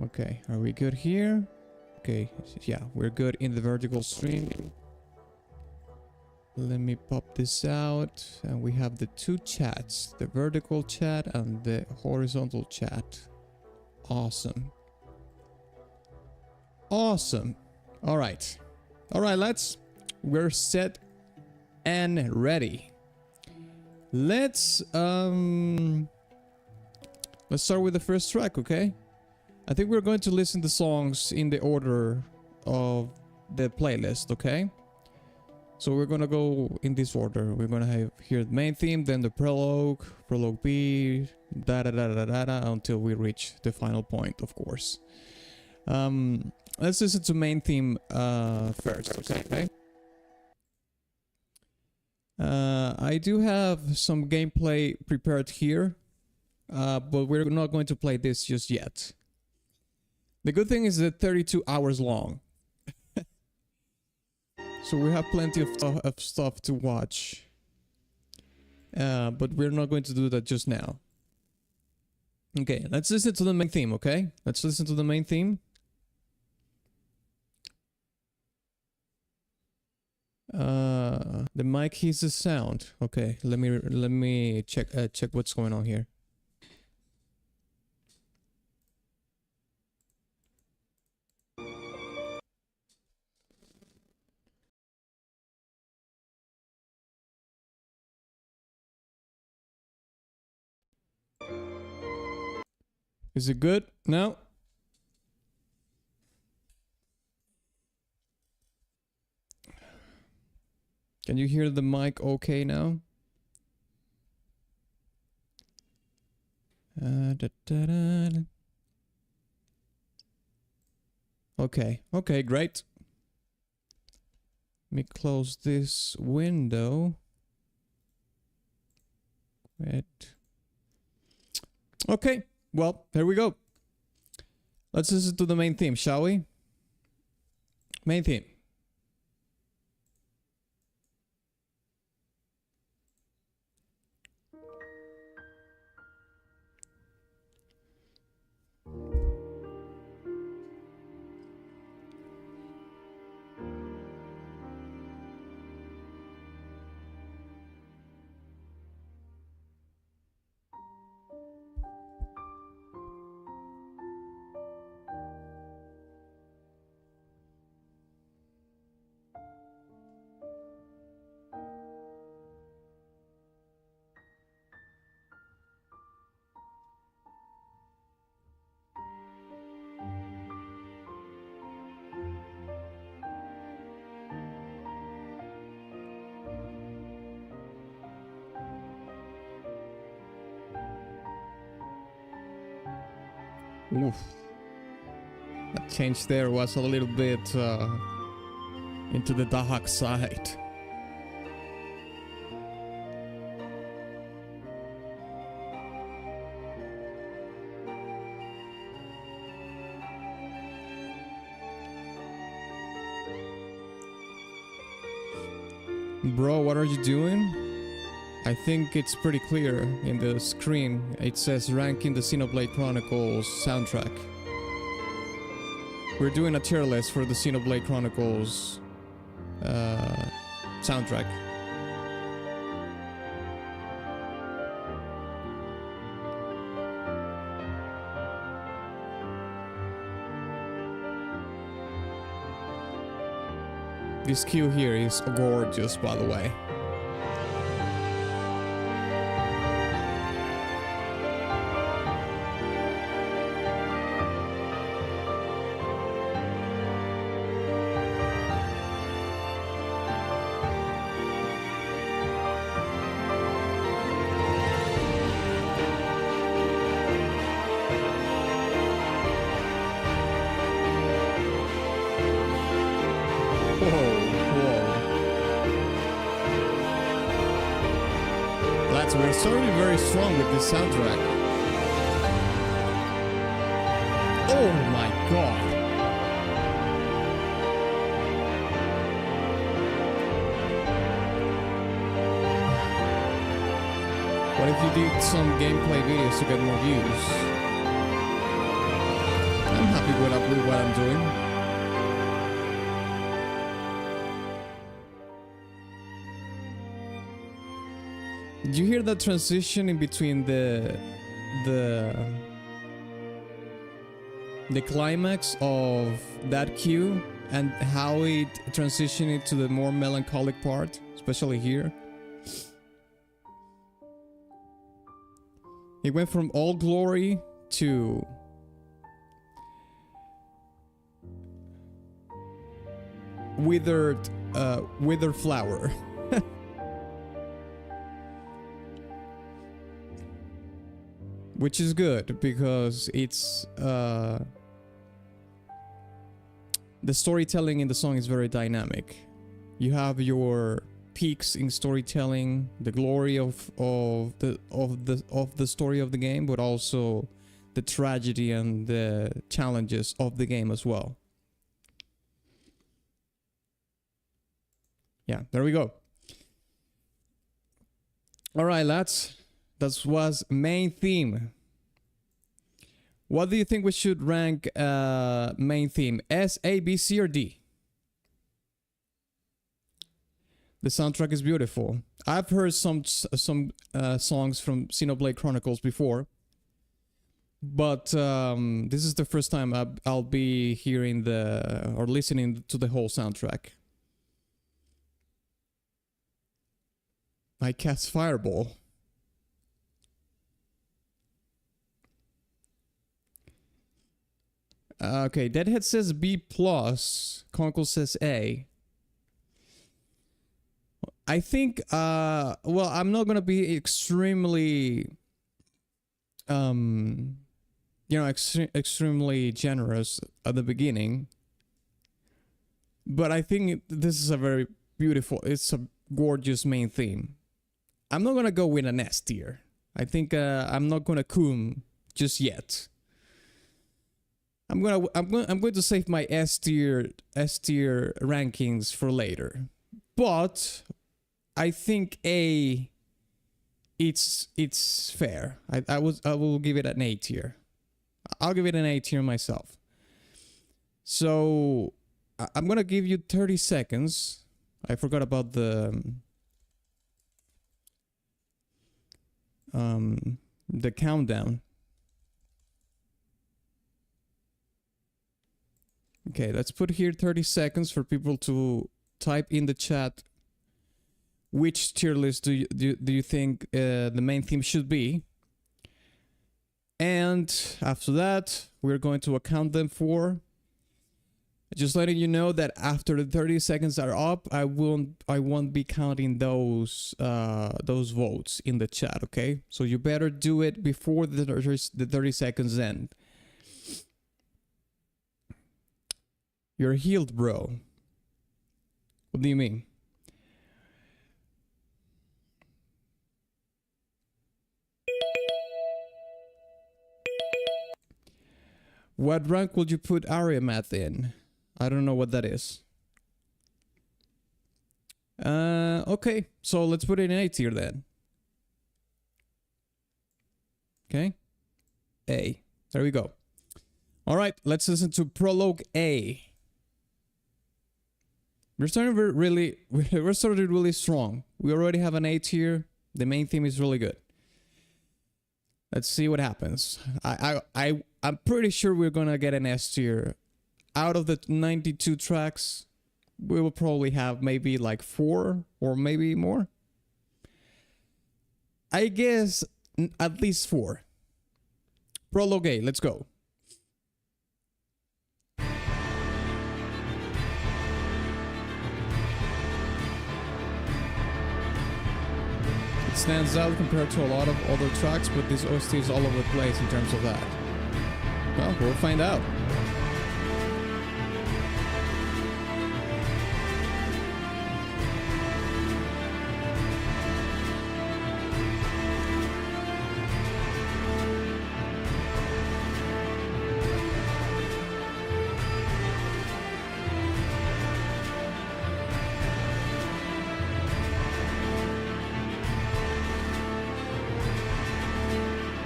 Okay, are we good here? Okay, yeah, we're good in the vertical stream. Let me pop this out. And we have the two chats, the vertical chat and the horizontal chat. Awesome. Awesome. All right. All right, we're set and ready. Let's start with the first track, okay? I think we're going to listen to songs in the order of the playlist, okay? So we're gonna go in this order. We're gonna have here the main theme, then the prologue, prologue B, until we reach the final point, of course. Let's listen to main theme first, okay? I do have some gameplay prepared here, but we're not going to play this just yet. The good thing is that 32 hours long. So we have plenty of stuff to watch. But we're not going to do that just now. Okay, let's listen to the main theme, okay? Let's listen to the main theme. The mic hears the sound. Okay, let me check what's going on here. Is it good? No? Can you hear the mic okay now? Okay, great. Let me close this window. Great. Okay, well, here we go. Let's listen to the main theme, shall we? Main theme. Oof. That change there was a little bit into the dark side. Bro, what are you doing? I think it's pretty clear in the screen. It says ranking the Xenoblade Chronicles Soundtrack. We're doing a tier list for the Xenoblade Chronicles soundtrack. This queue here is gorgeous, by the way. We're starting very strong with this soundtrack. Oh my god. What if you did some gameplay videos to get more views? I'm with what I'm doing. Did you hear that transition in between the climax of that cue and how it transitioned into the more melancholic part, especially here? It went from all glory to withered flower. Which is good because it's the storytelling in the song is very dynamic. You have your peaks in storytelling, the glory of the story of the game, but also the tragedy and the challenges of the game as well. Yeah, there we go. All right, lads. That was main theme. What do you think we should rank main theme? S, A, B, C, or D? The soundtrack is beautiful. I've heard some songs from Xenoblade Chronicles before, but this is the first time I'll be hearing or listening to the whole soundtrack. I cast Fireball. Okay, Deadhead says B+, Conkel says A. I think, well, I'm not gonna be extremely, extremely generous at the beginning. But I think this is a very beautiful, it's a gorgeous main theme. I'm not gonna go with an S tier. I think I'm not gonna coom just yet. I'm going to save my S tier rankings for later. But I think A, it's fair. I will give it an A tier. I'll give it an A tier myself. So I'm gonna give you 30 seconds. I forgot about the countdown. Okay, let's put here 30 seconds for people to type in the chat which tier list do you think the main theme should be. And after that, we're going to account them for. Just letting you know that after the 30 seconds are up, I won't be counting those votes in the chat, okay? So you better do it before the 30 seconds end. You're healed, bro. What do you mean? What rank would you put Ariamath in? I don't know what that is. Okay, so let's put it in A tier then. Okay, A. There we go. All right, let's listen to Prologue A. We're starting really strong. We already have an A tier. The main theme is really good. Let's see what happens. I'm pretty sure we're gonna get an S tier. Out of the 92 tracks, we will probably have maybe like 4 or maybe more. I guess at least 4. Prologue A, let's go. It stands out compared to a lot of other tracks, but this OST is all over the place in terms of that. Well, we'll find out.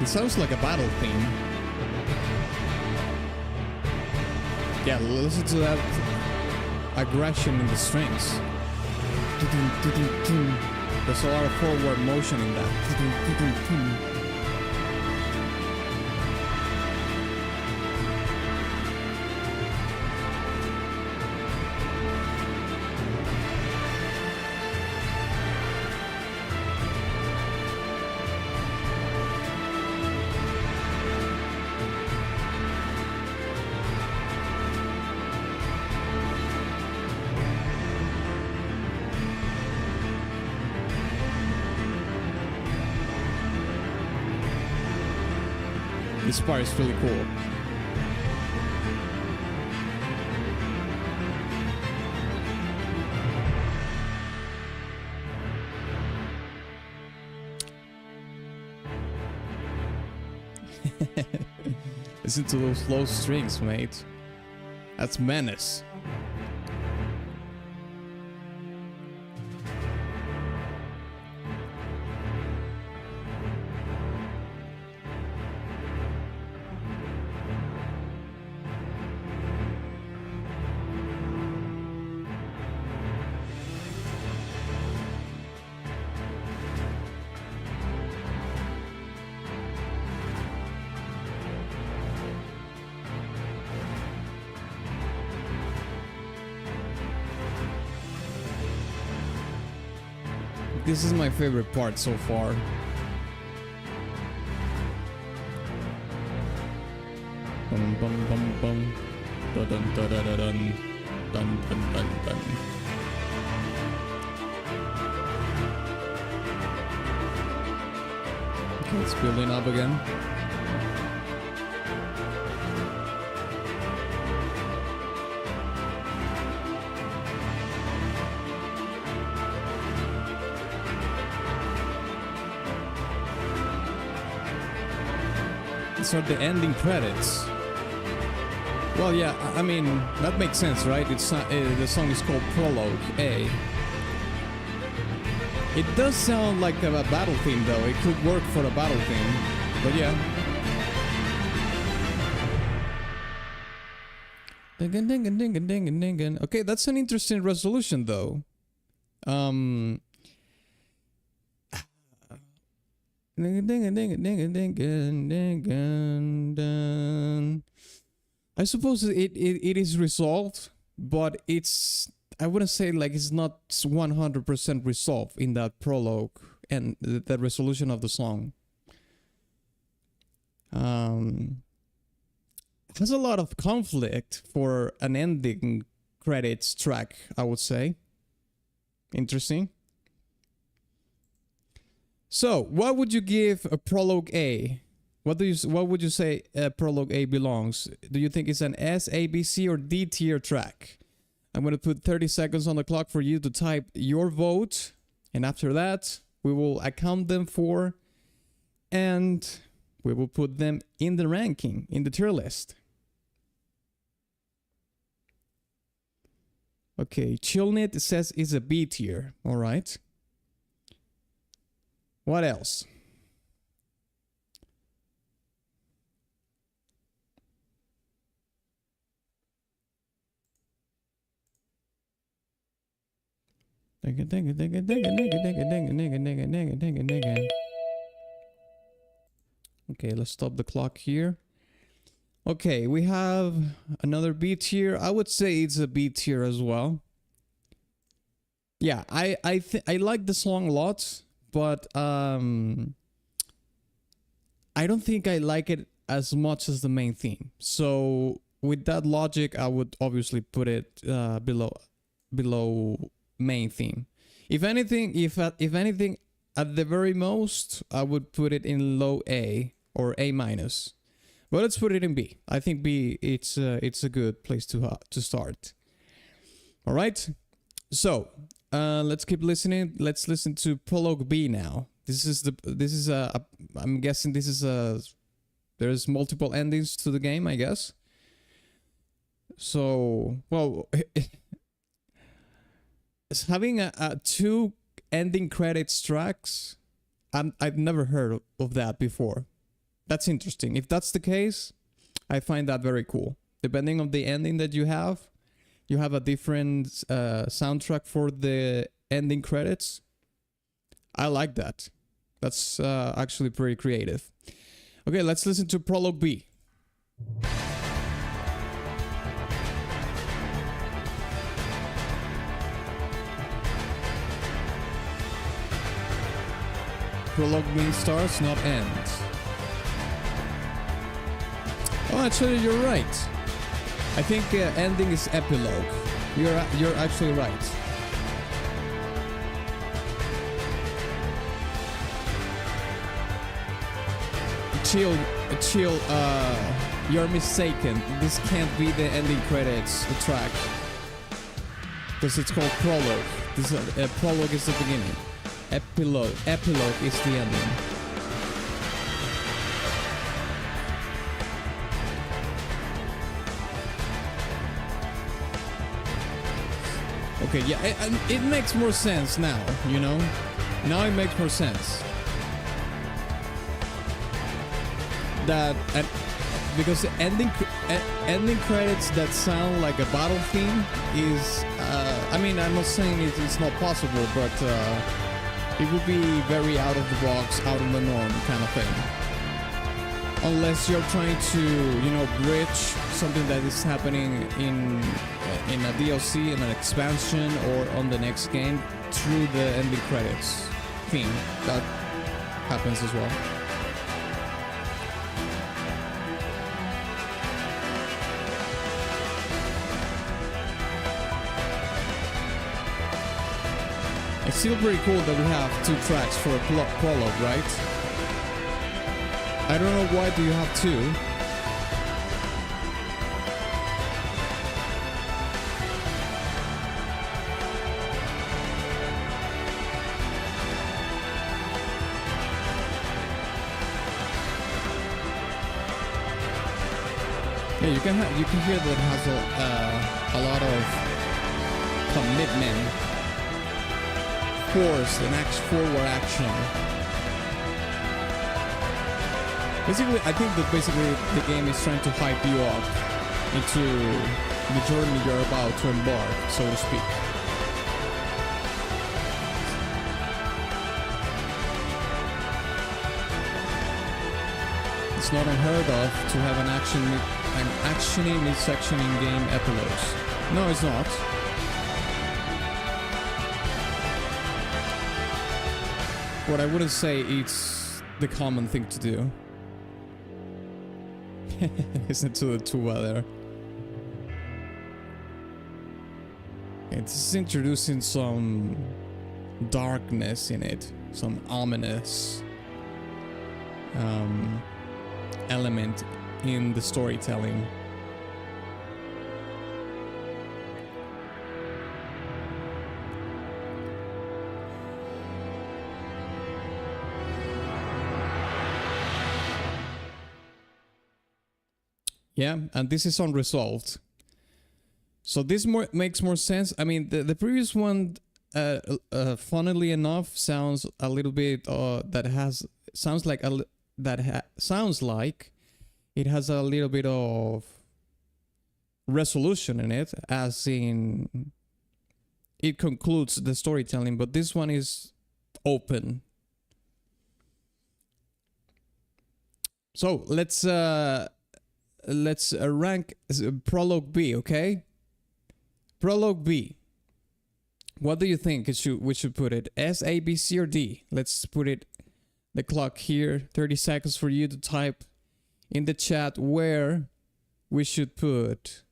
It sounds like a battle theme. Yeah, listen to that aggression in the strings. There's a lot of forward motion in that. This part is really cool. Listen to those low strings, mate. That's menace. This is my favorite part so far. Bum bum bum bum. Dun dun dun dun dun dun dun dun dun. Okay, it's building up again. These are the ending credits. Well, yeah, I mean, that makes sense, right? It's the song is called Prologue A. It does sound like a battle theme, though. It could work for a battle theme, but yeah. Okay, that's an interesting resolution, though. I suppose it is resolved, but I wouldn't say like it's not 100% resolved in that prologue and the resolution of the song. It has a lot of conflict for an ending credits track, I would say. Interesting. So, what would you give a Prologue A? What would you say Prologue A belongs? Do you think it's an S, A, B, C, or D tier track? I'm going to put 30 seconds on the clock for you to type your vote. And after that, we will account them for and we will put them in the ranking, in the tier list. Okay, Chillnit says it's a B tier. All right. What else? Okay, let's stop the clock here. Okay, we have another B tier. I would say it's a B tier as well. Yeah, I like the song a lot, but I don't think I like it as much as the main theme. So with that logic, I would obviously put it below main theme. If anything, if anything, at the very most, I would put it in low A or A minus. But let's put it in B. I think B it's a good place to start. All right. So let's keep listening. Let's listen to Prologue B now. I'm guessing this is there's multiple endings to the game, I guess. So, well, it's having a two ending credits tracks. I've never heard of that before. That's interesting. If that's the case, I find that very cool. depending on the ending that you have a different soundtrack for the ending credits. I like that. That's actually pretty creative. Okay, let's listen to Prologue B. Prologue means starts, not ends. Oh, actually, you're right. I think ending is epilogue. You're actually right. Chill. You're mistaken. This can't be the ending credits track, because it's called Prologue. This Prologue is the beginning. Epilogue is the ending. Okay, yeah, it makes more sense now, you know? Now it makes more sense. That, because the ending credits that sound like a battle theme is, I mean, I'm not saying it's not possible, but it would be very out of the box, out of the norm kind of thing. Unless you're trying to, you know, bridge something that is happening in a DLC, in an expansion, or on the next game through the ending credits theme. That happens as well. It's still pretty cool that we have 2 tracks for a prologue, right? I don't know why do you have 2. Yeah, you can hear that it has a lot of commitment. Force and forward action. Basically, I think that the game is trying to hype you up into the journey you're about to embark, so to speak. It's not unheard of to have an actiony mid-section in-game epilogues. No, it's not. What I wouldn't say it's the common thing to do. Listen to the tuba there. It's introducing some darkness in it, some ominous element in the storytelling. Yeah, and this is unresolved. So this makes more sense. I mean, the previous one, funnily enough, sounds a little bit sounds like it has a little bit of resolution in it, as in it concludes the storytelling. But this one is open. So let's rank Prologue B, okay? Prologue B. What do you think we should put it? S, A, B, C, or D? Let's put it, the clock here, 30 seconds for you to type in the chat where we should put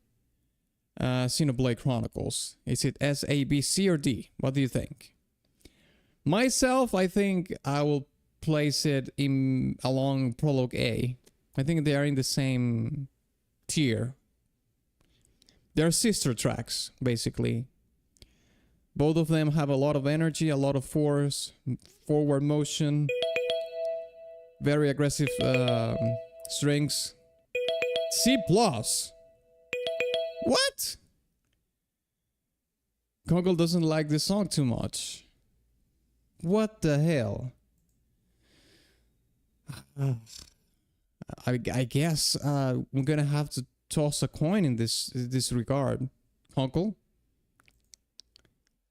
Xenoblade Chronicles. Is it S, A, B, C, or D? What do you think? Myself, I think I will place it along Prologue A. I think they are in the same tier. They're sister tracks, basically. Both of them have a lot of energy, a lot of force, forward motion, very aggressive strings. C+. What? Conkel doesn't like this song too much. What the hell? I guess we're gonna have to toss a coin in this regard, Conkel.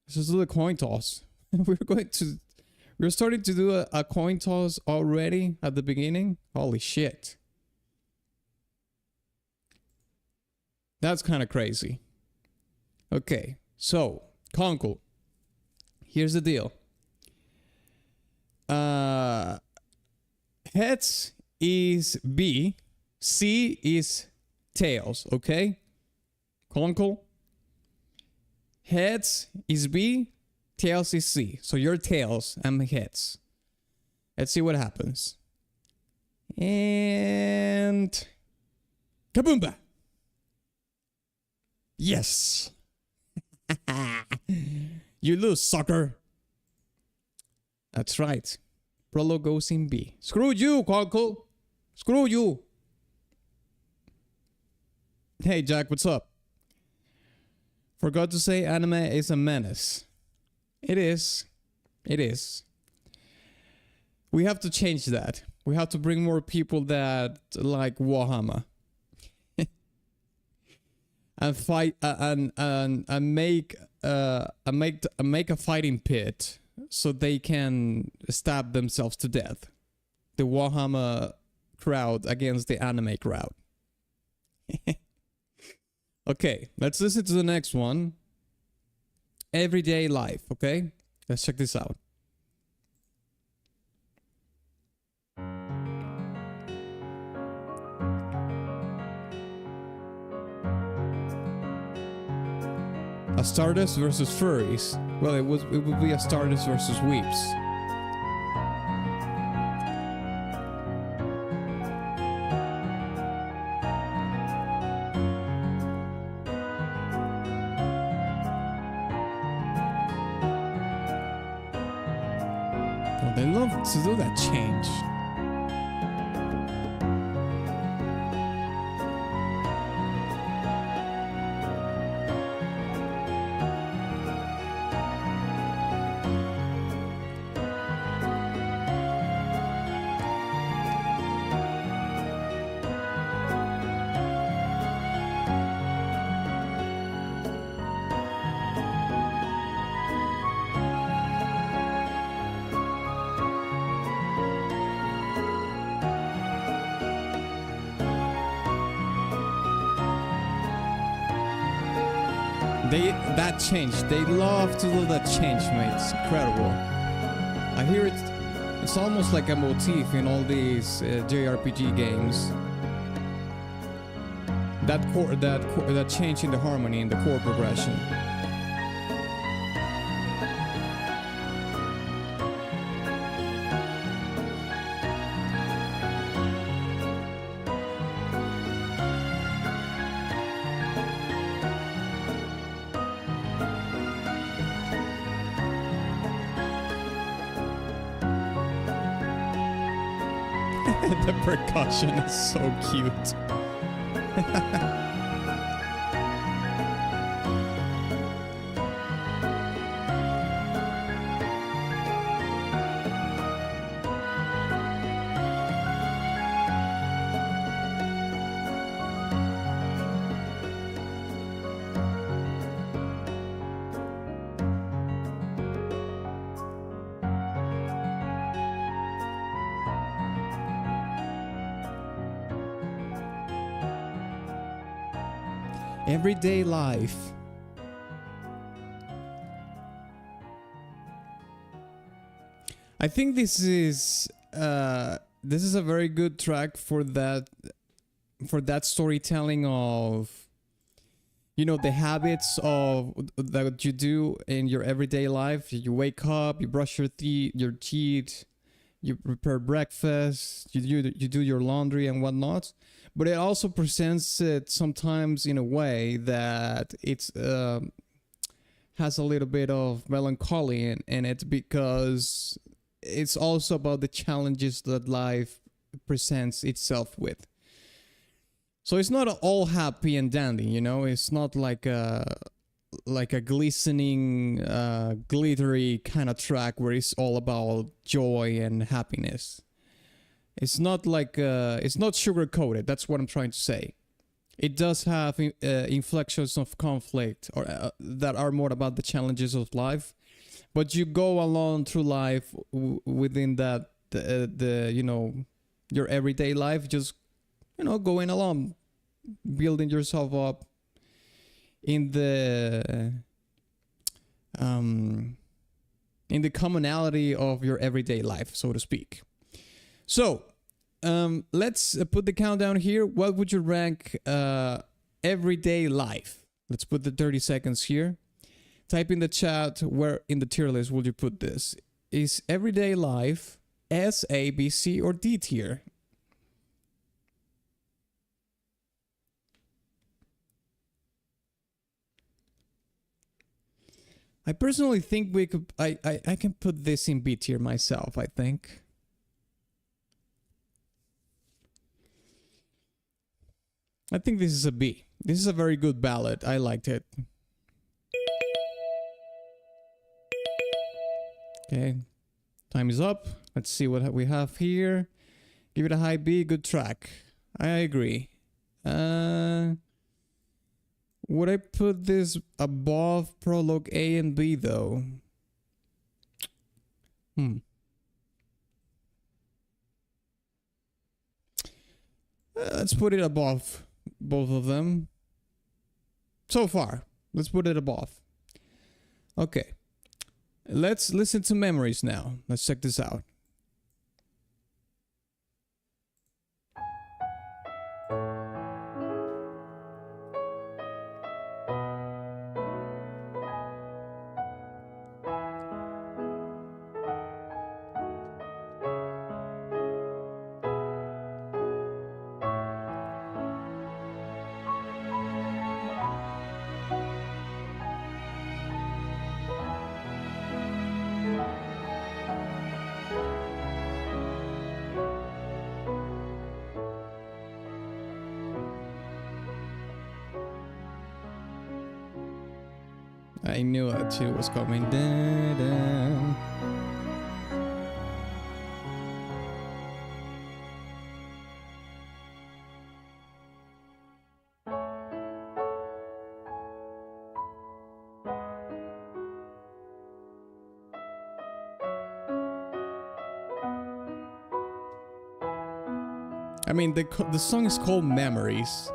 Let's just do a coin toss. We're starting to do a coin toss already at the beginning. Holy shit. That's kind of crazy. Okay, so Conkel, here's the deal. Heads is B, C is tails, okay? Conkel. Heads is B, tails is C. So you're tails, I'm heads. Let's see what happens. And kaboomba! Yes! You lose, sucker! That's right. Prolo goes in B. Screw you, Conkel! Screw you! Hey, Jack, what's up? Forgot to say anime is a menace. It is. It is. We have to change that. We have to bring more people that like Warhammer. And fight and make a fighting pit so they can stab themselves to death. The Warhammer crowd against the anime crowd. Okay, let's listen to the next one. Everyday life, okay? Let's check this out. A Stardust versus Furries. Well, it would be a Stardust versus Weeps. Oh, they love to do that change. That change, they love to do that change, mate. It's incredible. I hear it. It's almost like a motif in all these JRPG games. That change in the harmony in the chord progression. The percussion is so cute. Everyday life. I think this is a very good track for that storytelling of, you know, the habits of that you do in your everyday life. You wake up, you brush your teeth, you prepare breakfast, you do your laundry and whatnot. But it also presents it sometimes in a way that it's has a little bit of melancholy in it, because it's also about the challenges that life presents itself with. So it's not all happy and dandy, you know. It's not like a glistening, glittery kind of track where it's all about joy and happiness. It's not like it's not sugar coated. That's what I'm trying to say. it does have inflections of conflict or that are more about the challenges of life, but you go along through life within that the you know, your everyday life, just, you know, going along, building yourself up in the commonality of your everyday life, so to speak. So let's put the countdown here. What would you rank everyday life? Let's put the 30 seconds here. Type in the chat where in the tier list would you put this. Is everyday life S, A, B, C, or D tier? I personally think we could. I can put this in B tier myself, I think. I think this is a B. This is a very good ballad. I liked it. Okay. Time is up. Let's see what we have here. Give it a high B. Good track. I agree. Would I put this above Prologue A and B though? Let's put it above both of them. So far, let's put it above. Okay. Let's listen to Memories now. Let's check this out. I knew it too was coming. Da-da. I mean, the song is called Memories.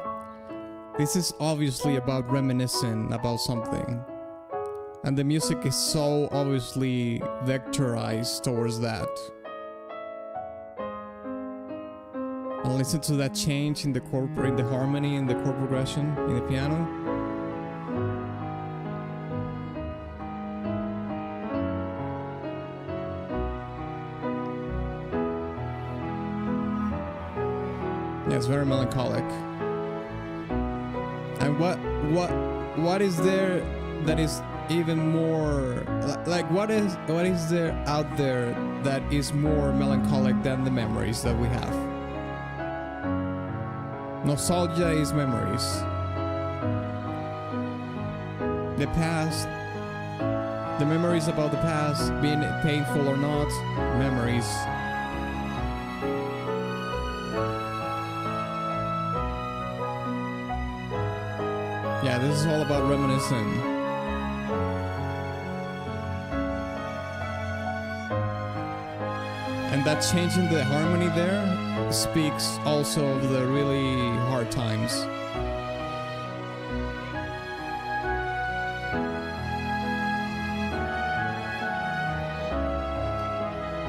This is obviously about reminiscing about something. And the music is so obviously vectorized towards that. And listen to that change in the in the harmony, in the chord progression, in the piano. Yeah, it's very melancholic. And what is there that is even more like what is there out there that is more melancholic than the memories that we have? Nostalgia is memories. The past, the memories about the past, being it painful or not, memories. Yeah, this is all about reminiscing. And that change in the harmony there speaks also of the really hard times.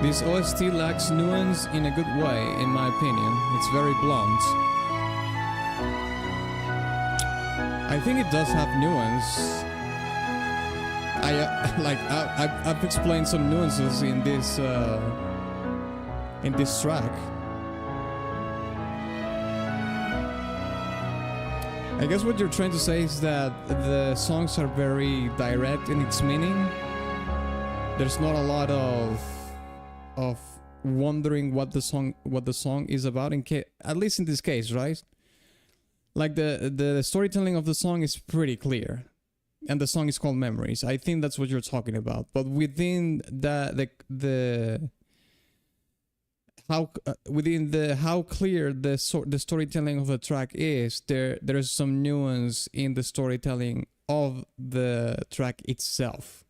This OST lacks nuance in a good way, in my opinion. It's very blunt. I think it does have nuance. I've explained some nuances in this track. I guess what you're trying to say is that the songs are very direct in its meaning. There's not a lot of wondering what the song is about, at least in this case, right? Like the storytelling of the song is pretty clear, and the song is called Memories. I think that's what you're talking about. But within the how within the how clear the storytelling of the track is, there's some nuance in the storytelling of the track itself.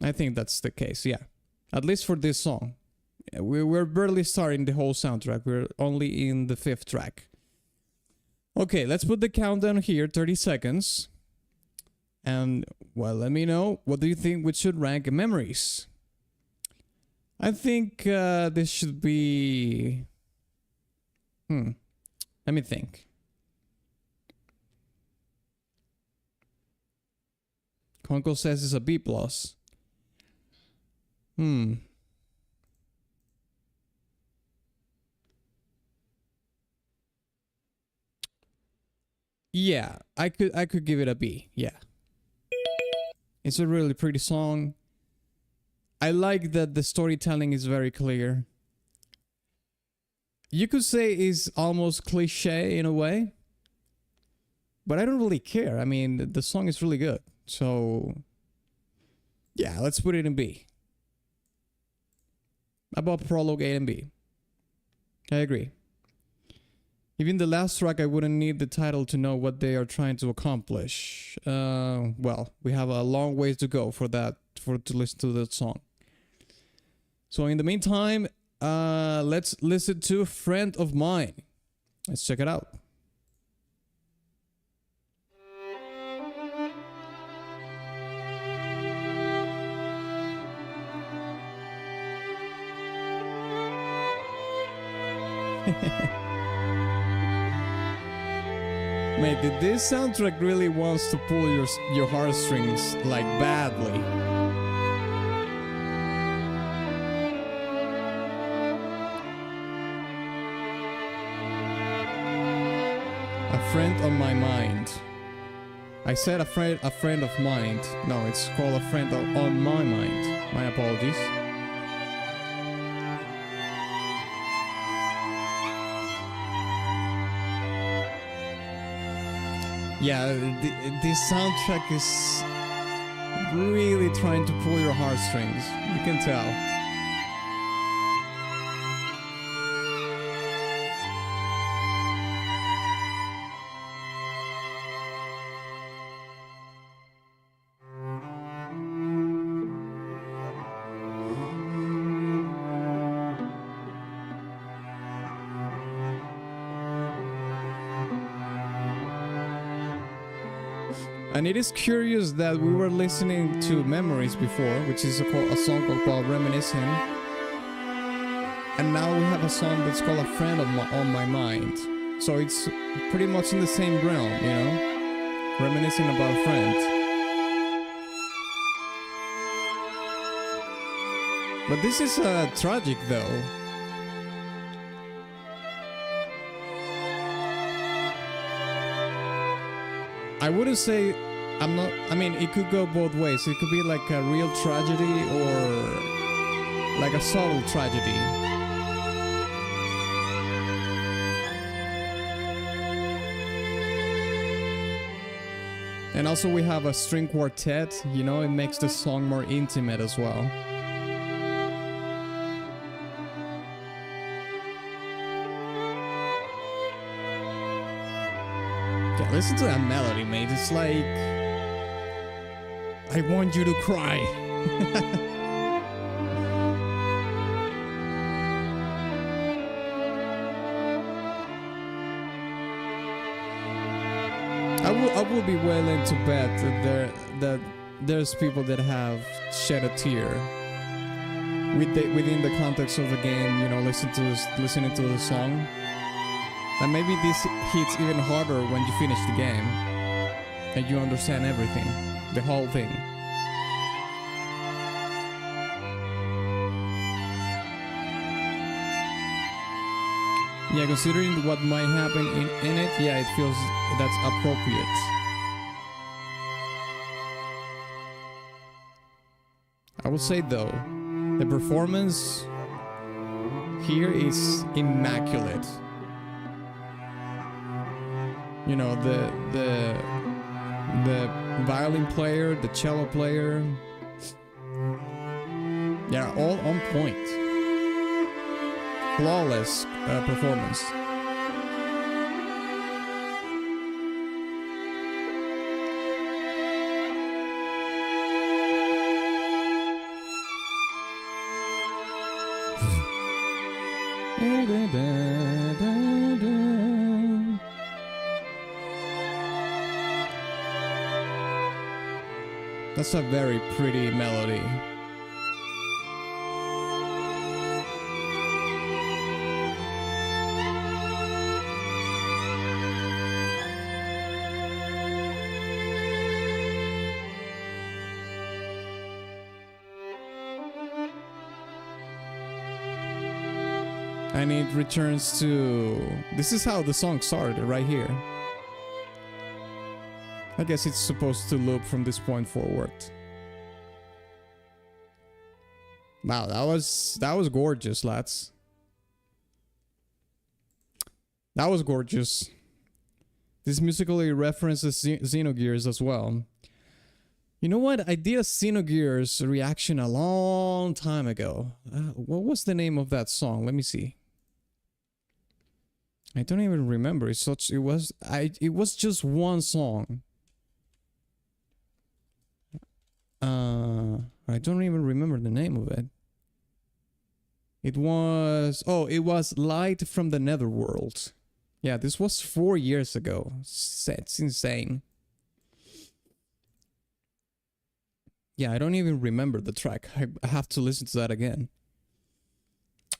I think that's the case, yeah. At least for this song. We're barely starting the whole soundtrack. We're only in the 5th track. Okay, let's put the countdown here, 30 seconds. And, well, let me know, what do you think we should rank Memories? I think this should be... Let me think. Conkel says it's a B+. Yeah, I could give it a B. Yeah. It's a really pretty song. I like that the storytelling is very clear. You could say it's almost cliche in a way, but I don't really care. I mean, the song is really good. So, yeah, let's put it in B. About Prologue A and B. I agree. Even the last track, I wouldn't need the title to know what they are trying to accomplish. Well, we have a long ways to go for that, to listen to that song. So in the meantime, let's listen to Friend of Mine. Let's check it out. Mate, this soundtrack really wants to pull your heartstrings, like, badly. A friend on my mind. I said a friend of mind. No, it's called a friend on my mind. My apologies. Yeah, this soundtrack is really trying to pull your heartstrings. You can tell. And it is curious that we were listening to Memories before, which is a song called Reminiscing. And now we have a song that's called A Friend on My Mind. So it's pretty much in the same realm, you know? Reminiscing about a friend. But this is tragic though. I wouldn't say I mean, it could go both ways. It could be like a real tragedy or like a subtle tragedy. And also we have a string quartet, you know, it makes the song more intimate as well. Yeah, listen to that melody, mate. It's like... I want you to cry. I will be willing to bet that there's people that have shed a tear within the context of the game. You know, listening to the song. And maybe this hits even harder when you finish the game and you understand everything, the whole thing. Yeah, considering what might happen in it, yeah, it feels that's appropriate. I would say though, the performance here is immaculate. You know, the violin player, the cello player. Yeah, all on point. Flawless performance. That's a very pretty melody. And it returns to... This is how the song started, right here. I guess it's supposed to loop from this point forward. Wow, that was gorgeous, lads. That was gorgeous. This musically references Xenogears as well. You know what? I did a Xenogears reaction a long time ago. What was the name of that song? Let me see. I don't even remember. It was just one song. I don't even remember the name of it. It was Light from the Netherworld. Yeah, this was 4 years ago. It's insane. Yeah, I don't even remember the track. I have to listen to that again.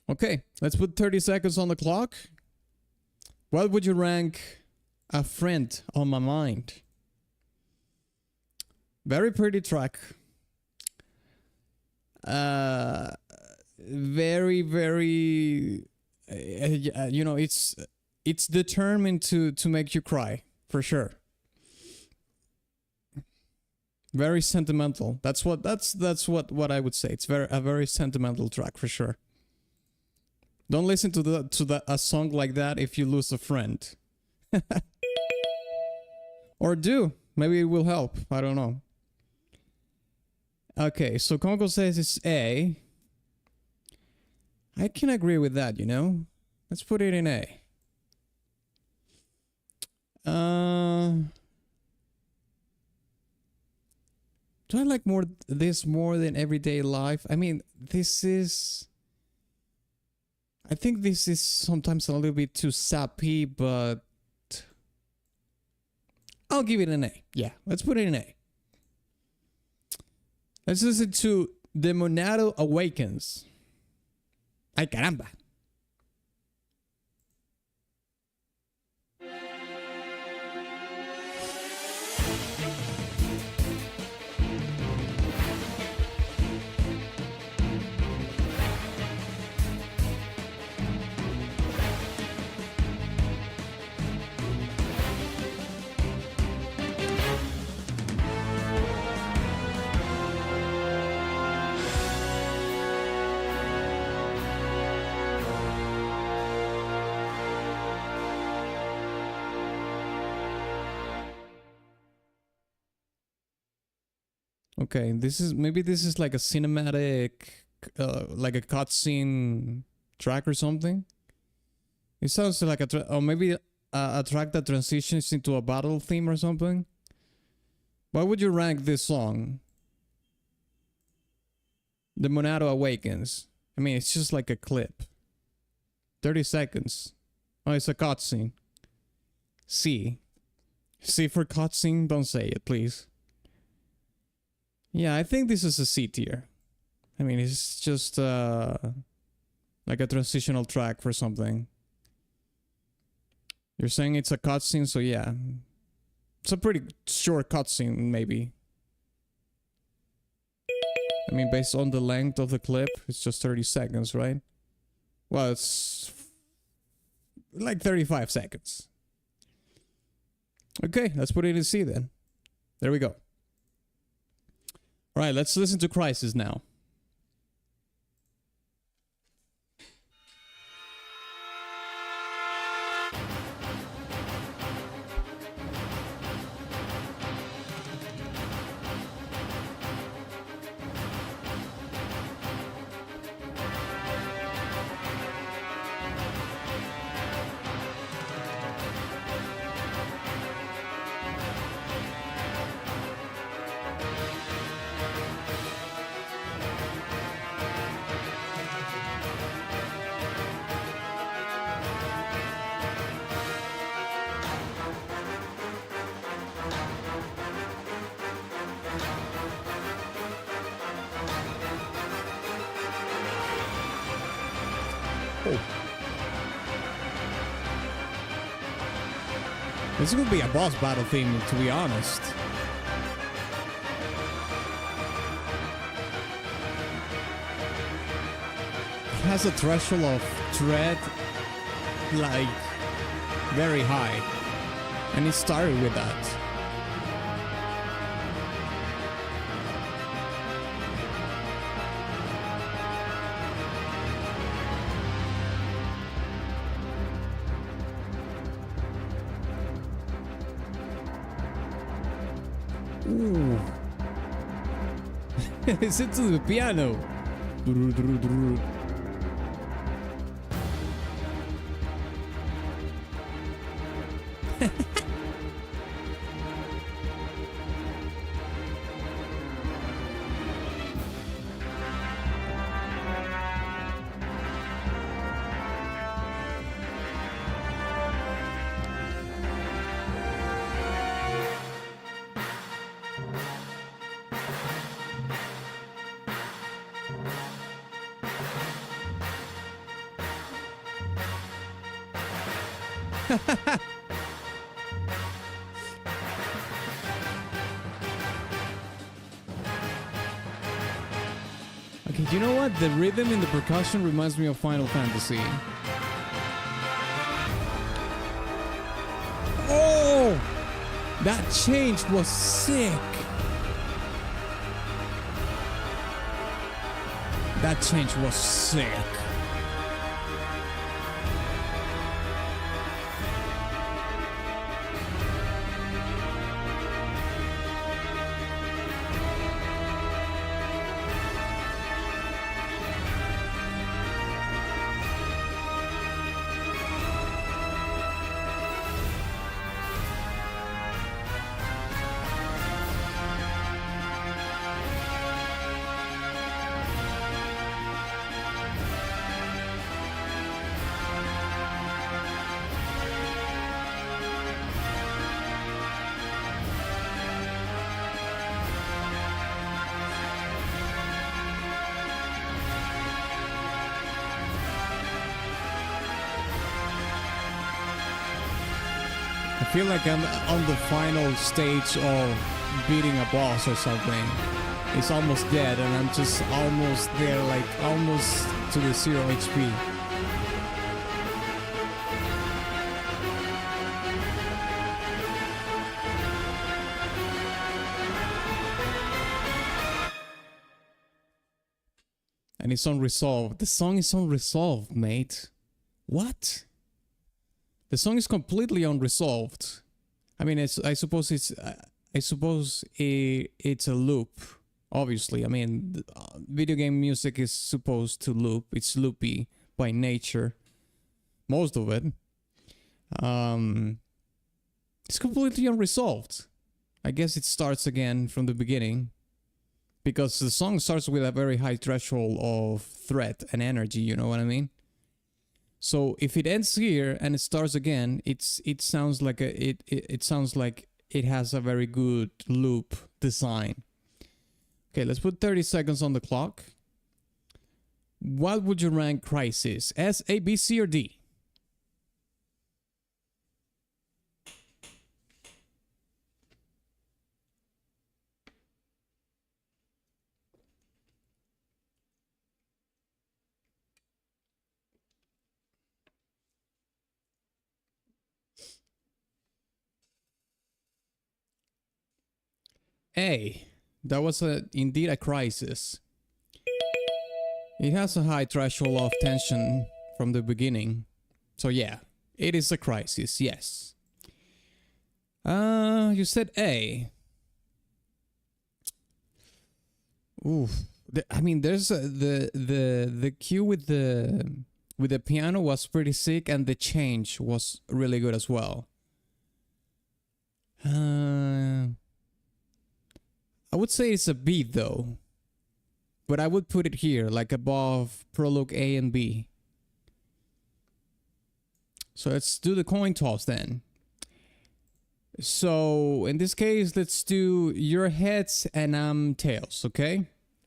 Okay, let's put 30 seconds on the clock. What would you rank A Friend on My Mind? Very pretty track. Very, very... you know, it's determined to make you cry, for sure. Very sentimental. That's what I would say. It's a very sentimental track, for sure. Don't listen to a song like that if you lose a friend. Or do. Maybe it will help. I don't know. Okay, so Conkel says it's A. I can agree with that, you know. Let's put it in A. Do I like this more than Everyday Life? I mean, I think this is sometimes a little bit too sappy, but I'll give it an A. Yeah, let's put it in A. Let's listen to The Monado Awakens. Ay, caramba. Okay, this is like a cinematic, like a cutscene track or something. It sounds like or maybe a track that transitions into a battle theme or something. What would you rank this song? The Monado Awakens. I mean, it's just like a clip. 30 seconds. Oh, it's a cutscene. C. C for cutscene. Don't say it, please. Yeah, I think this is a C tier. I mean, it's just like a transitional track for something. You're saying it's a cutscene, so yeah. It's a pretty short cutscene, maybe. I mean, based on the length of the clip, it's just 30 seconds, right? Well, it's like 35 seconds. Okay, let's put it in C then. There we go. All right, let's listen to Crisis now. This could be a boss battle theme, to be honest. It has a threshold of dread, like, very high. And it started with that. Ooh. Listen to the piano. Okay, do you know what? The rhythm in the percussion reminds me of Final Fantasy. Oh! That change was sick! That change was sick. I feel like I'm on the final stage of beating a boss or something. It's almost dead and I'm just almost there, like almost to the 0 HP. And it's unresolved. The song is unresolved, mate. What? The song is completely unresolved. I mean, I suppose it's a loop. Obviously, I mean, video game music is supposed to loop. It's loopy by nature. Most of it. It's completely unresolved. I guess it starts again from the beginning. Because the song starts with a very high threshold of threat and energy, you know what I mean? So if it ends here and it starts again, it sounds like it sounds like it has a very good loop design. Okay, let's put 30 seconds on the clock. What would you rank Crisis? S, A, B, C, or D? A. That was indeed a crisis. It has a high threshold of tension from the beginning. So yeah, it is a crisis, yes. You said A. Ooh. I mean, there's the cue with the piano was pretty sick and the change was really good as well. I would say it's a B though, but I would put it here, like above Prologue A and B. So let's do the coin toss then. So in this case, let's do your heads and I'm tails, okay?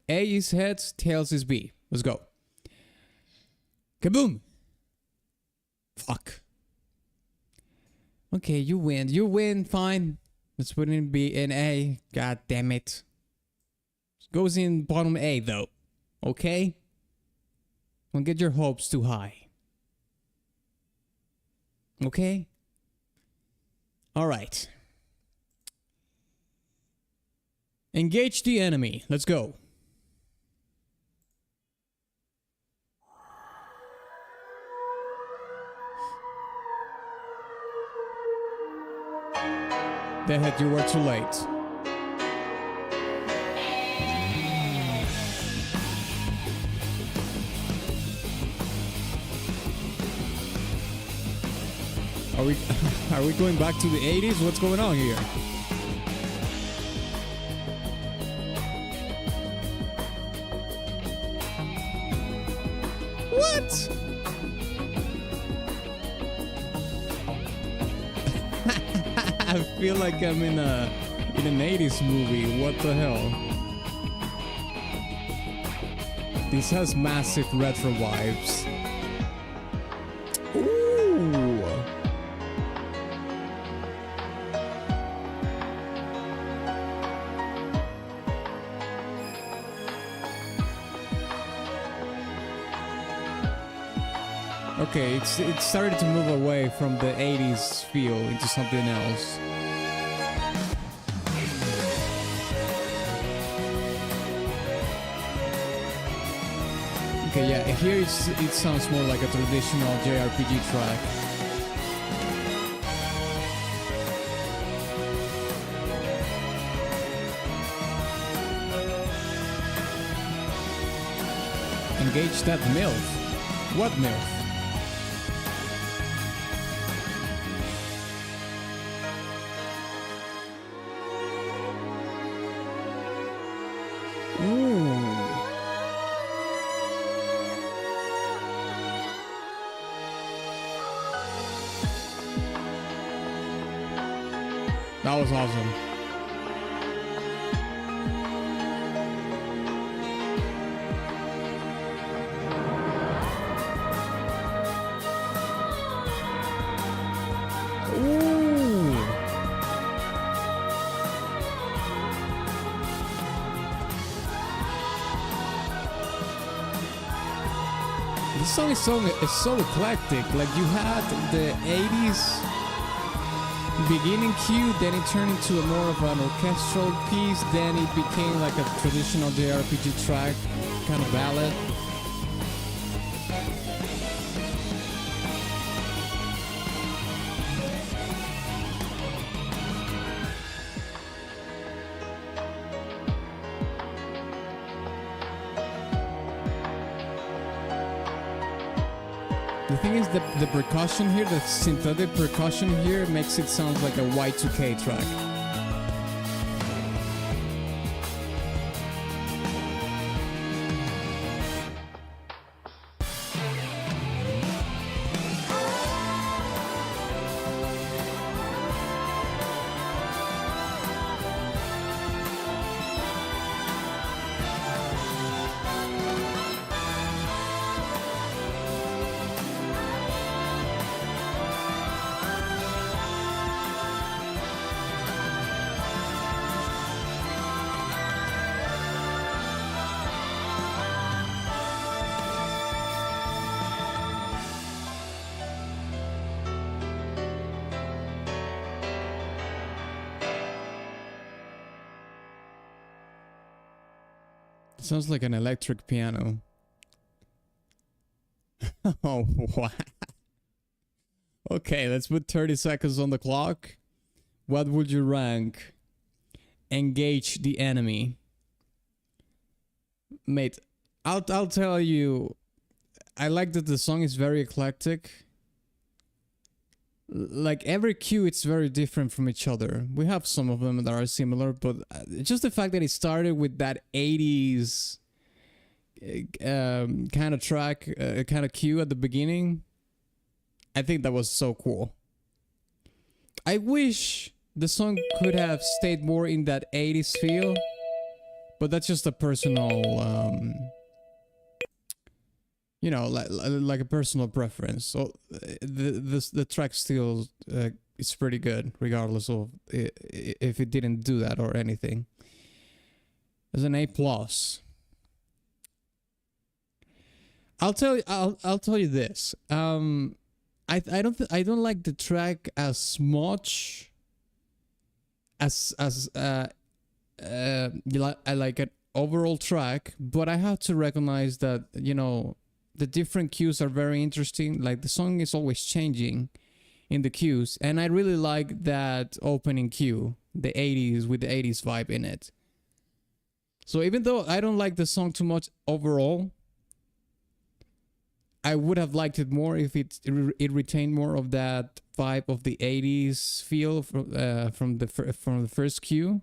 A is heads, tails is B. Let's go. Kaboom! Fuck. Okay, you win. You win, fine. This wouldn't be in A. God damn it. Goes in bottom A though. Okay? Don't get your hopes too high. Okay? Alright. Engage the enemy. Let's go. Deadhead, you were too late. Are we going back to the 80s? What's going on here? What? I feel like I'm in an 80s movie. What the hell? This has massive retro vibes. Ooh. Okay, it started to move away from the 80s feel into something else. Okay, yeah, here it sounds more like a traditional JRPG track. Engage that MILF. What MILF? That was awesome. Ooh. This song is so eclectic. Like you had the 80s beginning cue, then it turned into a more of an orchestral piece, then it became like a traditional JRPG track, kind of ballad. The thing is, the percussion here, the synthetic percussion here, makes it sound like a Y2K track. Sounds like an electric piano. Oh, wow. Okay, let's put 30 seconds on the clock. What would you rank? Engage the enemy. Mate, I'll tell you, I like that the song is very eclectic. Like every cue, it's very different from each other. We have some of them that are similar, but just the fact that it started with that 80s kind of track, kind of cue at the beginning, I think that was so cool. I wish the song could have stayed more in that 80s feel, but that's just a personal you know, like a personal preference. So the track still it's pretty good, regardless of if it didn't do that or anything. It's an A plus. I'll tell you. I'll tell you this. I don't like the track as much as I like an overall track, but I have to recognize that, you know, the different cues are very interesting. Like the song is always changing in the cues, and I really like that opening cue, the 80s with the 80s vibe in it. So even though I don't like the song too much overall, I would have liked it more if it retained more of that vibe of the 80s feel from the first cue.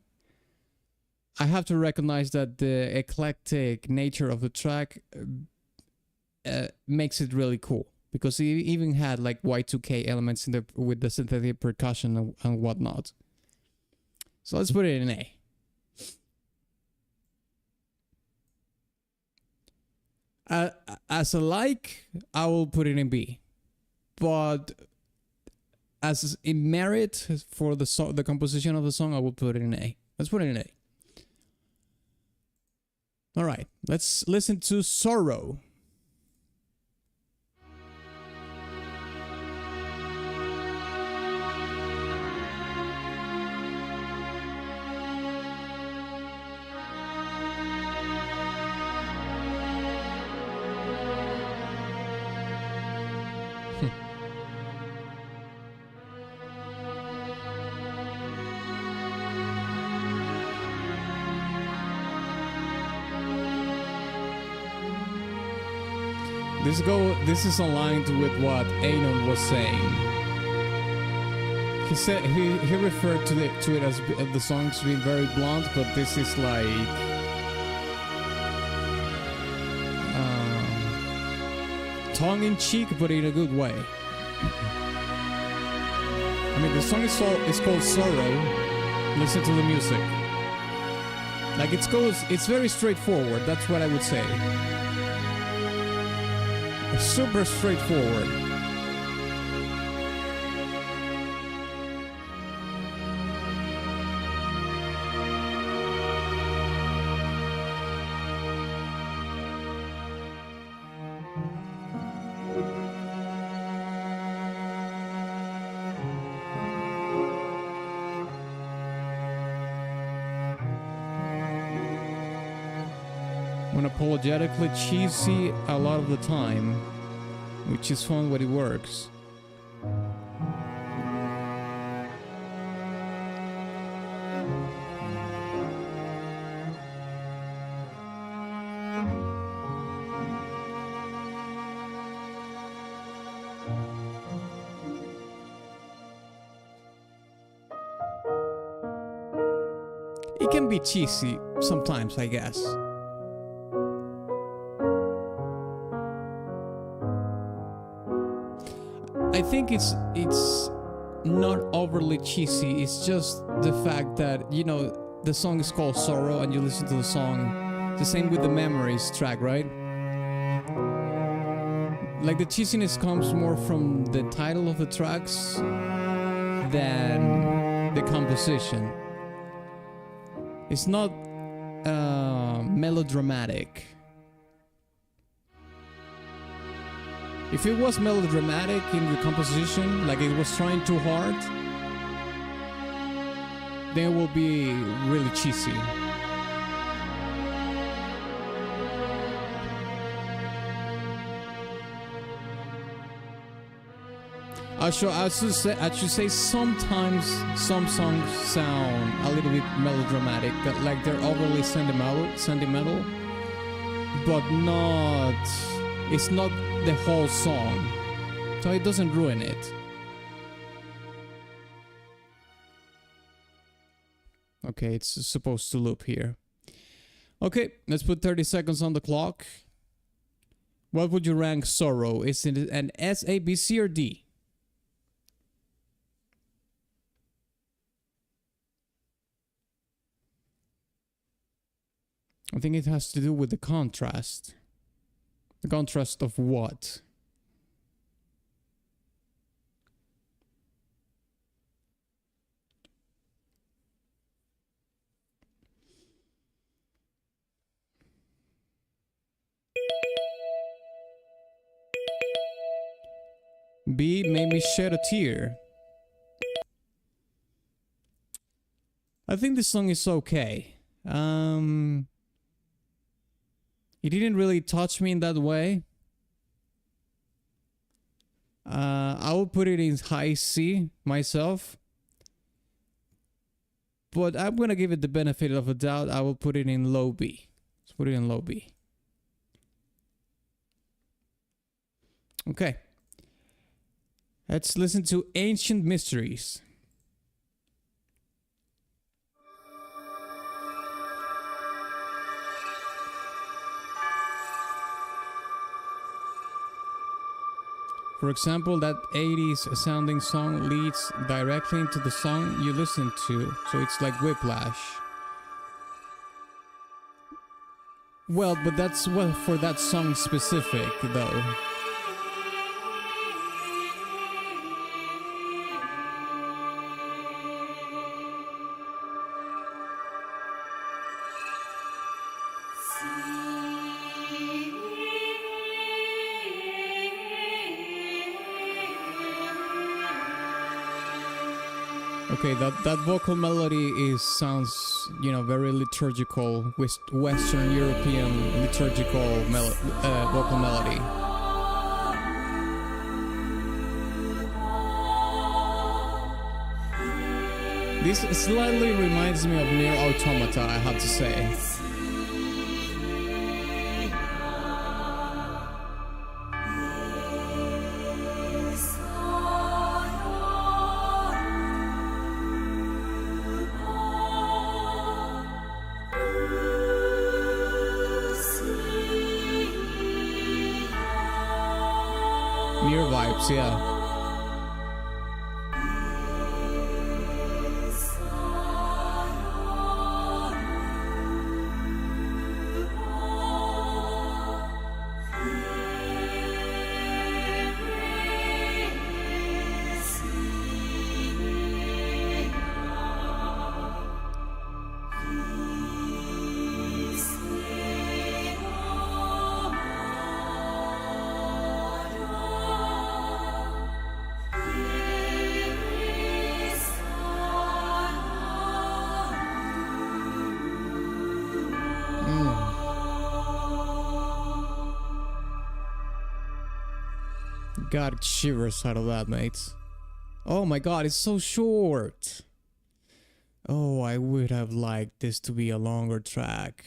I have to recognize that the eclectic nature of the track makes it really cool, because it even had like Y2K elements in with the synthetic percussion and whatnot. So let's put it in A. As a like, I will put it in B, but as in merit for the composition of the song, I will put it in A. Let's put it in A. All right, let's listen to Sorrow. This is aligned with what Anon was saying. He said he referred to it as the songs being very blunt, but this is like tongue in cheek, but in a good way. I mean, the song is called Sorrow. Listen to the music. Like it's very straightforward. That's what I would say. Super straightforward. Unapologetically cheesy a lot of the time, which is fun when it works. It can be cheesy sometimes, I guess. I think it's not overly cheesy. It's just the fact that, you know, the song is called Sorrow and you listen to the song. The same with the Memories track, right? Like the cheesiness comes more from the title of the tracks than the composition. It's not melodramatic. If it was melodramatic in the composition, like it was trying too hard, then it will be really cheesy. I should say sometimes some songs sound a little bit melodramatic, that like they're overly sentimental, but not. It's not the whole song, so it doesn't ruin it. Okay, it's supposed to loop here. Okay, let's put 30 seconds on the clock. What would you rank Sorrow? Is it an S, A, B, C, or D? I think it has to do with the contrast. The contrast of what? B made me shed a tear. I think this song is okay. It didn't really touch me in that way. I would put it in high C myself. But I'm gonna give it the benefit of a doubt. I will put it in low B. Let's put it in low B. Okay. Let's listen to Ancient Mysteries. For example, that 80s sounding song leads directly into the song you listen to, so it's like whiplash. Well, but that's what for that song specific, though. Okay, that vocal melody sounds, you know, very liturgical, Western European liturgical vocal melody. This slightly reminds me of Nier Automata, I have to say. Nier vibes, yeah. Got shivers out of that, mates. Oh my god, it's so short. Oh, I would have liked this to be a longer track.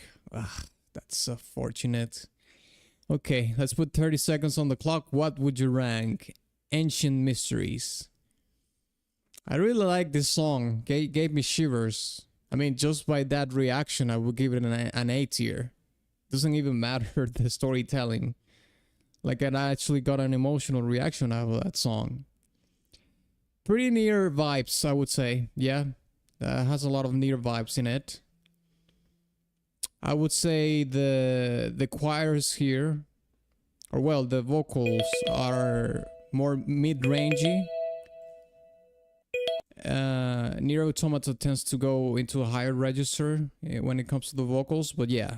That's unfortunate. Okay, let's put 30 seconds on the clock. What would you rank? Ancient Mysteries. I really like this song. Gave me shivers. I mean, just by that reaction, I would give it an A tier. Doesn't even matter the storytelling. Like, I actually got an emotional reaction out of that song. Pretty Nier vibes, I would say. Yeah, has a lot of Nier vibes in it. I would say the choirs here, or well, the vocals are more mid-rangey. Nier Automata tends to go into a higher register when it comes to the vocals, but yeah,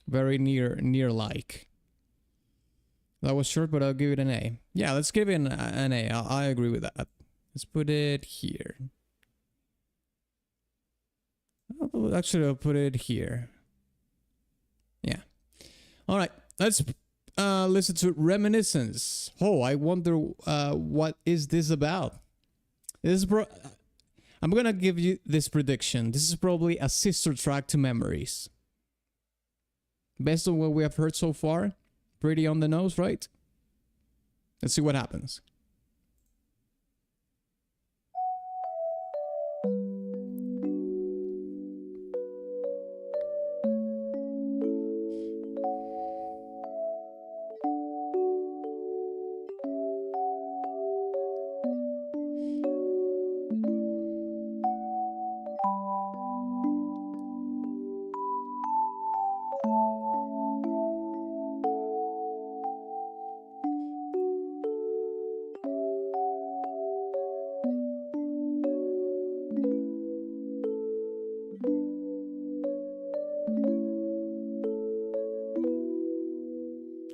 very Nier-like. That was short, but I'll give it an A. Yeah, let's give it an A. I agree with that. Let's put it here. Actually, I'll put it here. Yeah. All right. Let's listen to Reminiscence. Oh, I wonder what is this about? I'm gonna give you this prediction. This is probably a sister track to Memories. Based on what we have heard so far. Pretty on the nose, right? Let's see what happens.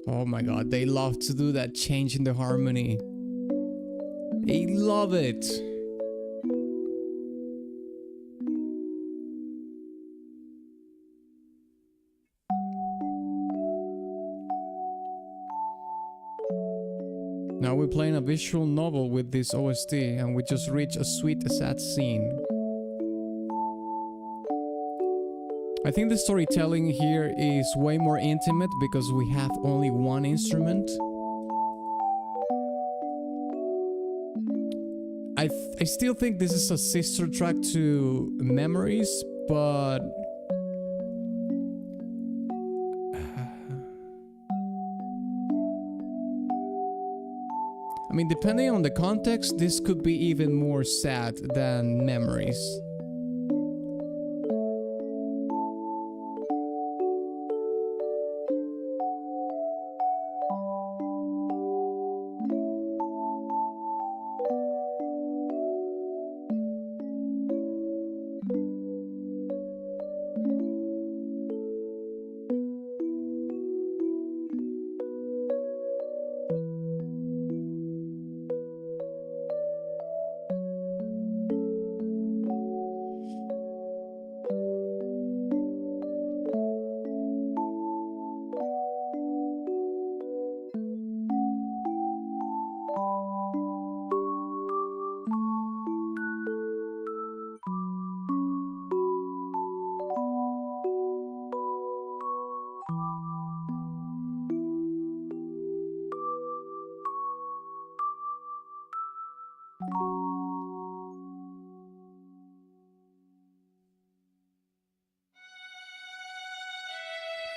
Oh my god, they love to do that change in the harmony. They love it. Now we're playing a visual novel with this OST and we just reach a sweet sad scene. I think the storytelling here is way more intimate because we have only one instrument. I still think this is a sister track to Memories, but I mean, depending on the context, this could be even more sad than Memories.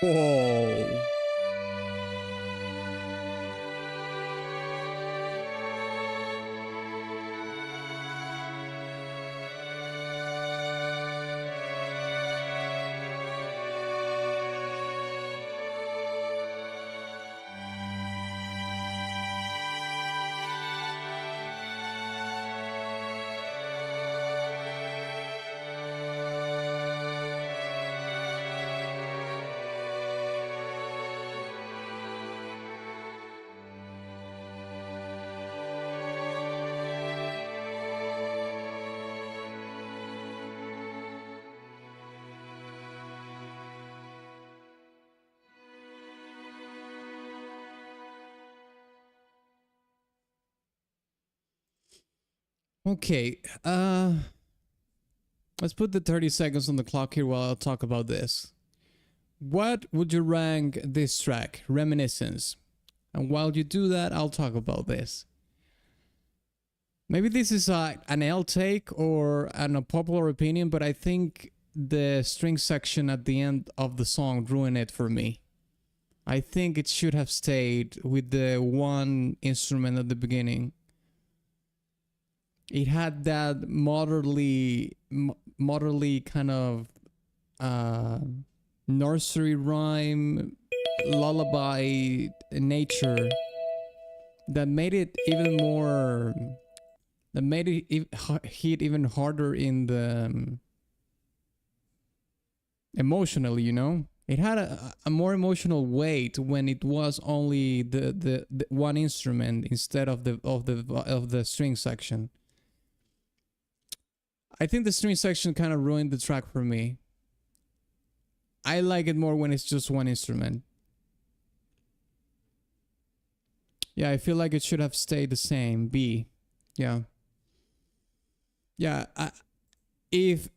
Whoa. Okay, let's put the 30 seconds on the clock here while I'll talk about this. What would you rank this track, Reminiscence? And while you do that, I'll talk about this. Maybe this is an L take or an unpopular opinion, but I think the string section at the end of the song ruined it for me. I think it should have stayed with the one instrument at the beginning. It had that moderately kind of nursery rhyme, lullaby nature that made it even more, that made it hit even harder in the emotionally, you know? It had a more emotional weight when it was only the one instrument instead of the string section. I think the string section kind of ruined the track for me. I like it more when it's just one instrument. Yeah, I feel like it should have stayed the same. B. Yeah. Yeah, if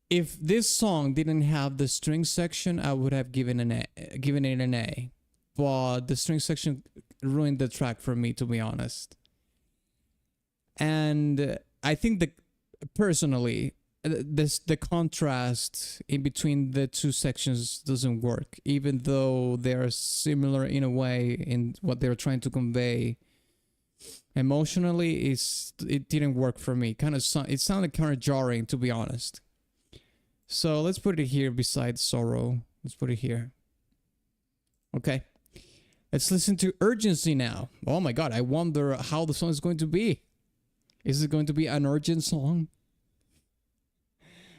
this song didn't have the string section, I would have given it an A. But the string section ruined the track for me, to be honest. And I think personally, the contrast in between the two sections doesn't work, even though they are similar in a way in what they're trying to convey. Emotionally, it didn't work for me. It sounded kind of jarring, to be honest. So let's put it here beside Sorrow. Let's put it here. Okay. Let's listen to Urgency now. Oh my god, I wonder how the song is going to be. Is it going to be an urgent song?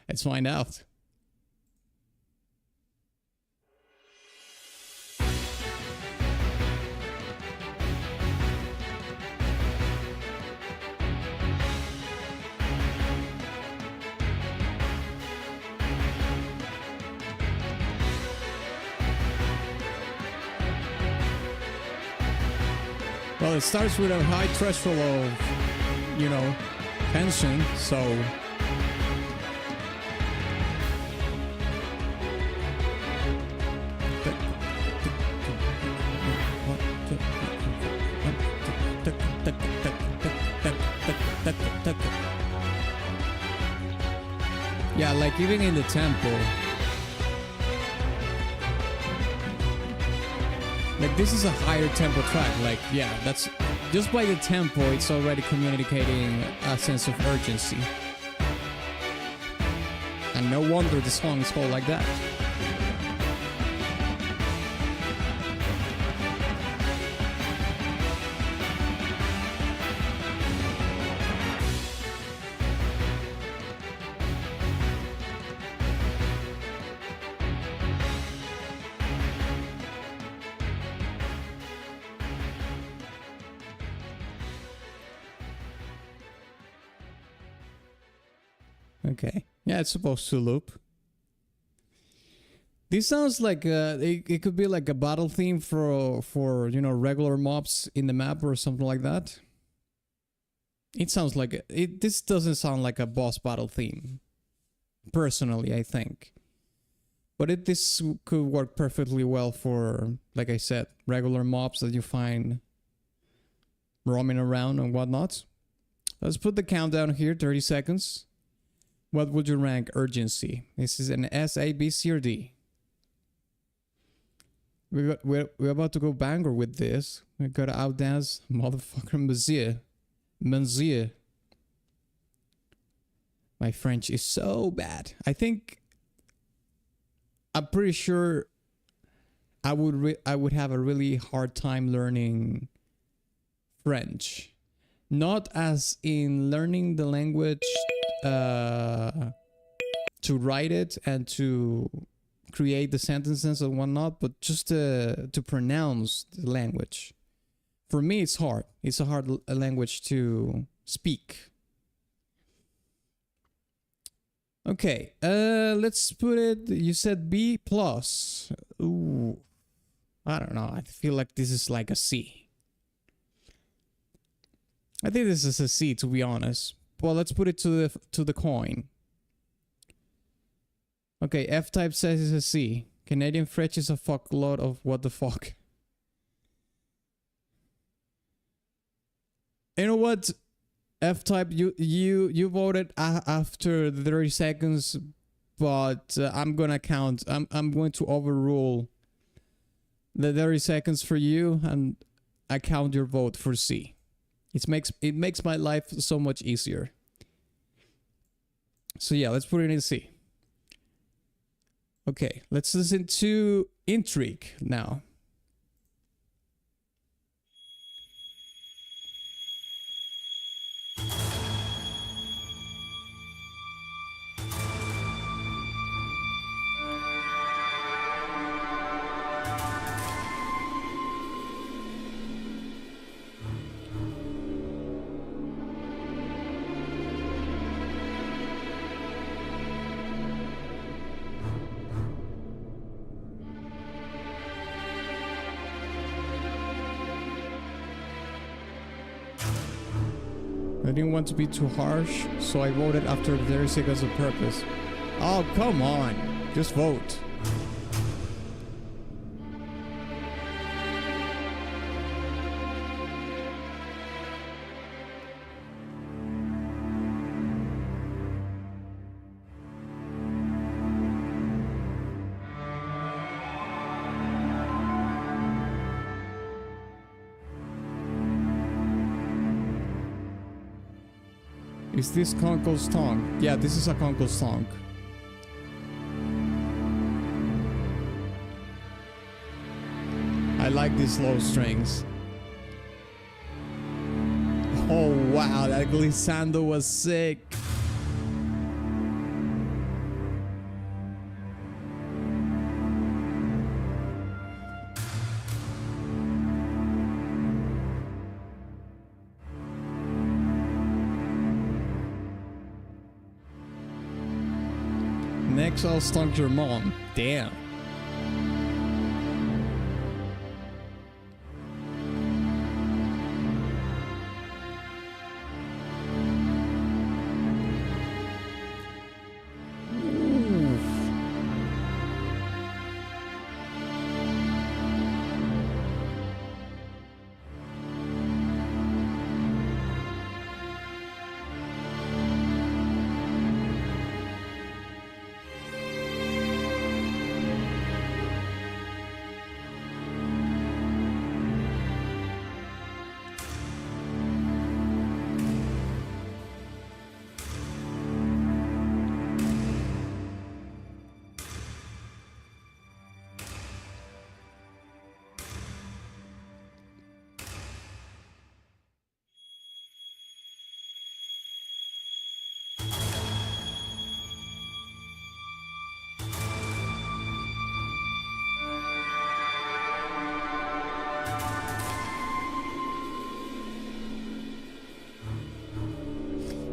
Let's find out. Well, it starts with a high threshold of, you know, tension, so... Yeah, like even in the tempo. Like this is a higher tempo track, like yeah, that's just by the tempo it's already communicating a sense of urgency. And no wonder the song is called like that. Okay. Yeah, it's supposed to loop. This sounds like it could be like a battle theme for you know regular mobs in the map or something like that. It sounds like it. This doesn't sound like a boss battle theme. Personally, I think. But this could work perfectly well for, like I said, regular mobs that you find roaming around and whatnot. Let's put the countdown here, 30 seconds. What would you rank urgency? This is an S, A, B, C, or D. We're about to go banger with this. We gotta outdance motherfucker Monsieur. My French is so bad. I'm pretty sure I would have a really hard time learning French. Not as in learning the language to write it and to create the sentences and whatnot, but just to pronounce the language. For me, it's hard. It's a hard language to speak. Okay, let's put it. You said B plus. Ooh, I don't know. I feel like this is like a C. I think this is a C, to be honest. Well, let's put it to the coin. Okay, F-type says it's a C. Canadian French is a fuckload of what the fuck. You know what? F-type, you voted after the 30 seconds, but I'm gonna count. I'm going to overrule the 30 seconds for you, and I count your vote for C. It makes my life so much easier. So yeah, let's put it in C. Okay, let's listen to Intrigue now. I didn't want to be too harsh, so I voted after 30 seconds of purpose. Oh, come on. Just vote. Is this Conkel's stonk? Yeah, this is a Conkel stonk. I like these low strings. Oh wow, that glissando was sick. Next, I'll stonk your mom. Damn.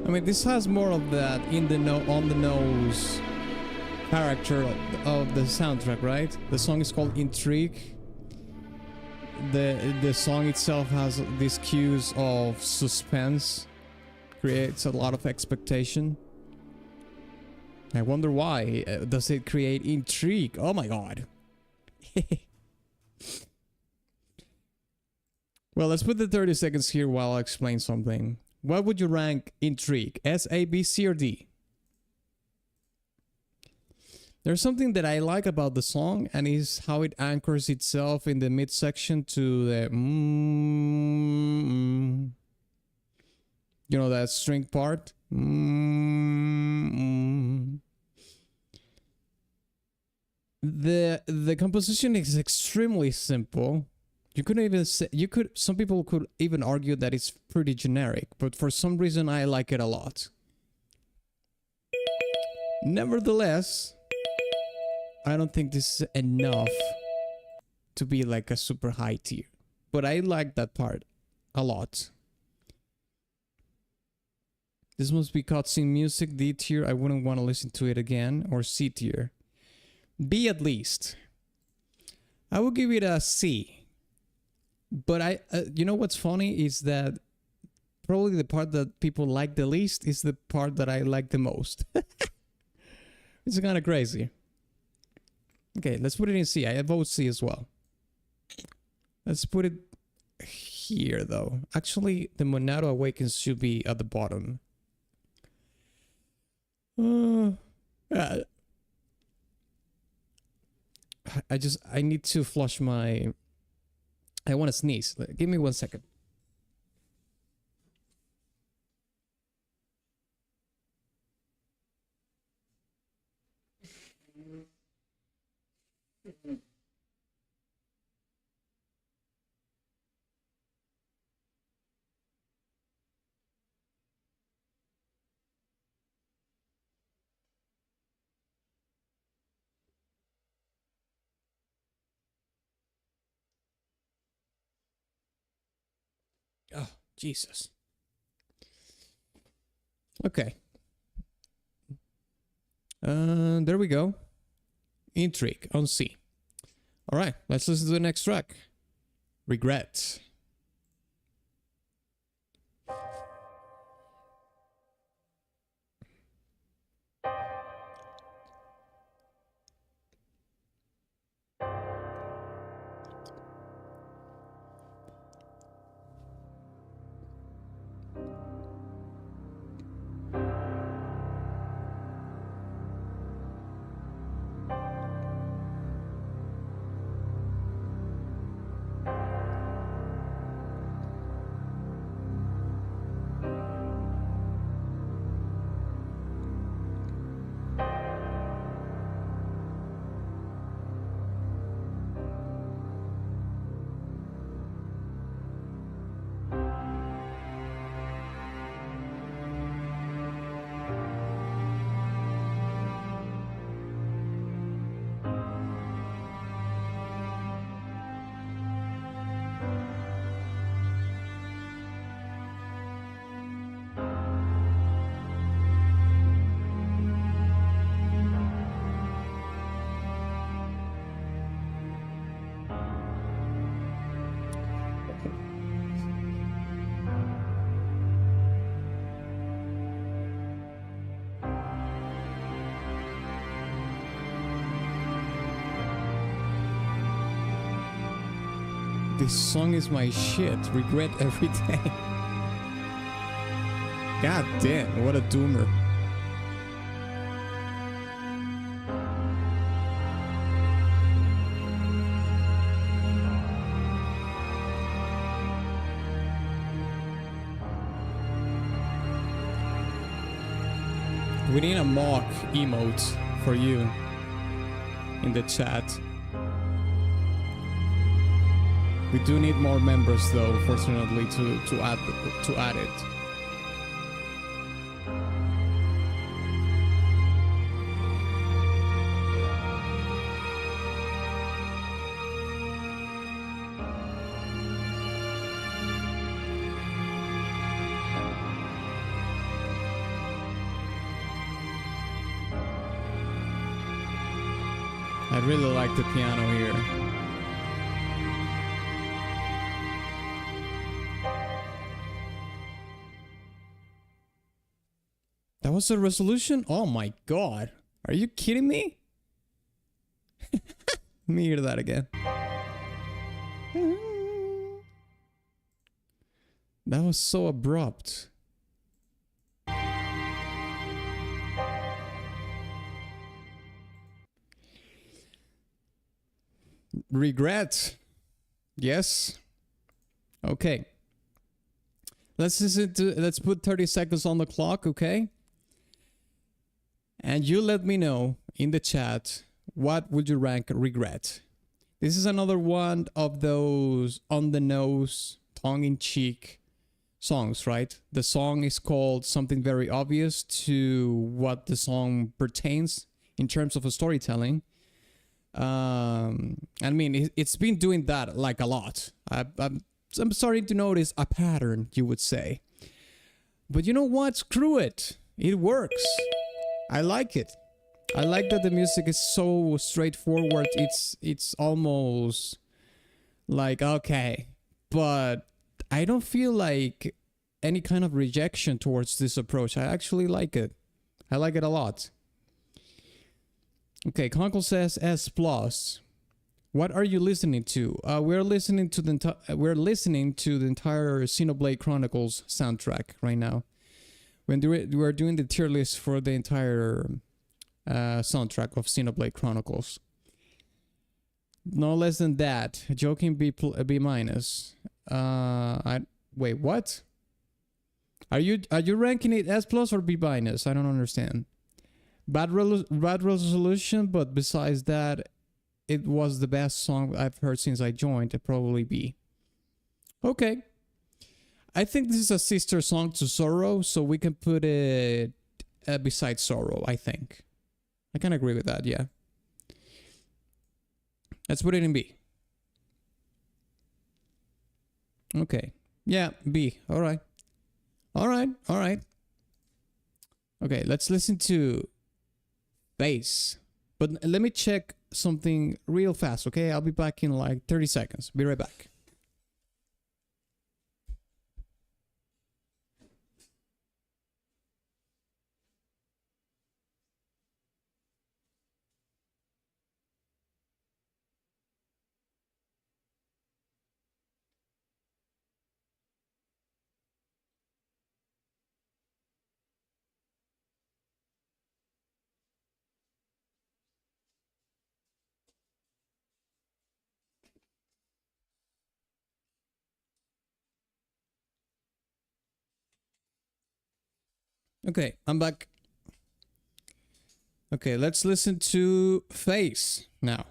I mean, this has more of that on the nose character of the soundtrack, right? The song is called Intrigue. The song itself has these cues of suspense, creates a lot of expectation. I wonder why. Does it create intrigue? Oh my god. Well, let's put the 30 seconds here while I explain something. What would you rank Intrigue? S, A, B, C, or D? There's something that I like about the song, and is how it anchors itself in the midsection to the you know, that string part. The composition is extremely simple. You couldn't even say, some people could even argue that it's pretty generic, but for some reason I like it a lot. Nevertheless, I don't think this is enough to be like a super high tier, but I like that part a lot. This must be cutscene music. D tier, I wouldn't want to listen to it again. Or C tier. B at least. I will give it a C. But you know what's funny is that probably the part that people like the least is the part that I like the most. It's kind of crazy. Okay, let's put it in C. I vote C as well. Let's put it here though. Actually, the Monado Awakens should be at the bottom. I need to flush my... I want to sneeze. Give me 1 second. Oh, Jesus. Okay. There we go. Intrigue on C. All right, let's listen to the next track. Regret. This song is my shit. Regret every day. God damn, what a doomer. We need a mock emote for you in the chat. We do need more members though, fortunately, to add it. really like the piano here. That was a resolution? Oh my god. Are you kidding me? Let me hear that again. That was so abrupt. Regret. Yes. Okay. Let's put 30 seconds on the clock, okay? And you let me know in the chat, what would you rank Regret? This is another one of those on the nose, tongue-in-cheek songs, right? The song is called something very obvious to what the song pertains in terms of a storytelling. I mean, it's been doing that like a lot. I'm starting to notice a pattern, you would say. But you know what? Screw it. It works. I like it. I like that the music is so straightforward. It's almost like, okay, but I don't feel like any kind of rejection towards this approach. I actually like it. I like it a lot. Okay, Conkel says S+. What are you listening to? We're listening to the entire Xenoblade Chronicles soundtrack right now. We're doing the tier list for the entire soundtrack of Xenoblade Chronicles. No less than that. Joking B minus. Wait, what? Are you ranking it S+ or B minus? I don't understand. Bad resolution, but besides that, it was the best song I've heard since I joined. It probably B. Okay. I think this is a sister song to Sorrow, so we can put it beside Sorrow, I think. I can agree with that, yeah. Let's put it in B. Okay. Yeah, B. Alright. Alright. Okay, let's listen to Bass. But let me check something real fast, okay? I'll be back in like 30 seconds. Be right back. Okay, I'm back. Okay, let's listen to Face now.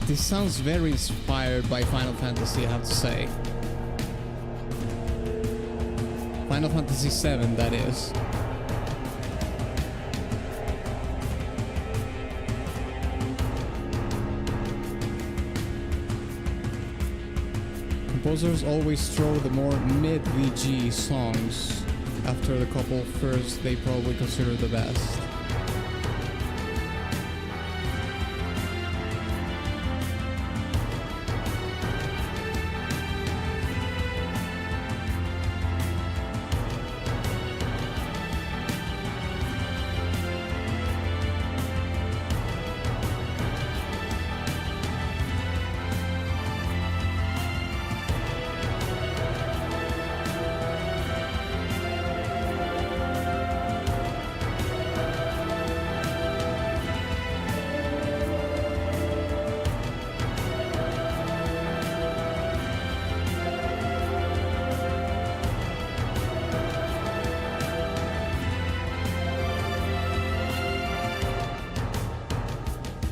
This sounds very inspired by Final Fantasy, I have to say. Final Fantasy VII, that is. Composers always throw the more mid-VG songs after the couple first they probably consider the best.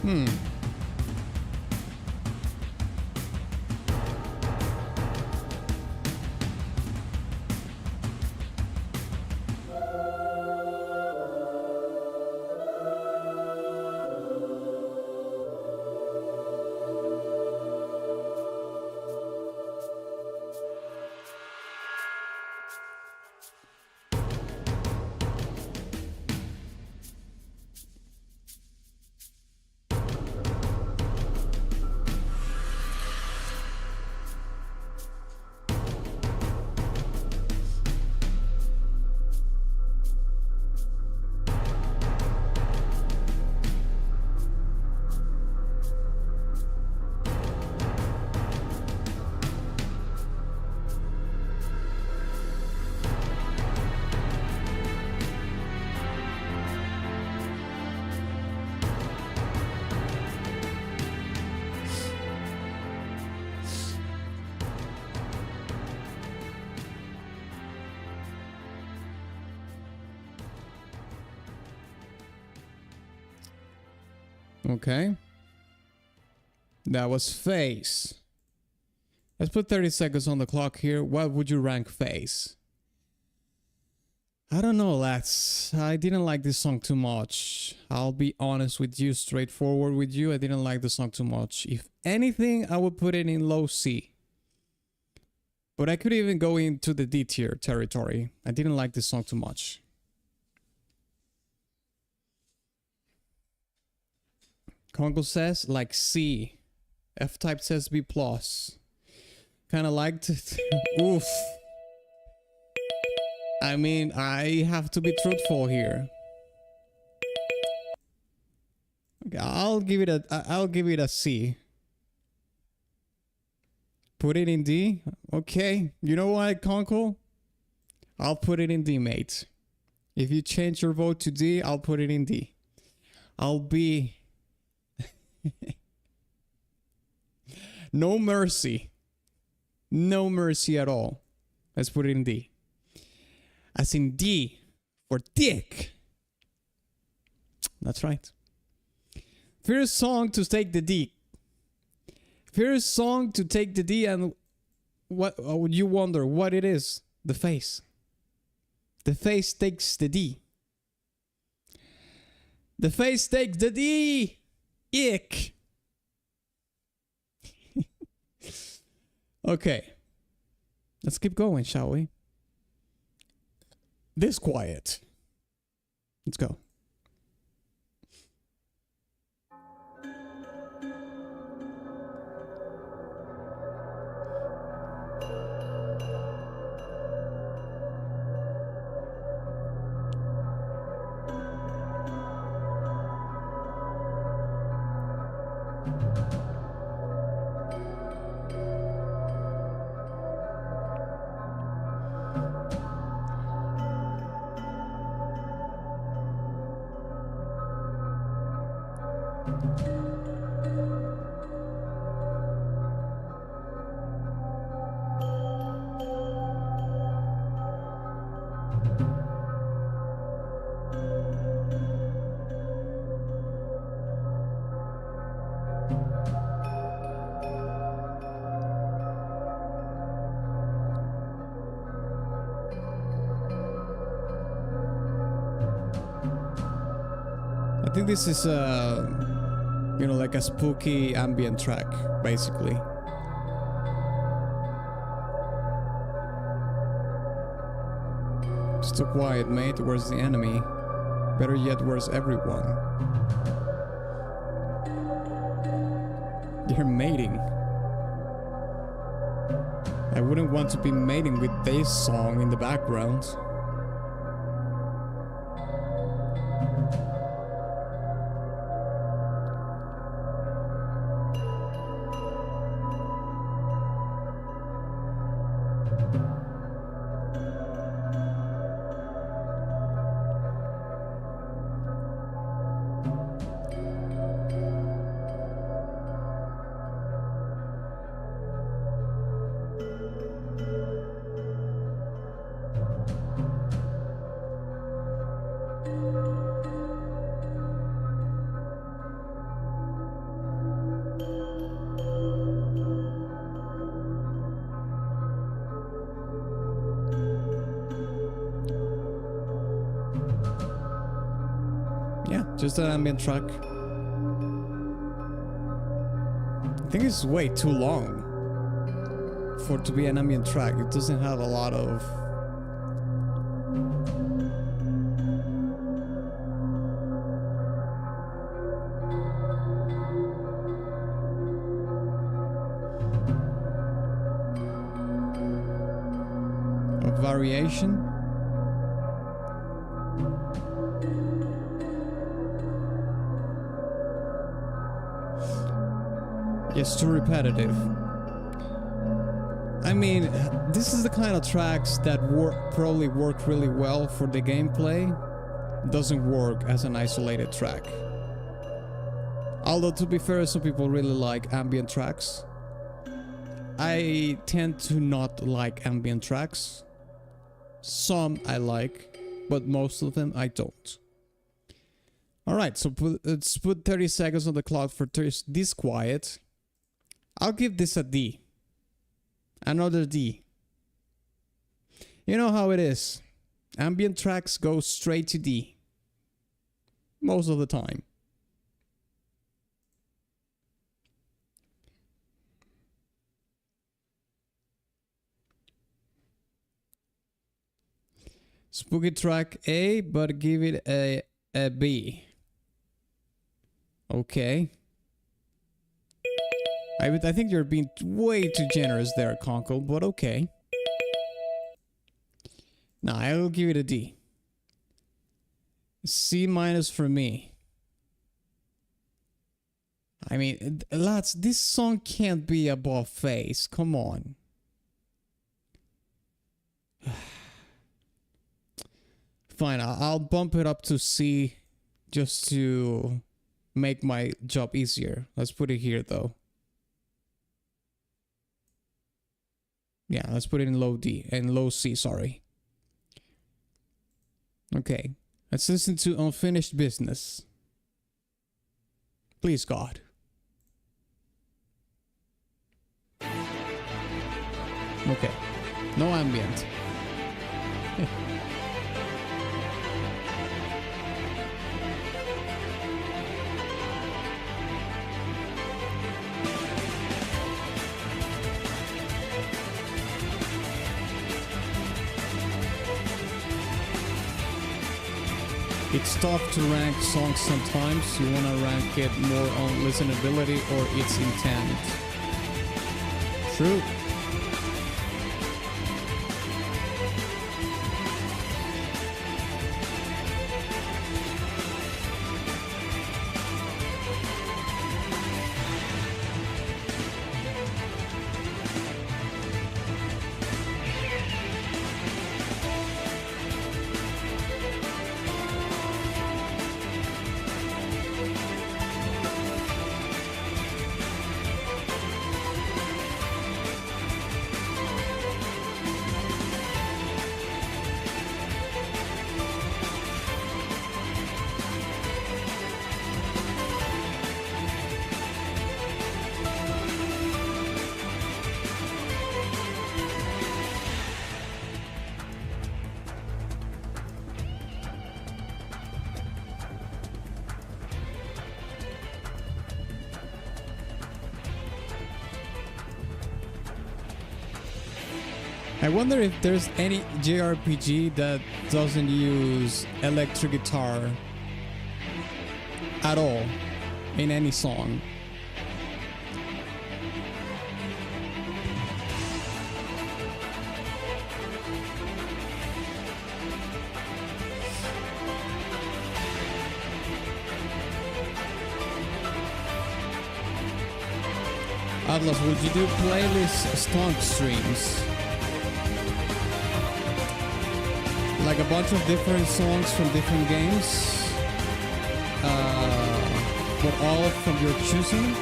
Hmm. Okay. That was Face. Let's put 30 seconds on the clock here. What would you rank Face? I don't know, lads. I didn't like this song too much. I'll be honest with you, straightforward with you. I didn't like the song too much. If anything, I would put it in low C. But I could even go into the D tier territory. I didn't like this song too much. Conkel says like C. F-Type says B+. Kind of liked it. Oof. I mean, I have to be truthful here. Okay, I'll give it a C. Put it in D. Okay. You know what, Conkel? I'll put it in D, mate. If you change your vote to D, I'll put it in D. I'll be no mercy. No mercy at all. Let's put it in D. As in D for dick. That's right. First song to take the D. First song to take the D, and what would you wonder what it is? The Face. The Face takes the D. The Face takes the D. Ick. Okay. Let's keep going, shall we? This quiet. Let's go. I think this is you know, like a spooky ambient track, basically. It's too quiet, mate. Where's the enemy? Better yet, where's everyone? You're mating. I wouldn't want to be mating with this song in the background. Just an ambient track. I think it's way too long for it to be an ambient track. It doesn't have a lot of variation. It's too repetitive. I mean, this is the kind of tracks that probably work really well for the gameplay. Doesn't work as an isolated track. Although, to be fair, some people really like ambient tracks. I tend to not like ambient tracks. Some I like, but most of them I don't. Alright, so let's put 30 seconds on the clock for this quiet. I'll give this a D. Another D. You know how it is. Ambient tracks go straight to D. Most of the time. Spooky track A, but give it a B. Okay. I think you're being way too generous there, Conkel, but okay. Nah, I'll give it a D. C minus for me. I mean, lads, this song can't be above face. Come on. Fine, I'll bump it up to C just to make my job easier. Let's put it here though. Yeah, let's put it in low D and low C, sorry. Okay, let's listen to Unfinished Business. Please, God. Okay, no ambient. It's tough to rank songs sometimes. You want to rank it more on listenability or its intent. True. I wonder if there's any JRPG that doesn't use electric guitar at all in any song. Atlas, would you do playlist stonk streams? Like a bunch of different songs from different games, but all from your choosing?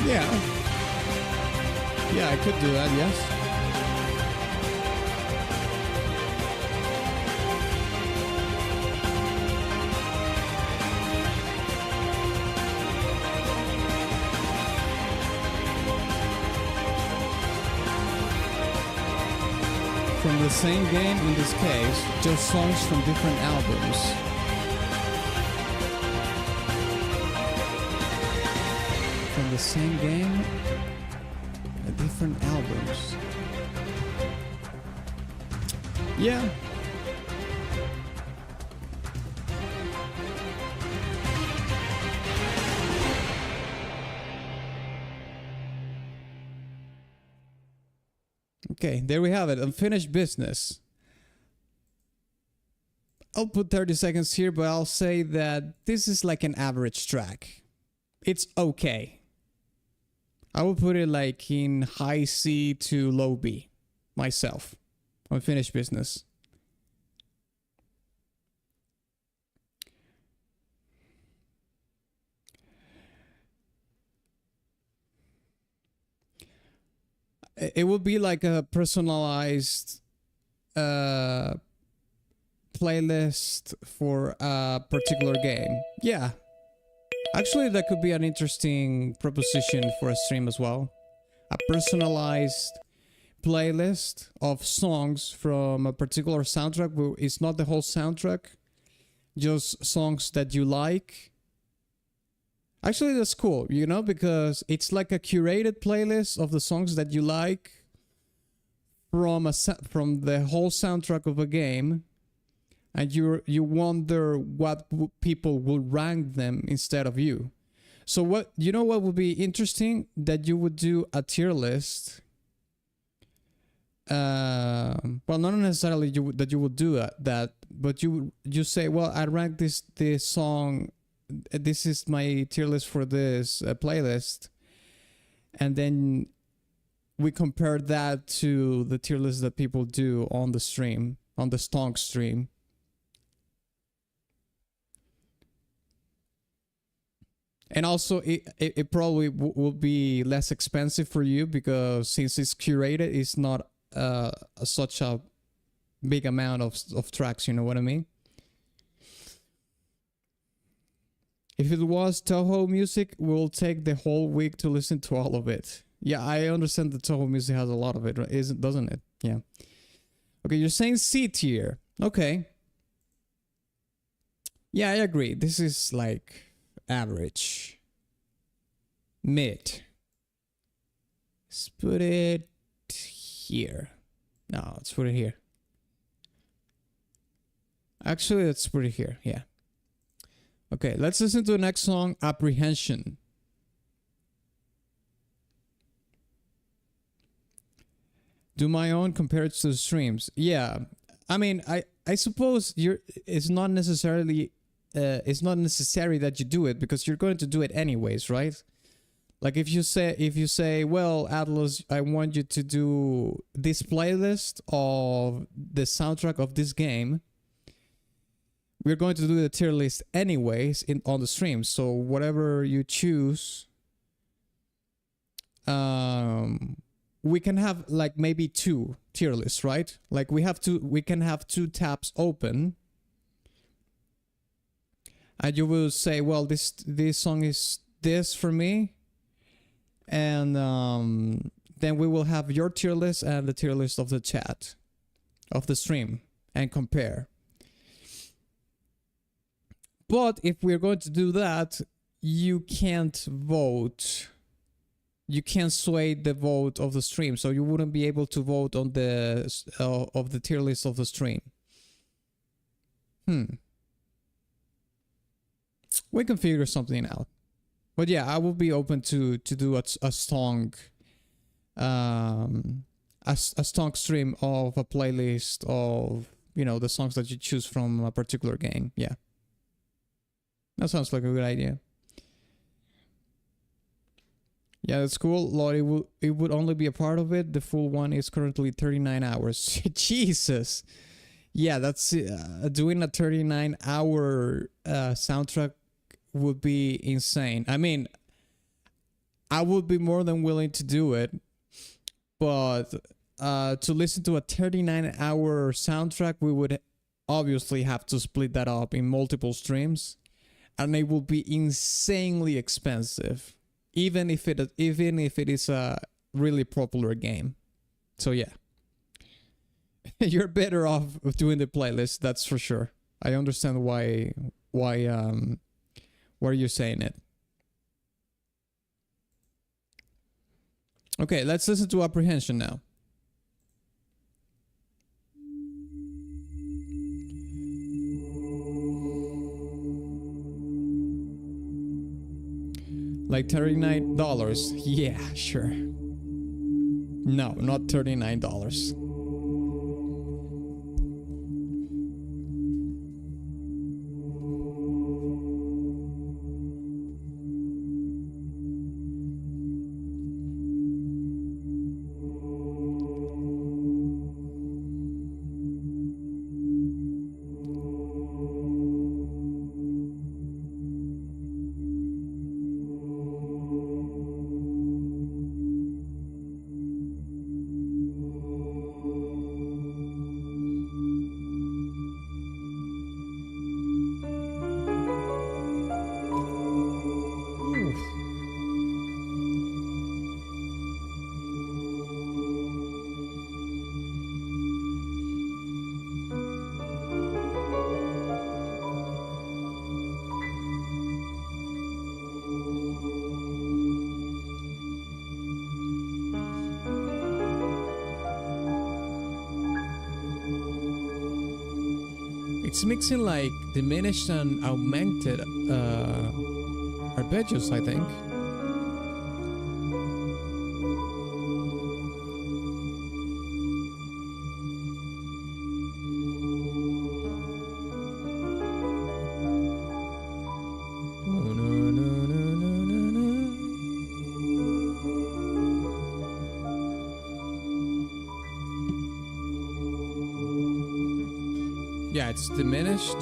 Yeah. Yeah, I could do that, yes. From the same game in this case, just songs from different albums. the same game, different albums. Yeah. Okay, there we have it. Unfinished business. I'll put 30 seconds here, but I'll say that this is like an average track. It's okay. I will put it like in high C to low B myself. Unfinished business. It will be like a personalized playlist for a particular game. Yeah. Actually, that could be an interesting proposition for a stream as well. A personalized playlist of songs from a particular soundtrack. It's not the whole soundtrack, just songs that you like. Actually, that's cool, you know, because it's like a curated playlist of the songs that you like from the whole soundtrack of a game, and you wonder what people will rank them instead of you. So what would be interesting, that you would do a tier list. Well, not necessarily that you would do that, but you say, well, I rank this song. This is my tier list for this playlist, and then we compare that to the tier list that people do on the stream, on the stonk stream. And also, it probably will be less expensive for you, because since it's curated, it's not such a big amount of tracks, you know what I mean? If it was Toho Music, we'll take the whole week to listen to all of it. Yeah, I understand that Toho Music has a lot of it, doesn't it? Yeah. Okay, you're saying C tier. Okay. Yeah, I agree. This is like average. Mid. Let's put it here. No, let's put it here. Actually, let's put it here. Yeah. Okay, let's listen to the next song, Apprehension. Do my own compared to the streams. Yeah, I mean, I suppose it's not necessary that you do it, because you're going to do it anyways, right? Like if you say, well, Atlas, I want you to do this playlist of the soundtrack of this game. We're going to do the tier list anyways on the stream. So whatever you choose, we can have like maybe 2 tier lists, right? Like we can have 2 tabs open, and you will say, well, this song is this for me, and then we will have your tier list and the tier list of the chat of the stream and compare. But if we're going to do that, you can't vote. You can't sway the vote of the stream, so you wouldn't be able to vote on the of the tier list of the stream. We can figure something out. But yeah, I will be open to do a stonk, a stonk stream of a playlist of, you know, the songs that you choose from a particular game. Yeah. That sounds like a good idea. Yeah, that's cool. Lord, it would only be a part of it. The full one is currently 39 hours. Jesus. Yeah, that's doing a 39-hour soundtrack would be insane. I mean, I would be more than willing to do it, but to listen to a 39-hour soundtrack, we would obviously have to split that up in multiple streams. And it will be insanely expensive, even if it is a really popular game. So yeah, you're better off doing the playlist. That's for sure. I understand why you're saying it. Okay, let's listen to Apprehension now. Like $39? Yeah, sure. No, not $39. It's mixing like diminished and augmented arpeggios, I think. Yeah, it's diminished.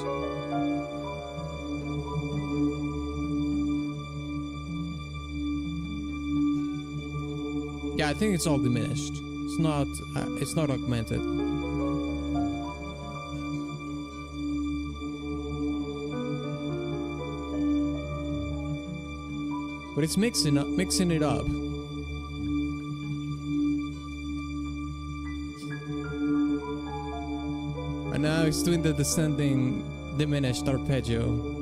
Yeah, I think it's all diminished. It's not augmented. But it's mixing it up. And now it's doing the descending diminished arpeggio.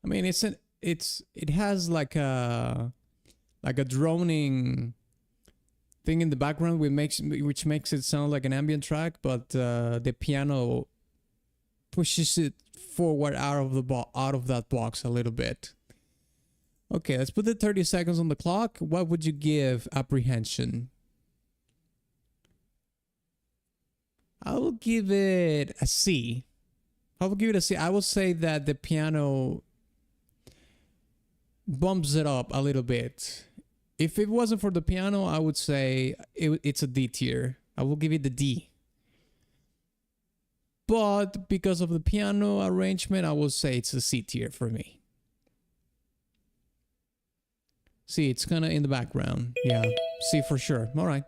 I mean, it has like a droning thing in the background which makes it sound like an ambient track, but the piano pushes it forward out of that box a little bit. Okay, let's put the 30 seconds on the clock. What would you give Apprehension? I will give it a C. I will say that the piano bumps it up a little bit. If it wasn't for the piano, I would say it's a D tier. I will give it the D. But because of the piano arrangement, I will say it's a C tier for me. See, it's kind of in the background. Yeah, C for sure. All right.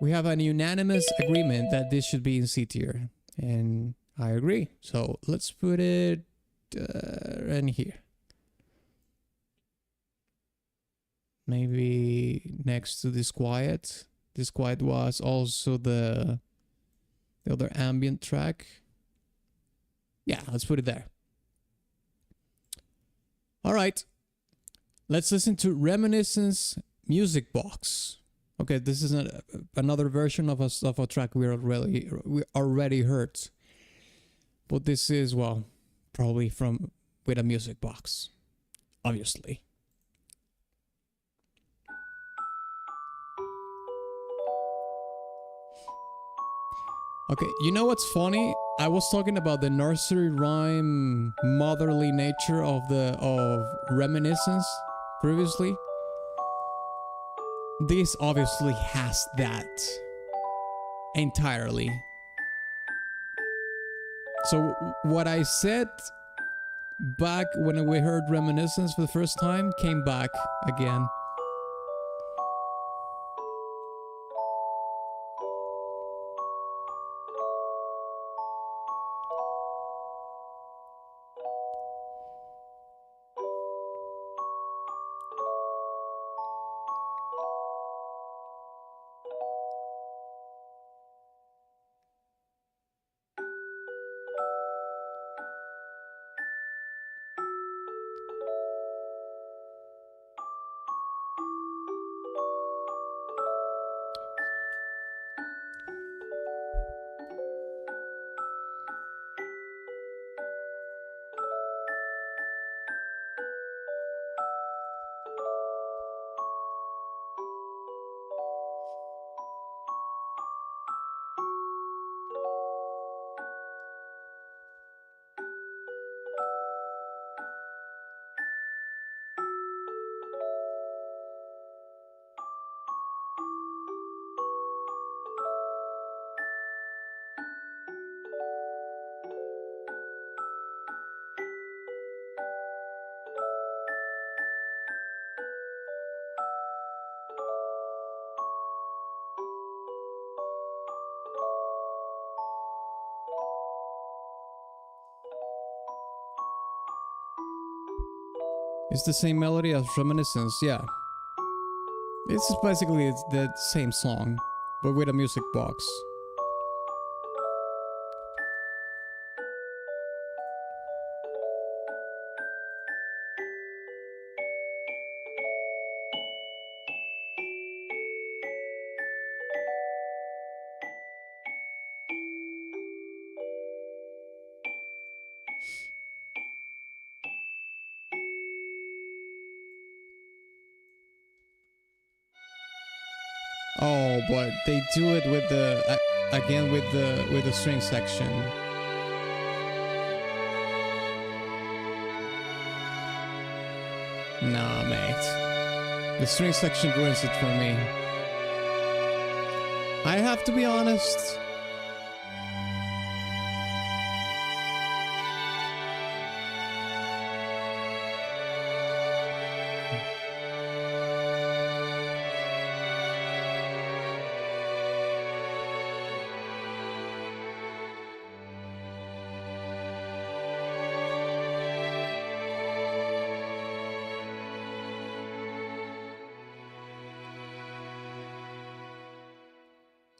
We have an unanimous agreement that this should be in C tier. And I agree. So let's put it in here. Maybe next to Disquiet. Disquiet was also the other ambient track. Yeah, let's put it there. All right. Let's listen to Reminiscence Music Box. Okay, this is another version of a track we already heard. But this is, well, probably with a music box. Obviously. Okay, you know what's funny? I was talking about the nursery rhyme motherly nature of Reminiscence previously. This obviously has that entirely. So what I said back when we heard Reminiscence for the first time came back again. It's the same melody as Reminiscence, yeah. It's basically the same song, but with a music box. Oh, but they do it with the again with the string section. Nah, mate. The string section ruins it for me. I have to be honest.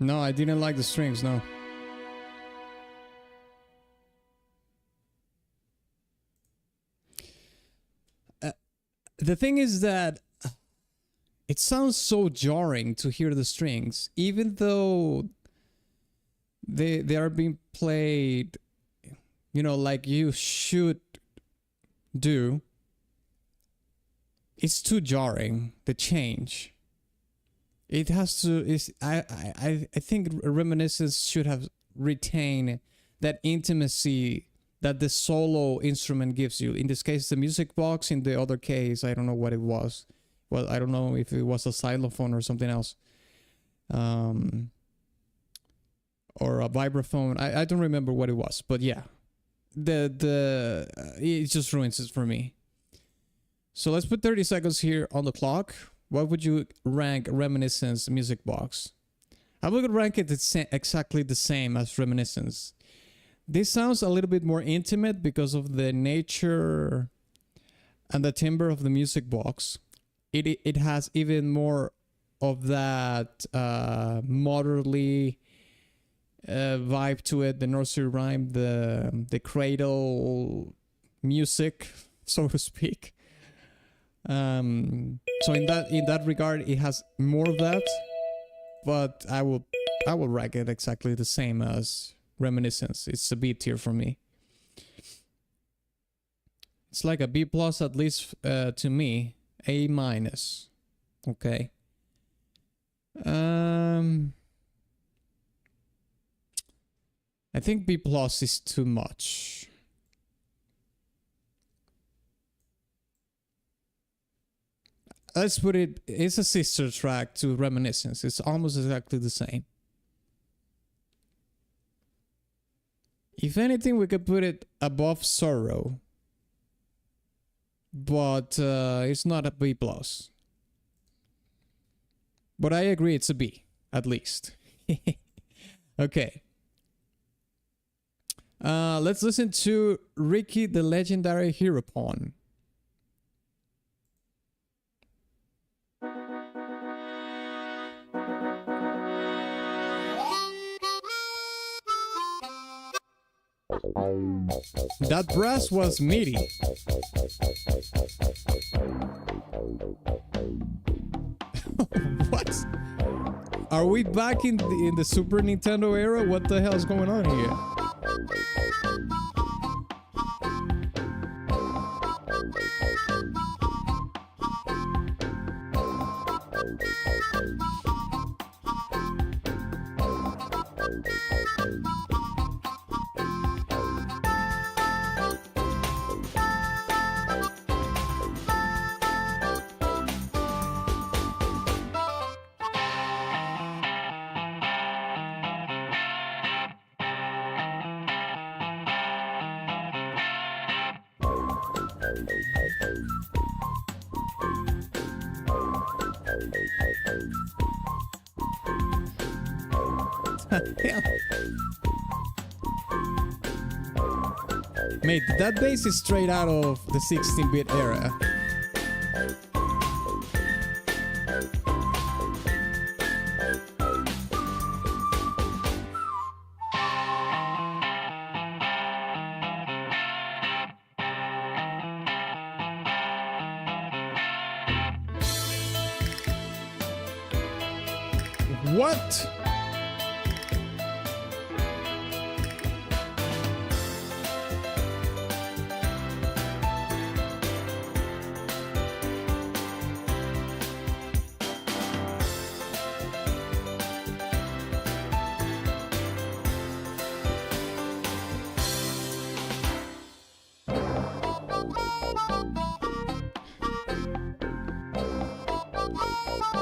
No, I didn't like the strings, no. The thing is that it sounds so jarring to hear the strings, even though they are being played, you know, like you should do. It's too jarring, the change. It has to. I think Reminiscence should have retained that intimacy that the solo instrument gives you. In this case, the music box. In the other case, I don't know what it was. Well, I don't know if it was a xylophone or something else, or a vibraphone. I don't remember what it was, but yeah, it just ruins it for me. So let's put 30 seconds here on the clock. What would you rank Reminiscence music box? I would rank it exactly the same as Reminiscence. This sounds a little bit more intimate because of the nature and the timbre of the music box. It has even more of that motherly vibe to it, the nursery rhyme, the cradle music, so to speak. So in that regard, it has more of that, but I will rank it exactly the same as Reminiscence. It's a B tier for me. It's like a B plus at least to me. A minus. Okay. I think B plus is too much. Let's put it, it's a sister track to Reminiscence. It's almost exactly the same. If anything, we could put it above Sorrow. But it's not a B plus. But I agree it's a B, at least. Okay. Let's listen to Ricky the Legendary Hero Pawn. That brass was meaty. What? Are we back in the Super Nintendo era? What the hell is going on here? Mate, that bass is straight out of the 16-bit era. What?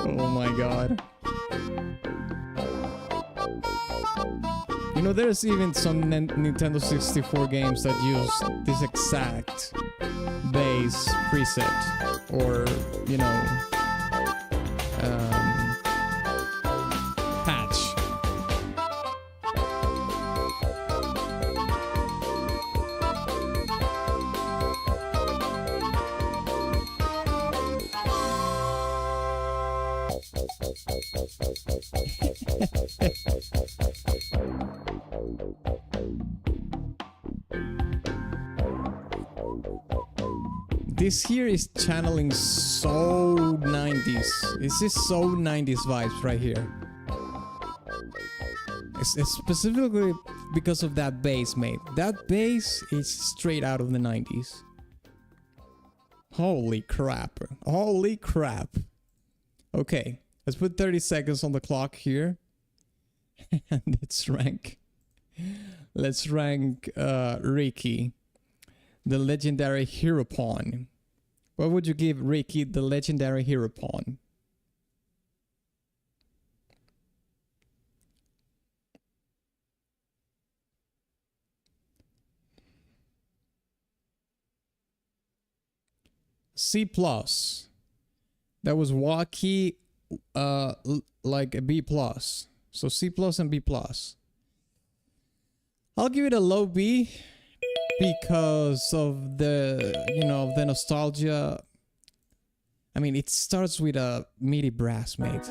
Oh my god. You know, there's even some Nintendo 64 games that use this exact bass preset, or, you know, patch. This here is channeling so 90s. This is so 90s vibes right here. It's specifically because of that bass, mate. That bass is straight out of the 90s. Holy crap. Holy crap. Okay, let's put 30 seconds on the clock here. And let's rank. Let's rank Ricky, the legendary hero pawn. What would you give Ricky, the legendary hero pawn? C+. That was wacky, like a B+. So C+ and B+. I'll give it a low B because of the, you know, the nostalgia. I mean, it starts with a MIDI brass, mate.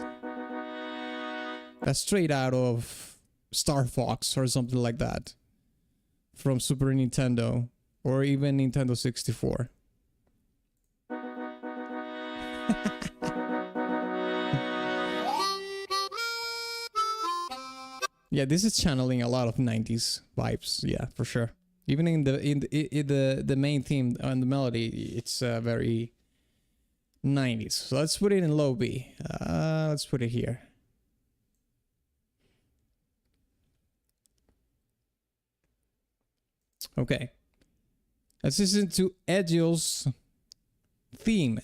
That's straight out of Star Fox or something like that. From Super Nintendo or even Nintendo 64. Yeah, this is channeling a lot of 90s vibes. Yeah, for sure. Even in the main theme and the melody, it's very 90s. So let's put it in low B. Let's put it here. Okay. Let's listen to Edgio's theme.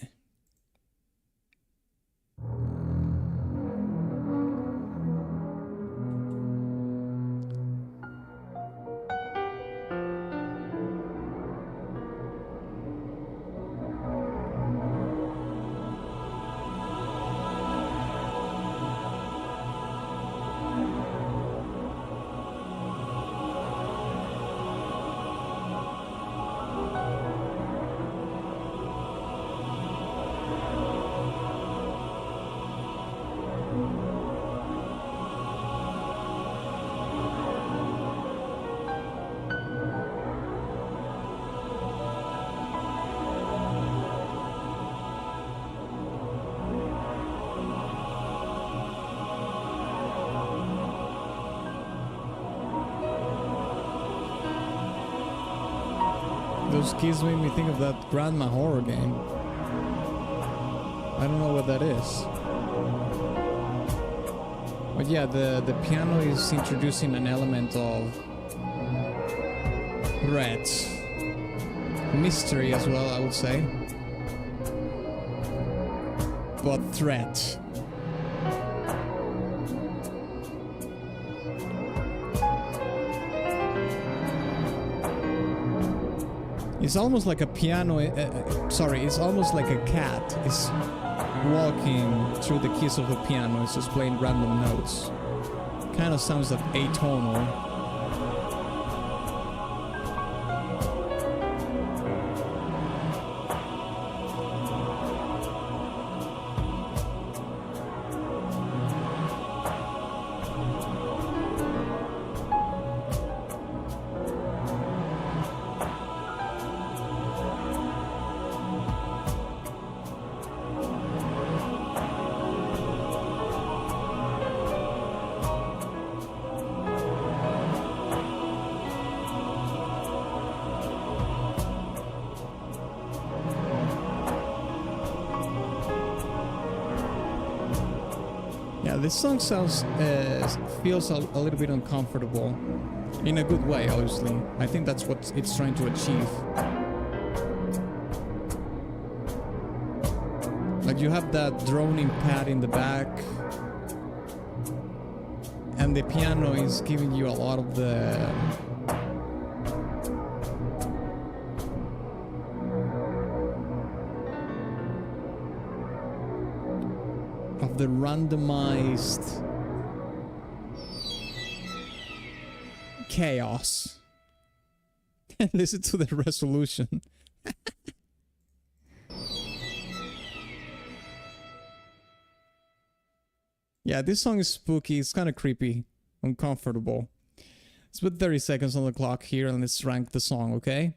Those keys made me think of that Grandma horror game. I don't know what that is. But yeah, the piano is introducing an element of threat. Mystery as well, I would say. But threat. It's almost like a piano, it's almost like a cat is walking through the keys of the piano. It's just playing random notes. Kind of sounds like atonal. Yeah, this song sounds feels a little bit uncomfortable, in a good way, obviously. I think that's what it's trying to achieve. Like you have that droning pad in the back, and the piano is giving you a lot of the randomized chaos. Listen to the resolution. Yeah, this song is spooky. It's kind of creepy, uncomfortable. Let's put 30 seconds on the clock here and let's rank the song, okay?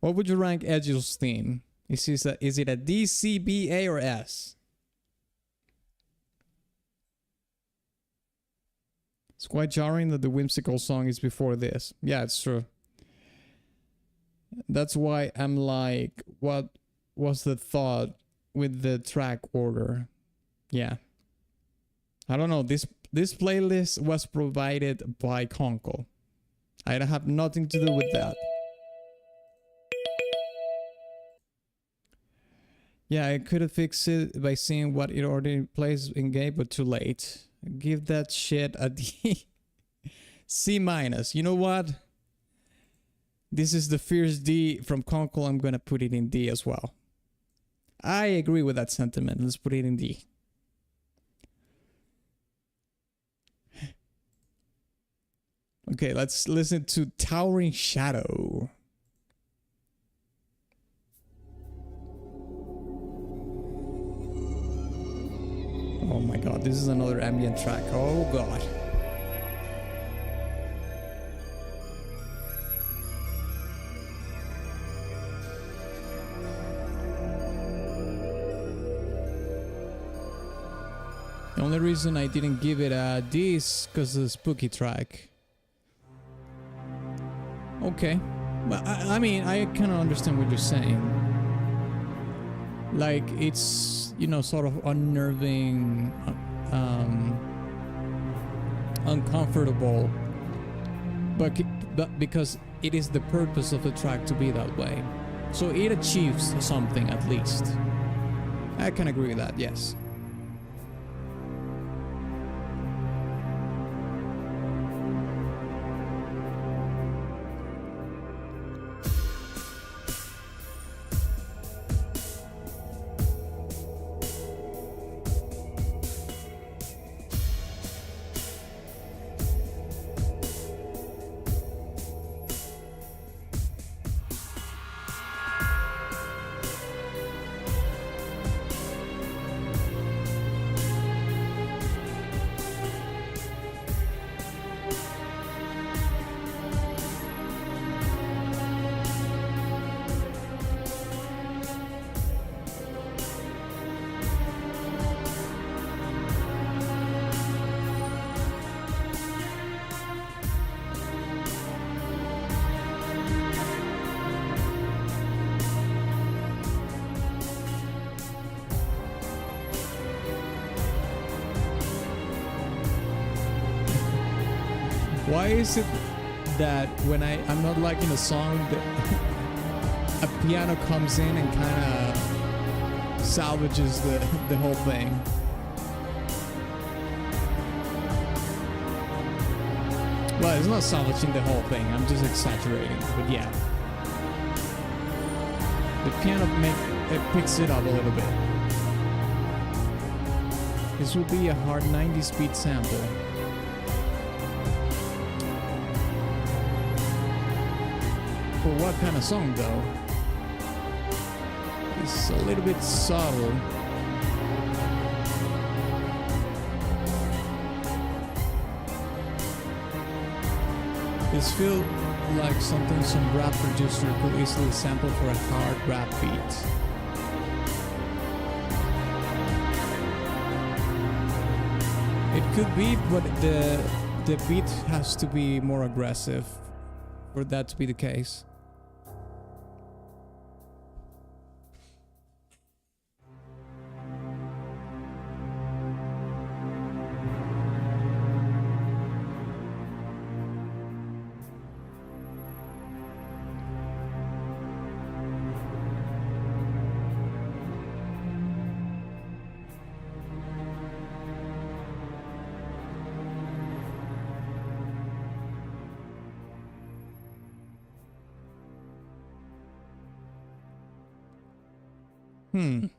What would you rank Edge's theme? Is it a D, C, B, A, or S? It's quite jarring that the whimsical song is before this. Yeah, it's true. That's why I'm like, what was the thought with the track order? Yeah. I don't know. This playlist was provided by Conkel. I have nothing to do with that. Yeah, I could have fixed it by seeing what it already plays in game, but too late. Give that shit a D. C minus. You know what? This is the fierce D from Conkel. I'm gonna put it in D as well. I agree with that sentiment. Let's put it in D. Okay, let's listen to Towering Shadow. Oh my god, this is another ambient track. Oh god. The only reason I didn't give it a D is because of the spooky track. Okay. But I mean, I kind of understand what you're saying. Like, it's, you know, sort of unnerving, uncomfortable, but because it is the purpose of the track to be that way. So it achieves something at least. I can agree with that, yes. Why is it that when I'm not liking a song, that a piano comes in and kind of salvages the whole thing? Well, it's not salvaging the whole thing, I'm just exaggerating, but yeah. The piano it picks it up a little bit. This will be a hard 90-speed sample. For what kind of song though? It's a little bit subtle. This feels like something some rap producer could easily sample for a hard rap beat. It could be, but the beat has to be more aggressive for that to be the case. I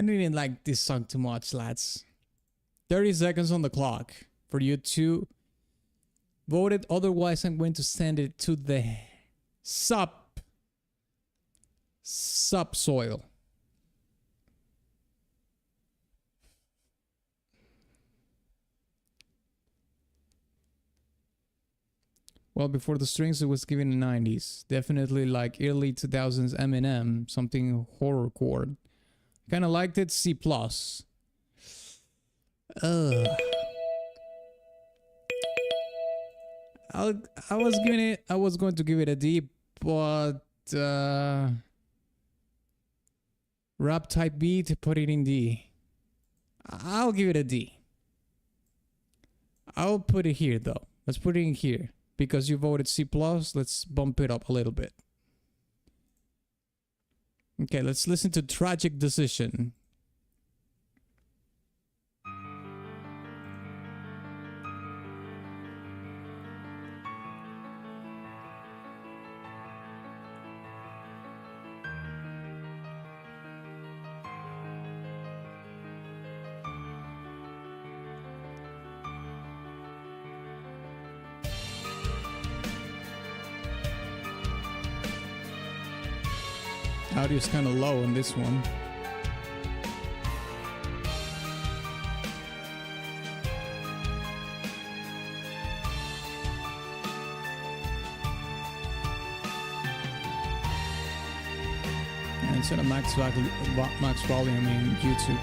didn't like this song too much, lads. 30 seconds on the clock for you to vote it. Otherwise, I'm going to send it to the subsoil. Well, before the strings, it was given in the 90s. Definitely like early 2000s Eminem, something horrorcore. Kind of liked it, C+. I was going to give it a D, but rap type beat, put it in D. I'll give it a D. I'll put it here though. Let's put it in here. Because you voted C+, let's bump it up a little bit. Okay, let's listen to Tragic Decision. Audio is kind of low on this one. And it's at a max volume in YouTube.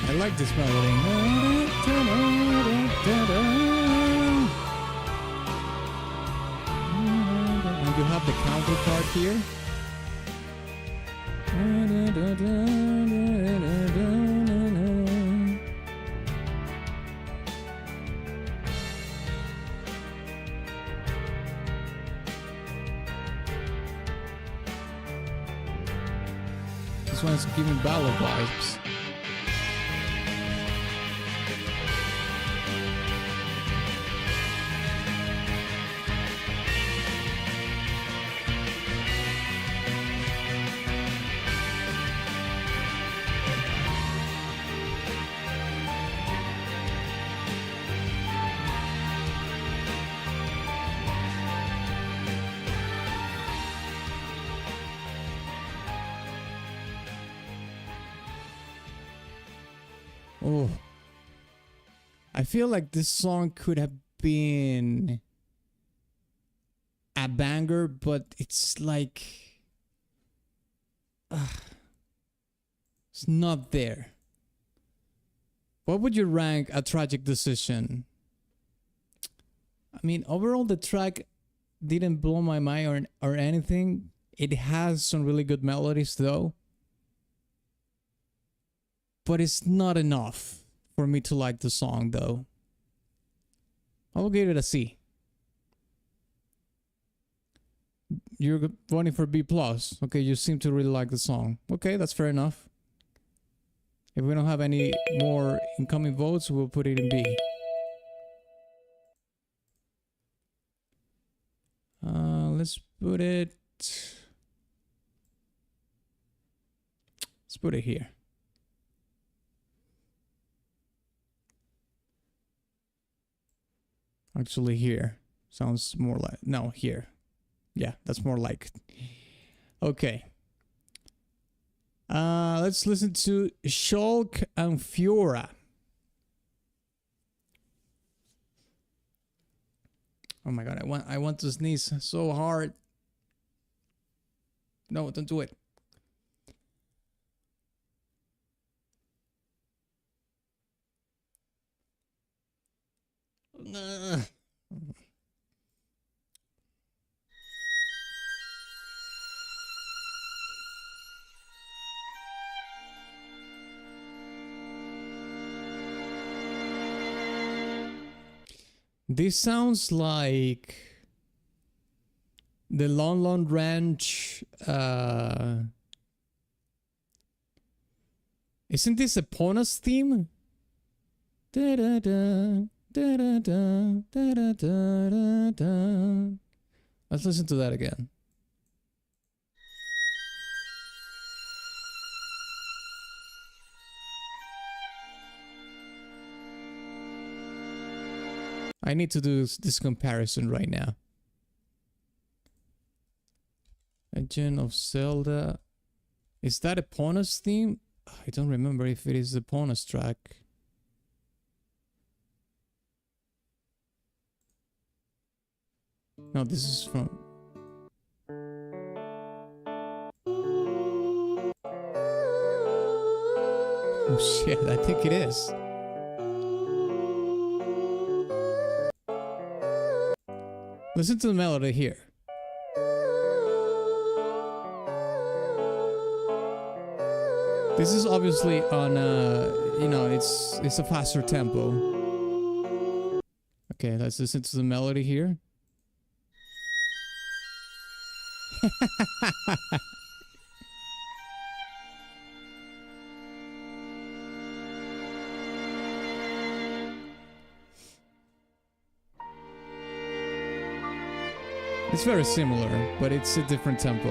I like this melody. And you have the counterpart here. This one's giving ballad vibes. Oh, I feel like this song could have been a banger, but it's like it's not there. What would you rank A Tragic Decision? I mean, overall the track didn't blow my mind or anything. It has some really good melodies though. But it's not enough for me to like the song though. I will give it a C. You're voting for B+. Okay, you seem to really like the song. Okay, that's fair enough. If we don't have any more incoming votes, we'll put it in B. Let's put it here. Actually here. Sounds more like... No, here. Yeah, that's more like... Okay. Let's listen to Shulk and Fiora. Oh my god, I want to sneeze so hard. No, don't do it. This sounds like the Lon Lon Ranch. Isn't this a Ponas theme? Da da da da da da da da da. Let's listen to that again. I need to do this comparison right now. Legend of Zelda. Is that a Ponas theme? I don't remember if it is the Ponas track. No, this is from... Oh shit, I think it is. Listen to the melody here. This is obviously on you know, it's a faster tempo. Okay, let's listen to the melody here. It's very similar, but it's a different tempo.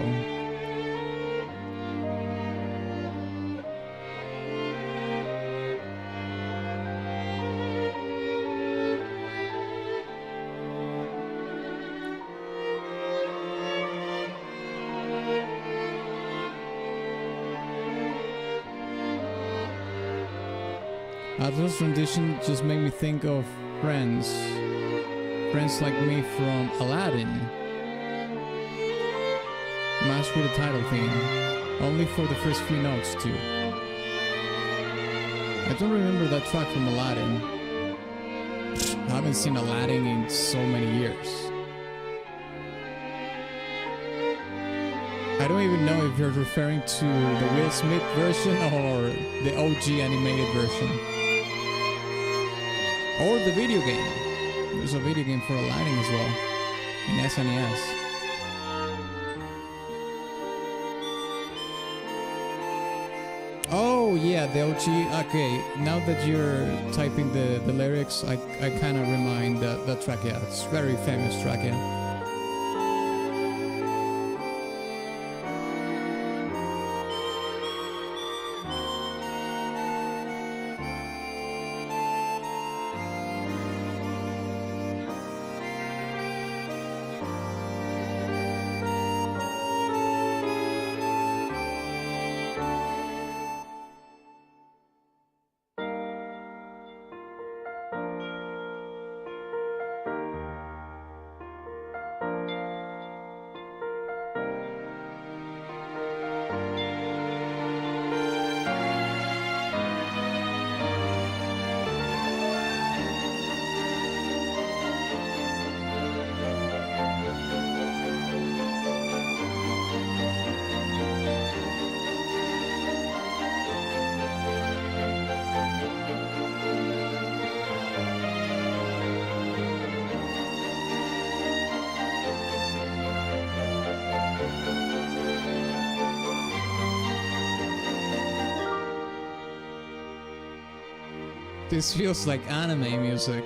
Those rendition just make me think of Friends Like Me from Aladdin. Matched with the title theme, only for the first few notes too. I don't remember that track from Aladdin. I haven't seen Aladdin in so many years. I don't even know if you're referring to the Will Smith version or the OG animated version. Or the video game. There's a video game for Aladdin as well, in SNES. Oh yeah, the OG. Okay, now that you're typing the lyrics, I kind of remind that track. Yeah, it's a very famous track. Yeah. This feels like anime music.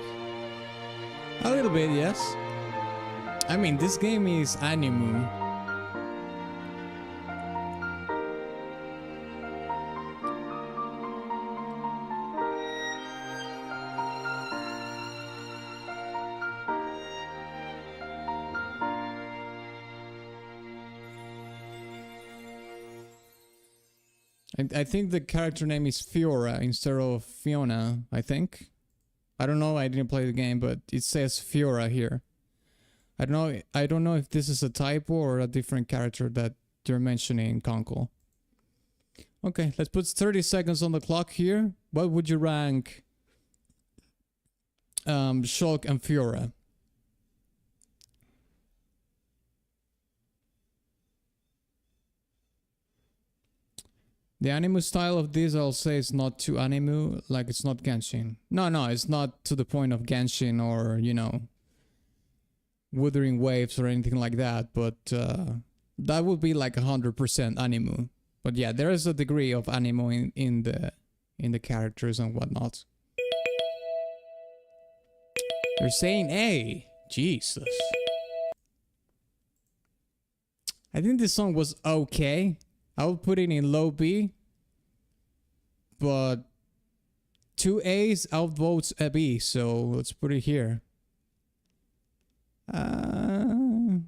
A little bit, yes. I mean, this game is anime. I think the character name is Fiora instead of Fiona, I think. I don't know, I didn't play the game, but it says Fiora here. I don't know if this is a typo or a different character that you're mentioning, Conkel. Okay, let's put 30 seconds on the clock here. What would you rank Shulk and Fiora. The anime style of this, I'll say, is not too anime, like it's not Genshin. No, it's not to the point of Genshin or, you know, Wuthering Waves or anything like that, but that would be like 100% anime. But yeah, there is a degree of anime in the characters and whatnot. They're saying A. Jesus. I think this song was okay. I would put it in low B, but 2 A's outvotes a B, so let's put it here. A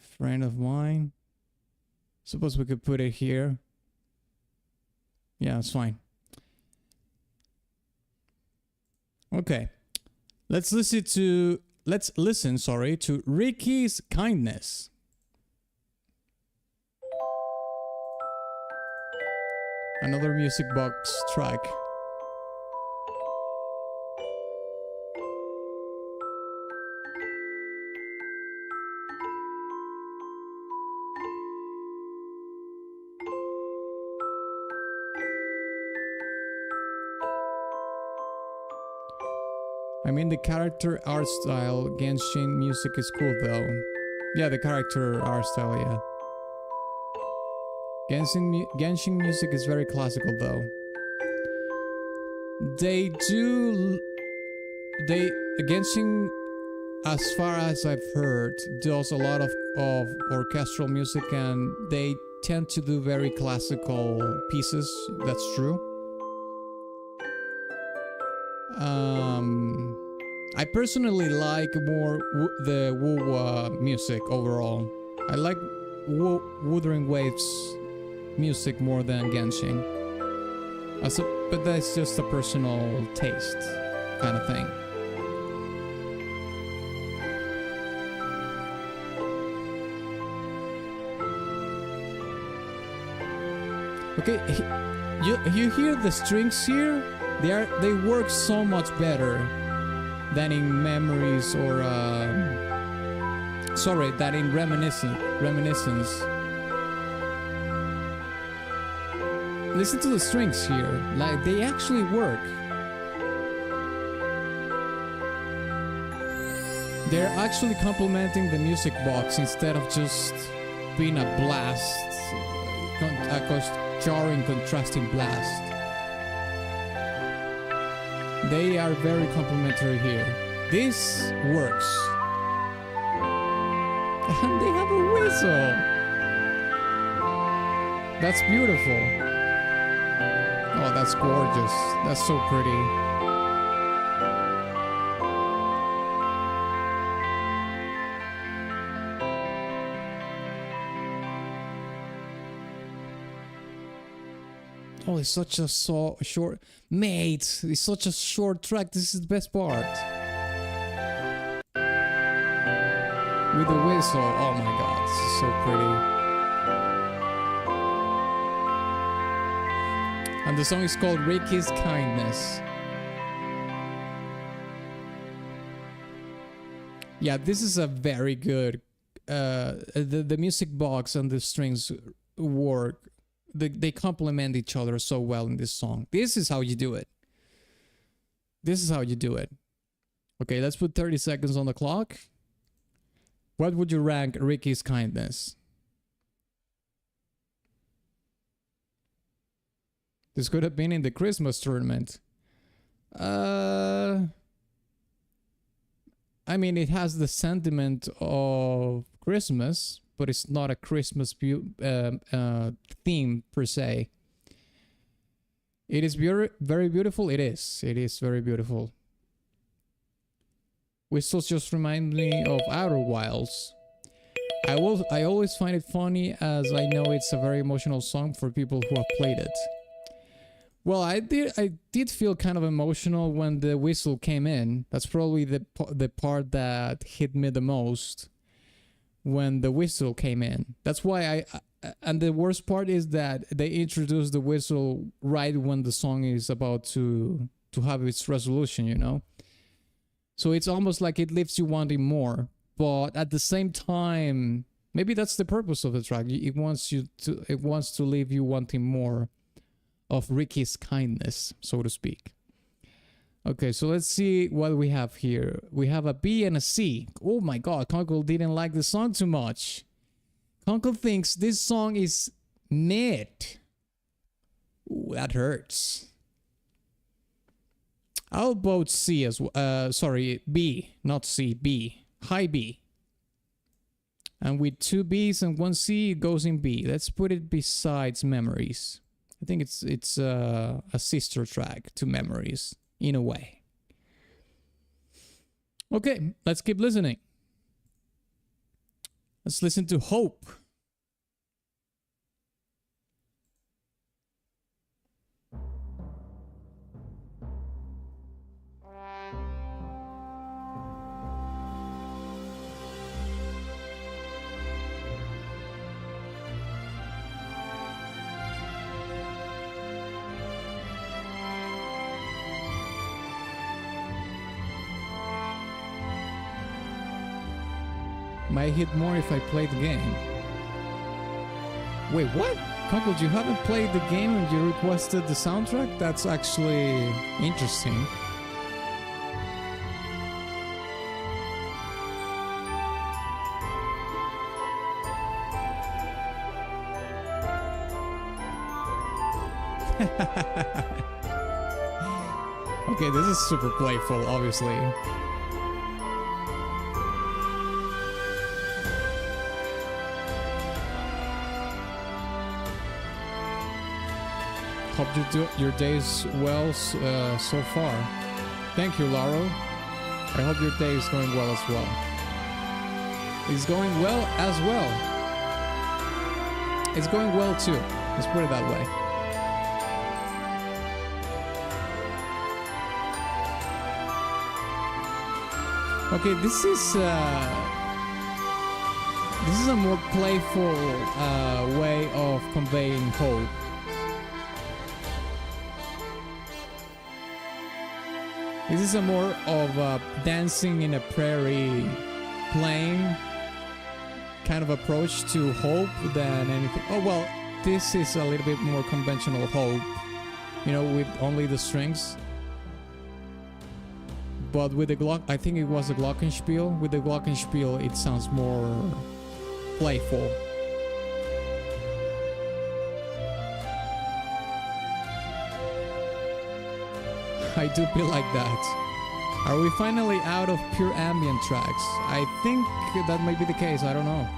friend of mine. Suppose we could put it here. Yeah, it's fine. Okay. Let's listen to Ricky's Kindness. Another music box track. I mean, the character art style, Genshin music is cool though. Yeah, the character art style, yeah. Genshin music is very classical though. Genshin, as far as I've heard, does a lot of orchestral music, and they tend to do very classical pieces. That's true. I personally like more the woo music overall. I like Wuthering Waves music more than Genshin. But that's just a personal taste kind of thing. Okay, you hear the strings here? They work so much better than in Memories or than in Reminiscence. Listen to the strings here, like they actually work. They're actually complementing the music box instead of just being a blast, a jarring, contrasting blast. They are very complimentary here. This works. And they have a whistle. That's beautiful. Oh, that's gorgeous. That's so pretty. Oh, it's such a short... Mate, it's such a short track. This is the best part. With the whistle. Oh my god, this is so pretty. And the song is called Ricky's Kindness. Yeah, this is a very good... the music box and the strings work. They complement each other so well in this song. This is how you do it. This is how you do it. Okay, let's put 30 seconds on the clock. What would you rank Ricky's Kindness? This could have been in the Christmas tournament. I mean, it has the sentiment of Christmas, but it's not a Christmas theme per se. It is very beautiful. It is very beautiful. Whistles just remind me of Outer Wilds. I always find it funny, as I know it's a very emotional song for people who have played it. Well, I did feel kind of emotional when the whistle came in. That's probably the part that hit me the most. When the whistle came in. That's why and the worst part is that they introduce the whistle right when the song is about to have its resolution, you know. So it's almost like it leaves you wanting more, but at the same time, maybe that's the purpose of the track. It wants to leave you wanting more of Ricky's kindness, so to speak. Okay, so let's see what we have here. We have a B and a C. Oh my god, Conkel didn't like the song too much. Conkel thinks this song is mid. Ooh, that hurts. I'll vote C as well. Sorry, B, not C, B. High B. And with 2 B's and 1 C, it goes in B. Let's put it besides Memories. I think it's a sister track to Memories, in a way. Okay, let's keep listening. Let's listen to Hope. Might hit more if I play the game. Wait, what? Conkel, you haven't played the game and you requested the soundtrack? That's actually interesting. Okay, this is super playful, obviously. Hope your day's well so far. Thank you, Laro. I hope your day is going well as well. It's going well as well. It's going well too. Let's put it that way. Okay, this is a more playful way of conveying hope. This is a more of a dancing in a prairie plain kind of approach to hope than anything. Oh, well, this is a little bit more conventional hope, you know, with only the strings. But with the Glock, I think it was a Glockenspiel. With the Glockenspiel, it sounds more playful. I do feel like that. Are we finally out of pure ambient tracks? I think that might be the case, I don't know.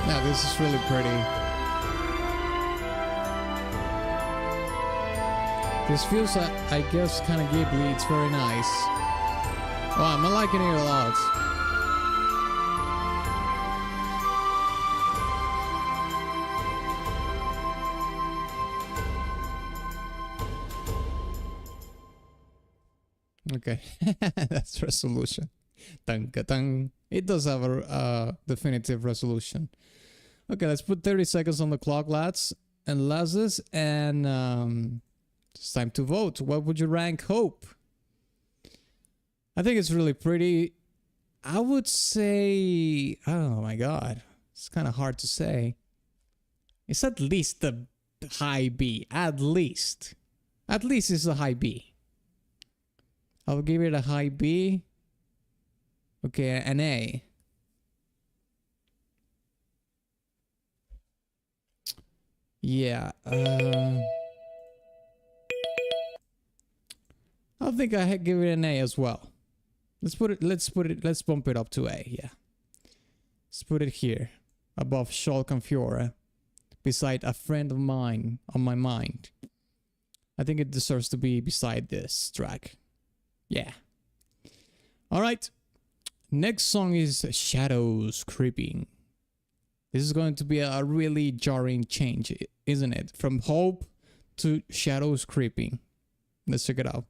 Now this is really pretty. This feels like, I guess, kind of Ghibli. It's very nice. Oh, I'm liking it a lot. Okay, that's resolution. Dun-ka-dun. It does have a definitive resolution. Okay, let's put 30 seconds on the clock, lads and lasses, and it's time to vote. What would you rank Hope? I think it's really pretty. I would say, oh my god, it's kind of hard to say. It's at least the high B. At least it's a high B. I'll give it a high B. Okay, an A. Yeah. I think I give it an A as well. Let's bump it up to A, yeah. Let's put it here. Above Shulk and Fiora. Beside A Friend of Mine on My Mind. I think it deserves to be beside this track. Yeah. Alright. Next song is Shadows Creeping. This is going to be a really jarring change, isn't it? From Hope to Shadows Creeping. Let's check it out.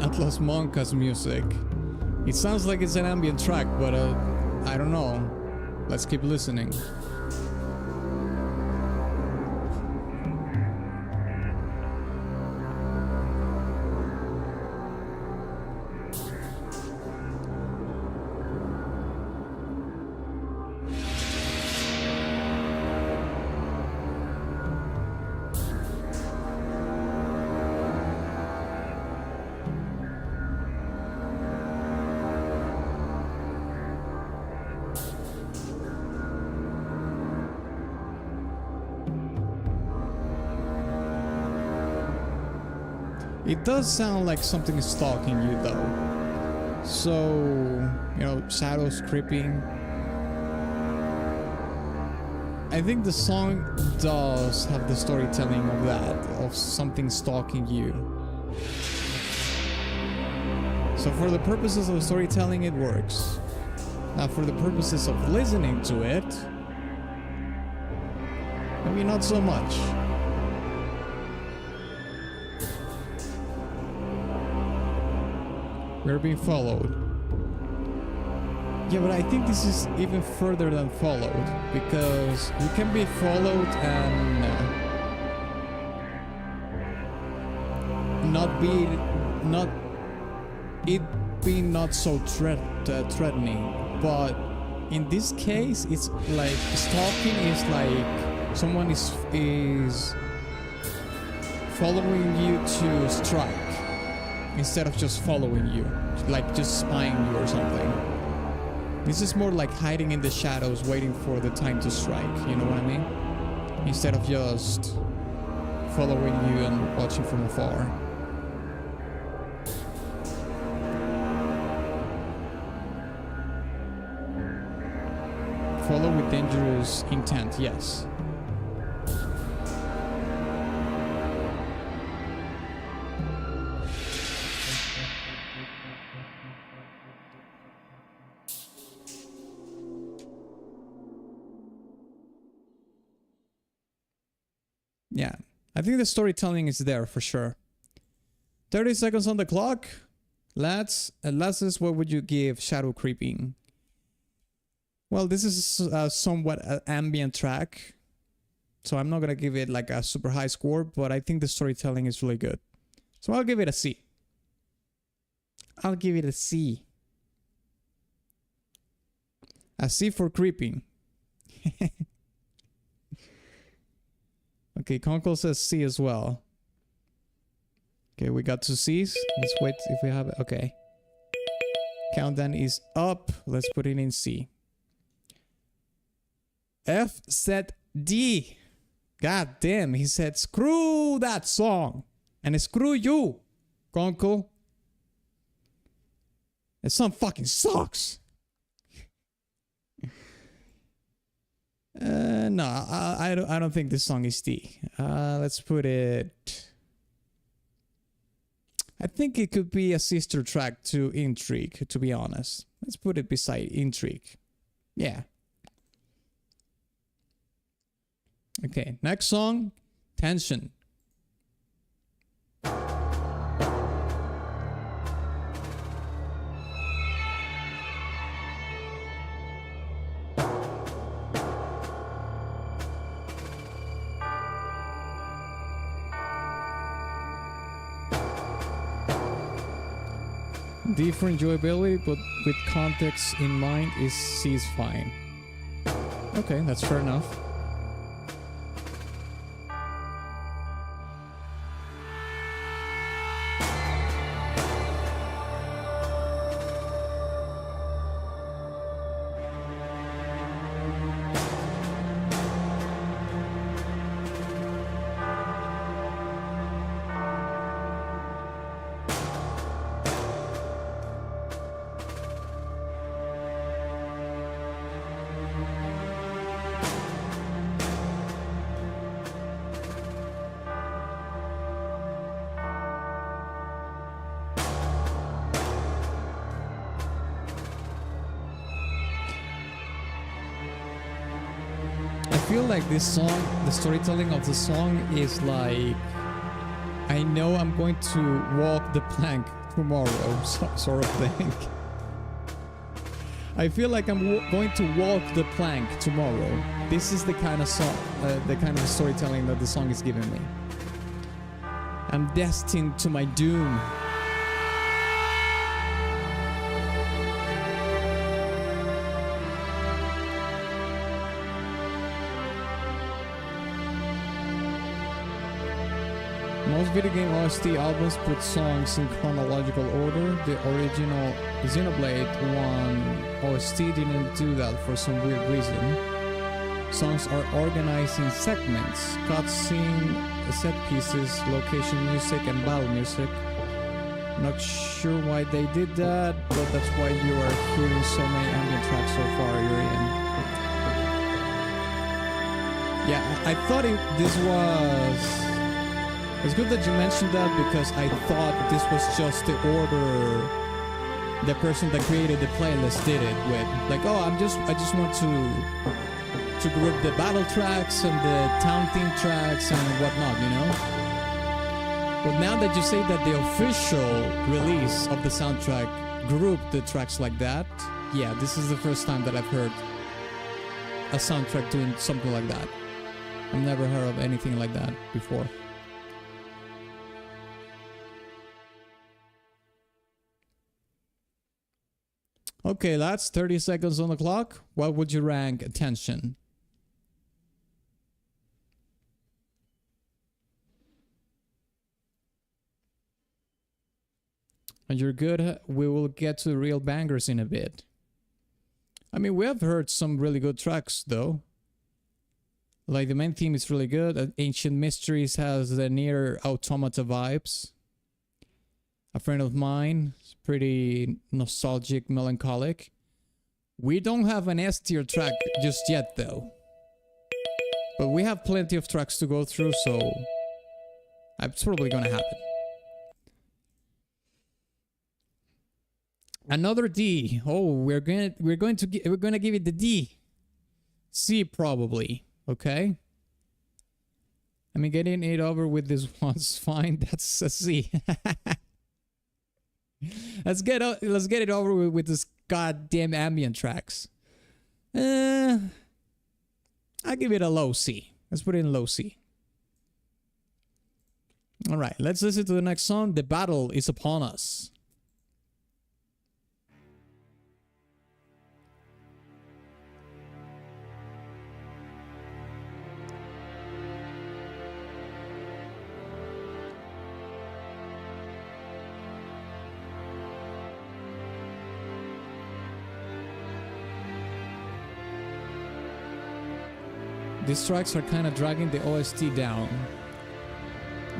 Atlas Monka's music. It sounds like it's an ambient track, but I don't know. Let's keep listening. It does sound like something is stalking you though. So, you know, shadows creeping. I think the song does have the storytelling of that, of something stalking you. So for the purposes of storytelling, it works. Now for the purposes of listening to it, maybe not so much. We're being followed. Yeah, but I think this is even further than followed, because you can be followed and not so threatening. But in this case, it's like stalking is like someone is following you to strike. Instead of just following you, like just spying you or something. This is more like hiding in the shadows, waiting for the time to strike, you know what I mean? Instead of just following you and watching from afar. Follow with dangerous intent, yes. Yeah, I think the storytelling is there for sure. 30 seconds on the clock. Lads, what would you give Shadow Creeping? Well, this is somewhat an ambient track, so I'm not gonna give it like a super high score, but I think the storytelling is really good. So I'll give it a C. I'll give it a C. A C for creeping. Okay, Conkel says C as well. Okay, we got 2 C's. Let's wait if we have it. Okay. Countdown is up. Let's put it in C. F said D. God damn, he said screw that song. And screw you, Conkel. That song fucking sucks. No, I don't think this song is D. Let's put it. I think it could be a sister track to Intrigue, to be honest. Let's put it beside Intrigue. Yeah. Okay, next song, Tension. D for enjoyability, but with context in mind is C is fine. Okay, that's fair enough. I feel like this song, the storytelling of the song is like, I know I'm going to walk the plank tomorrow, sort of thing. I feel like I'm going to walk the plank tomorrow. This is the kind of song, the kind of storytelling that the song is giving me. I'm destined to my doom. Most video game OST albums put songs in chronological order. The original Xenoblade 1 OST didn't do that for some weird reason. Songs are organized in segments, cutscene, set pieces, location music, and battle music. Not sure why they did that, but that's why you are hearing so many ambient tracks so far, you're in. Yeah, I thought this was... It's good that you mentioned that, because I thought this was just the order the person that created the playlist did it with. Like, oh, I just want to group the battle tracks and the town theme tracks and whatnot, you know? But now that you say that the official release of the soundtrack grouped the tracks like that, yeah, this is the first time that I've heard a soundtrack doing something like that. I've never heard of anything like that before. Okay, that's 30 seconds on the clock. What would you rank attention? And you're good. We will get to real bangers in a bit. I mean, we have heard some really good tracks though. Like the main theme is really good. Ancient Mysteries has the Near Automata vibes. A friend of mine, is pretty nostalgic, melancholic. We don't have an S tier track just yet though. But we have plenty of tracks to go through, so it's probably gonna happen. Another D. Oh, we're gonna give it the D. C probably. Okay. I mean, getting it over with this one's fine. That's a C. Let's get it over with this goddamn ambient tracks. I give it a low C. Let's put it in low C. All right, let's listen to the next song. The battle is upon us. These tracks are kind of dragging the OST down.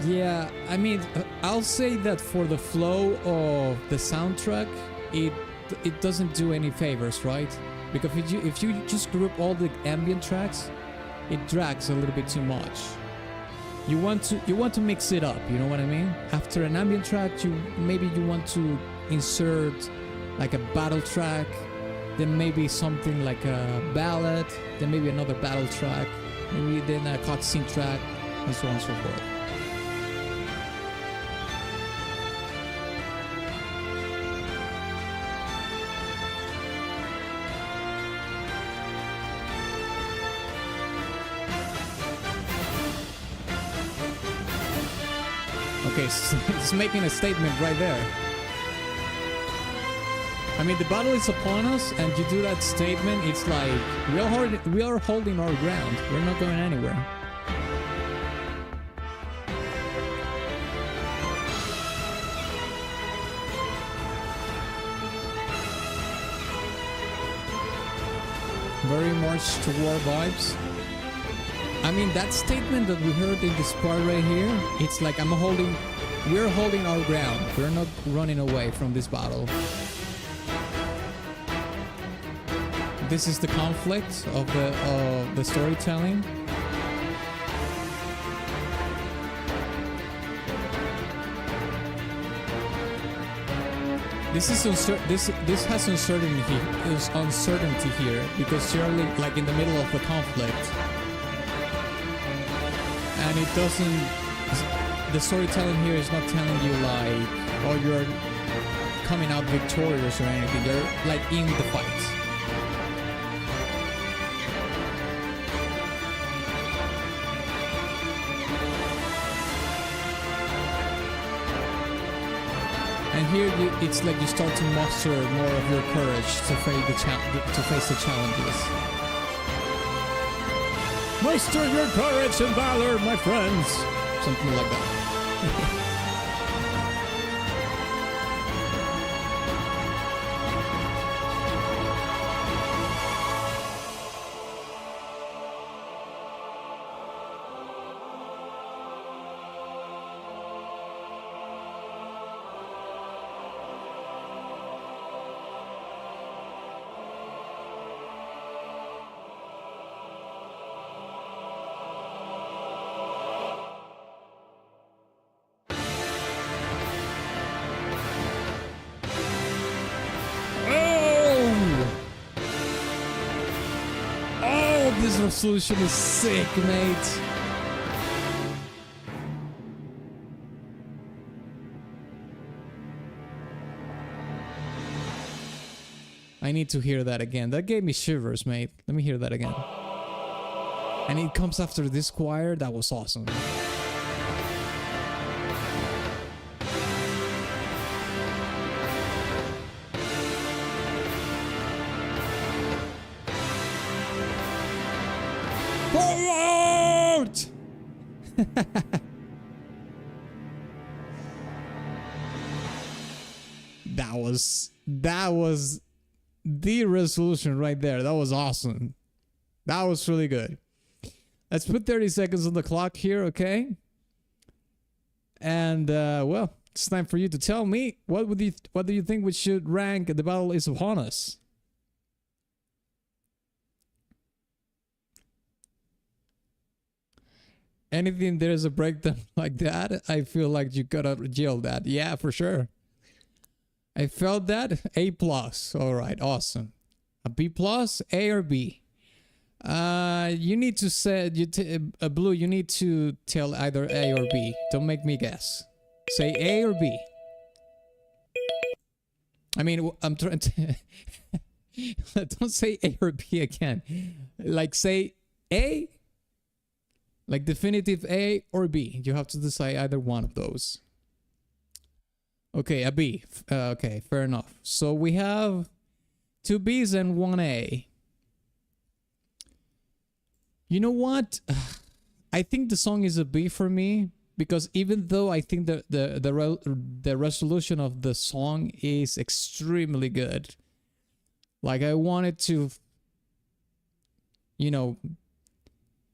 Yeah, I mean, I'll say that for the flow of the soundtrack, it doesn't do any favors, right? Because if you just group all the ambient tracks, it drags a little bit too much. You want to mix it up, you know what I mean? After an ambient track, maybe you want to insert like a battle track, then maybe something like a ballad, then maybe another battle track, maybe then a cutscene track, and so on and so forth. Okay, it's making a statement right there. mean, the battle is upon us, and you do that statement, it's like, we are holding our ground. We're not going anywhere. Very March to War vibes. I mean, that statement that we heard in this part right here, it's like we're holding our ground. We're not running away from this battle. This is the conflict of the storytelling. This has uncertainty here because you're like in the middle of the conflict, and it doesn't. The storytelling here is not telling you like, oh, you're coming out victorious or anything. You're like in the fight. And here it's like you start to muster more of your courage to face the challenges. Muster your courage and valor, my friends. Something like that. This resolution is sick, mate. I need to hear that again. That gave me shivers, mate. Let me hear that again. And it comes after this choir. That was awesome. Forward! That was the resolution right there. That was awesome. That was really good. Let's put 30 seconds on the clock here, okay? And well, it's time for you to tell me what do you think we should rank The Battle Is Upon Us? Anything there's a breakdown like that, I feel like you gotta yell that. Yeah, for sure. I felt that. A+. All right, awesome. A B+, A or B? You need to say Blue. You need to tell either A or B. Don't make me guess. Say A or B. I mean, I'm trying to. Don't say A or B again. Like say A. Like definitive A or B. You have to decide either one of those. Okay, a B. Okay, fair enough. So we have 2 Bs and 1 A. You know what? I think the song is a B for me because even though I think the resolution of the song is extremely good, like I wanted to, you know,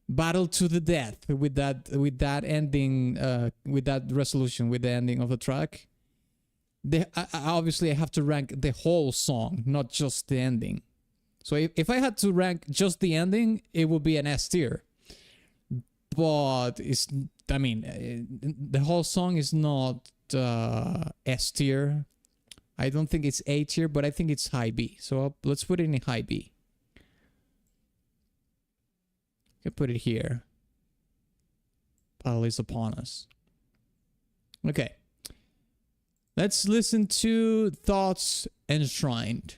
battle to the death with that ending, with that resolution, with the ending of the track. Obviously I have to rank the whole song, not just the ending. So if I had to rank just the ending, it would be an S tier. But I mean, the whole song is not S tier. I don't think it's A tier, but I think it's high B. So let's put it in high B. I can put it here. Battle is upon us. Okay. Let's listen to Thoughts Enshrined.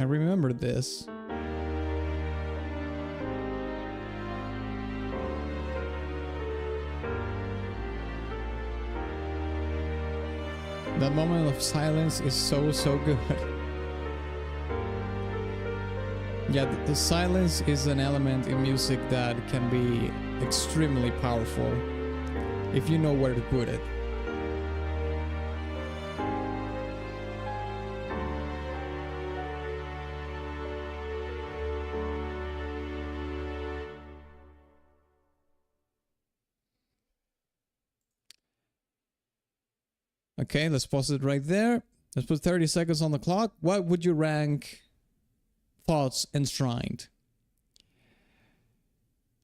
remember this. That moment of silence is so good. Yeah, the silence is an element in music that can be extremely powerful if you know where to put it. Okay, let's pause it right there. Let's put 30 seconds on the clock. What would you rank Thoughts Enshrined?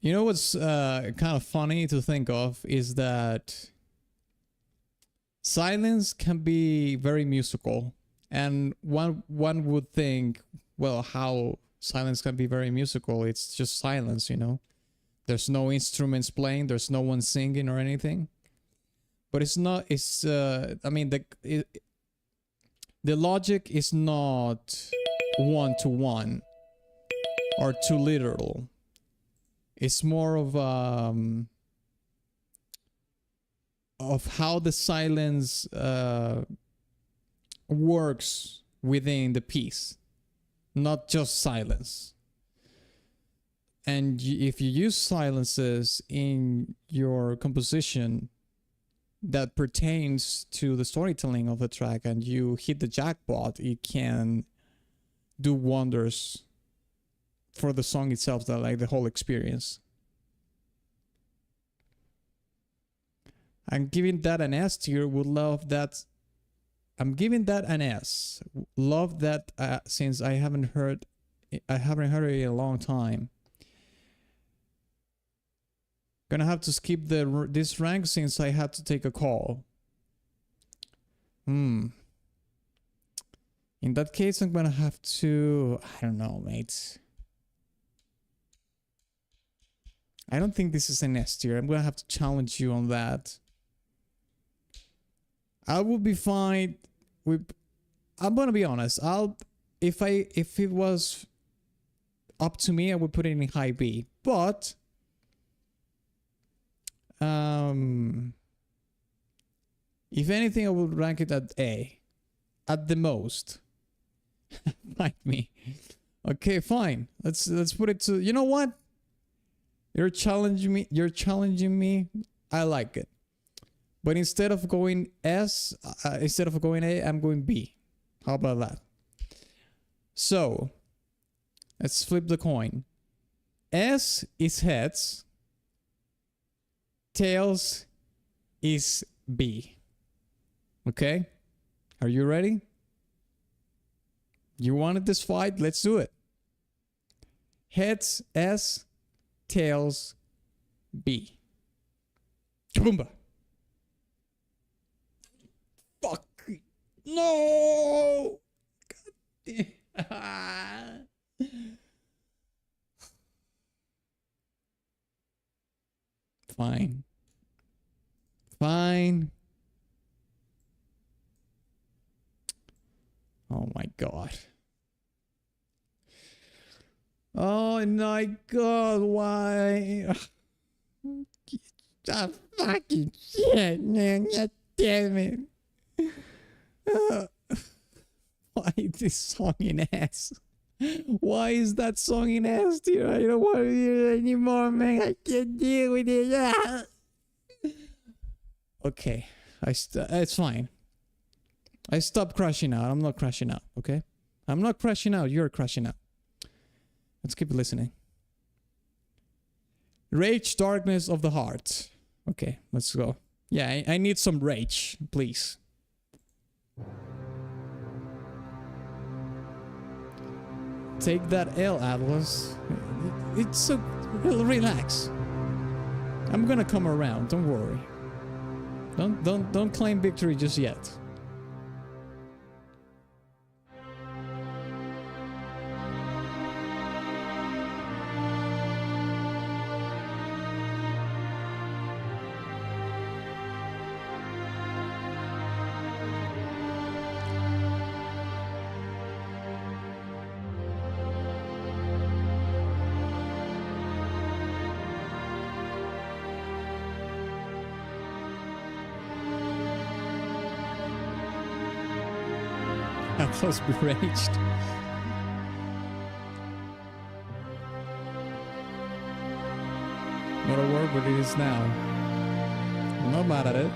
You know what's kind of funny to think of is that silence can be very musical. And one would think, well, how silence can be very musical? It's just silence, you know? There's no instruments playing, there's no one singing or anything. But it's not, it's, I mean, the logic is not one-to-one or too literal. It's more of how the silence works within the piece, not just silence. And if you use silences in your composition that pertains to the storytelling of the track and you hit the jackpot, it can do wonders for the song itself, that like the whole experience. I'm giving that an S tier. Would love that. I'm giving that an S. Love that since I haven't heard it in a long time. Gonna have to skip this rank since I had to take a call. In that case, I'm gonna have to, I don't know, mate. I don't think this is an S tier. I'm gonna have to challenge you on that. I will be fine with, I'm gonna be honest. If it was up to me, I would put it in high B. But if anything, I would rank it at A. At the most. Fight me. Okay, fine. Let's put it to, you know what? You're challenging me. I like it. But instead of going S, instead of going A, I'm going B. How about that? So, let's flip the coin. S is heads. Tails is B. Okay? Are you ready? You wanted this fight? Let's do it. Heads S, tails B. Boomba. Fuck. No. God damn. Fine. Fine. Oh my god. Oh my god, why? Ah, fucking shit, man. God damn it. Why is this song in S? Why is that song in S, dear? I don't want to hear it anymore, man. I can't deal with it. Ah. Okay, it's fine. I stopped crashing out. I'm not crashing out, okay? I'm not crashing out. You're crashing out. Let's keep listening. Rage, darkness of the heart. Okay, let's go. Yeah, I need some rage, please. Take that L, Atlas. It's so... Relax. I'm gonna come around. Don't worry. Don't claim victory just yet. Atlas Beraged. Not a word, but it is now. I'm not mad at it.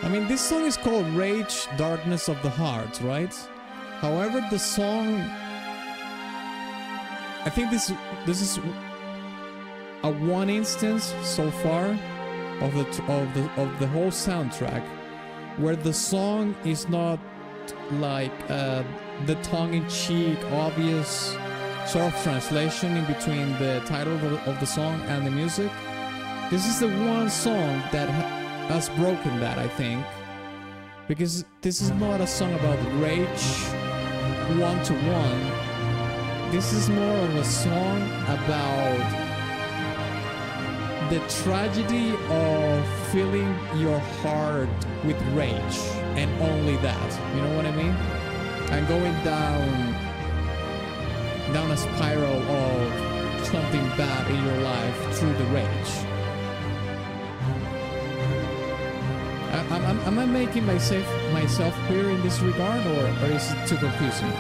I mean, this song is called Rage, Darkness of the Heart, right? However, the song... I think this is a one instance so far of the whole soundtrack where the song is not like the tongue-in-cheek, obvious sort of translation in between the title of the song and the music. This is the one song that has broken that, I think, because this is not a song about rage one-to-one. This is more of a song about the tragedy of filling your heart with rage, and only that, you know what I mean? And going down a spiral of something bad in your life through the rage. Am I making myself clear in this regard, or is it too confusing?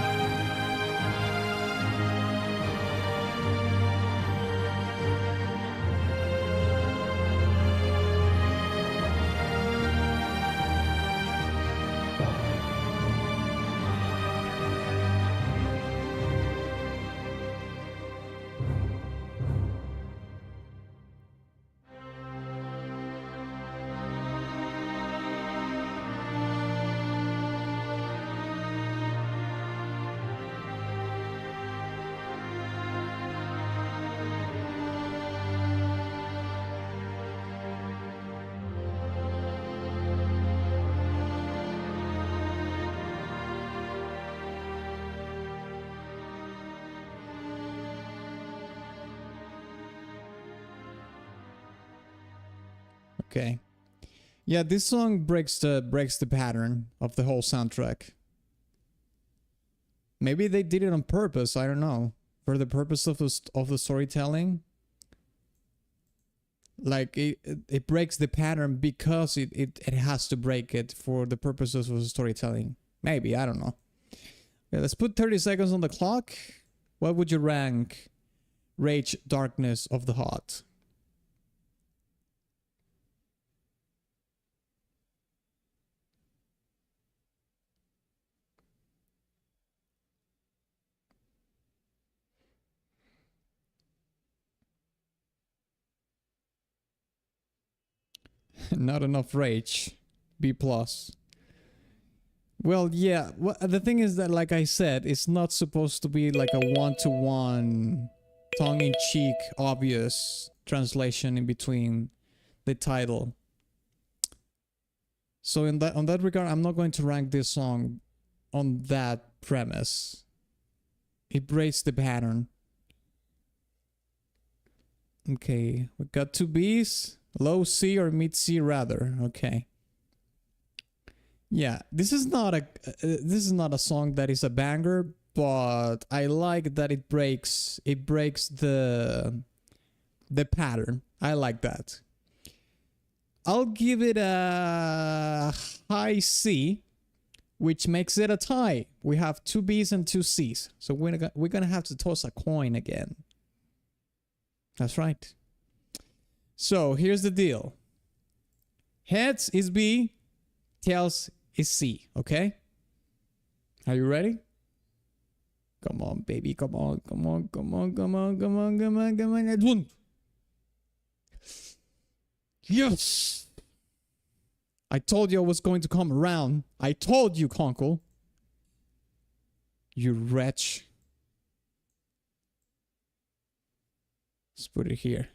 Okay. Yeah, this song breaks the pattern of the whole soundtrack. Maybe they did it on purpose, I don't know. For the purpose of the storytelling. Like it breaks the pattern because it has to break it for the purposes of the storytelling. Maybe, I don't know. Okay, let's put 30 seconds on the clock. What would you rank Rage, Darkness of the Heart? Not enough rage. B+. Well, yeah. The thing is that, like I said, it's not supposed to be like a one-to-one, tongue-in-cheek, obvious translation in between the title. So on that regard, I'm not going to rank this song on that premise. It breaks the pattern. Okay, we got 2 Bs. Low C or mid C rather. Okay. Yeah, this is not a song that is a banger, but I like that it breaks the pattern. I like that. I'll give it a high C, which makes it a tie. We have 2 Bs and 2 Cs. So we're gonna have to toss a coin again. That's right. So here's the deal. Heads is B, tails is C, okay? Are you ready? Come on, baby, come on, come on, come on, come on, come on, come on, come on. That's one. Yes! I told you I was going to come around. I told you, Conkel. You wretch. Let's put it here.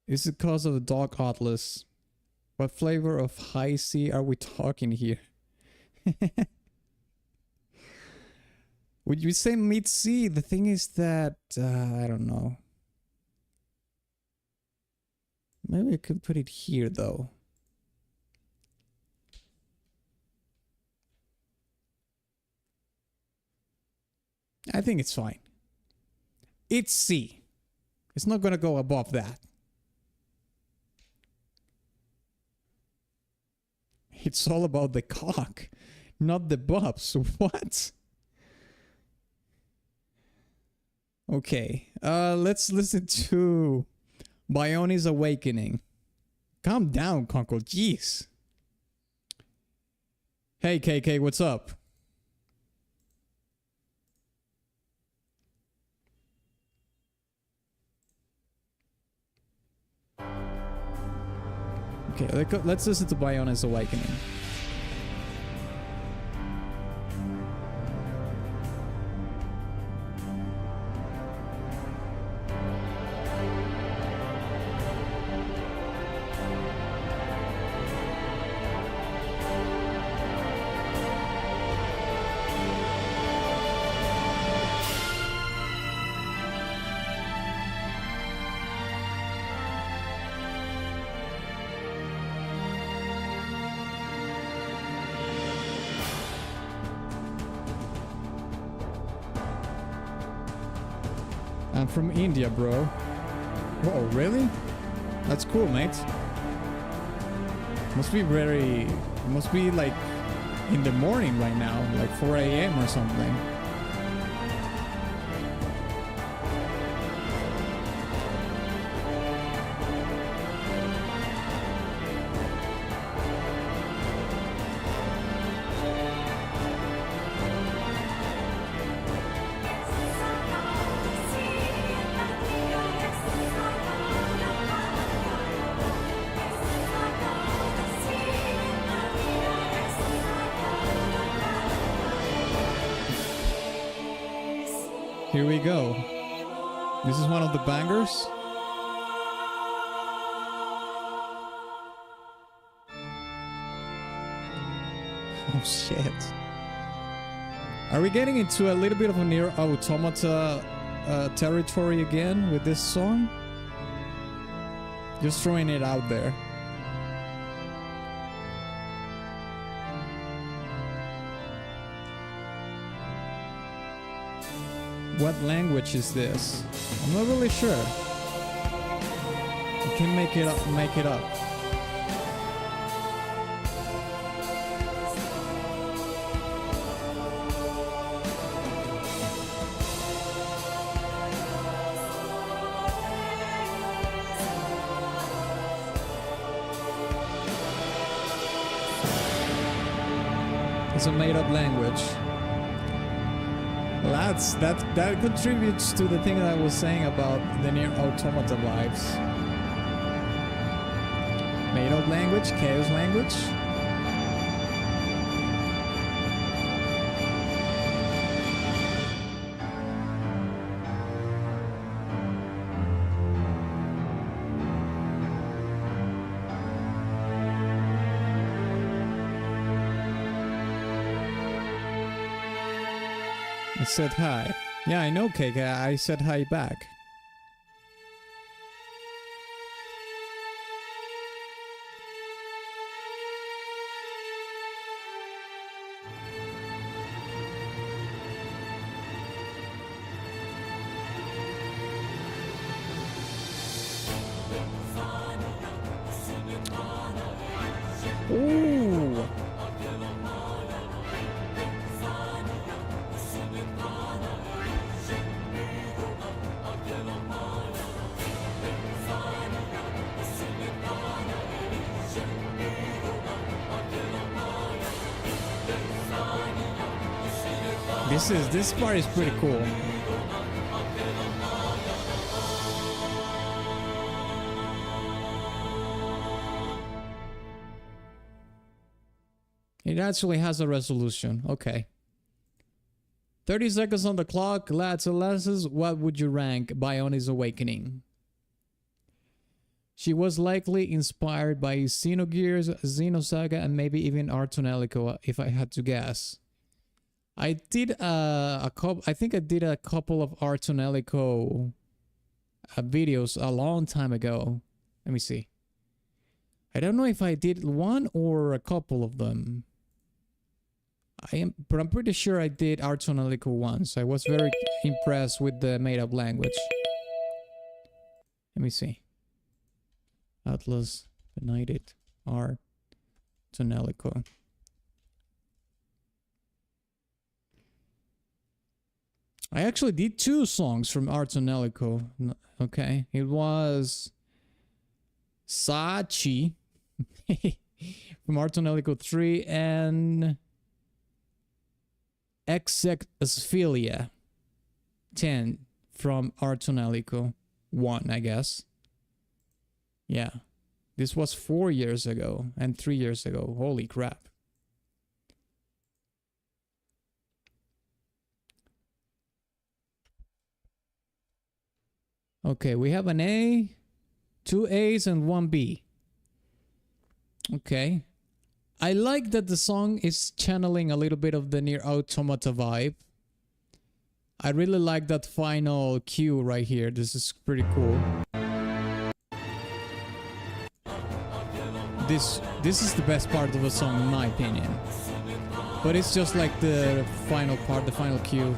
Is it because of the dog atlas? What flavor of high C are we talking here? Would you say mid C? The thing is that I don't know. Maybe I could put it here though. I think it's fine. It's C. It's not gonna go above that. It's all about the cock, not the bubs. What? Okay, let's listen to Bione's Awakening. Calm down, Conkel. Jeez. Hey, KK, what's up? Okay, let's listen to Bione's Awakening. I'm from India, bro. Whoa, really? That's cool, mate. Must be like in the morning right now, like 4 a.m. or something. Here we go. This is one of the bangers. Oh shit. Are we getting into a little bit of a Nier Automata territory again with this song? Just throwing it out there. What language is this? I'm not really sure. You can make it up. It's a made-up language. That contributes to the thing that I was saying about the Nier Automata vibes. Made-up language, chaos language. I said hi. Yeah, I know, KK. I said hi back. Ooh. This part is pretty cool. It actually has a resolution. Okay. 30 seconds on the clock. Lads and lasses, what would you rank Bionis Awakening? She was likely inspired by Xenogears, Xenosaga, and maybe even Artonelico, if I had to guess. I did a couple. I think I did a couple of Artonelico videos a long time ago. Let me see. I don't know if I did one or a couple of them. But I'm pretty sure I did Artonelico once. I was very impressed with the made-up language. Let me see. Atlas Benighted Artonelico. I actually did 2 songs from Artonelico. Okay, it was Sachi from Artonelico 3 and Exesphilia 10 from Artonelico 1, I guess. Yeah, this was 4 years ago and 3 years ago. Holy crap. Okay, we have an A, 2 A's, and 1 B. Okay. I like that the song is channeling a little bit of the Nier Automata vibe. I really like that final cue right here. This is pretty cool. This is the best part of the song in my opinion. But it's just like the final part, the final cue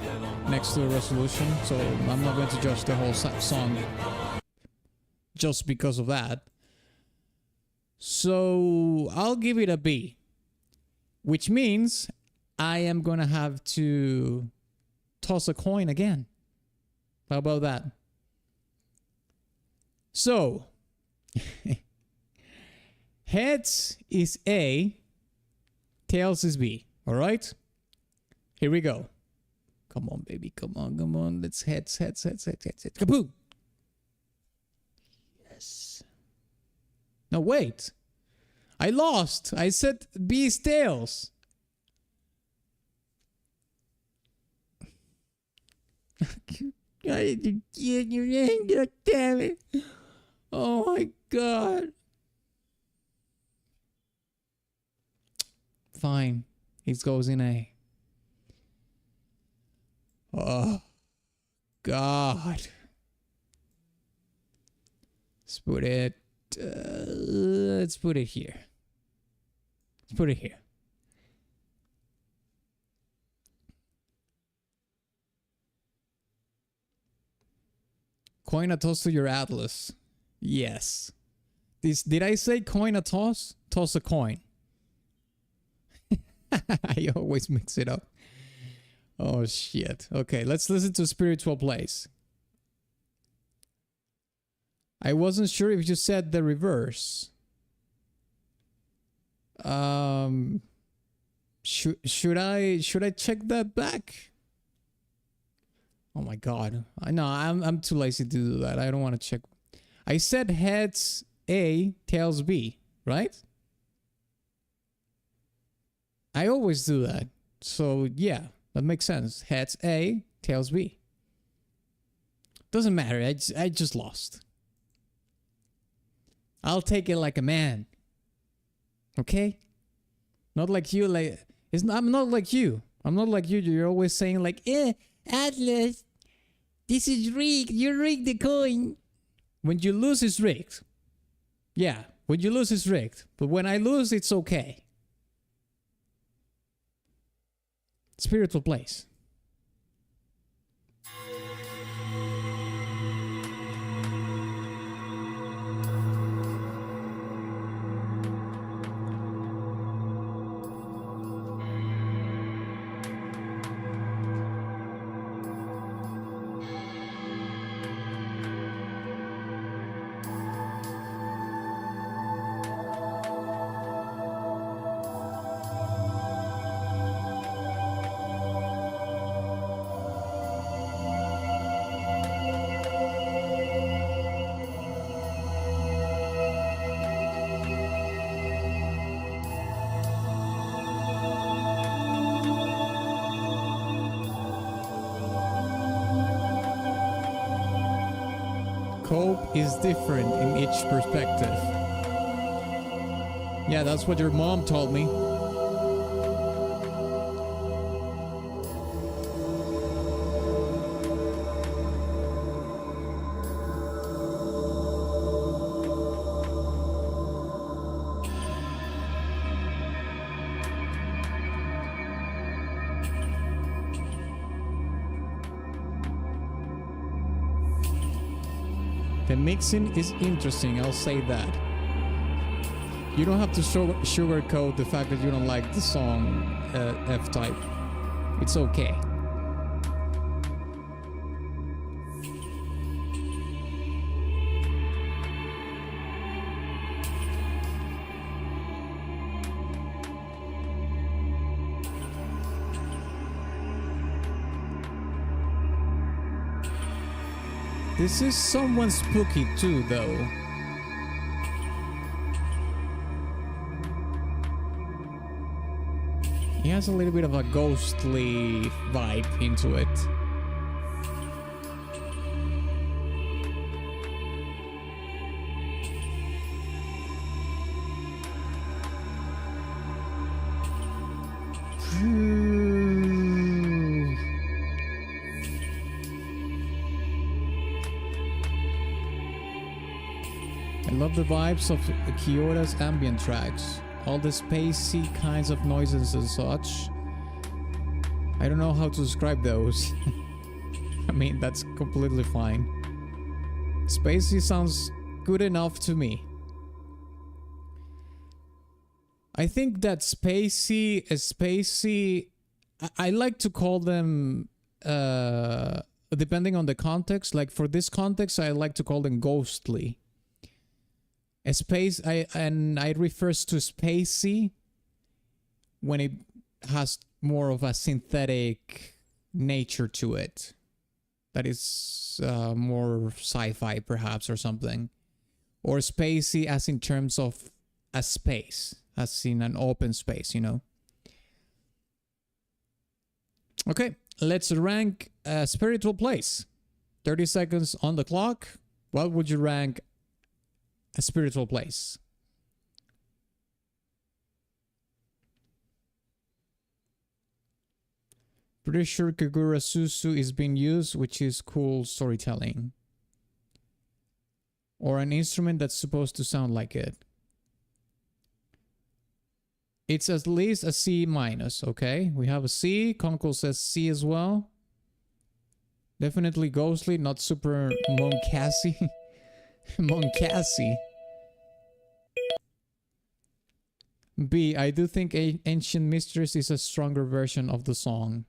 next to a resolution. So I'm not going to judge the whole song just because of that. So I'll give it a B, which means I am gonna have to toss a coin again. How about that? So heads is A, tails is B. All right, here we go. Come on, baby, come on, come on. Let's heads. Kaboom! Yes. No, wait. I lost. I said B's tails. God damn it. Oh my god. Fine. It goes in A. Oh god. Let's put it here. Let's put it here. Coin a toss to your Atlas. Yes. Did I say coin a toss? Toss a coin. I always mix it up. Oh shit. Okay, let's listen to Spiritual Place. I wasn't sure if you said the reverse. Should I check that back? Oh my god. I'm too lazy to do that. I don't want to check. I said heads A, tails B, right? I always do that. So yeah, that makes sense. Heads A, tails B. Doesn't matter. I just lost. I'll take it like a man. Okay? Not like you. I'm not like you. I'm not like you. You're always saying like, Atlas, this is rigged. You rigged the coin. When you lose, it's rigged. Yeah, when you lose, it's rigged. But when I lose, it's okay. Spiritual Place. Cope is different in each perspective. Yeah, that's what your mom told me. The mixing is interesting, I'll say that. You don't have to sugarcoat the fact that you don't like the song F-Type. It's okay. This is somewhat spooky too, though. He has a little bit of a ghostly vibe into it. I love the vibes of Kyoto's ambient tracks. All the spacey kinds of noises and such. I don't know how to describe those. I mean, that's completely fine. Spacey sounds good enough to me. I think that spacey, I like to call them, depending on the context. Like for this context, I like to call them ghostly. I refers to spacey when it has more of a synthetic nature to it. That is more sci-fi perhaps or something. Or spacey as in terms of a space, as in an open space, you know. Okay, let's rank a spiritual place. 30 seconds on the clock. What would you rank a spiritual place? Pretty sure Kagura Susu is being used, which is cool storytelling. Or an instrument that's supposed to sound like it. It's at least a C minus, okay? We have a C. Conkel says C as well. Definitely ghostly, not super Monkassi. Monkassi. B. I do think Ancient Mistress is a stronger version of the song.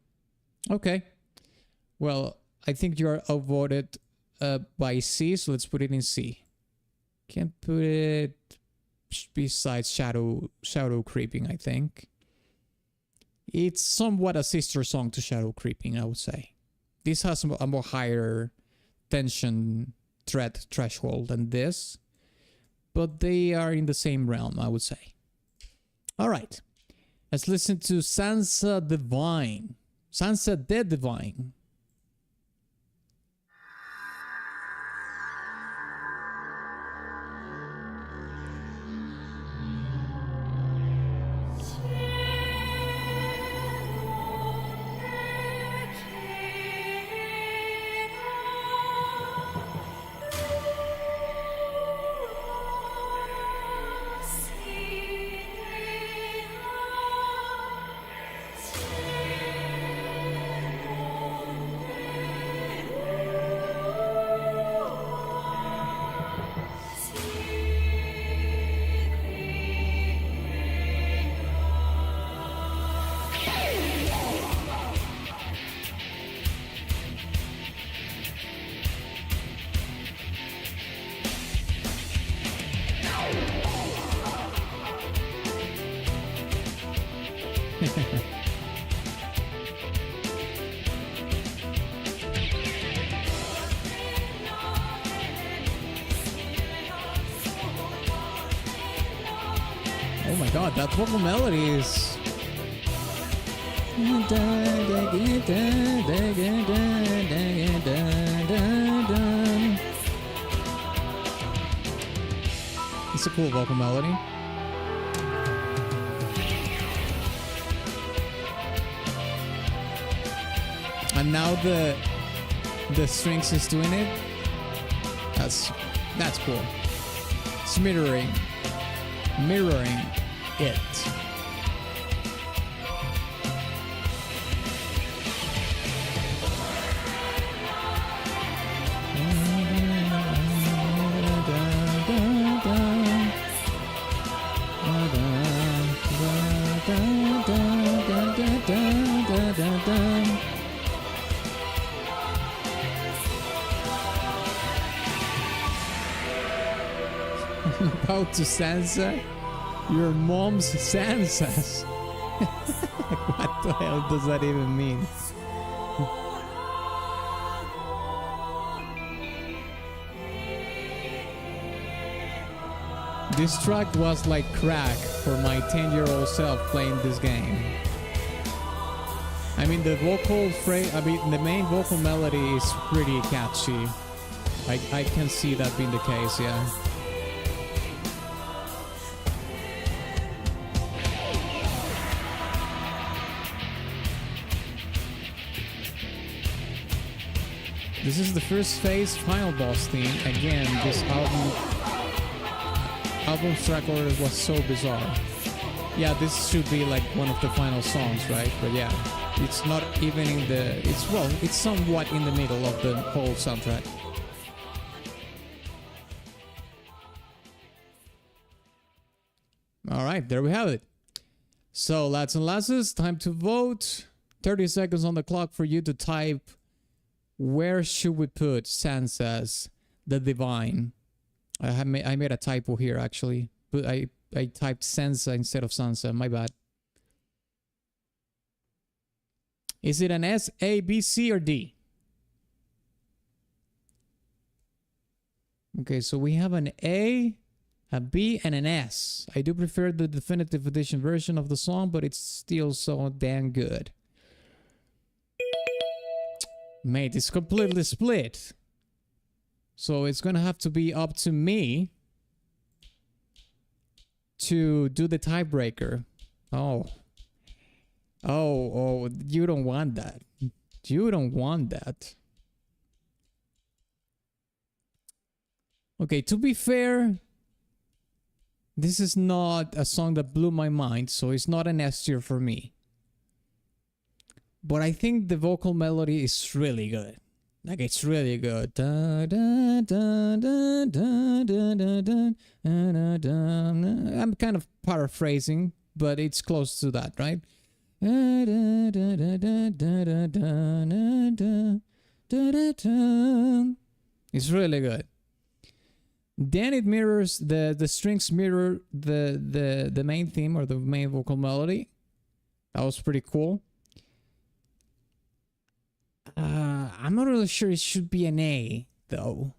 Okay. Well, I think you are outvoted by C, so let's put it in C. Can't put it besides Shadow Creeping, I think. It's somewhat a sister song to Shadow Creeping, I would say. This has a more higher tension threat threshold than this, but they are in the same realm, I would say. All right, let's listen to Sansa Divine. Sansa the Divine. Oh my god, that vocal melody is... It's a cool vocal melody. And now the strings is doing it. That's cool. It's mirroring it. About to Sansa? Your mom's Sansas. What the hell does that even mean? This track was like crack for my 10-year-old self playing this game. I mean, the the main vocal melody is pretty catchy. I can see that being the case, yeah. This is the first phase final boss theme. Again, this album's track order was so bizarre. Yeah, this should be like one of the final songs, right? But yeah, it's not even in the... It's somewhat in the middle of the whole soundtrack. Alright, there we have it. So, lads and lasses, time to vote. 30 seconds on the clock for you to type... Where should we put Sansa's the Divine? I made a typo here actually. But I typed Sansa instead of Sansa. My bad. Is it an S, A, B, C, or D? Okay, so we have an A, a B, and an S. I do prefer the definitive edition version of the song, but it's still so damn good. Mate, it's completely split. So it's gonna have to be up to me to do the tiebreaker. Oh, you don't want that. You don't want that. Okay, to be fair, this is not a song that blew my mind, so it's not an S tier for me. But I think the vocal melody is really good. Like, it's really good. I'm kind of paraphrasing, but it's close to that, right? It's really good. Then it mirrors the strings mirror the main theme or the main vocal melody. That was pretty cool. I'm not really sure it should be an A, though.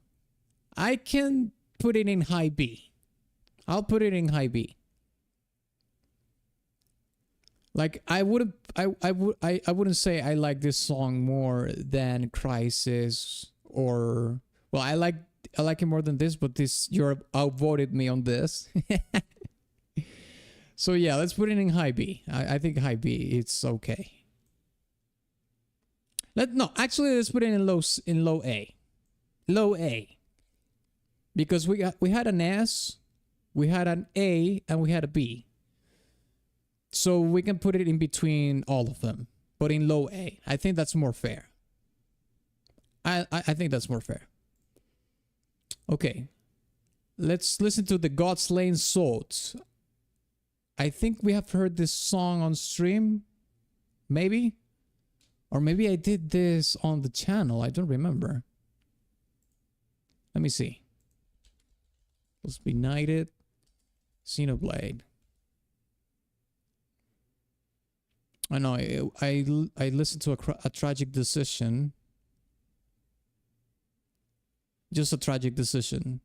I can put it in high B. I'll put it in high B. Like, I wouldn't say I like this song more than Crisis or... Well, I like it more than this, but you outvoted me on this. So yeah, let's put it in high B. I think high B, it's okay. Let's put it in low A. Low A. Because we had an S, we had an A, and we had a B. So we can put it in between all of them, but in low A. I think that's more fair. I think that's more fair. Okay. Let's listen to the God Slain Swords. I think we have heard this song on stream. Maybe? Or maybe I did this on the channel. I don't remember. Let me see. Let's be Knighted. Xenoblade. I know. I listened to a tragic decision. Just a tragic decision.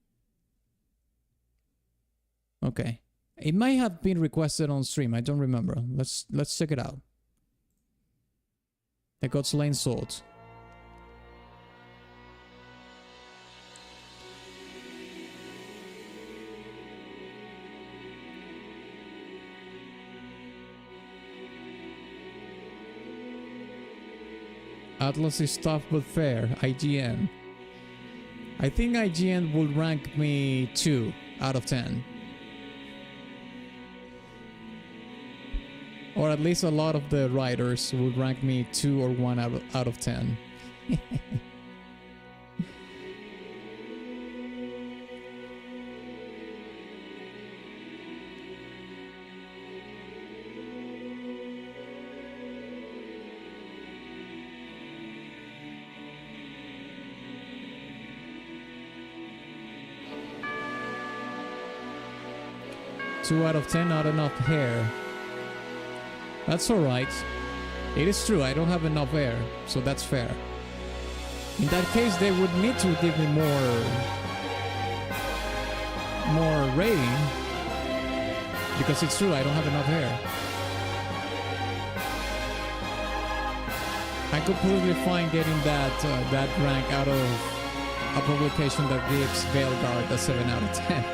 Okay. It might have been requested on stream. I don't remember. Let's check it out. The God Slain Swords. Atlas is tough but fair. IGN. I think IGN would rank me 2 out of 10. Or at least a lot of the writers would rank me 2 or 1 out of 10. 2 out of 10, not enough hair. That's alright. It is true, I don't have enough hair, so that's fair. In that case, they would need to give me more rating. Because it's true, I don't have enough hair. I'm completely fine getting that rank out of a publication that gives Veilguard a 7 out of 10.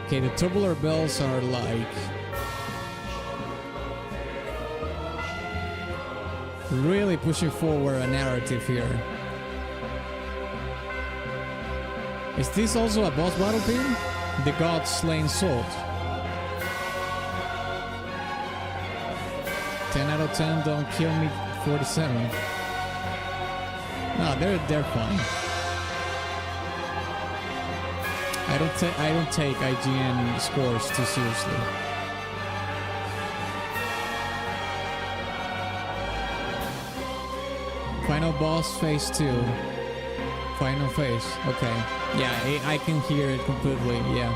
Okay, the tubular bells are like really pushing forward a narrative here. Is this also a boss battle theme? The God Slain Sword. 10 out of 10, don't kill me 47. No, they're fine. I don't take IGN scores too seriously. Final boss phase 2. Final phase. Okay. Yeah, I can hear it completely. Yeah.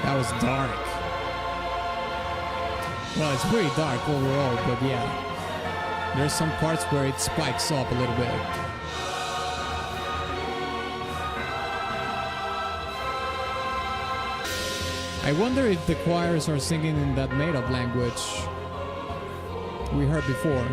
That was dark. Well, it's pretty dark overall, but yeah. There's some parts where it spikes up a little bit. I wonder if the choirs are singing in that made-up language we heard before.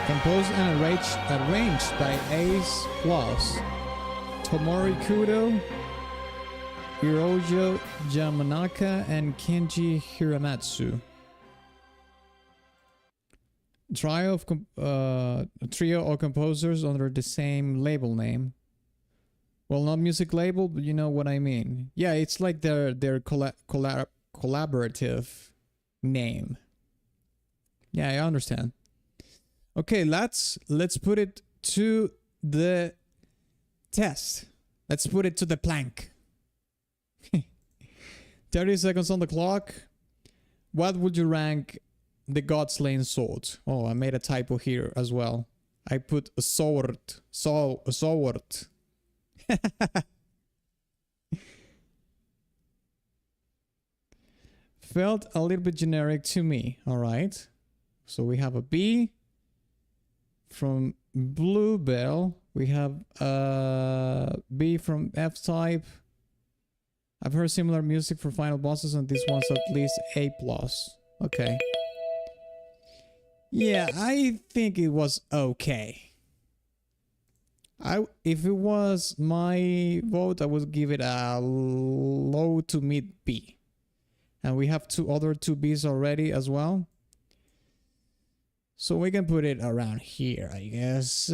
Composed and arranged by Ace Plus, Tomori Kudo, Hirojo Yamanaka, and Kenji Hiramatsu. Trio of composers under the same label name. Well, not music label, but you know what I mean. Yeah, it's like their collaborative name. Yeah, I understand. Okay, let's put it to the test. Let's put it to the plank. 30 seconds on the clock. What would you rank the God Slain Sword? Oh, I made a typo here as well. I put a sword. A sword. Felt a little bit generic to me. All right. So we have a B from Bluebell. We have a B from F-Type. I've heard similar music for final bosses, and this one's at least A+. Okay. Yeah, I think it was okay. If it was my vote, I would give it a low to mid B. And we have two Bs already as well. So we can put it around here, I guess.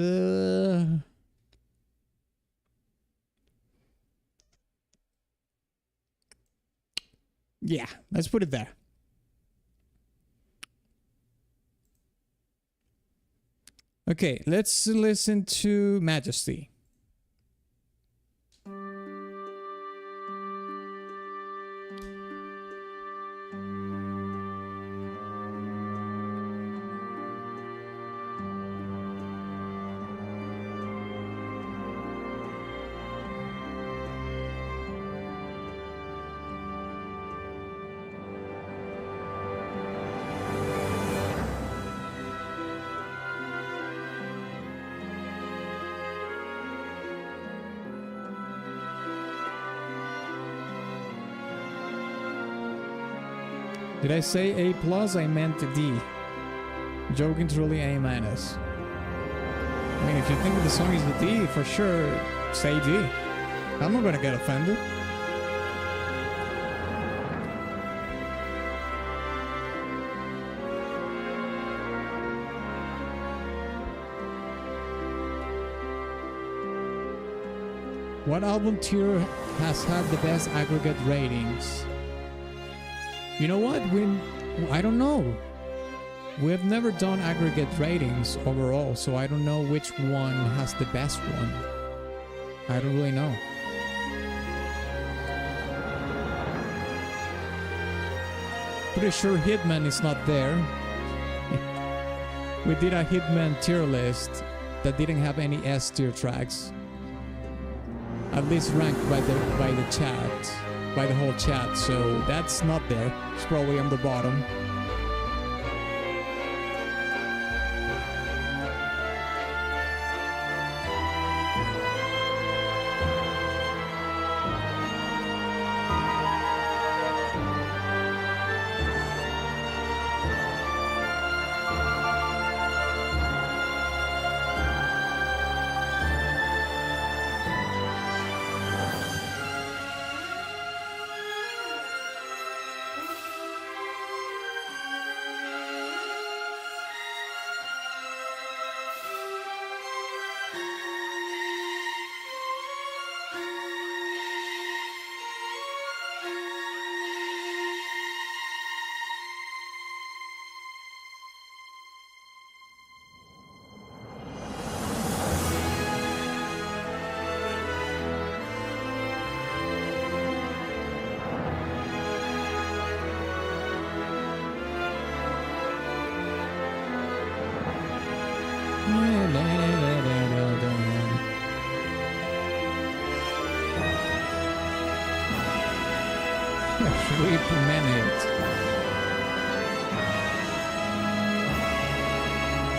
Yeah, let's put it there. Okay, let's listen to Majesty. Did I say A+? I meant D. Joking, truly A-. I mean, if you think the song is a D, for sure, say D. I'm not gonna get offended. What album tier has had the best aggregate ratings? You know what? I don't know. We have never done aggregate ratings overall, so I don't know which one has the best one. I don't really know. Pretty sure Hitman is not there. We did a Hitman tier list that didn't have any S tier tracks. At least ranked by the chat. By the whole chat, so that's not there. It's probably on the bottom.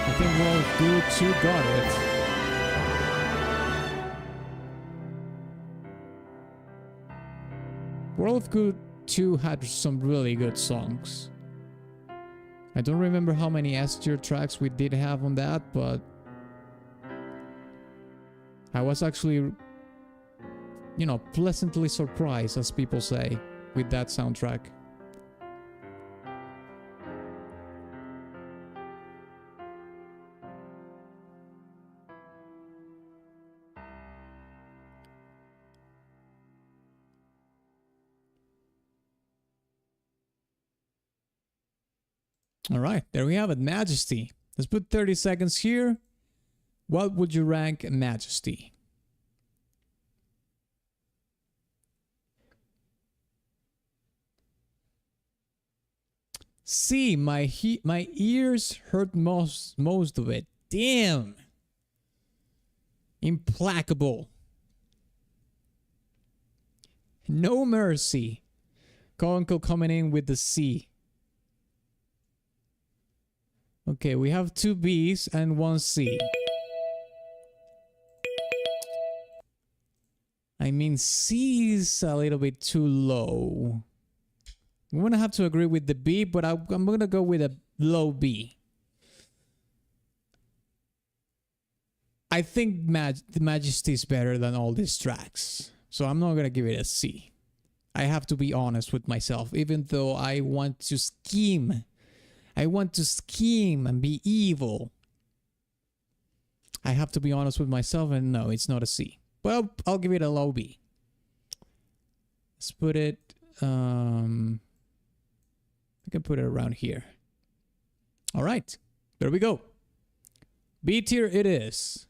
I think World Good 2 got it. World of Good 2 had some really good songs. I don't remember how many S tier tracks we did have on that, but I was actually, you know, pleasantly surprised, as people say, with that soundtrack. All right, there we have it, Majesty. Let's put 30 seconds here. What would you rank Majesty? C, my ears hurt most of it. Damn. Implacable. No mercy. Conkel coming in with the C. Okay, we have 2 B's and 1 C. I mean, C is a little bit too low. I'm gonna have to agree with the B, but I'm gonna go with a low B. I think the Majesty is better than all these tracks, so I'm not gonna give it a C. I have to be honest with myself, even though I want to scheme. I want to scheme and be evil. I have to be honest with myself, and no, it's not a C. Well, I'll give it a low B. Let's put it, I can put it around here. All right, there we go. B tier it is.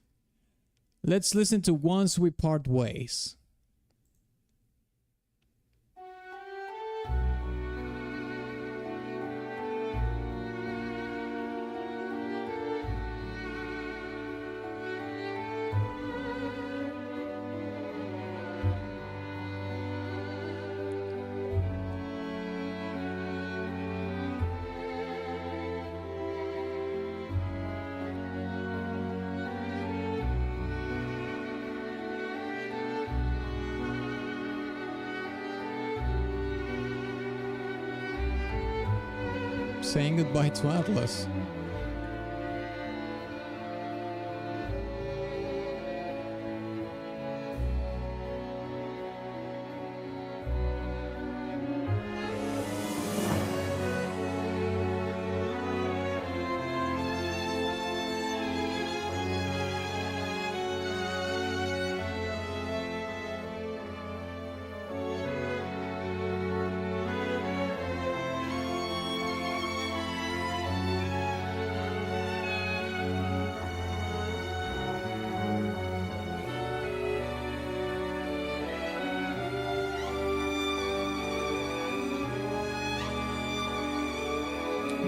Let's listen to Once We Part Ways. Saying goodbye to Atlas.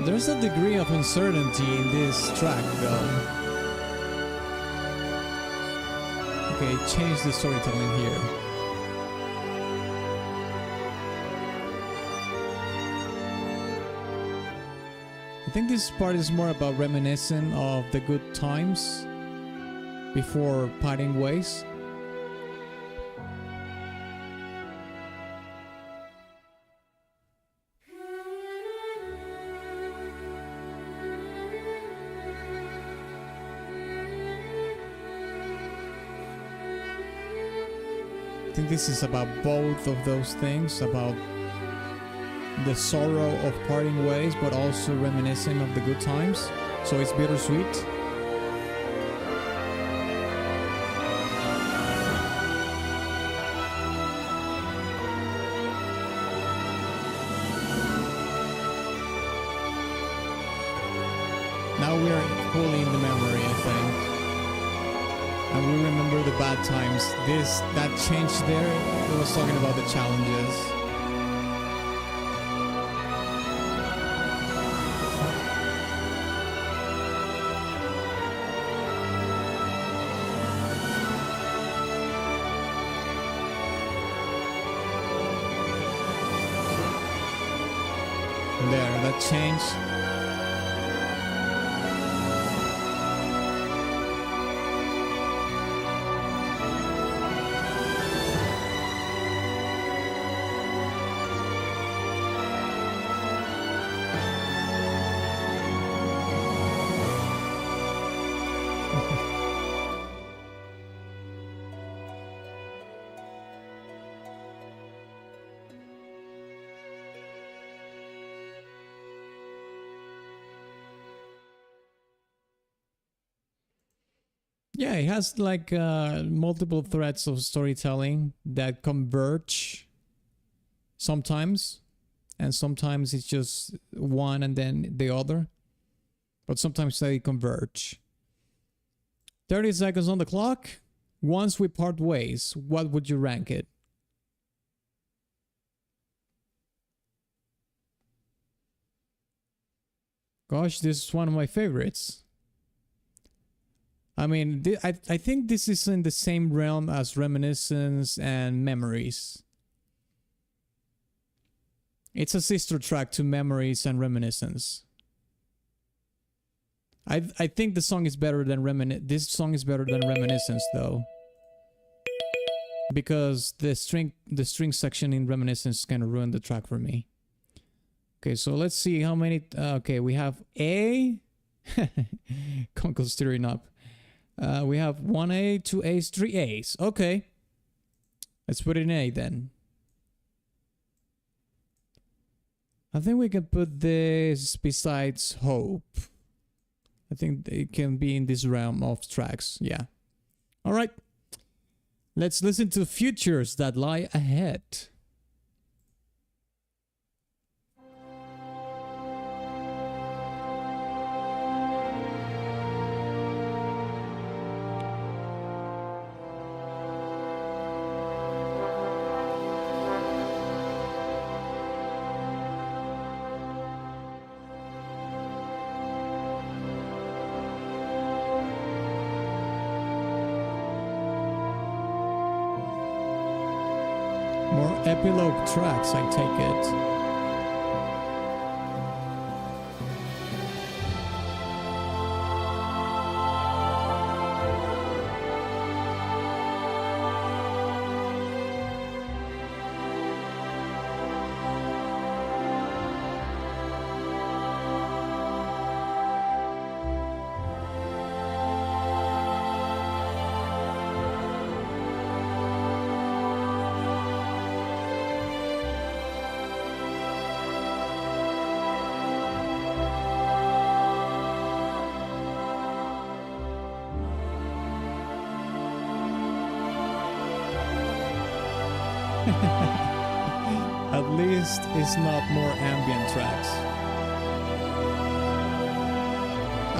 There's a degree of uncertainty in this track, though. Okay, change the storytelling here. I think this part is more about reminiscing of the good times before parting ways. I think this is about both of those things, about the sorrow of parting ways, but also reminiscing of the good times. So it's bittersweet. Now we are fully in the memory, I think. And we remember the bad times. That change there, it was talking about the challenges. There, that change. Yeah, it has like multiple threads of storytelling that converge sometimes, and sometimes it's just one and then the other, but sometimes they converge. 30 seconds on the clock. Once we part ways, what would you rank it? Gosh, this is one of my favorites. I mean, I think this is in the same realm as Reminiscence and Memories. It's a sister track to Memories and Reminiscence. I think the song is better than this song is better than Reminiscence though. Because the string section in Reminiscence kind of ruined the track for me. Okay, so let's see how many. Okay, we have A. Conkel stirring up. We have 1A, 2 A's, 3 A's. Okay. Let's put it in A then. I think we can put this besides Hope. I think it can be in this realm of tracks. Yeah. Alright. Let's listen to Futures That Lie Ahead. More epilogue tracks, I take it. At least it's not more ambient tracks.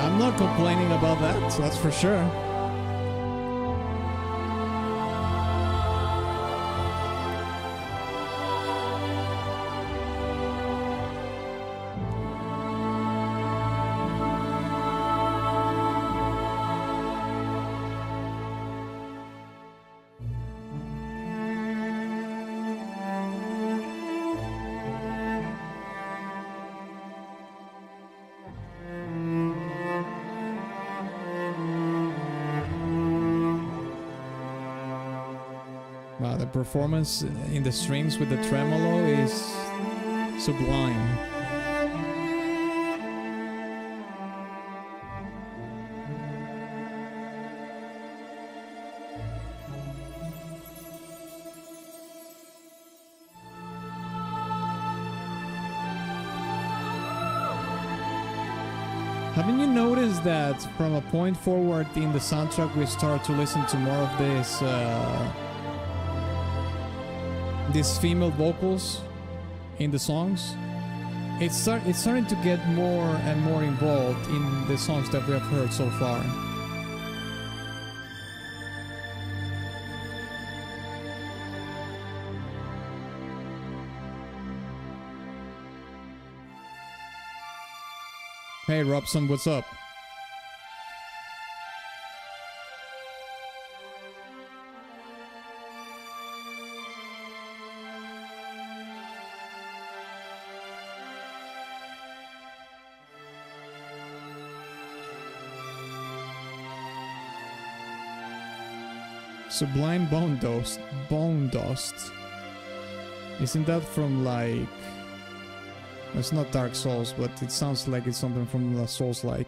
I'm not complaining about that, that's for sure. Wow, the performance in the strings with the tremolo is sublime. Haven't you noticed that from a point forward in the soundtrack we start to listen to more of this these female vocals in the songs? It's starting to get more and more involved in the songs that we have heard so far. Hey Robson, what's up? Sublime Bone Dust. Bone Dust. Isn't that from like... It's not Dark Souls, but it sounds like it's something from Souls-like.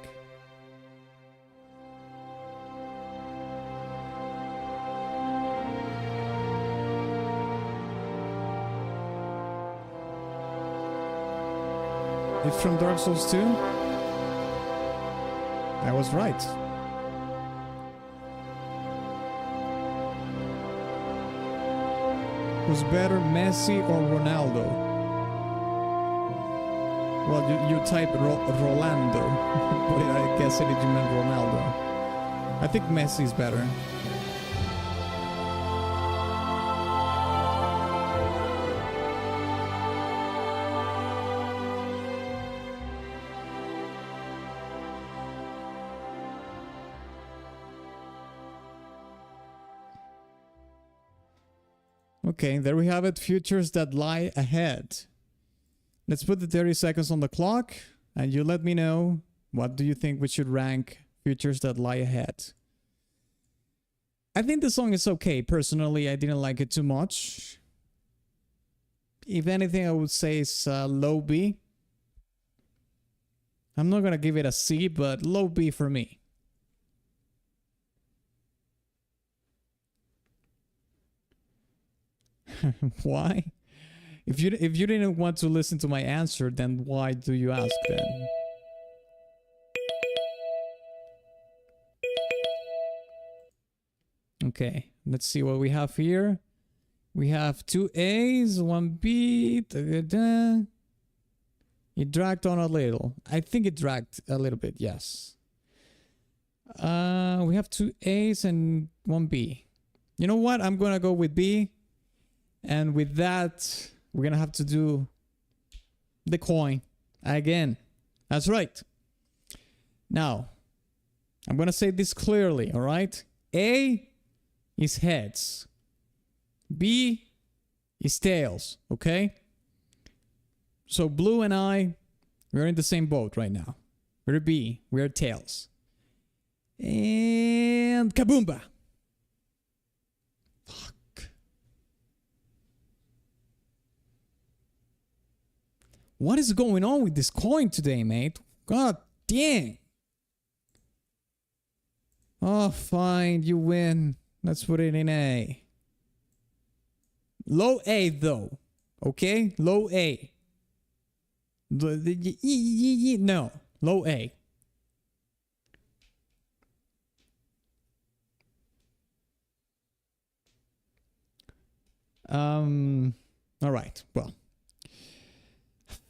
It's from Dark Souls 2? I was right. Who's better, Messi or Ronaldo? Well, you type Rolando, but I guess it you meant Ronaldo. I think Messi's better. Okay, there we have it. Futures that lie ahead. Let's put the 30 seconds on the clock, and you let me know what do you think we should rank futures that lie ahead. I think the song is okay. Personally, I didn't like it too much. If anything, I would say it's low B. I'm not gonna give it a C, but low B for me. Why? If you didn't want to listen to my answer, then why do you ask then? Okay, let's see what we have here. We have 2 A's, 1 B. It dragged on a little. I think it dragged a little bit, yes. We have 2 A's and 1 B. You know what? I'm gonna go with B. And with that, we're gonna have to do the coin again. That's right. Now, I'm gonna say this clearly, all right? A is heads. B is tails, okay? So Blue and I, we're in the same boat right now. We're B, we're tails. And kaboomba. Fuck. What is going on with this coin today, mate? God dang. Oh, fine, you win. Let's put it in A. Low A, though. Okay? Low A. No. Low A. All right. Well.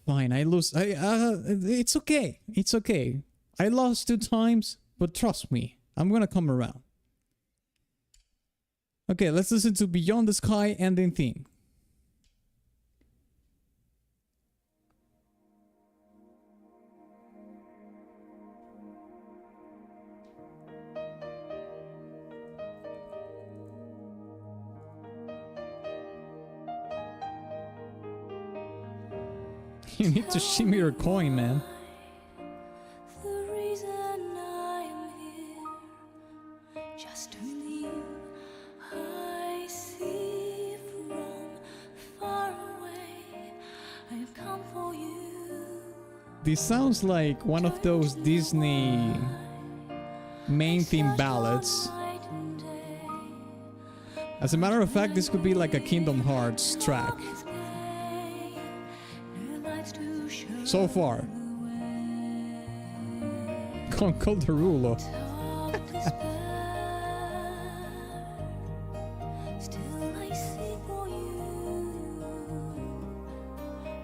Fine, I lose. It's okay. It's okay. I lost 2 times, but trust me, I'm gonna come around. Okay, let's listen to Beyond the Sky ending theme. You need to shimmy your coin, man. The reason I am here, just to leave. I see from far away. I've come for you. This sounds like one of those Disney main theme ballads. As a matter of fact, this could be like a Kingdom Hearts track. So far. Conkel the ruler. Still I see for you.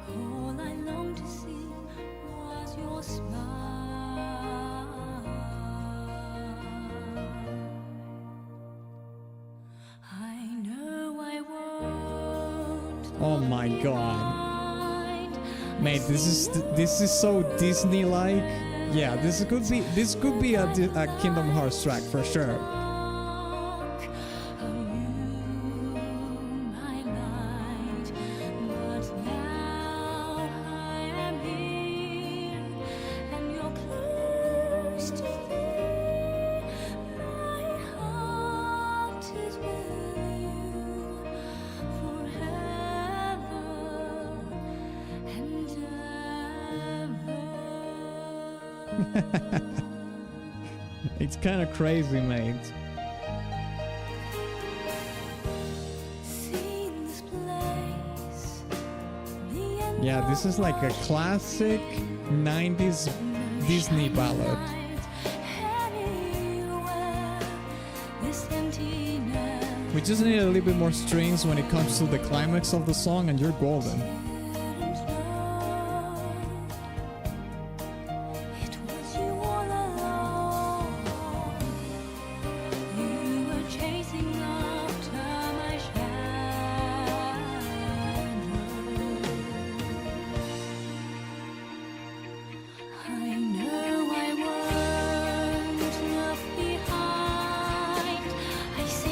All I long to see was your smile. I know I won't. Oh my god. Mate, this is so Disney-like. Yeah, this could be a Kingdom Hearts track for sure. It's kind of crazy, mate. Yeah, this is like a classic 90s Disney ballad. We just need a little bit more strings when it comes to the climax of the song and you're golden.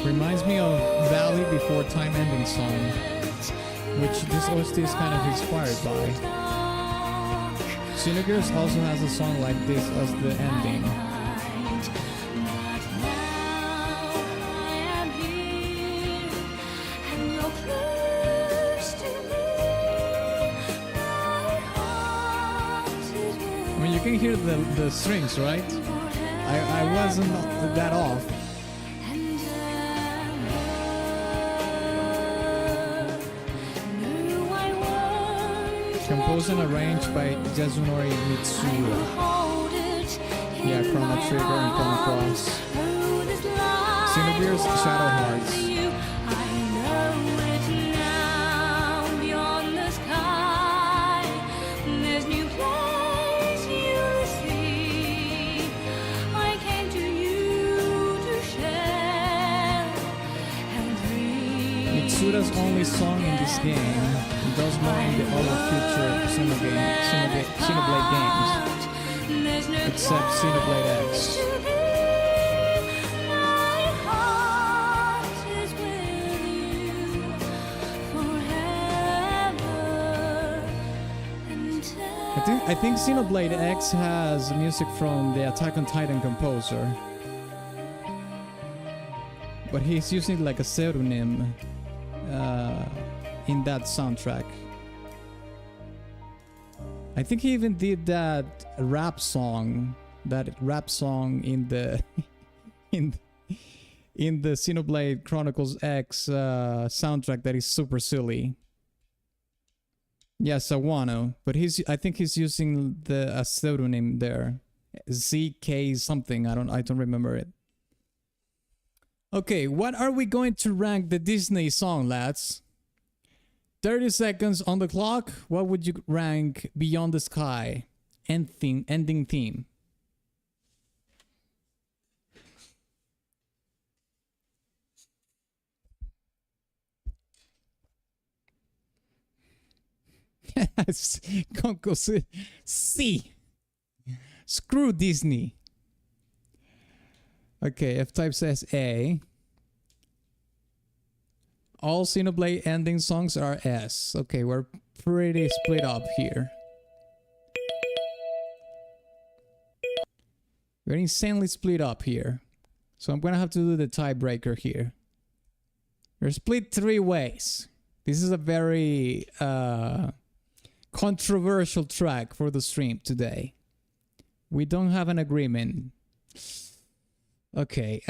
Reminds me of Valley before time ending song, which this OST is kind of inspired by. Xenogears also has a song like this as the ending. I mean, you can hear the strings, right? I wasn't that off. Composed and arranged by Yasunori Mitsuda. Yeah, Chrono Trigger and Chrono Cross. Xenogears Shadow Hearts. Mitsuda's only song in this game, and does more in the other future Xenoblade games, except Xenoblade X. I think Xenoblade X has music from the Attack on Titan composer, but he's using like a pseudonym in that soundtrack. I think he even did that rap song in the in the Xenoblade Chronicles X soundtrack that is super silly. Yes, Sawano, but I think he's using a pseudonym there, ZK something. I don't remember it. Okay, what are we going to rank the Disney song, lads? 30 seconds on the clock. What would you rank Beyond the Sky? Ending theme. Conkel C. Screw Disney. Okay, F-Type says A. All Xenoblade ending songs are S. Okay, we're pretty split up here. We're insanely split up here. So I'm gonna have to do the tiebreaker here. We're split 3 ways. This is a very controversial track for the stream today. We don't have an agreement. Okay,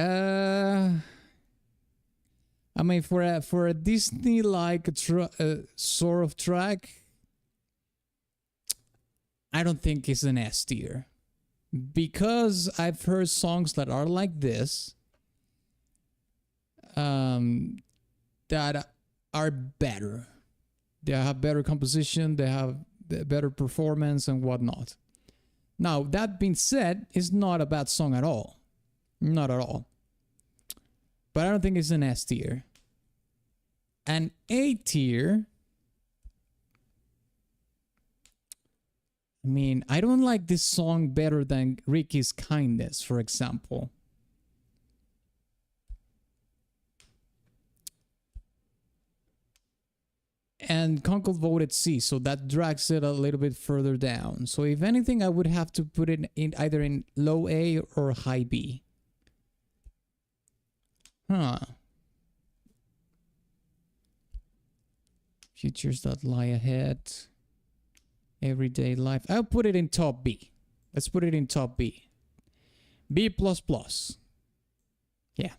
I mean, for a Disney-like sort of track, I don't think it's an S tier. Because I've heard songs that are like this, that are better. They have better composition, they have better performance and whatnot. Now, that being said, it's not a bad song at all. Not at all. But I don't think it's an S tier. An A tier. I mean, I don't like this song better than Ricky's Kindness, for example. And Conkel voted C, so that drags it a little bit further down. So if anything, I would have to put it in either in low A or high B. Huh. Futures that lie ahead. Everyday life. I'll put it in top B. Let's put it in top B. B++. Yeah.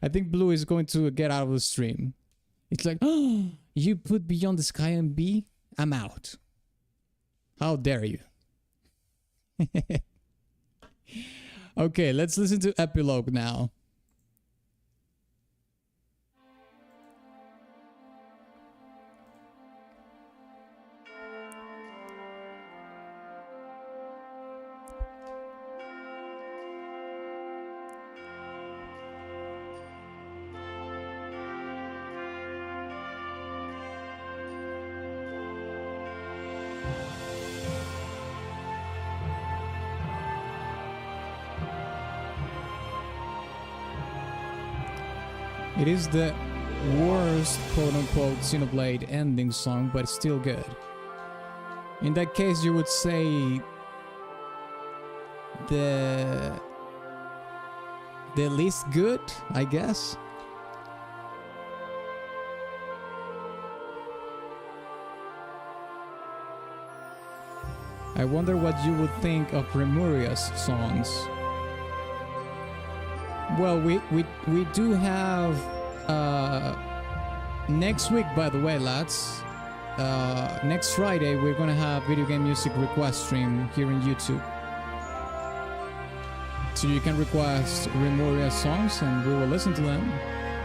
I think Blue is going to get out of the stream. It's like, oh, you put Beyond the Sky in B? I'm out. How dare you? Okay, let's listen to Epilogue now. It is the worst quote-unquote Xenoblade ending song, but it's still good. In that case, you would say the least good, I guess. I wonder what you would think of Remuria's songs. Well, we do have next week, by the way, lads. Next Friday, we're gonna have video game music request stream here in YouTube. So you can request Remuria songs and we will listen to them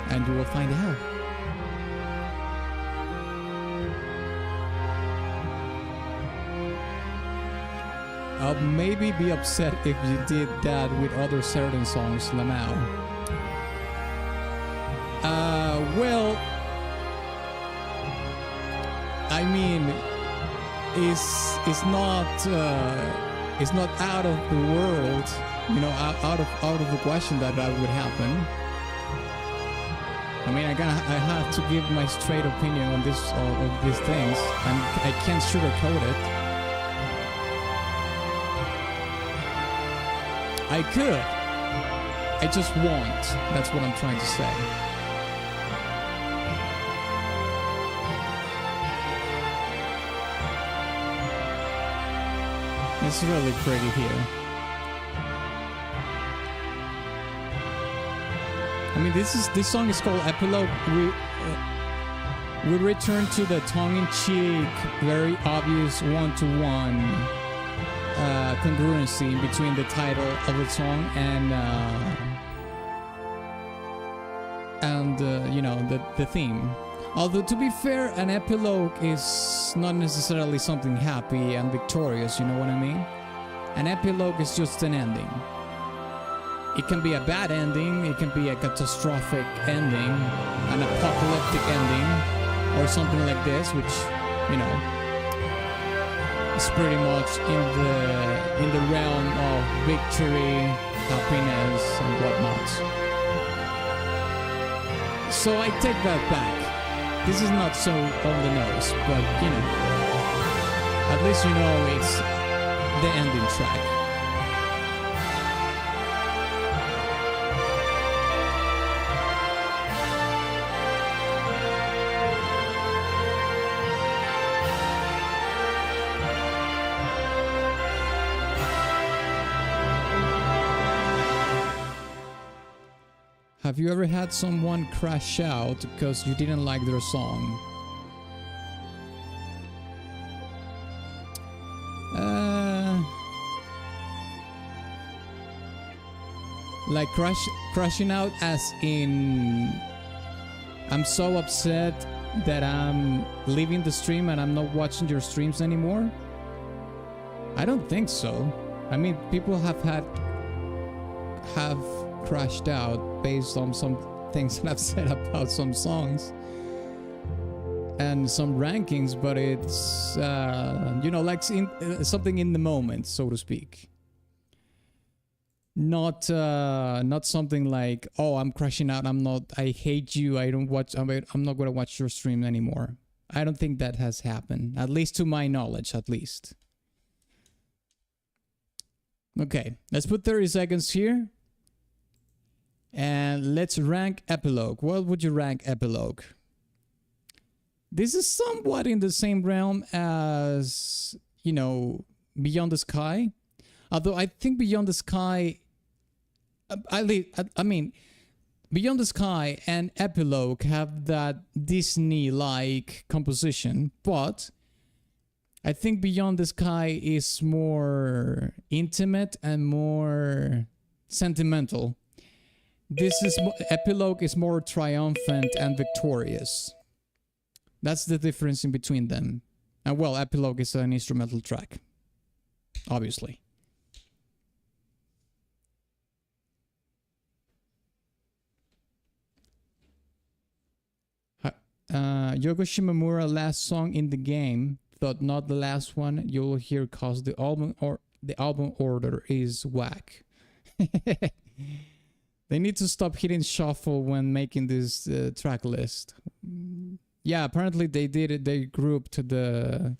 and you will find out. I'll maybe be upset if you did that with other certain songs, Lamau. Well, I mean, it's not out of the world, you know, out of the question that would happen. I mean, I have to give my straight opinion on this of these things, and I can't sugarcoat it. I could. I just won't. That's what I'm trying to say. It's really pretty here. I mean, this song is called Epilogue. We return to the tongue-in-cheek, very obvious one-to-one congruency between the title of the song and you know, the theme. Although, to be fair, an epilogue is not necessarily something happy and victorious, you know what I mean? An epilogue is just an ending. It can be a bad ending, it can be a catastrophic ending, an apocalyptic ending, or something like this, which, you know, is pretty much in the realm of victory, happiness, and whatnot. So I take that back. This is not so on the nose, but you know, at least you know it's the ending track. Have you ever had someone crash out because you didn't like their song? Like crashing out as in I'm so upset that I'm leaving the stream and I'm not watching your streams anymore? I don't think so. I mean, people have crashed out based on some things that I've said about some songs and some rankings, but it's you know, like something in the moment, so to speak. Not something like, oh, I'm crashing out, I hate you, I'm not gonna watch your stream anymore. I don't think that has happened, at least to my knowledge, at least. Okay, let's put 30 seconds here. And let's rank Epilogue. What would you rank Epilogue? This is somewhat in the same realm as, you know, Beyond the Sky. Although I think Beyond the Sky... I mean, Beyond the Sky and Epilogue have that Disney-like composition, but I think Beyond the Sky is more intimate and more sentimental. Epilogue is more triumphant and victorious. That's the difference in between them. And well, Epilogue is an instrumental track, obviously. Yoko Shimomura, last song in the game, but not the last one you'll hear cause the album order is whack. They need to stop hitting shuffle when making this track list. Yeah, apparently they did it. They grouped the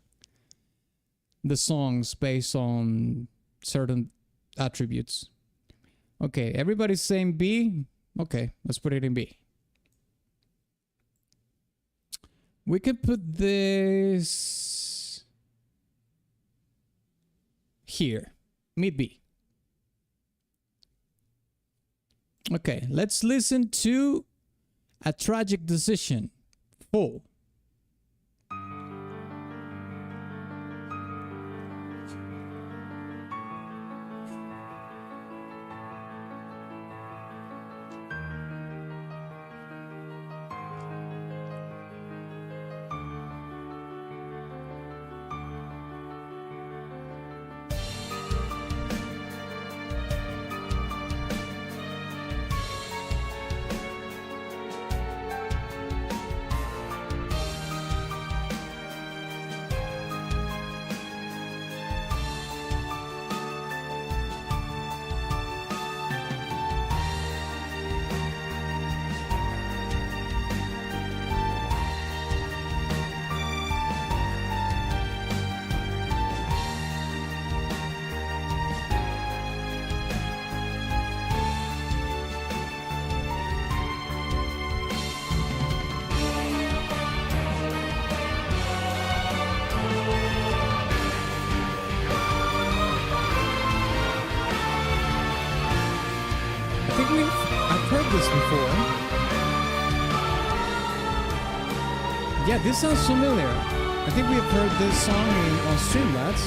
songs based on certain attributes. Okay, everybody's saying B. Okay, let's put it in B. We could put this here, mid B. Okay, let's listen to A Tragic Decision, full. I've heard this before. Yeah, this sounds familiar. I think we have heard this song on Streamlabs.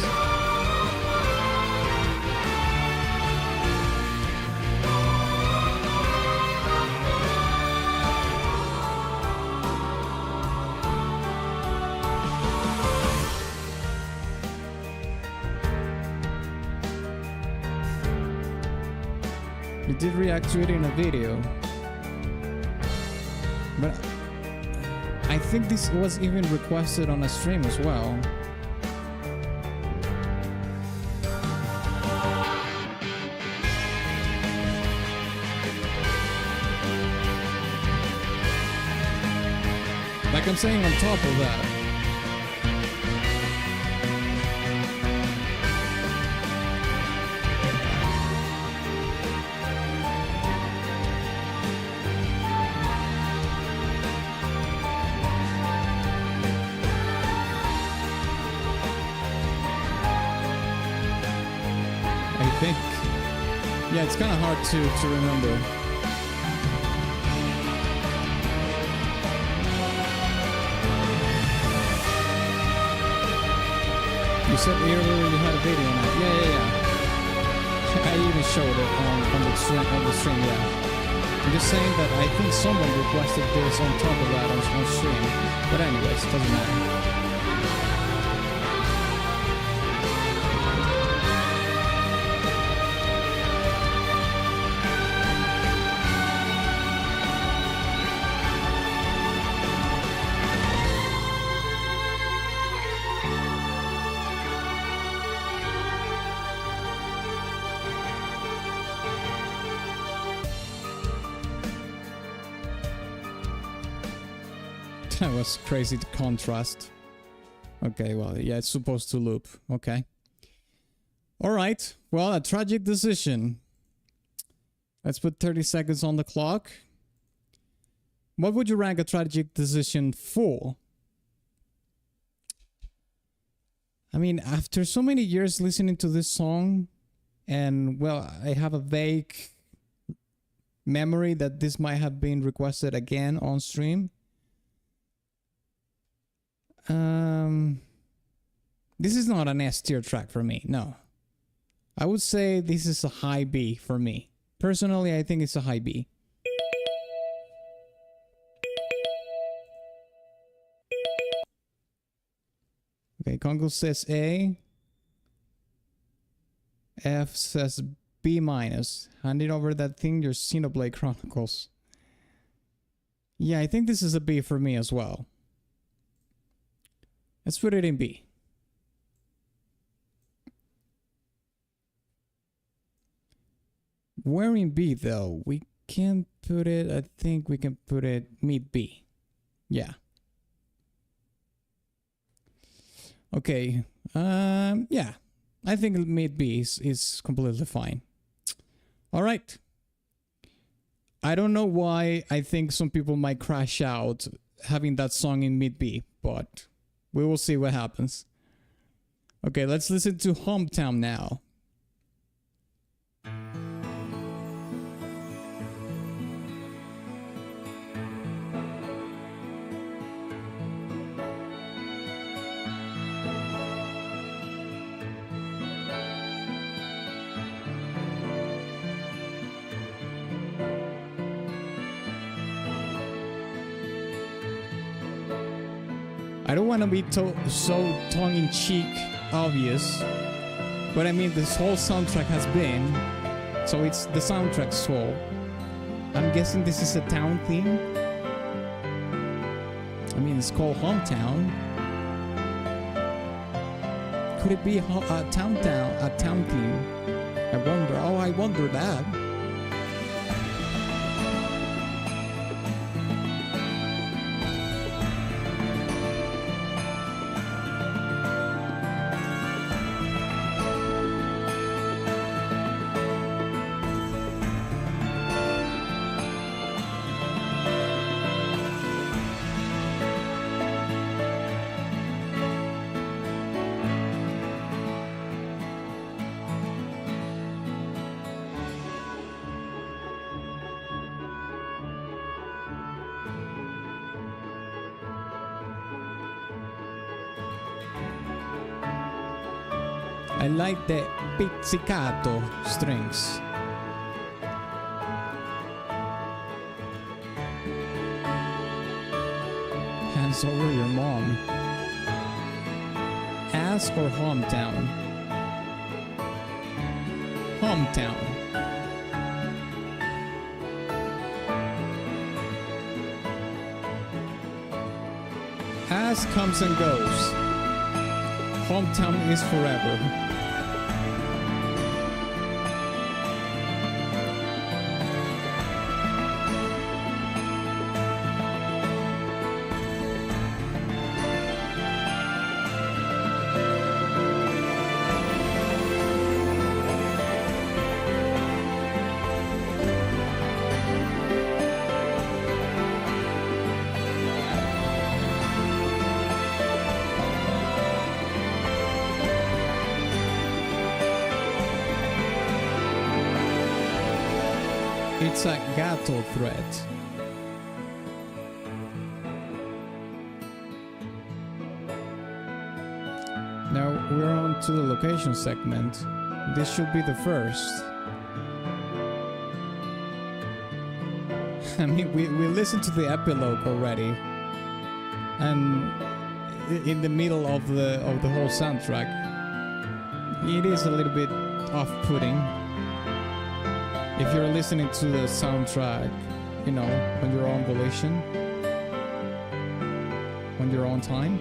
We did react to it in a video, but I think this was even requested on a stream as well. Like I'm saying, on top of that, yeah, it's kind of hard to remember. You said earlier you had a video on it. Yeah. I even showed it on the stream, yeah. I'm just saying that I think someone requested this on top of that on stream. But anyways, it doesn't matter. That was crazy to contrast. Okay, well, yeah, it's supposed to loop. Okay. Alright, well, A Tragic Decision. Let's put 30 seconds on the clock. What would you rank A Tragic Decision for? I mean, after so many years listening to this song, and, well, I have a vague memory that this might have been requested again on stream. This is not an S tier track for me, no. I would say this is a high B for me. Personally, I think it's a high B. Okay, Conkel says A. F says B minus. Handing over that thing, your Xenoblade Chronicles. Yeah, I think this is a B for me as well. Let's put it in B. Where in B though? We can put it, I think we can put it mid B. Yeah. Okay. Yeah. I think mid B is completely fine. All right. I don't know why I think some people might crash out having that song in mid B, but we will see what happens. Okay, let's listen to Hometown now. I don't want to be so tongue-in-cheek obvious, but I mean this whole soundtrack has been, so it's the soundtrack's fault. I'm guessing this is a town theme. I mean, it's called Hometown. Could it be a town theme? I wonder that. I like the pizzicato strings. Hands over your mom. Ask or Hometown? Hometown. Ask comes and goes. Hometown is forever. It's a gato threat. Now we're on to the location segment. This should be the first. I mean, we listened to the epilogue already, and in the middle of the whole soundtrack, it is a little bit off-putting. If you're listening to the soundtrack, you know, on your own volition, on your own time.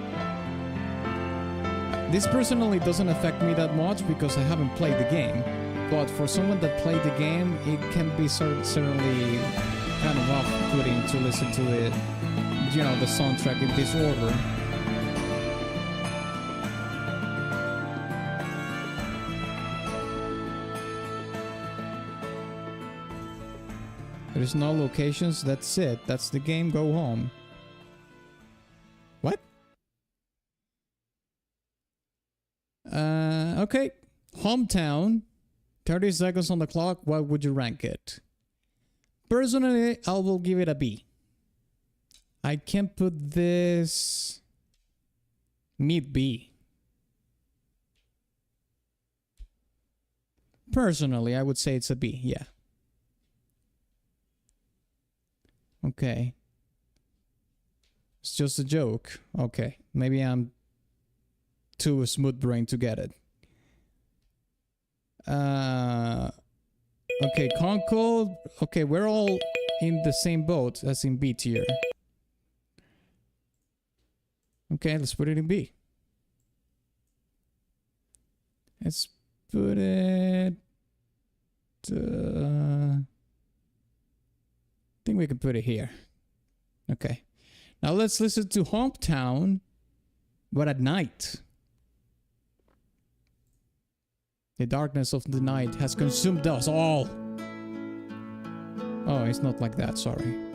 This personally doesn't affect me that much because I haven't played the game. But for someone that played the game, it can be certainly kind of off-putting to listen to it, you know, the soundtrack in this order. There's no locations, that's it. That's the game, go home. What? Okay. Hometown. 30 seconds on the clock. What would you rank it? Personally, I will give it a B. I can put this mid B. Personally, I would say it's a B, yeah. Okay. It's just a joke. Okay. Maybe I'm too smooth-brained to get it. Okay, Conkel. Okay, we're all in the same boat as in B tier. Okay, let's put it in B. Let's put it... think we can put it here. Okay. Now let's listen to Hometown, but at night. The darkness of the night has consumed us all. Oh, it's not like that, sorry.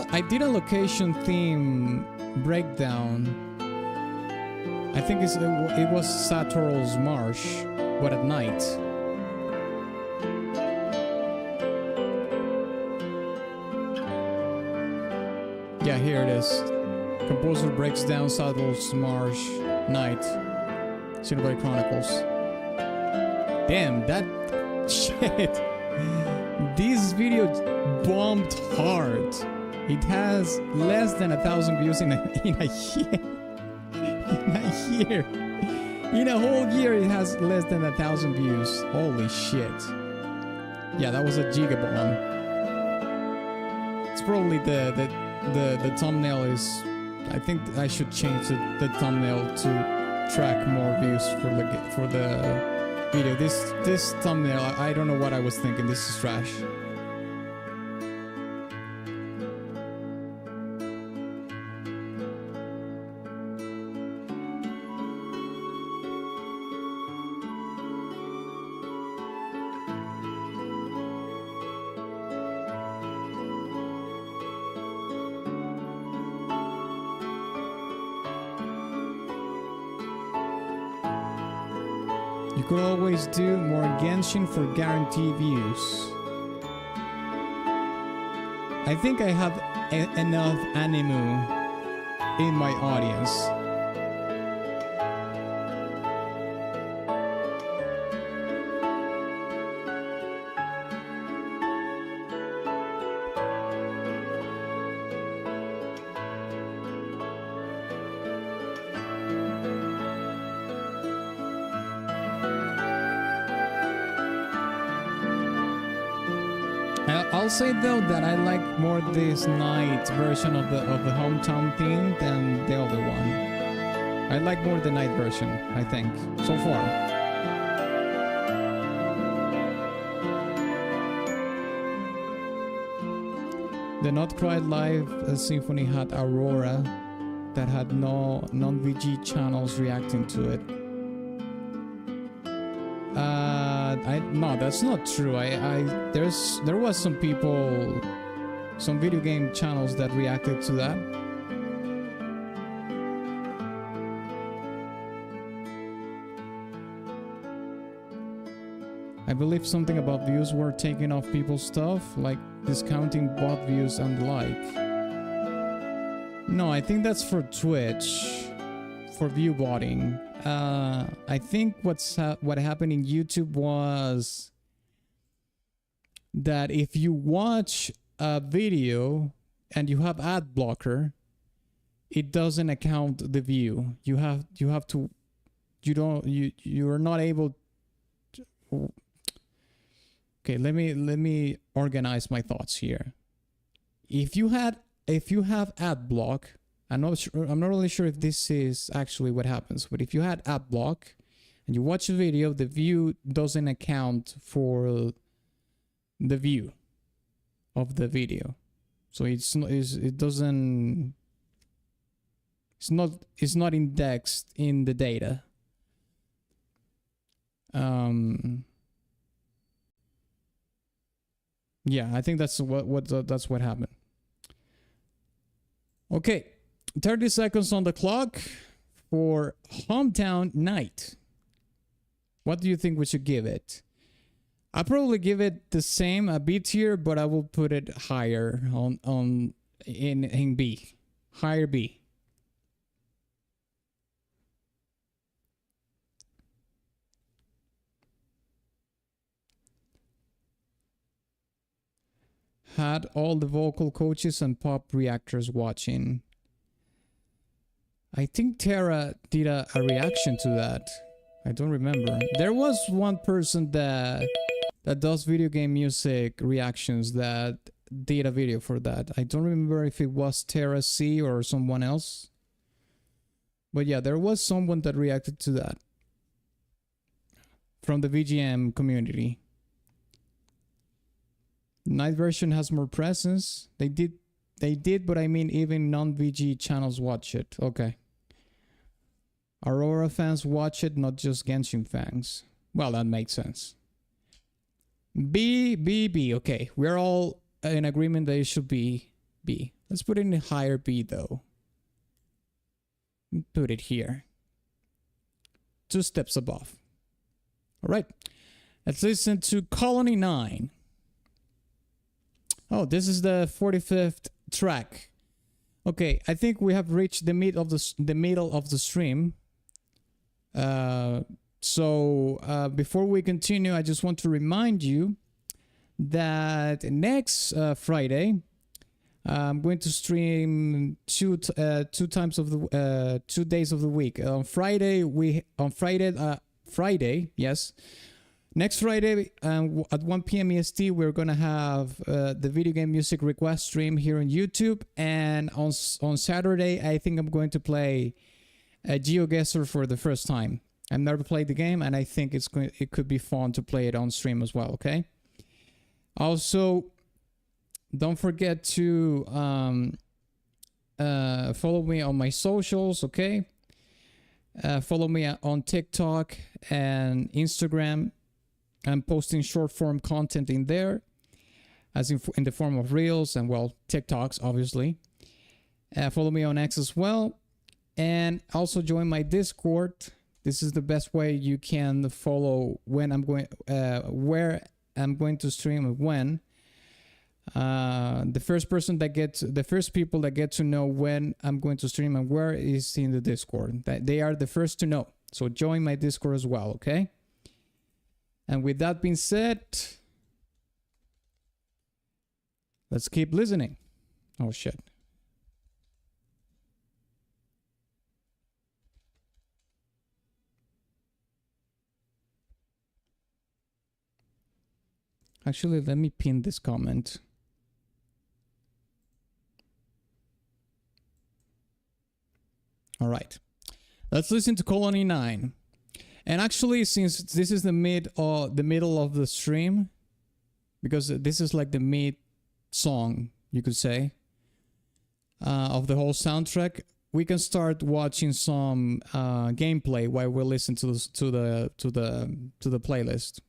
I did a location theme breakdown. I think it was Satoral's Marsh, but at night. Yeah, here it is. Composer breaks down Satoral's Marsh, night. Xenoblade Chronicles. Damn, that shit. This video bombed hard. It has less than 1,000 views in a year. In a whole year, it has less than 1,000 views. Holy shit. Yeah, that was a gigabomb. It's probably the thumbnail is... I think I should change the thumbnail to track more views for the video. This thumbnail, I don't know what I was thinking. This is trash. You could always do more Genshin for guaranteed views. I think I have enough anime in my audience. I'll say though that I like more this night version of the hometown theme than the other one. I like more the night version, I think, so far. The Not Quite Live Symphony had Aurora that had no non-VG channels reacting to it. No, that's not true. There was some people, some video game channels that reacted to that. I believe something about views were taking off people's stuff, like discounting bot views and the like. No, I think that's for Twitch, for view botting. I think what happened in YouTube was that if you watch a video and you have ad blocker, it doesn't account the view. You are not able to. Okay, let me organize my thoughts here. If you have ad block, I'm not really sure if this is actually what happens, but if you had ad block and you watch a video, the view doesn't account for the view of the video, so it's not indexed in the data. Yeah, I think that's what happened. Okay. 30 seconds on the clock for Hometown Night. What do you think we should give it? I'll probably give it the same, a B tier, but I will put it higher in B. Higher B. Had all the vocal coaches and pop reactors watching. I think Tara did a reaction to that. I don't remember. There was one person that that does video game music reactions that did a video for that. I don't remember if it was Terra C or someone else. But yeah, there was someone that reacted to that from the VGM community. Night version has more presence. They did, but I mean even non-VG channels watch it. Okay. Aurora fans watch it, not just Genshin fans. Well, that makes sense. B. Okay, we're all in agreement that it should be B. Let's put it in a higher B though. Put it here. 2 steps above. All right. Let's listen to Colony 9. Oh, this is the 45th track. Okay, I think we have reached the middle of the stream. So before we continue, I just want to remind you that next Friday, I'm going to stream two days of the week. On Friday, yes. Next Friday at 1 p.m. EST, we're going to have the video game music request stream here on YouTube. And on Saturday, I think I'm going to play GeoGuessr for the first time. I've never played the game, and I think it could be fun to play it on stream as well, okay? Also, don't forget to follow me on my socials, okay? Follow me on TikTok and Instagram. I'm posting short form content in there, as in the form of reels and, well, TikToks, obviously. Follow me on X as well, and also join my Discord. This is the best way you can follow when I'm going, where I'm going to stream and when. The first people that get to know when I'm going to stream and where is in the Discord. They are the first to know. So join my Discord as well, okay? And with that being said, let's keep listening. Oh shit. Actually, let me pin this comment. All right. Let's listen to Colony 9. And actually, since this is the middle of the stream, because this is like the mid song, you could say, of the whole soundtrack, we can start watching some gameplay while we listen to the playlist.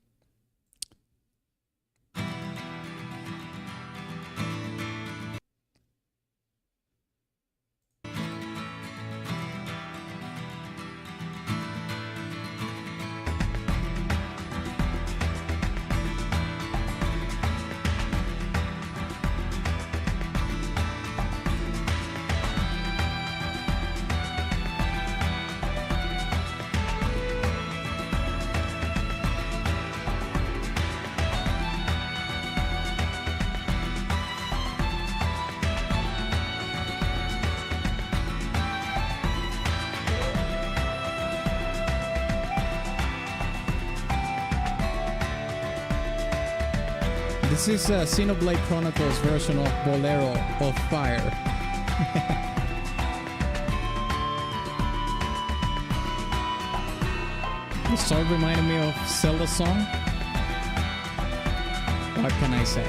This is Xenoblade Chronicles version of Bolero of Fire. The song reminded me of Zelda song. What can I say?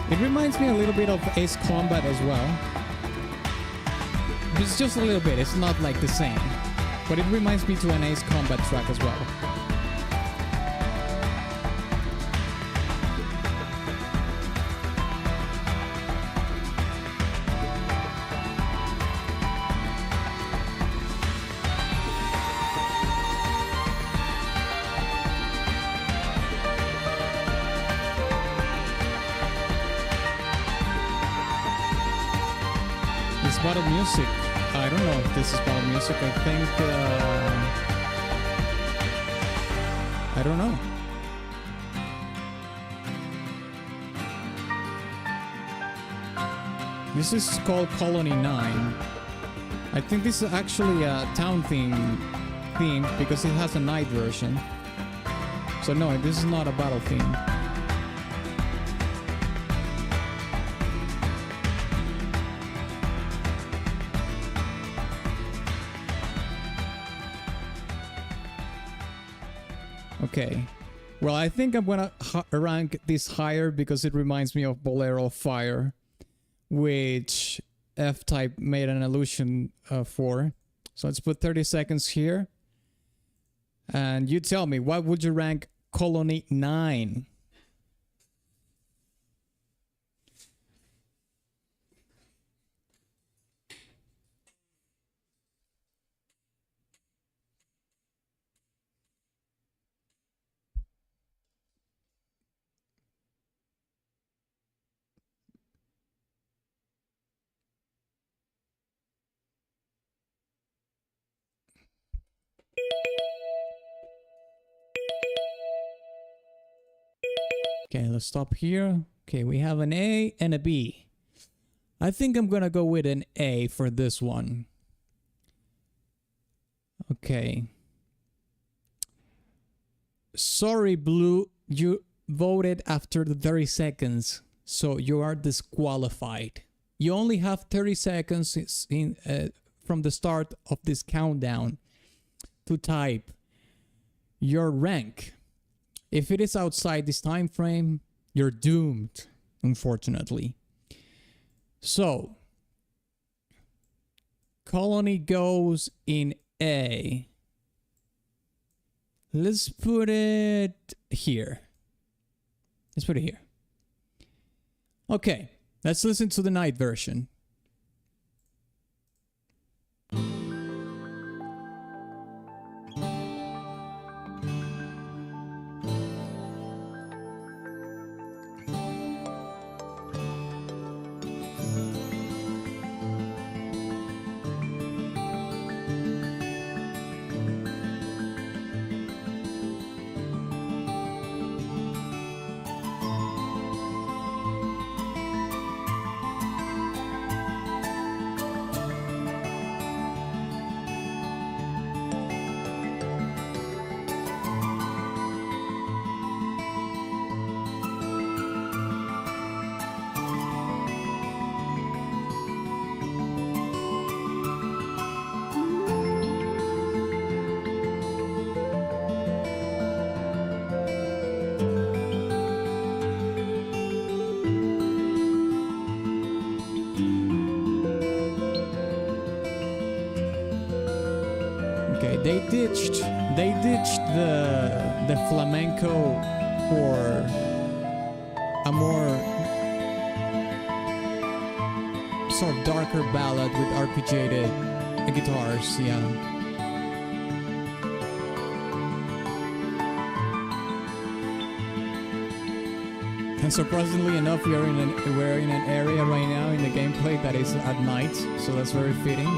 It reminds me a little bit of Ace Combat as well. It's just a little bit, it's not like the same. But it reminds me to an Ace Combat track as well. battle music. I don't know if this is battle music. I think... I don't know. This is called Colony 9. I think this is actually a town theme because it has a night version. So no, this is not a battle theme. Okay. Well, I think I'm gonna rank this higher because it reminds me of Bolero Fire, which F-Type made an allusion for. So let's put 30 seconds here. And you tell me, what would you rank Colony 9? Okay, let's stop here. Okay, we have an A and a B. I think I'm gonna go with an A for this one. Okay. Sorry, Blue. You voted after the 30 seconds, so you are disqualified. You only have 30 seconds from the start of this countdown to type your rank. If it is outside this time frame, you're doomed, unfortunately. So, Colony goes in A. Let's put it here. Let's put it here. Okay, let's listen to the night version. Okay, they ditched the flamenco for a more sort of darker ballad with arpeggiated guitars, yeah. And surprisingly enough, we're in an area right now in the gameplay that is at night, so that's very fitting.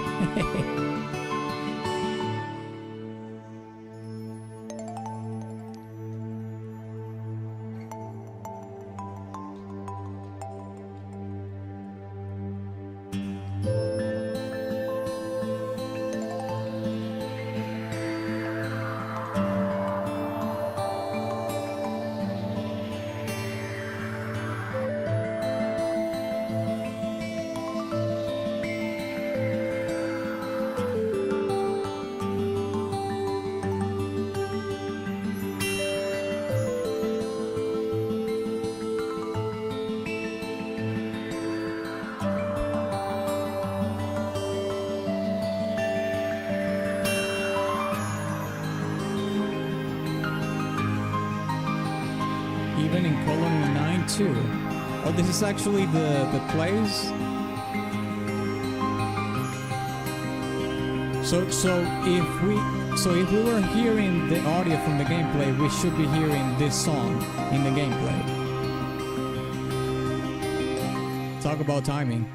Even in Colony 9 too. Oh, this is actually the place. So if we were hearing the audio from the gameplay, we should be hearing this song in the gameplay. Talk about timing.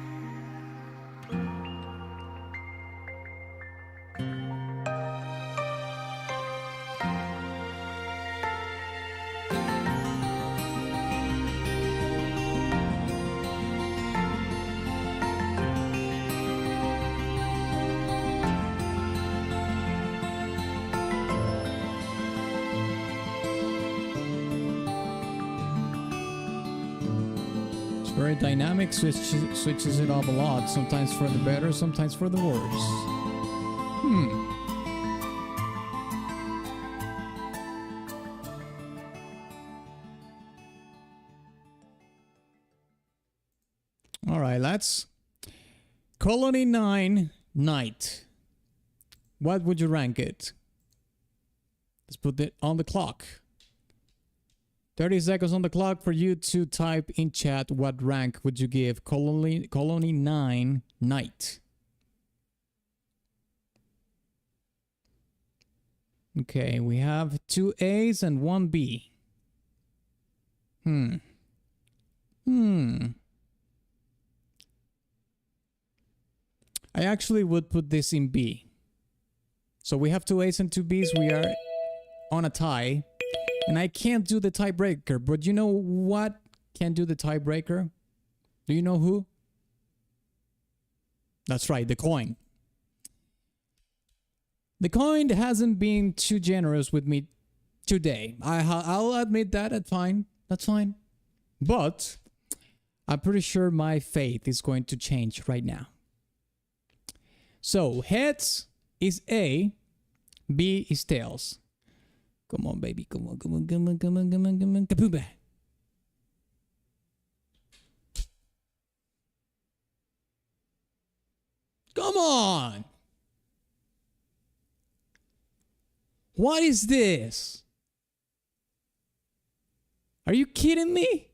Very dynamic, switches it up a lot. Sometimes for the better, sometimes for the worse. Alright, lads. Colony 9 Night. What would you rank it? Let's put it on the clock. 30 seconds on the clock for you to type in chat what rank would you give Colony 9 Night. Okay, we have 2 A's and 1 B. I actually would put this in B. So we have 2 A's and 2 B's. We are on a tie. And I can't do the tiebreaker. But you know what can do the tiebreaker? Do you know who? That's right, the coin. The coin hasn't been too generous with me today. I'll admit that. That's fine. That's fine. But I'm pretty sure my fate is going to change right now. So, heads is A, B is tails. Come on, baby. Come on, come on, come on, come on, come on, come on. Kapooba. Come on! What is this? Are you kidding me?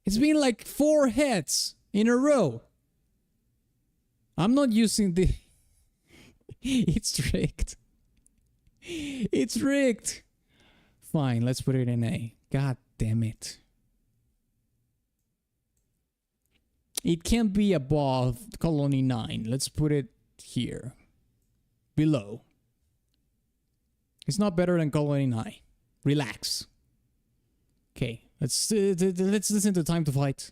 It's been like 4 heads in a row. I'm not using the... It's rigged. It's rigged. Fine, let's put it in A. God damn it. It can't be above Colony 9. Let's put it here. Below. It's not better than Colony 9. Relax. Okay, let's listen to Time to Fight.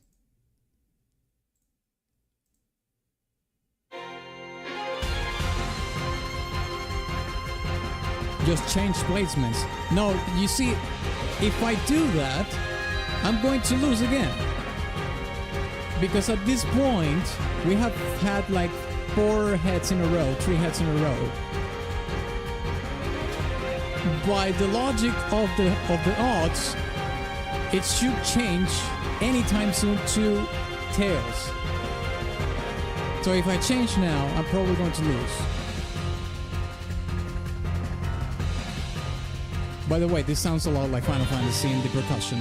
Just change placements. No, you see, if I do that, I'm going to lose again. Because at this point, we have had like 4 heads in a row, 3 heads in a row. By the logic of the odds, it should change anytime soon to tails. So if I change now, I'm probably going to lose. By the way, this sounds a lot like Final Fantasy in the percussion.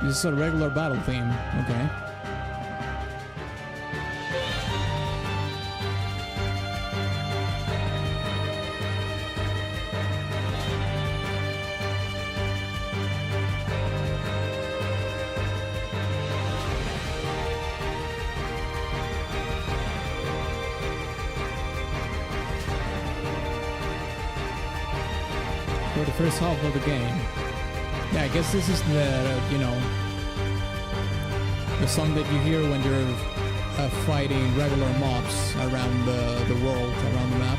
This is a regular battle theme, okay. For the first half of the game. Yeah, I guess this is the, you know, the song that you hear when you're fighting regular mobs around the world, around the map.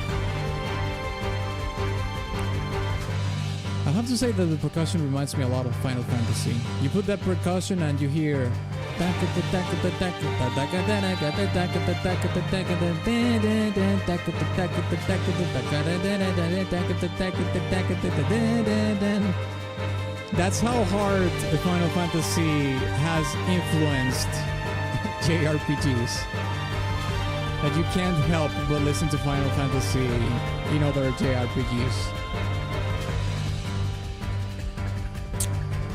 I have to say that the percussion reminds me a lot of Final Fantasy. You put that percussion and you hear... That's how hard the Final Fantasy has influenced JRPGs. That you can't help but listen to Final Fantasy in other JRPGs.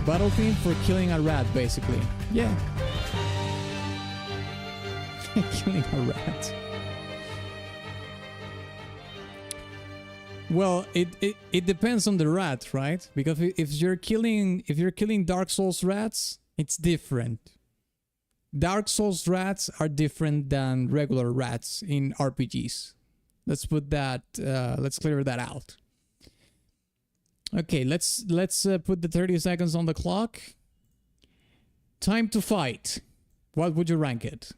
Battle theme for killing a rat, basically. Yeah. Killing a rat. Well, it depends on the rat, right? Because if you're killing Dark Souls rats, it's different. Dark Souls rats are different than regular rats in RPGs. Let's put that. Let's clear that out. Okay, let's put the 30 seconds on the clock. Time to fight. What would you rank it?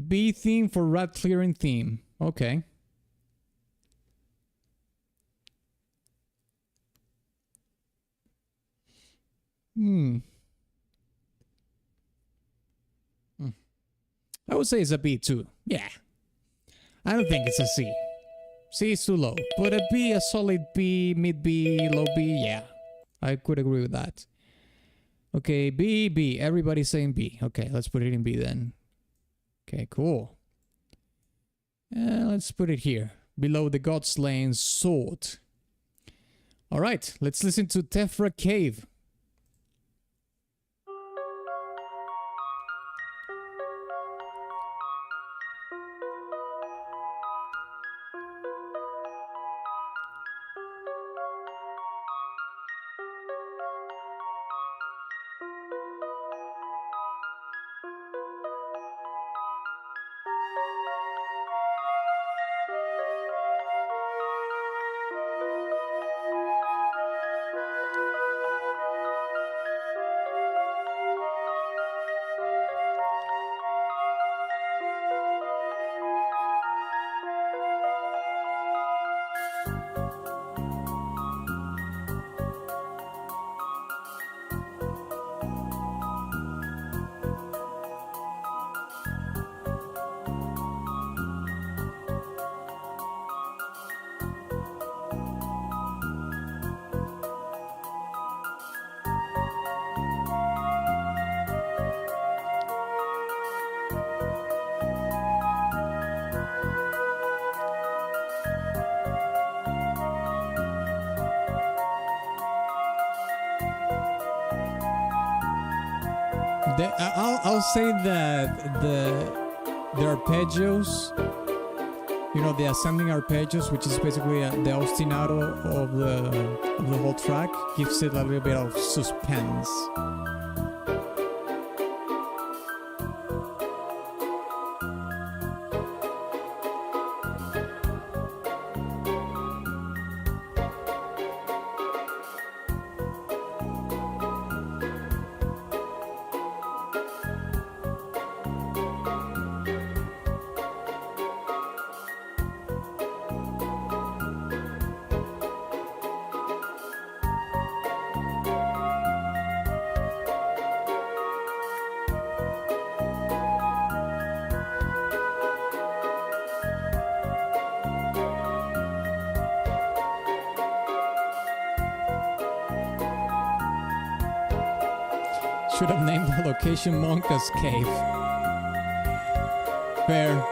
B theme for rat clearing theme. Okay. I would say it's a B too. Yeah. I don't think it's a C. C is too low. But a B, a solid B, mid B, low B, yeah. I could agree with that. Okay, B, B. Everybody's saying B. Okay, let's put it in B then. Okay, cool. Let's put it here. Below the God-slain sword. Alright, let's listen to Tephra Cave. I'll say that the arpeggios, you know, the ascending arpeggios, which is basically the ostinato of the whole track, gives it a little bit of suspense. Should have named the location Monka's Cave. Fair.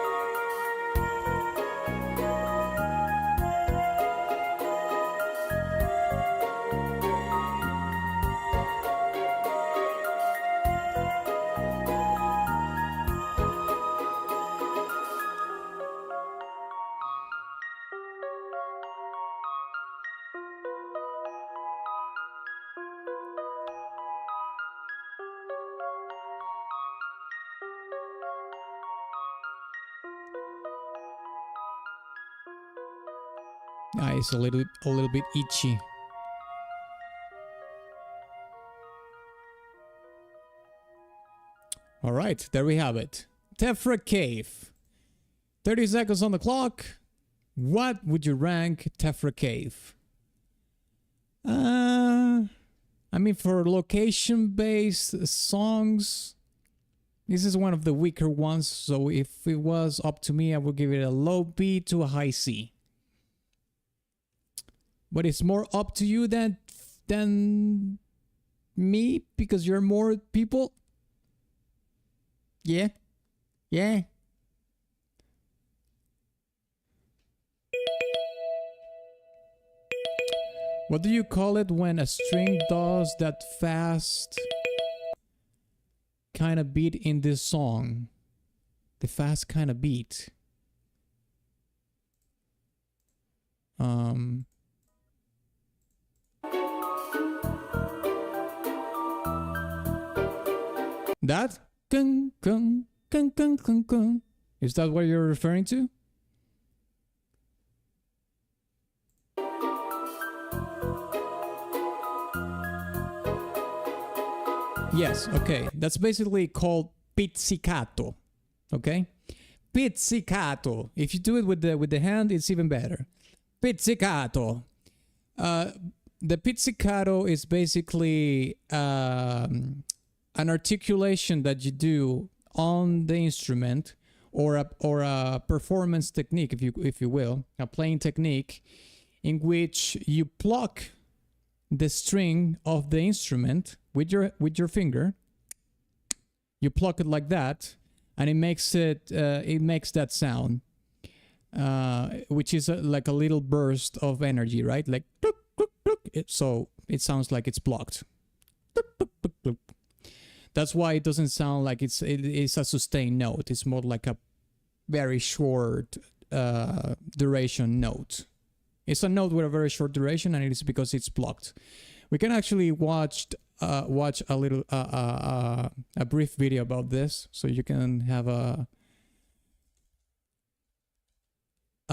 It's a little bit itchy. All right, there we have it. Tephra Cave. 30 seconds on the clock. What would you rank Tephra Cave? I mean, for location-based songs, this is one of the weaker ones. So if it was up to me, I would give it a low B to a high C. But it's more up to you than me because you're more people. Yeah. Yeah. What do you call it when a string does that fast kind of beat in this song? The fast kind of beat. That? Gung, gung, gung, gung, gung, gung. Is that what you're referring to? Yes, okay. That's basically called pizzicato. Okay? Pizzicato. If you do it with the hand, it's even better. Pizzicato. The pizzicato is basically an articulation that you do on the instrument, or a performance technique, if you will, a playing technique, in which you pluck the string of the instrument with your finger. You pluck it like that, and it makes that sound, which is like a little burst of energy, right? Like so it sounds like it's blocked. That's why it doesn't sound like it's a sustained note. It's more like a very short duration note. It's a note with a very short duration, and it is because it's blocked. We can actually watch a little a brief video about this, so you can have a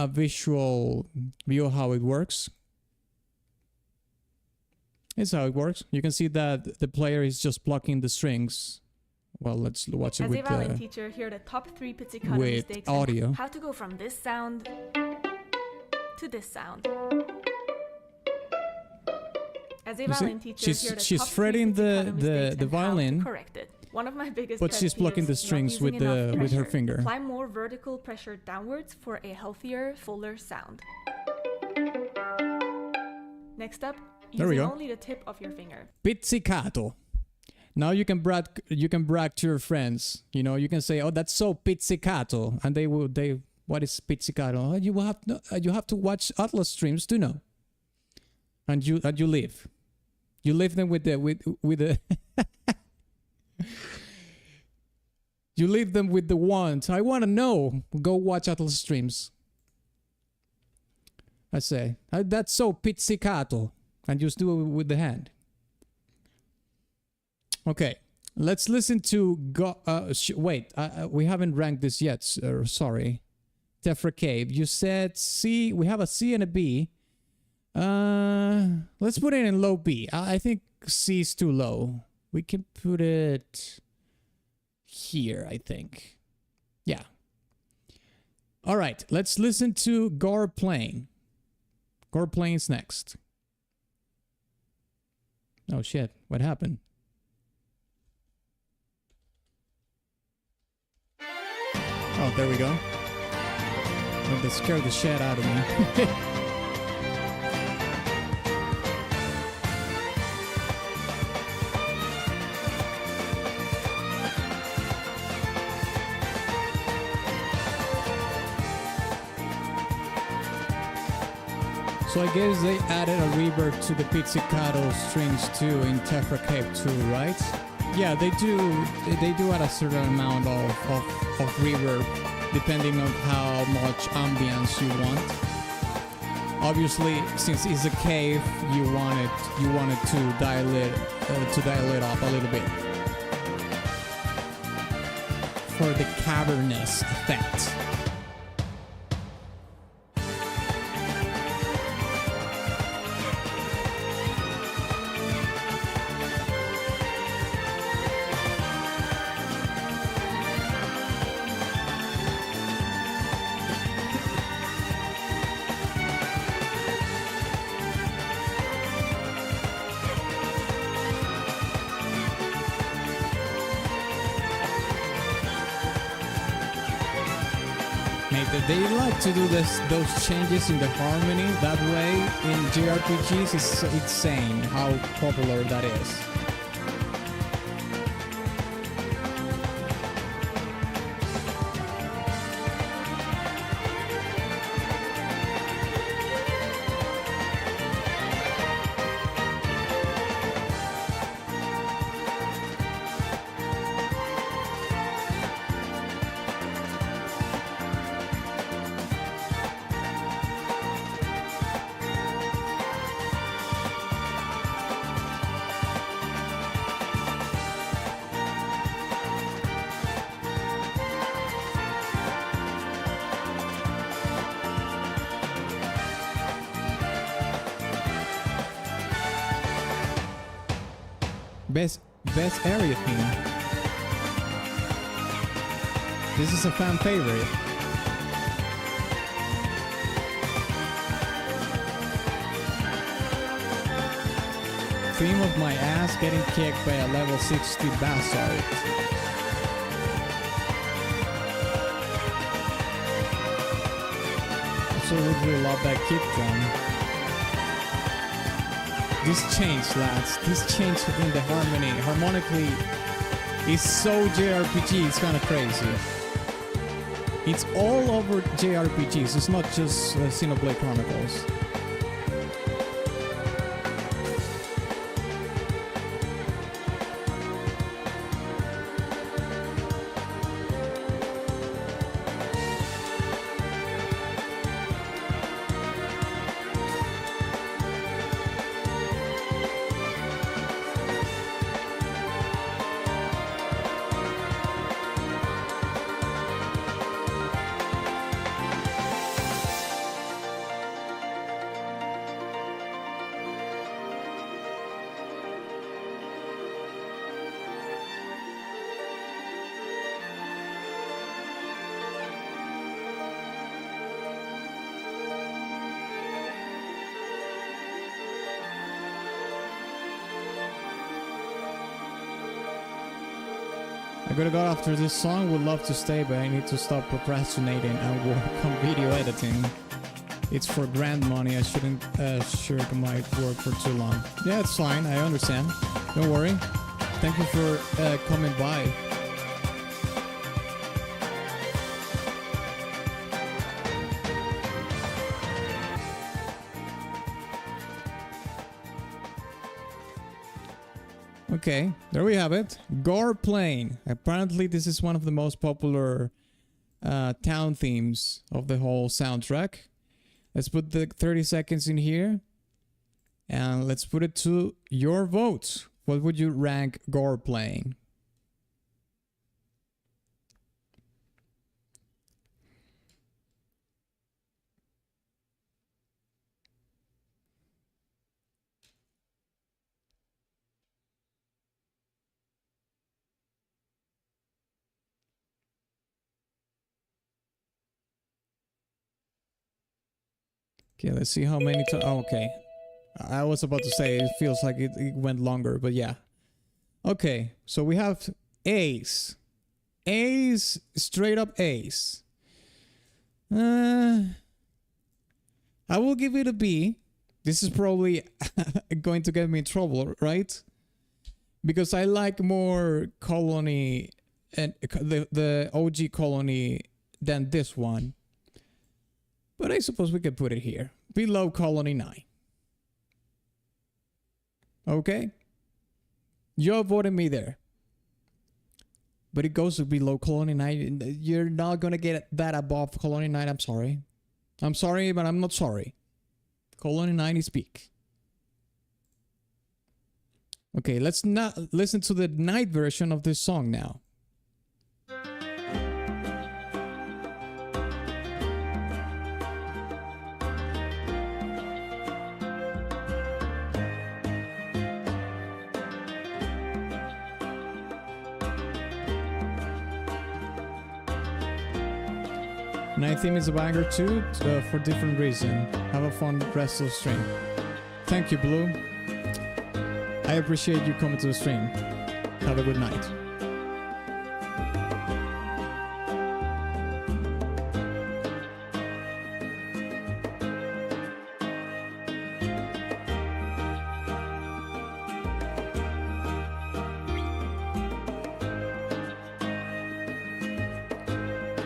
visual view of how it works. It's how it works. You can see that the player is just plucking the strings. Well, let's watch it with As a violin teacher, here are the top 3 pizzicato with mistakes audio. and how to go from this sound to this sound. As a violin teacher, here are the she's top 3 fretting pizzicato mistakes the and how to violin, correct it. One of my biggest but pet she's plucking peeves the is not strings with using enough her pressure. finger. Apply more vertical pressure downwards for a healthier, fuller sound. Next up, There we using go. only the tip of your finger. Pizzicato. Now you can brag to your friends. You know, you can say, "Oh, that's so pizzicato," and what is pizzicato? Oh, you have to watch Atlas streams to know. And you leave. You leave them with the you leave them with the want. I want to know. Go watch Atlas streams. I say, that's so pizzicato. And just do it with the hand. Okay, let's listen to... wait, we haven't ranked this yet. Sorry. Tefra Cave, you said C. We have a C and a B. Let's put it in low B. I think C is too low. We can put it here, I think. Yeah. All right, let's listen to Gore playing. Gore playing is next. Oh shit, what happened? Oh, there we go. Oh, that scared the shit out of me. So I guess they added a reverb to the pizzicato strings too in Tefra Cave 2, right? Yeah, they do add a certain amount of reverb depending on how much ambience you want. Obviously, since it's a cave, you wanted to dial it up a little bit for the cavernous effect. They like to do those changes in the harmony. That way, in JRPGs, it's insane how popular that is. Best area theme. This is a fan favorite. Theme of my ass getting kicked by a level 60 bastard. So would really love that kick drum. This change, lads. This change in the harmony, harmonically, is so JRPG. It's kind of crazy. It's all over JRPGs. It's not just Xenoblade Chronicles. I gotta go after this song. Would love to stay, but I need to stop procrastinating and work on video editing. It's for grand money. I shouldn't shirk my work for too long. Yeah, it's fine. I understand. Don't worry. Thank you for coming by. Okay, there we have it. Gore Plain. Apparently this is one of the most popular town themes of the whole soundtrack. Let's put the 30 seconds in here. And let's put it to your vote. What would you rank Gore Plain? Okay, let's see how many times. Oh, okay. I was about to say it feels like it went longer, but yeah. Okay, so we have Ace. Ace, straight up Ace. I will give it a B. This is probably going to get me in trouble, right? Because I like more Colony and the OG Colony than this one. But I suppose we could put it here. Below Colony 9. Okay? You voted me there. But it goes to below Colony 9. You're not gonna get that above Colony 9. I'm sorry. I'm sorry, but I'm not sorry. Colony 9 is peak. Okay, let's not listen to the night version of this song now. Night theme is a banger too, for different reason. Have a fun rest of the stream. Thank you, Blue. I appreciate you coming to the stream. Have a good night.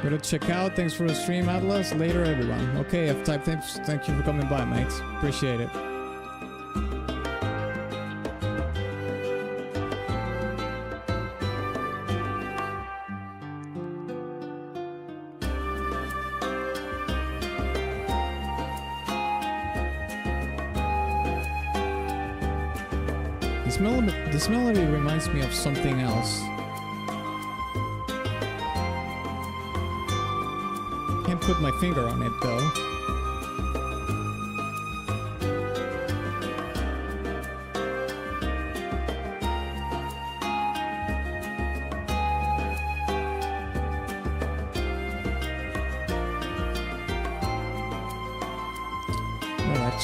Go to check out. Thanks for the stream, Atlas. Later, everyone. Okay, F-Type, thank you for coming by, mate. Appreciate it. This melody reminds me of something else. Can't put my finger on it though.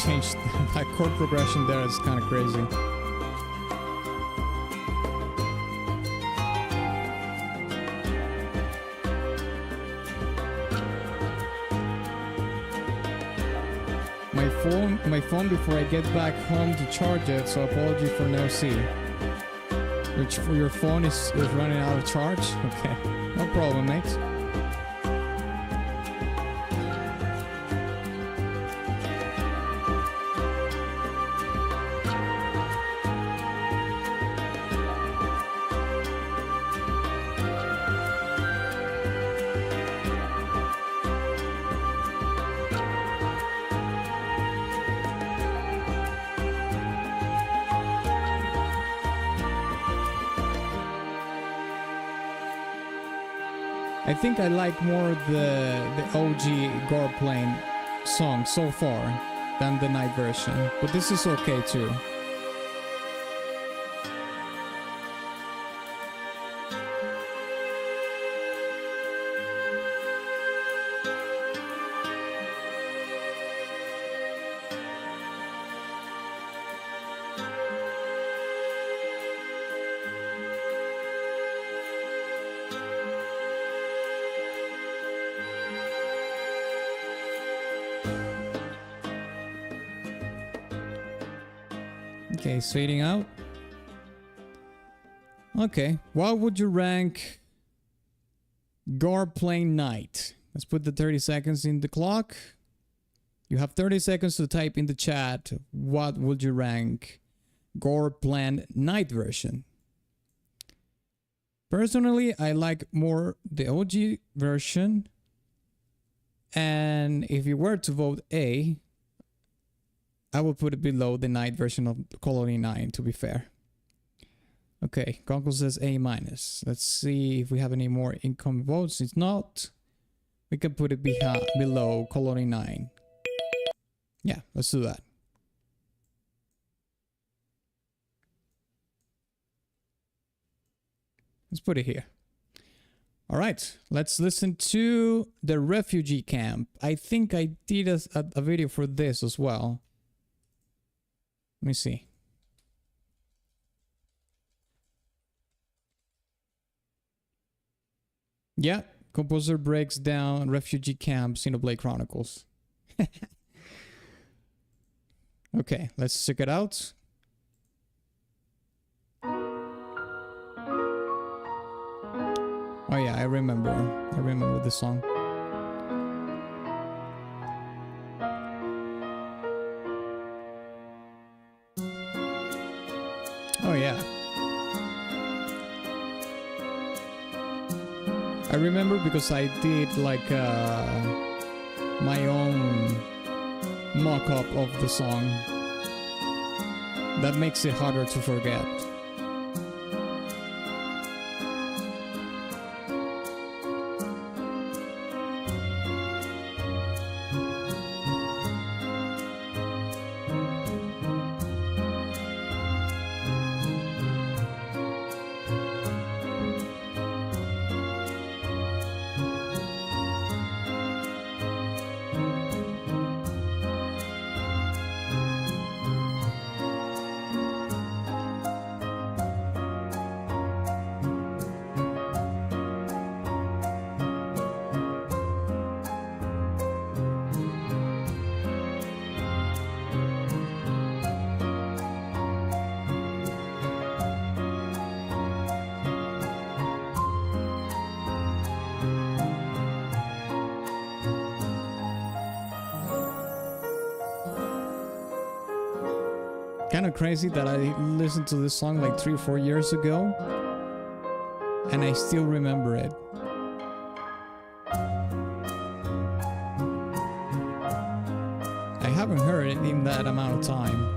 changed that chord progression there. It's kind of crazy. My phone before I get back home to charge it, so apology for no see. Your phone is running out of charge? Okay, no problem, mate. I think I like more the OG Gore Plane song so far than the night version, but this is okay too. Okay, fading out. Okay, what would you rank Gore Plane Night? Let's put the 30 seconds in the clock. You have 30 seconds to type in the chat. What would you rank Gore Plane Night version? Personally, I like more the OG version. And if you were to vote A, I will put it below the night version of Colony 9, to be fair. Okay, Conkel says A-. Let's see if we have any more incoming votes. It's not. We can put it below Colony 9. Yeah, let's do that. Let's put it here. All right, let's listen to the refugee camp. I think I did a video for this as well. Let me see. Yeah, composer breaks down refugee camp, Xenoblade Chronicles. Okay, let's check it out. Oh yeah, I remember the song. Oh yeah. I remember because I did like my own mock-up of the song. That makes it harder to forget. Kind of crazy that I listened to this song like 3 or 4 years ago and I still remember it. I haven't heard it in that amount of time.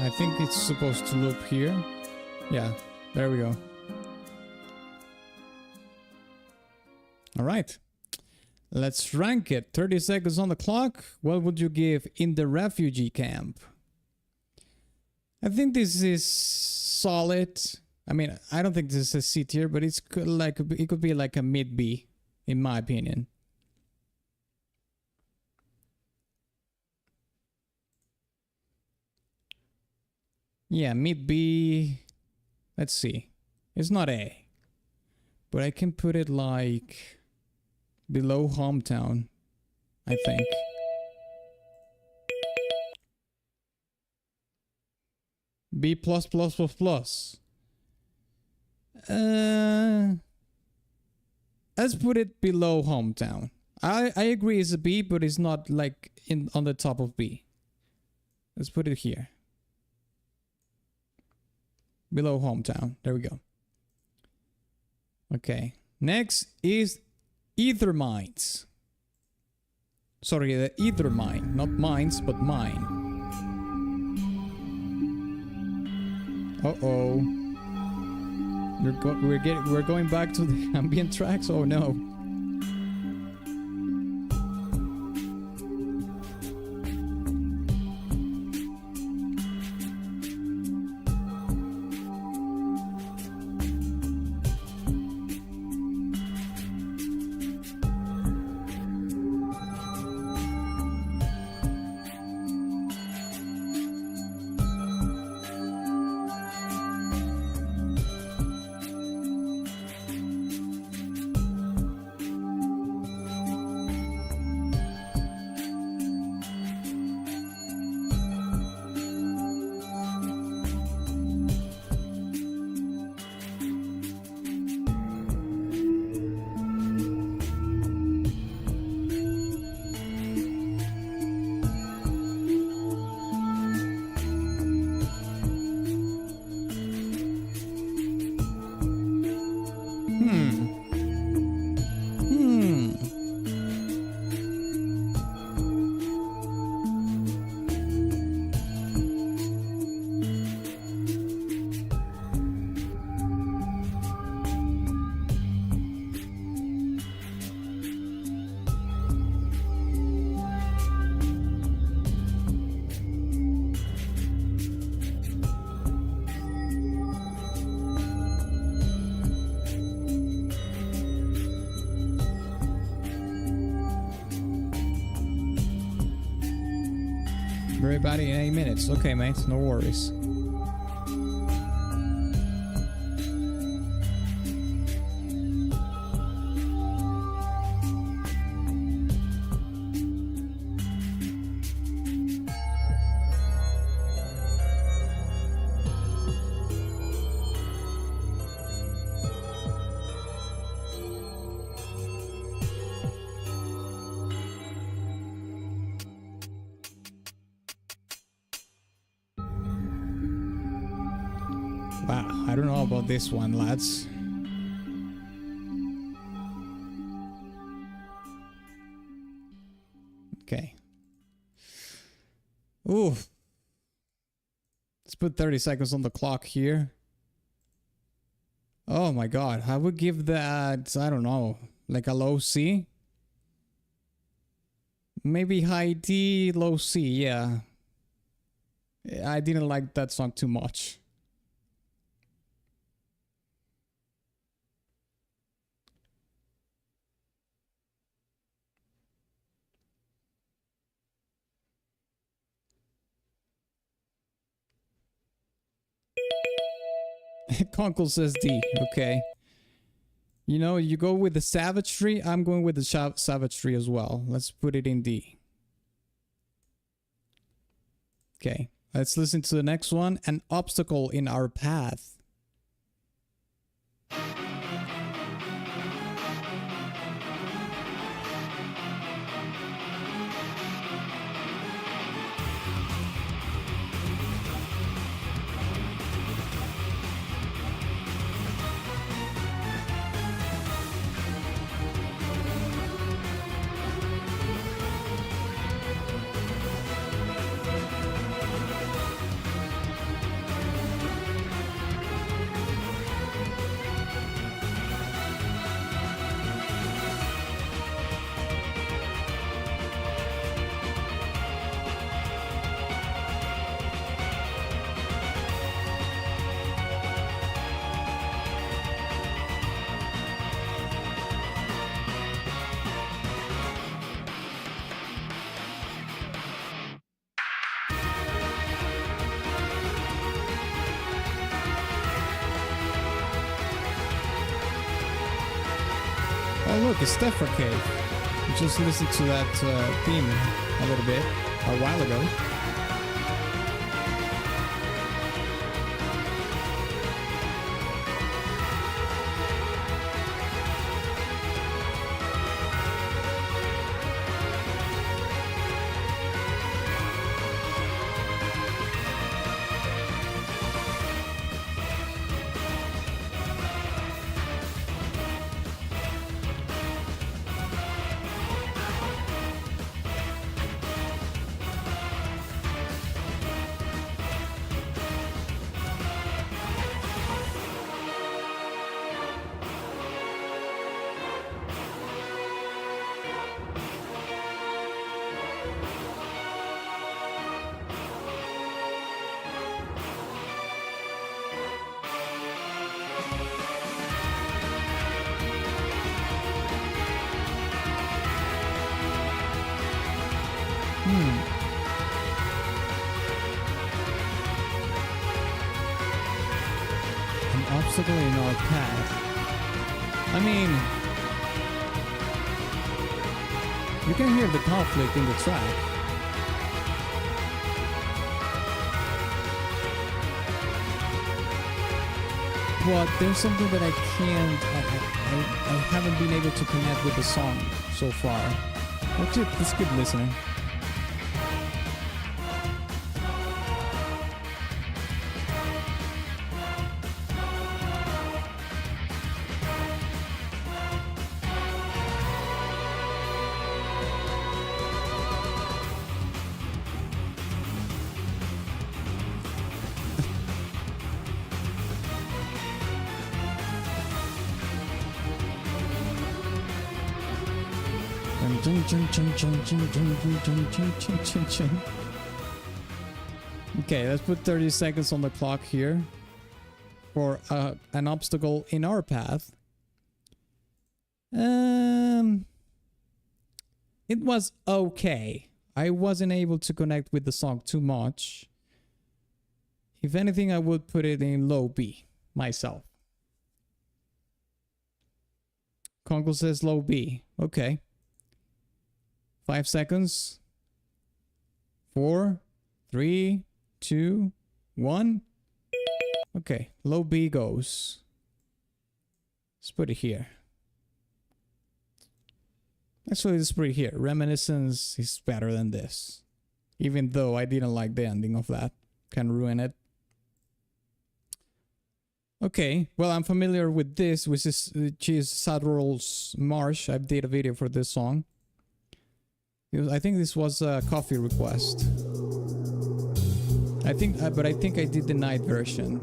I think it's supposed to loop here. Yeah, there we go. All right. Let's rank it. 30 seconds on the clock. What would you give In the Refugee Camp? I think this is solid. I mean, I don't think this is a C tier, but it's like it could be like a mid B, in my opinion. Yeah, mid B. Let's see. It's not A, but I can put it like below Hometown, I think. B plus plus plus plus. Let's put it below Hometown. I agree it's a B, but it's not like on the top of B. Let's put it here. Below Hometown. There we go. Okay. Next is Ether Mines. Sorry, the Ether Mine. Not mines, but mine. Uh-oh. We're going back to the ambient tracks? Oh no. Everybody in 8 minutes. Okay, mate. No worries. Wow, I don't know about this one, lads. Okay. Ooh. Let's put 30 seconds on the clock here. Oh my god, I would give that, I don't know, like a low C? Maybe high D, low C, yeah. I didn't like that song too much. Conkel says D. Okay. You know, you go with the savagery. I'm going with the savagery as well. Let's put it in D. Okay. Let's listen to the next one. An obstacle in our path. Oh look, it's Stepher Cave. We just listened to that theme a little bit a while ago. An obstacle in our path. I mean, you can hear the conflict in the track. But there's something that I haven't been able to connect with the song so far. Let's keep listening. Okay, let's put 30 seconds on the clock here for an obstacle in our path. It was okay. I wasn't able to connect with the song too much. If anything, I would put it in low B myself. Conkel says low B. Okay. 5 seconds. 4, 3, 2, 1. Okay, low B goes. Let's put it here. Actually, let's put it here. Reminiscence is better than this. Even though I didn't like the ending of that. Can ruin it. Okay, well, I'm familiar with this, which is Sadrol's Marsh. I did a video for this song. I think this was a kofi request. But I think I did the night version.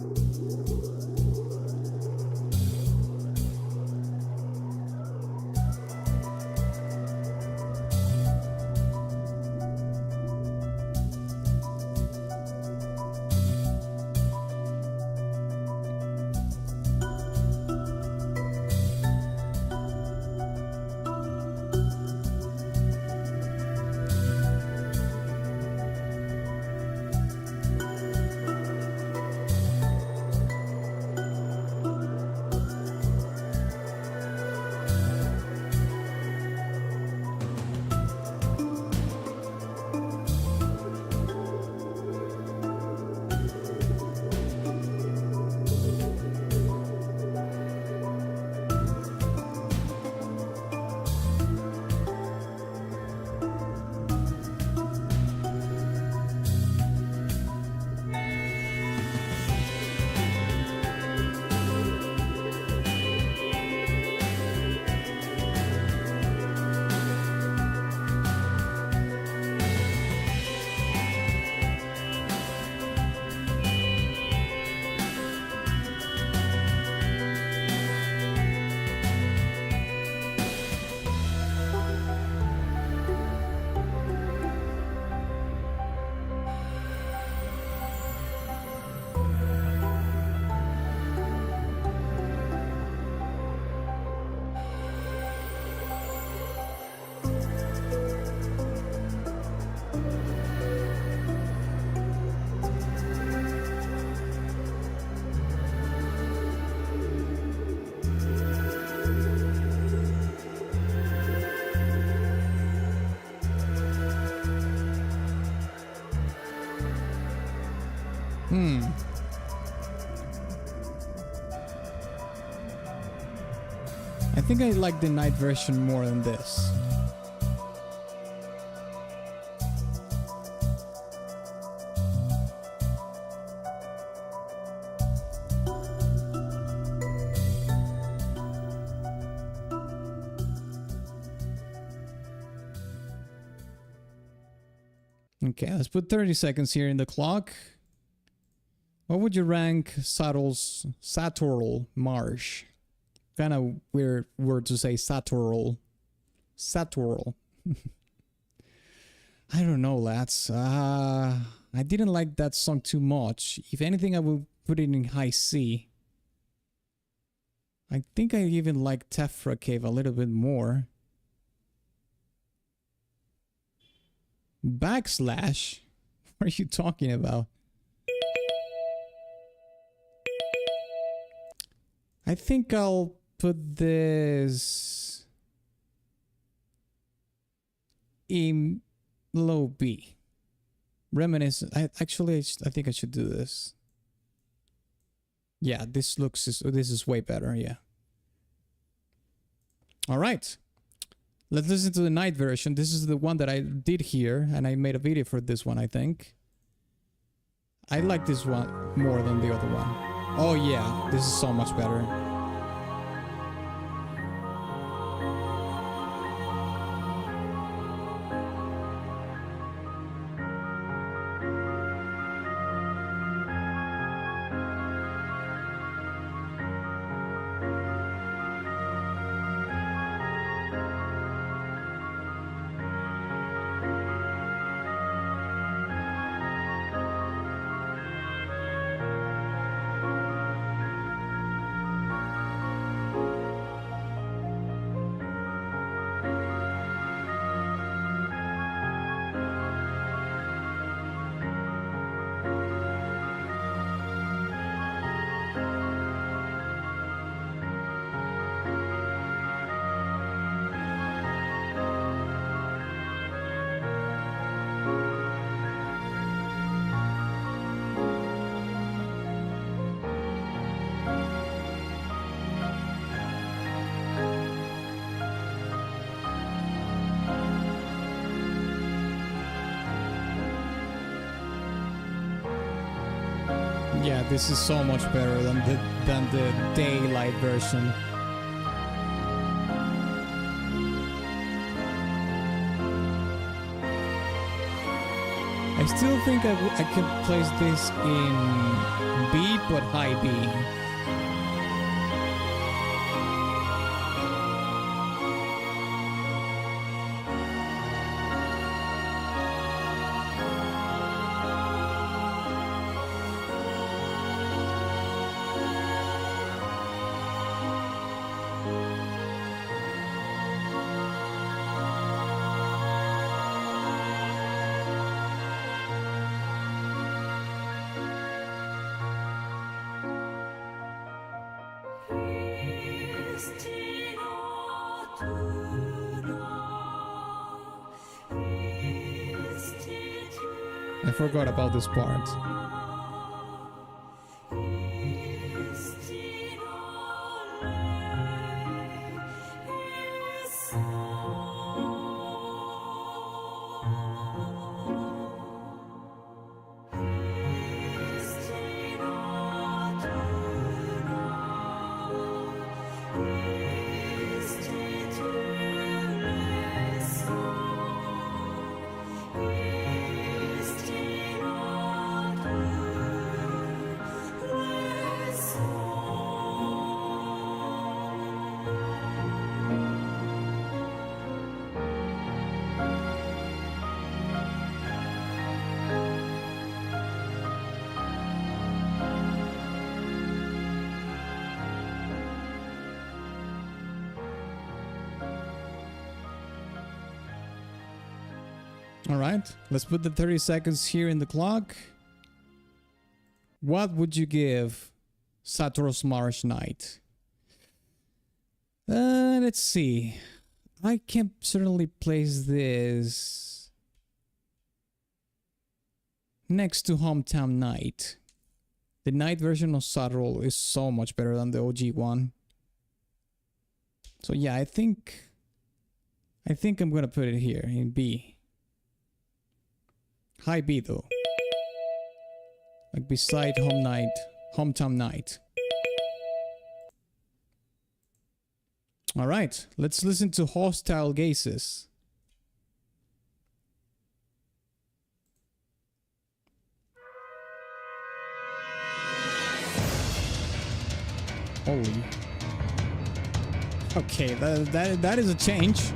think I like the night version more than this. Okay, let's put 30 seconds here in the clock. What would you rank Satoral Marsh? Kind of weird word to say, Satoral. Satoral. I don't know, lads. I didn't like that song too much. If anything, I would put it in high C. I think I even like Tephra Cave a little bit more. Backslash? What are you talking about? I think I'll put this in low B. Reminiscent. I think I should do this. Yeah, this is way better. Yeah. All right. Let's listen to the night version. This is the one that I did here, and I made a video for this one, I think. I like this one more than the other one. Oh yeah, this is so much better. Yeah, this is so much better than the daylight version. I still think I could place this in B, but high B. I forgot about this part. All right, let's put the 30 seconds here in the clock. What would you give Satoru's Marsh Knight? Let's see. I can certainly place this next to Hometown Night. The night version of Satoru is so much better than the OG one. So yeah, I think I'm gonna put it here in B. High B though. Like beside hometown night. Alright, let's listen to Hostile Gazes. Holy. Okay, that is a change.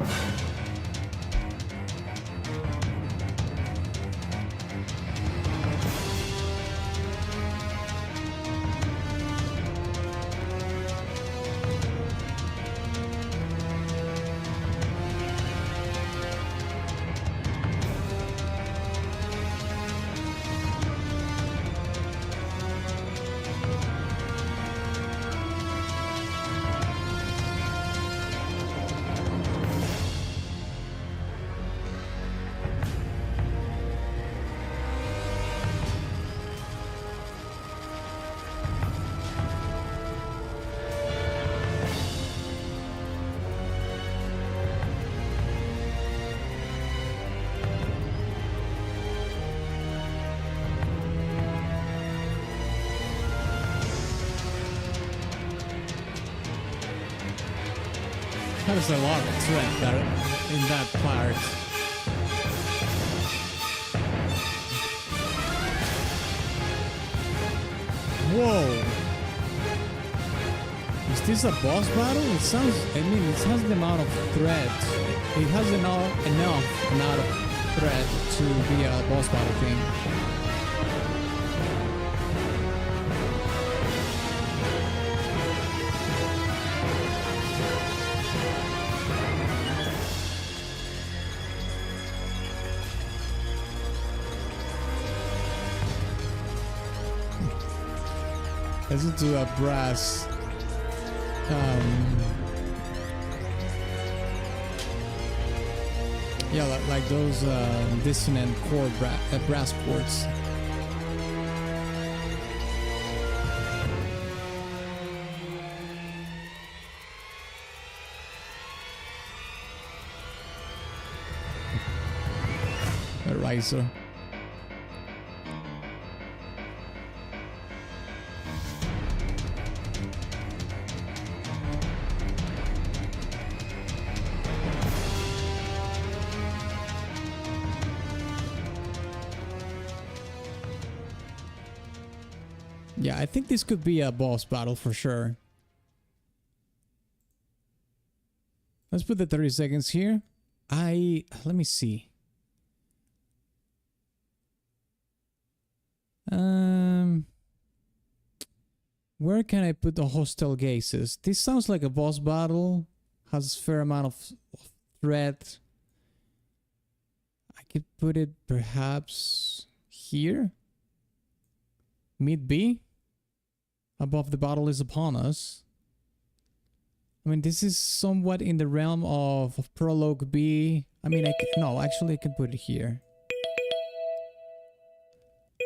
There's a lot of thread there in that part. Whoa! Is this a boss battle? It sounds, I mean, it has the amount of thread. It has enough amount of thread to be a boss battle thing. Listen to a brass yeah, like those dissonant chord brass chords. A riser. Yeah, I think this could be a boss battle for sure. Let's put the 30 seconds here. Let me see. Where can I put the Hostile Gazes? This sounds like a boss battle. Has a fair amount of thread. I could put it perhaps here. Mid B. Above the battle is upon us. I mean, this is somewhat in the realm of prologue B. I mean, no, actually I can put it here.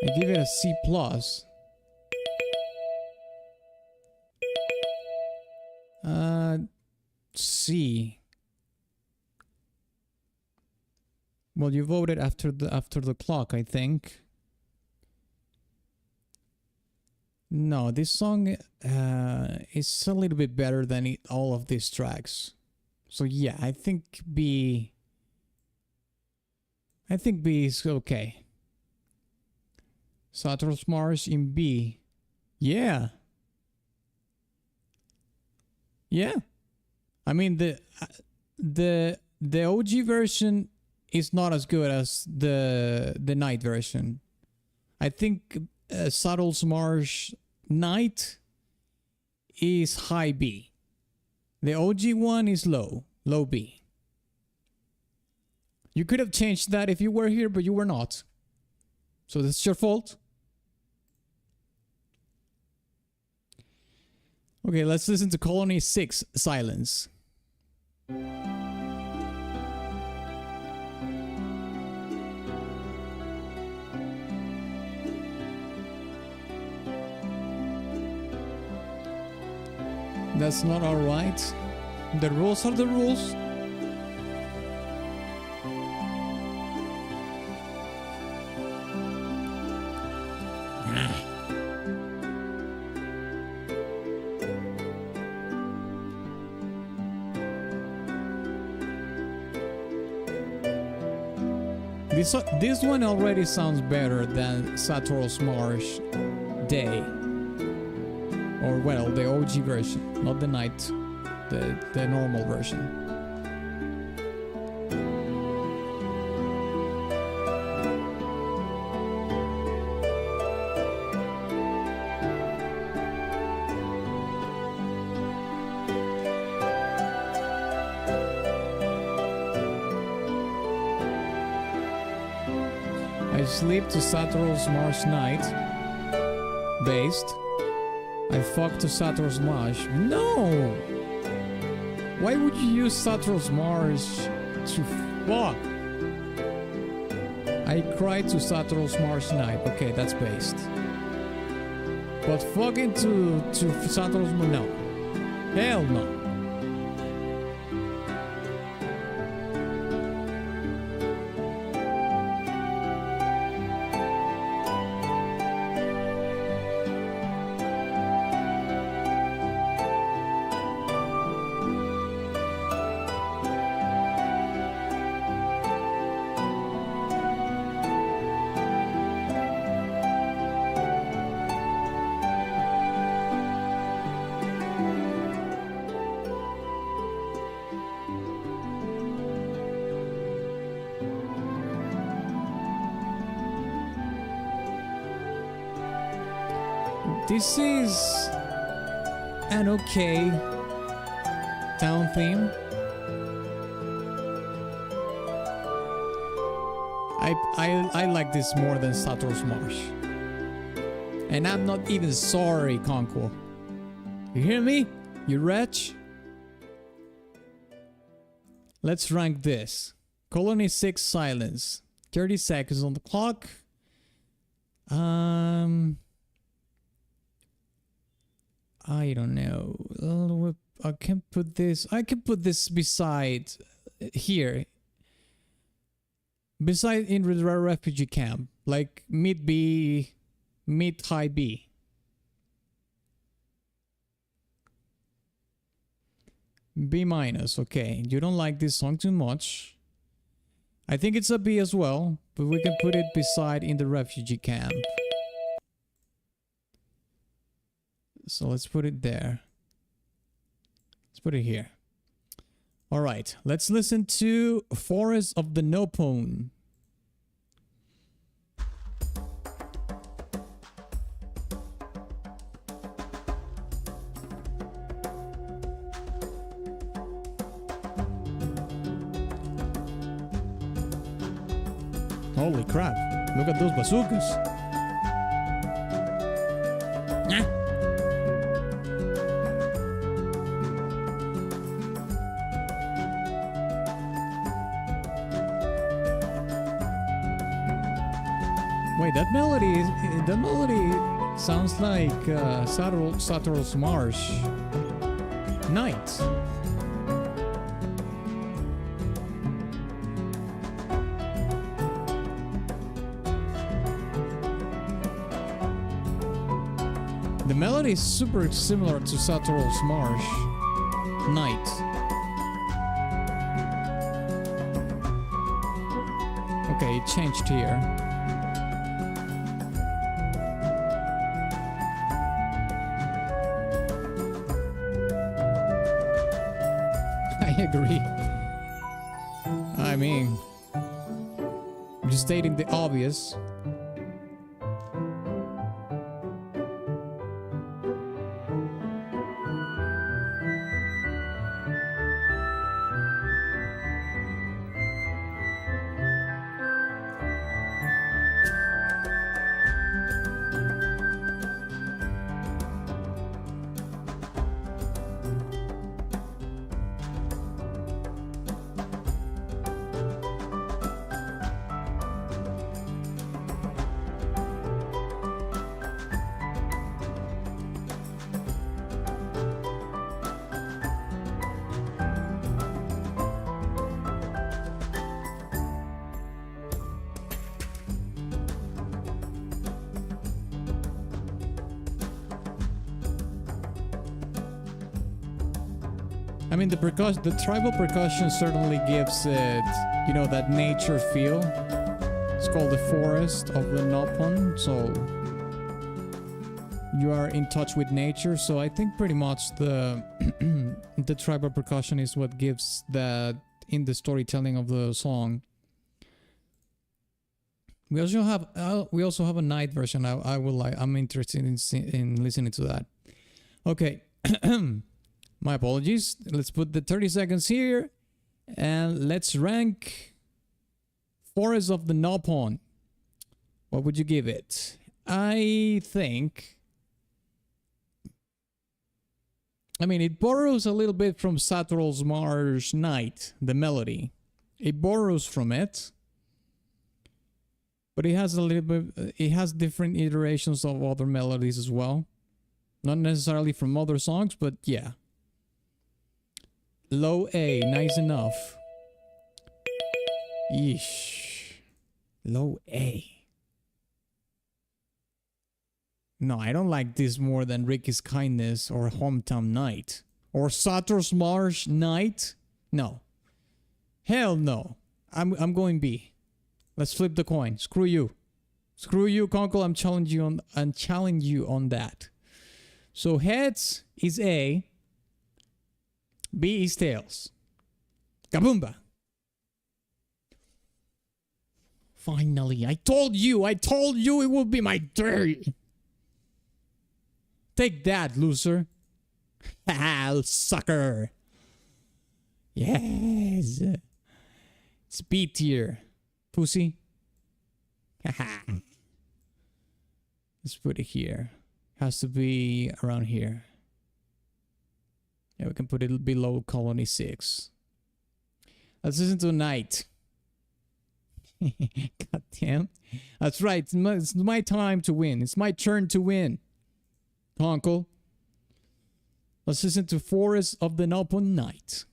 I give it a C+. C. Well, you voted after the clock, I think. No, this song is a little bit better than all of these tracks. So yeah, I think B is okay. Saturn's Mars in B. Yeah. Yeah. I mean the OG version is not as good as the night version. I think Subtle's Marsh Night is high B. The OG one is low B. You could have changed that if you were here, but you were not. So that's your fault. Okay, let's listen to Colony 6, Silence. That's not alright. The rules are the rules. This one already sounds better than Satoru's Marsh Day. Or well, the OG version, not the night, the normal version. I sleep to Satoru's Marsh Night. Based. I fuck to Satoru's Marsh. No! Why would you use Satoru's Marsh to fuck? I cry to Satoru's Marsh Night. Okay, that's based. But fucking to Satoru's Marsh, no. Hell no. This is an okay town theme. I like this more than Satoru's Marsh. And I'm not even sorry, Conkel. You hear me? You wretch? Let's rank this. Colony 6 silence. 30 seconds on the clock. I don't know. I can put this beside here. Beside in the refugee camp. Like mid B, mid high B. B minus, okay. You don't like this song too much. I think it's a B as well, but we can put it beside in the refugee camp. So let's put it there. Let's put it here. All right, let's listen to Forest of the Nopone. Holy crap, look at those bazookas. Yeah. Wait, that melody sounds like Satoru's Marsh Night. The melody is super similar to Satoru's Marsh Night. Okay, it changed here. I agree. I mean, I'm just stating the obvious. I mean, the tribal percussion certainly gives it, you know, that nature feel. It's called the Forest of the Nopon, so you are in touch with nature. So I think pretty much the the tribal percussion is what gives that in the storytelling of the song. We also have a night version. I'm interested in listening to that. Okay. My apologies. Let's put the 30 seconds here and let's rank Forest of the Nopon. What would you give it? I think, I mean, it borrows a little bit from Satural's Marsh Night, the melody. It borrows from it, but it has a little bit, it has different iterations of other melodies as well. Not necessarily from other songs, but yeah. Low A, nice enough. Yeesh. Low A. No, I don't like this more than Ricky's Kindness or Hometown Night. Or Saturn's Marsh Night. No. Hell no. I'm going B. Let's flip the coin. Screw you. Screw you, Conkel. I'm challenging you on that. So heads is A. B is tails. Kaboomba. Finally, I told you it would be my day. Take that, loser. Haha, sucker. Yes. It's B tier. Pussy. Haha. Let's put it here. Has to be around here. Yeah, we can put it below Colony 6. Let's listen to Night. God damn. That's right. It's my time to win. It's my turn to win. Conkel. Let's listen to Forest of the Nopon Night.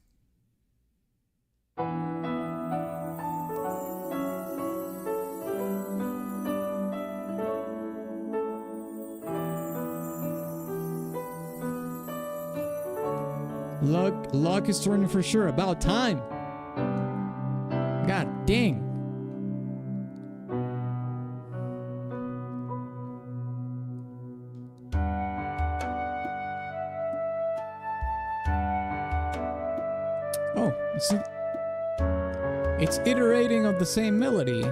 Luck is turning for sure. About time. God dang. Oh, it's iterating of the same melody.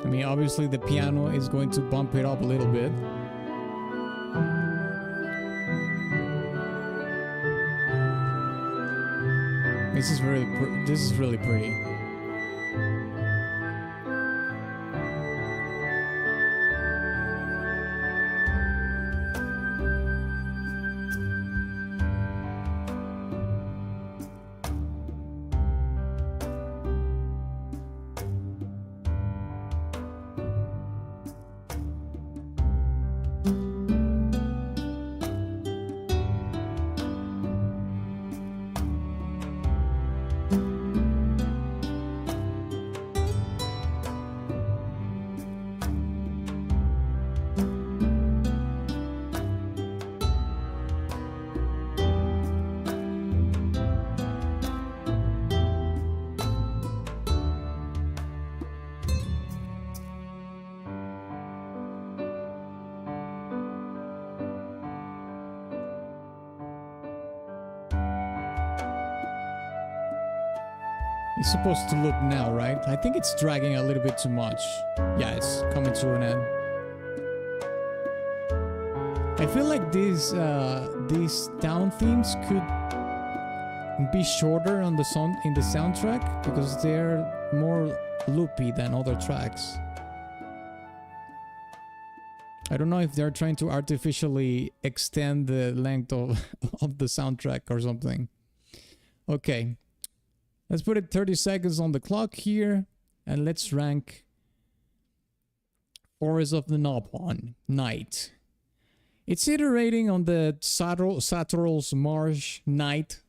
I mean, obviously the piano is going to bump it up a little bit. This is really pretty. It's supposed to loop now, right? I think it's dragging a little bit too much. Yeah, it's coming to an end. I feel like these town themes could be shorter on the in the soundtrack because they're more loopy than other tracks. I don't know if they're trying to artificially extend the length of, of the soundtrack or something. Okay. Let's put it 30 seconds on the clock here. And let's rank Forest of the Nopon, Night. It's iterating on the Satoral's Marsh, Night,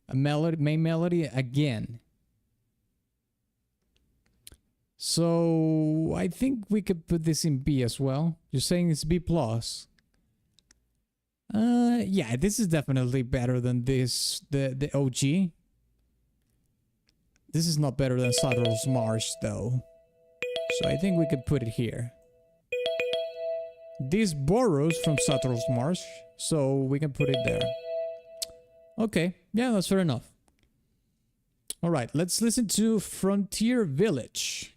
a melody, main melody again. So I think we could put this in B as well. You're saying it's B+. Yeah, this is definitely better than this, the OG. This is not better than Satoral's Marsh though. So I think we could put it here. This borrows from Satoral's Marsh, so we can put it there. Okay, yeah, that's fair enough. Alright, let's listen to Frontier Village.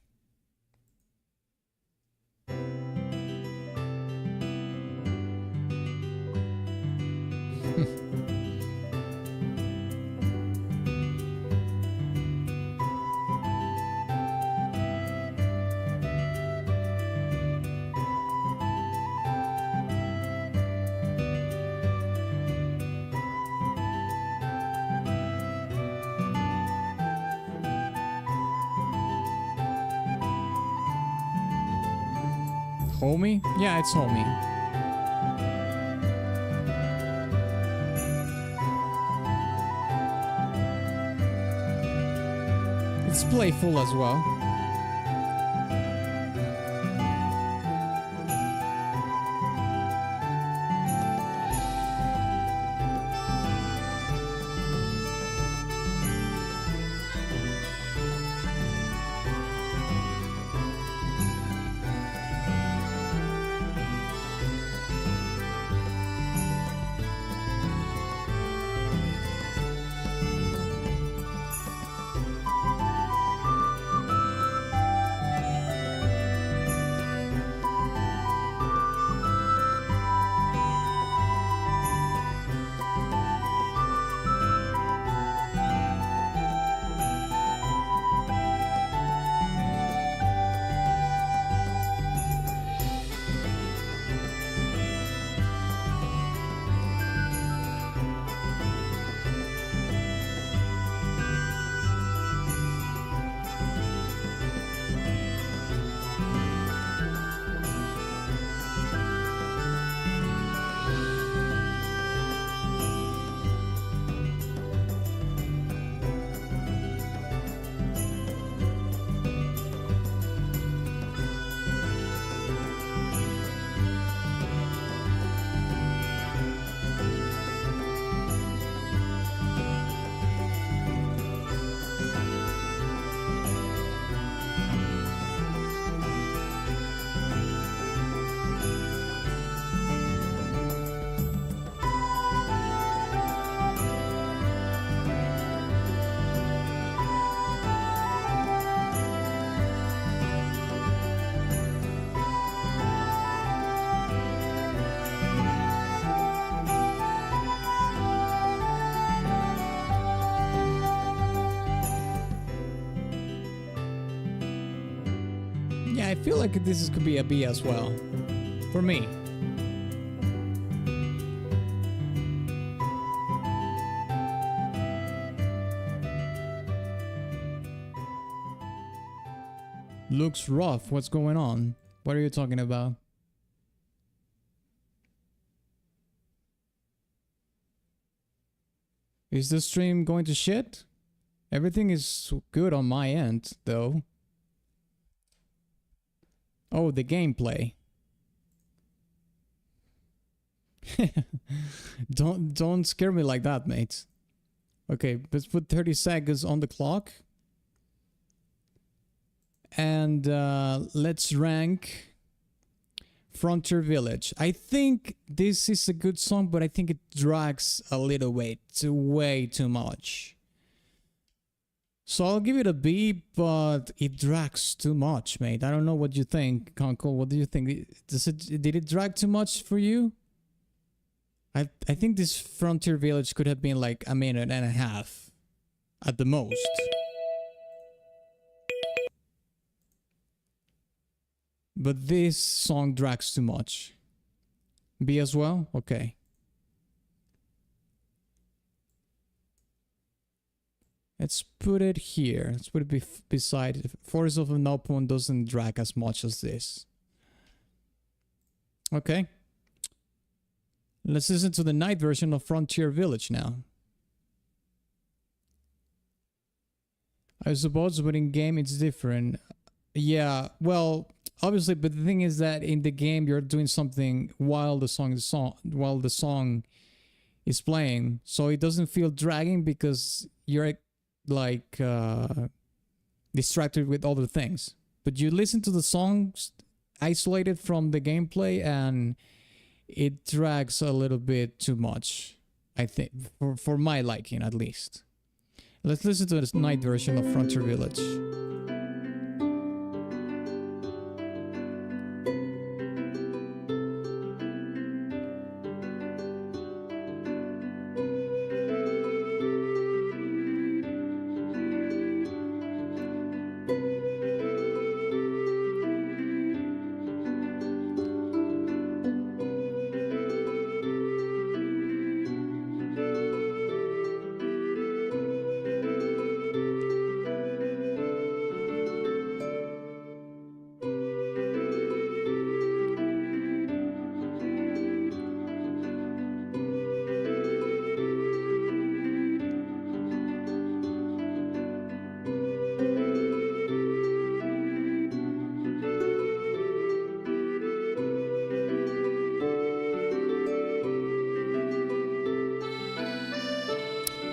Homie? Yeah, it's Homie. It's playful as well. I feel like this could be a B as well. For me. Looks rough. What's going on? What are you talking about? Is the stream going to shit? Everything is good on my end, though. Oh, the gameplay. Don't scare me like that, mate. Okay, let's put 30 seconds on the clock. And let's rank Frontier Village. I think this is a good song, but I think it drags a little way too much. So I'll give it a B, but it drags too much, mate. I don't know what you think, Conkel. What do you think? Did it drag too much for you? I think this Frontier Village could have been like a minute and a half at the most. But this song drags too much. B as well? Okay. Let's put it here. Let's put it beside. Forest of Nopon doesn't drag as much as this. Okay. Let's listen to the night version of Frontier Village now. I suppose, but in game it's different. Yeah, well, obviously, but the thing is that in the game you're doing something while the song is playing, so it doesn't feel dragging because you're like distracted with other things. But you listen to the songs isolated from the gameplay and it drags a little bit too much, I think, for my liking at least. Let's listen to this night version of Frontier Village.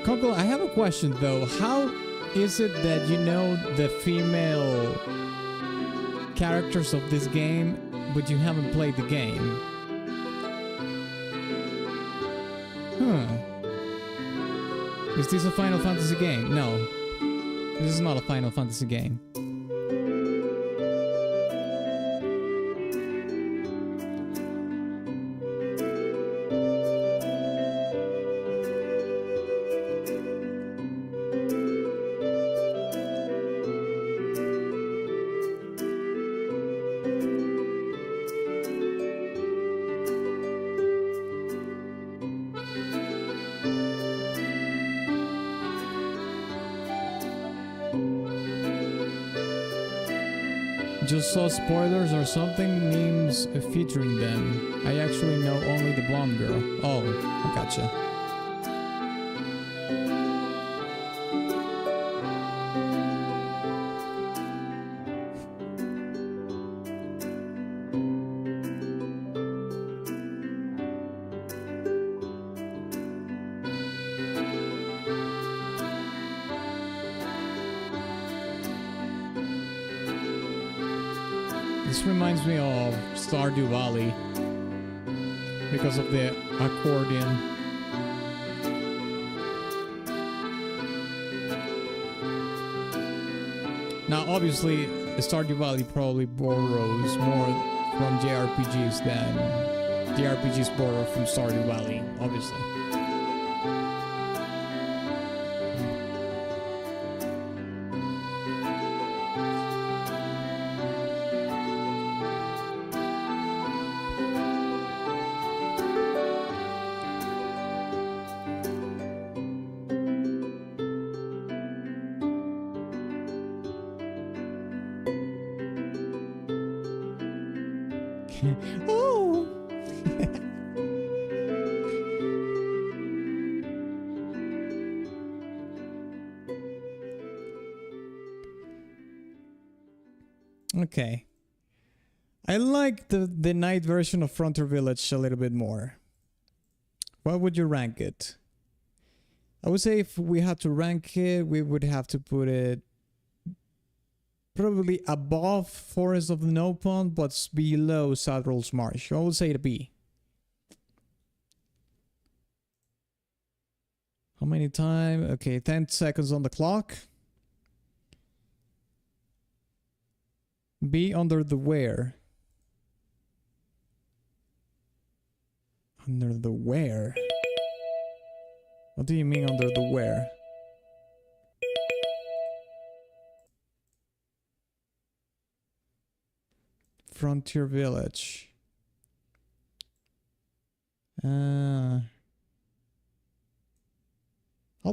Conkel, I have a question though. How is it that you know the female characters of this game, but you haven't played the game? Huh. Is this a Final Fantasy game? No. This is not a Final Fantasy game. Just saw spoilers or something, memes featuring them. I actually know only the blonde girl. Oh, I gotcha. This reminds me of Stardew Valley because of the accordion. Now, obviously, Stardew Valley probably borrows more from JRPGs than JRPGs borrow from Stardew Valley, obviously. Oh! Okay. I like the night version of Frontier Village a little bit more. What would you rank it? I would say if we had to rank it, we would have to put it probably above Forest of the Nopon, but below Sadrol's Marsh. I would say it B. How many time? Okay, 10 seconds on the clock. Be under the where. Under the where? What do you mean under the where? Frontier Village. I'll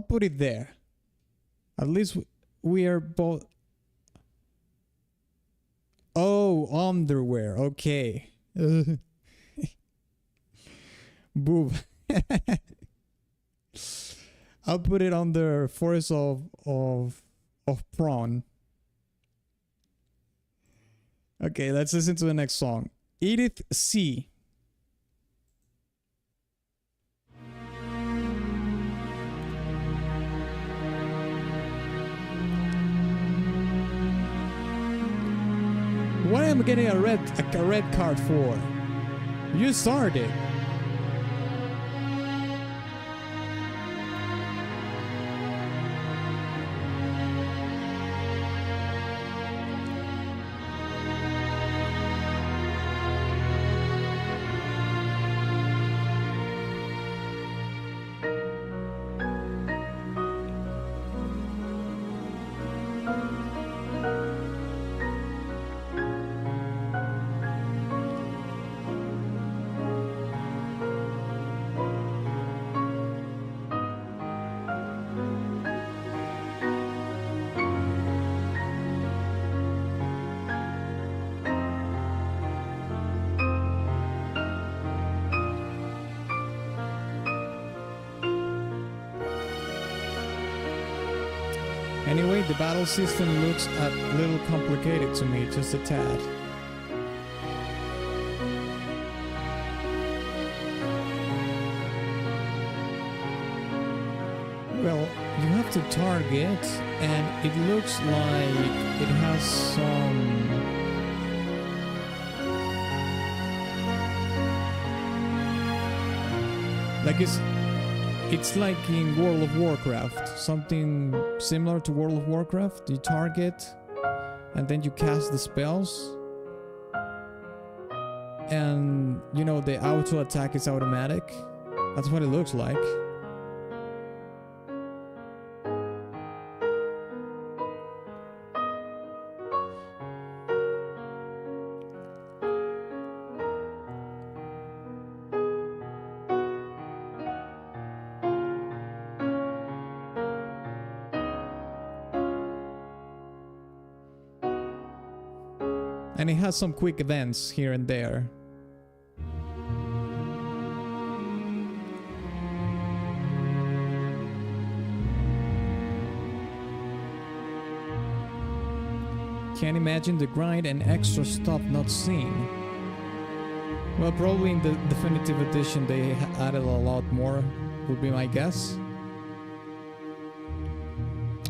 put it there. At least we are both... Oh, underwear. Okay. Boob. I'll put it on the forest of prawn. Okay, let's listen to the next song. Edith C. What am I getting a red card for? You started. Anyway, the battle system looks a little complicated to me, just a tad. Well, you have to target, and it looks like it has some... Like it's like in World of Warcraft, something similar to World of Warcraft. You target and then you cast the spells. And, you know, the auto attack is automatic. That's what it looks like. And it has some quick events here and there. Can't imagine the grind and extra stuff not seen. Well, probably in the definitive edition they added a lot more, would be my guess.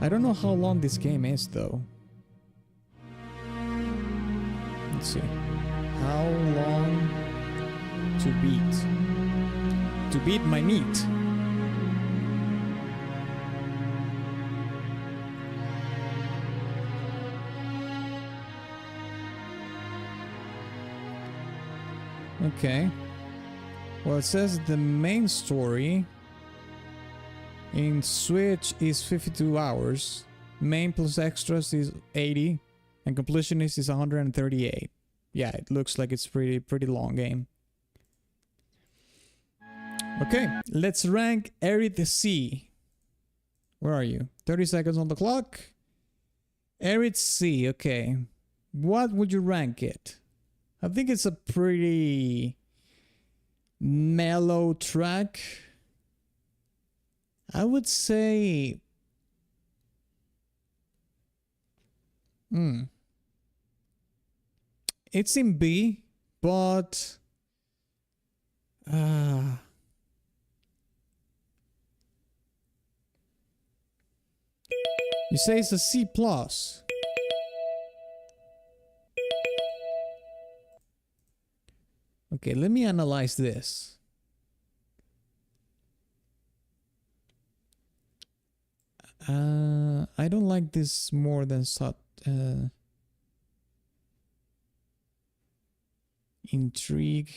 I don't know how long this game is though. Let's see. How long to beat? To beat my meat. Okay. Well, it says the main story in Switch is 52 hours. Main plus extras is 80. And completionist is 138. Yeah, it looks like it's pretty long game. Okay, let's rank Arid C. Where are you? 30 seconds on the clock. Arid C, okay. What would you rank it? I think it's a pretty mellow track. I would say... It's in B, but... you say it's a C+. Okay, let me analyze this. I don't like this more than Intrigue.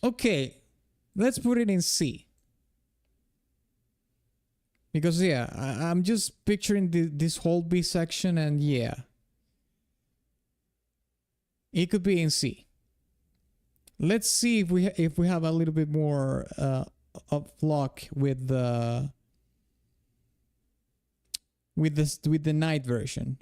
Okay, let's put it in C. Because yeah, I'm just picturing this whole B section, and yeah, it could be in C. Let's see if we have a little bit more of luck with the night version.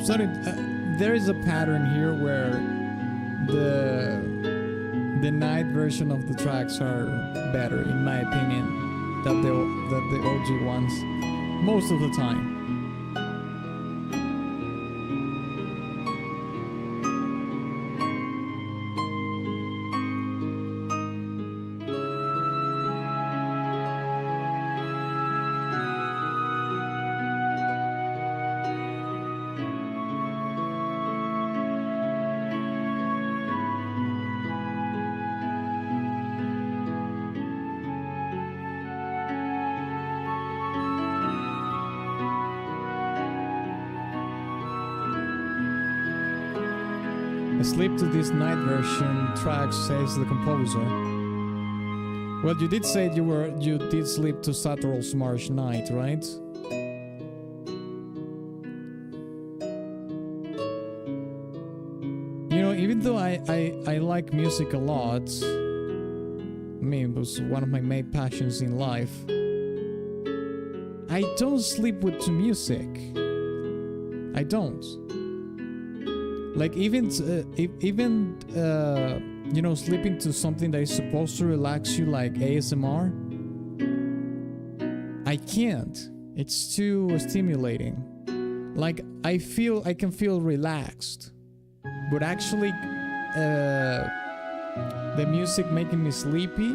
So there is a pattern here where the night version of the tracks are better, in my opinion, than the OG ones, most of the time. Sleep to this night version track, says the composer. Well, you did say you did sleep to Satyrol's Marsh Night, right? You know, even though I like music a lot, I mean, it was one of my main passions in life, I don't sleep to music. I don't. Like even you know, sleeping to something that is supposed to relax you, like ASMR, I can't. It's too stimulating. Like I can feel relaxed, but actually the music making me sleepy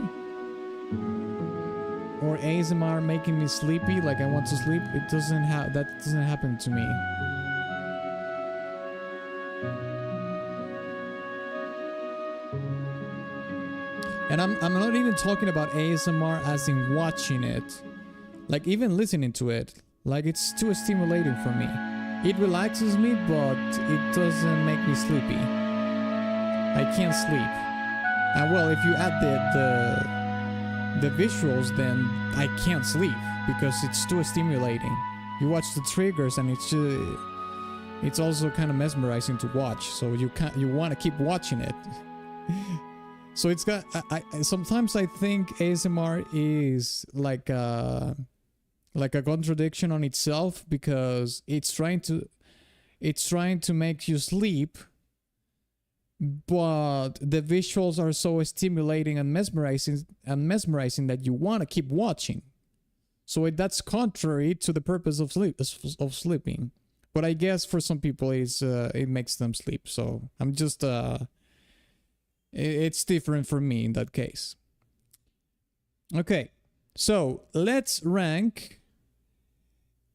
or ASMR making me sleepy, like I want to sleep, that doesn't happen to me. And I'm not even talking about ASMR as in watching it. Like even listening to it, like it's too stimulating for me. It relaxes me, but it doesn't make me sleepy. I can't sleep. And well, if you add the visuals, then I can't sleep because it's too stimulating. You watch the triggers and it's also kind of mesmerizing to watch. So you want to keep watching it. So it's got. Sometimes I think ASMR is like a contradiction on itself, because it's trying to make you sleep, but the visuals are so stimulating and mesmerizing that you want to keep watching. So that's contrary to the purpose of sleeping. But I guess for some people it makes them sleep. So I'm just it's different for me in that case. Okay, so let's rank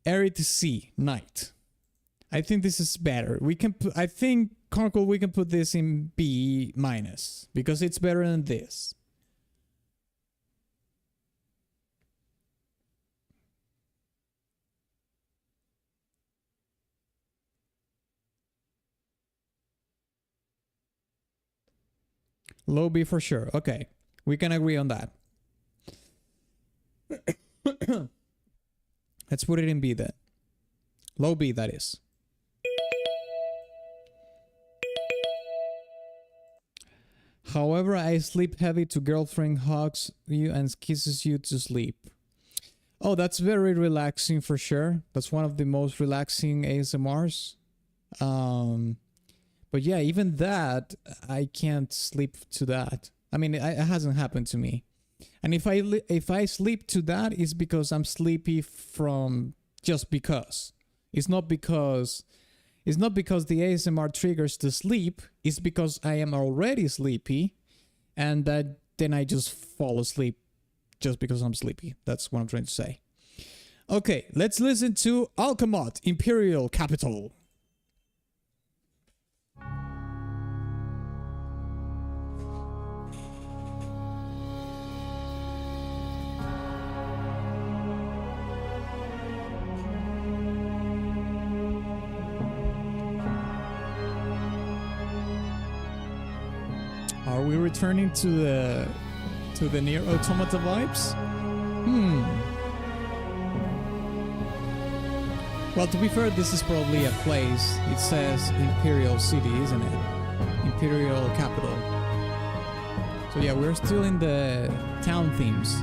Airy to C, Night. I think this is better. I think Conkel, we can put this in B minus because it's better than this. Low B for sure. Okay, we can agree on that. Let's put it in B then. Low B, that is. However, I sleep heavy to girlfriend hugs you and kisses you to sleep. Oh, that's very relaxing for sure. That's one of the most relaxing ASMRs. But yeah, even that, I can't sleep to that. I mean, it hasn't happened to me. And if I sleep to that, it's because I'm sleepy from just because. It's not because the ASMR triggers the sleep. It's because I am already sleepy, and then I just fall asleep just because I'm sleepy. That's what I'm trying to say. Okay, let's listen to Alchemot, Imperial Capital. Are we returning to the Nier Automata vibes? Well, to be fair, this is probably a place. It says Imperial City, isn't it? Imperial Capital. So yeah, we're still in the town themes.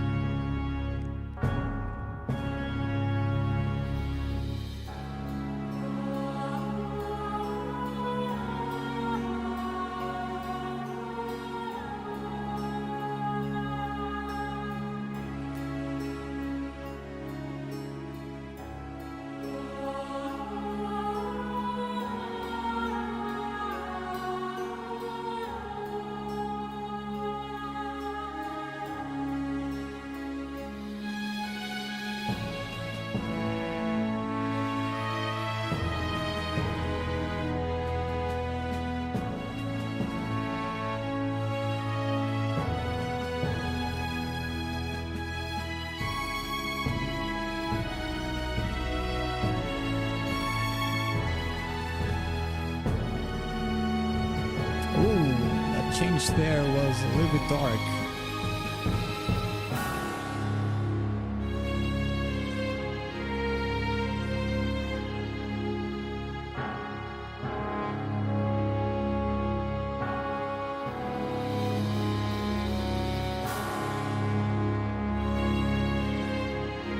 Change there was a little bit dark.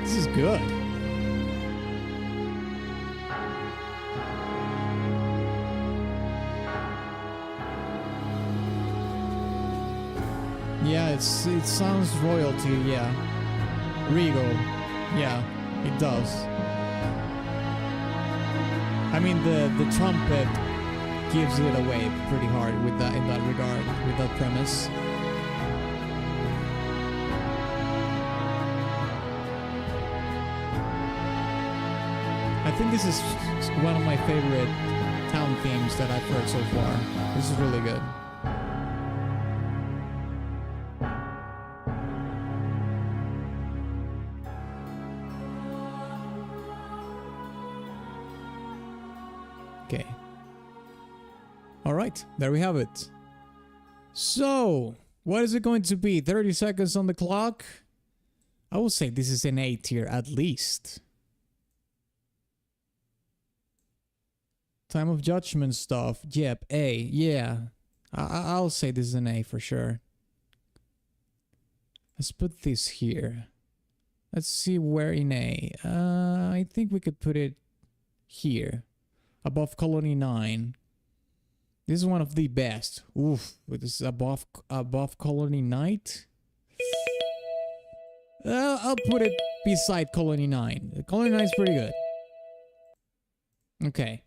This is good. Yeah, it sounds royalty, yeah. Regal. Yeah, it does. I mean, the trumpet gives it away pretty hard with that, in that regard, with that premise. I think this is one of my favorite town themes that I've heard so far. This is really good. Okay. All right, there we have it. So, what is it going to be? 30 seconds on the clock? I will say this is an A tier at least. Time of Judgment stuff. Yep, A. Yeah. I'll say this is an A for sure. Let's put this here. Let's see where in A. I think we could put it here. Above Colony 9. This is one of the best. Oof. This is above Colony Night. I'll put it beside Colony 9. Colony 9 is pretty good. Okay.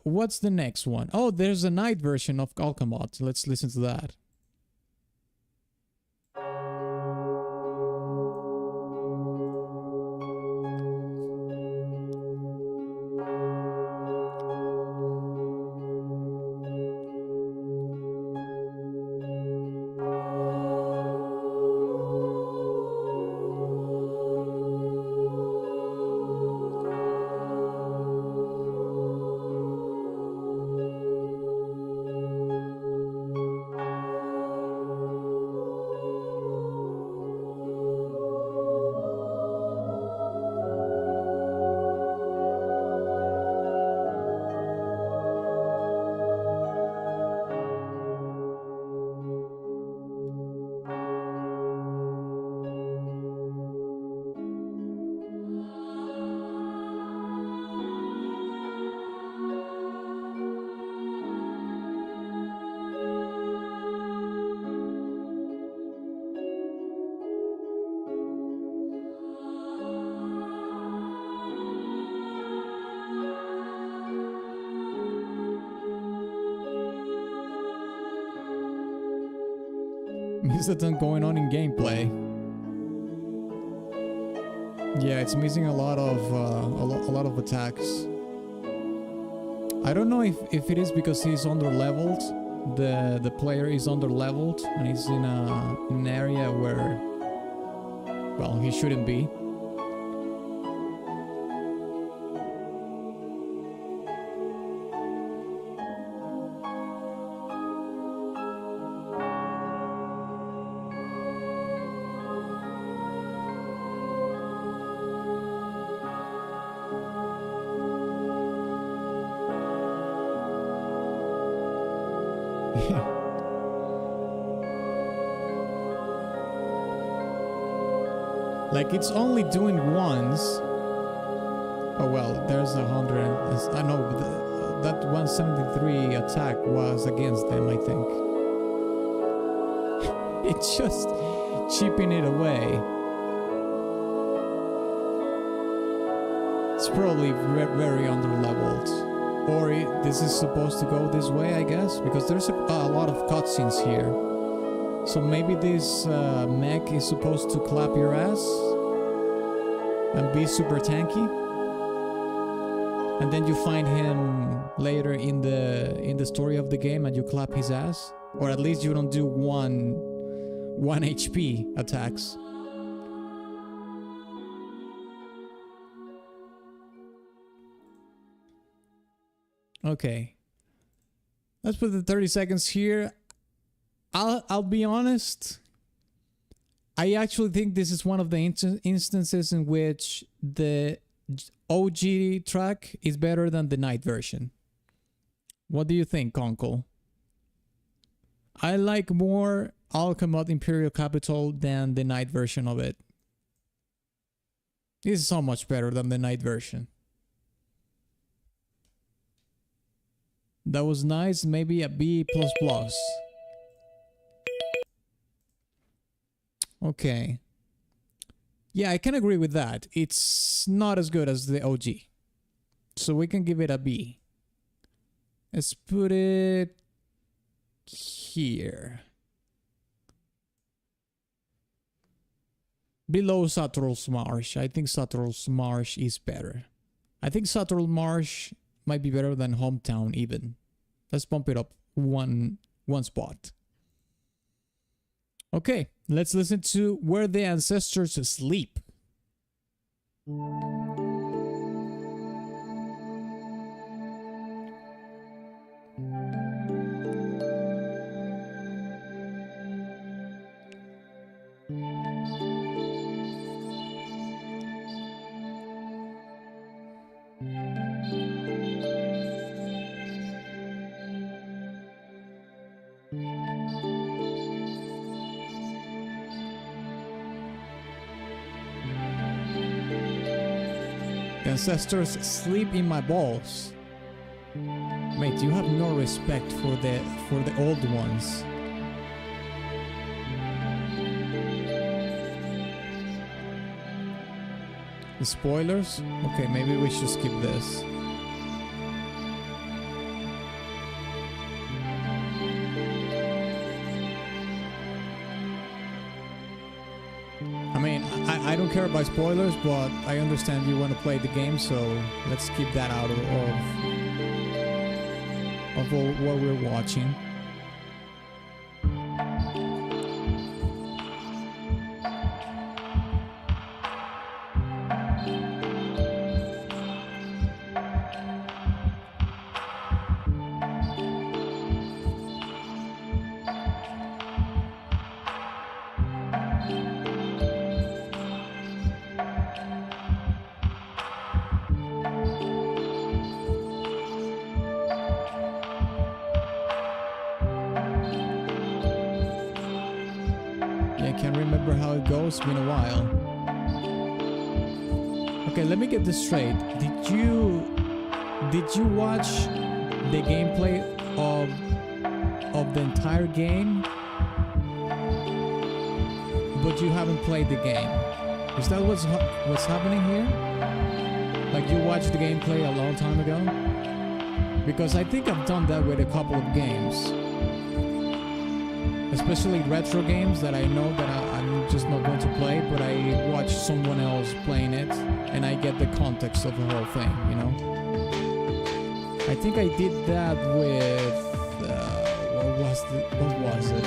What's the next one? Oh, there's a night version of Alchemot. Let's listen to that. Missed going on in gameplay. Yeah, it's missing a lot of attacks. I don't know if it is because he's under leveled. The player is under leveled and he's in an area where, well, he shouldn't be. Like it's only doing once. Oh well, there's 100. I know that 173 attack was against them, I think. It's just chipping it away. It's probably very under-leveled. Or this is supposed to go this way, I guess, because there's a lot of cutscenes here. So maybe this mech is supposed to clap your ass and be super tanky, and then you find him later in the story of the game and you clap his ass, or at least you don't do one HP attacks. Okay, let's put the 30 seconds here. I'll be honest. I actually think this is one of the instances in which the OG track is better than the night version. What do you think, Conkel? I like more Alchemot Imperial Capital than the night version of it. This is so much better than the night version. That was nice, maybe a B++. Okay. Yeah, I can agree with that. It's not as good as the OG. So we can give it a B. Let's put it here. Below Satural's Marsh. I think Satural's Marsh is better. I think Satral Marsh might be better than Hometown even. Let's bump it up one spot. Okay, let's listen to Where the Ancestors Sleep. Ancestors sleep in my balls. Mate, you have no respect for the old ones. The spoilers? Okay, maybe we should skip this. I don't care about spoilers, but I understand you want to play the game, so let's keep that out of what we're watching. It's been a while. Okay, let me get this straight. Did you watch the gameplay of the entire game, but you haven't played the game? Is that what's happening here? Like you watched the gameplay a long time ago? Because I think I've done that with a couple of games. especially retro games that I know that I'm just not going to play, but I watch someone else playing it and I get the context of the whole thing, you know? I think I did that with what was it?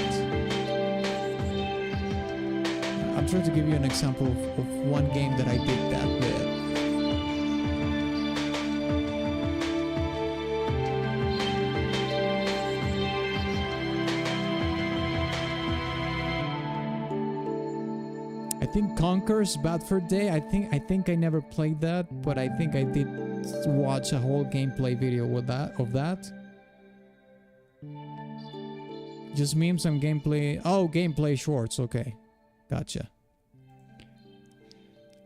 I'm trying to give you an example of one game that I did that with. I think Conker's Bad for Day. I think I never played that, but I think I did watch a whole gameplay video with that. Just memes and gameplay. Oh, gameplay shorts. Okay. Gotcha.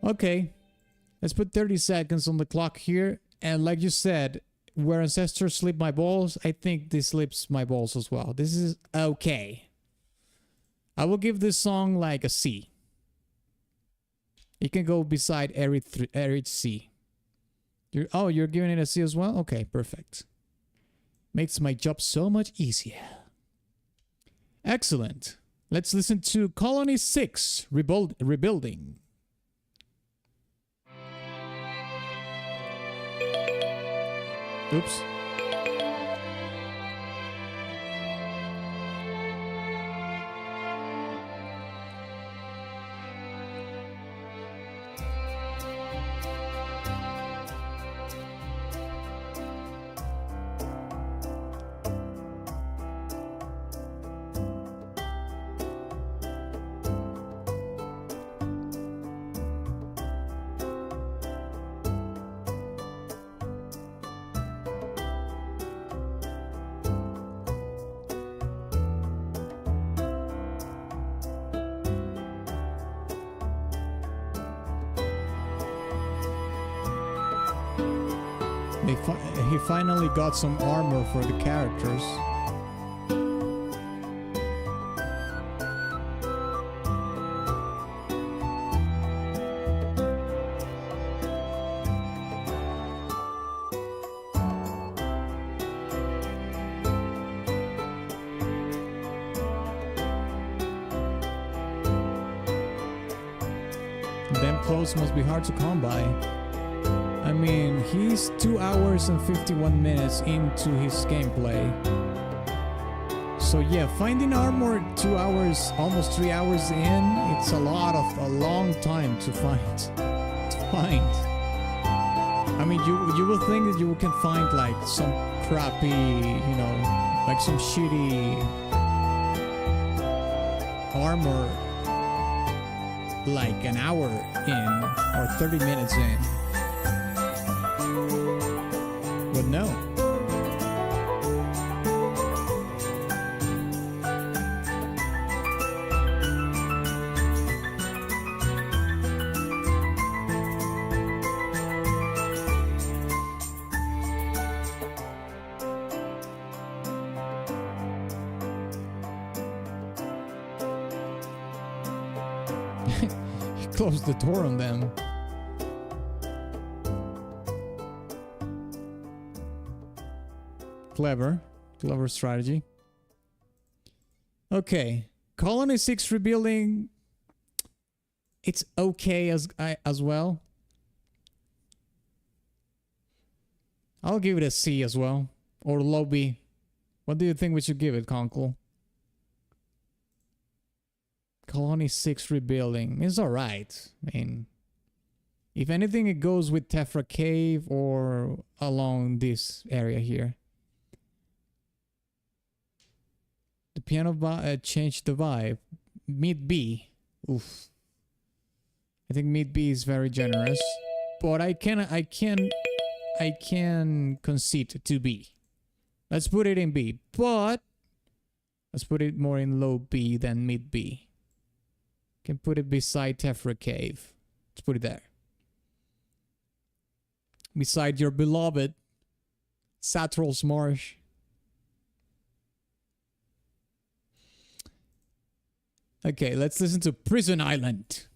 Okay. Let's put 30 seconds on the clock here. And like you said, where ancestors slip my balls, I think this slips my balls as well. This is okay. I will give this song like a C. It can go beside Erit C. You're giving it a C as well? Okay, perfect. Makes my job so much easier. Excellent. Let's listen to Colony 6, Rebuilding. Oops. He finally got some armor for the characters. Them clothes must be hard to come by. I mean, he's 2 hours and 51 minutes into his gameplay. So yeah, finding armor 2 hours, almost 3 hours in, it's a long time to find. I mean, you will think that you can find like some crappy, you know, like some shitty armor like an hour in or 30 minutes in. But no. He closed the door on them. Clever strategy. Okay, Colony 6 Rebuilding. It's okay as well. I'll give it a C as well, or low B. What do you think we should give it, Conkel? Colony 6 Rebuilding is alright. I mean, if anything, it goes with Tephra Cave or along this area here. The piano changed the vibe. Mid B. Oof. I think mid B is very generous, but I can concede to B. Let's put it in B, but let's put it more in low B than mid B. Can put it beside Tephra Cave. Let's put it there. Beside your beloved Satral's Marsh. Okay, let's listen to Prison Island.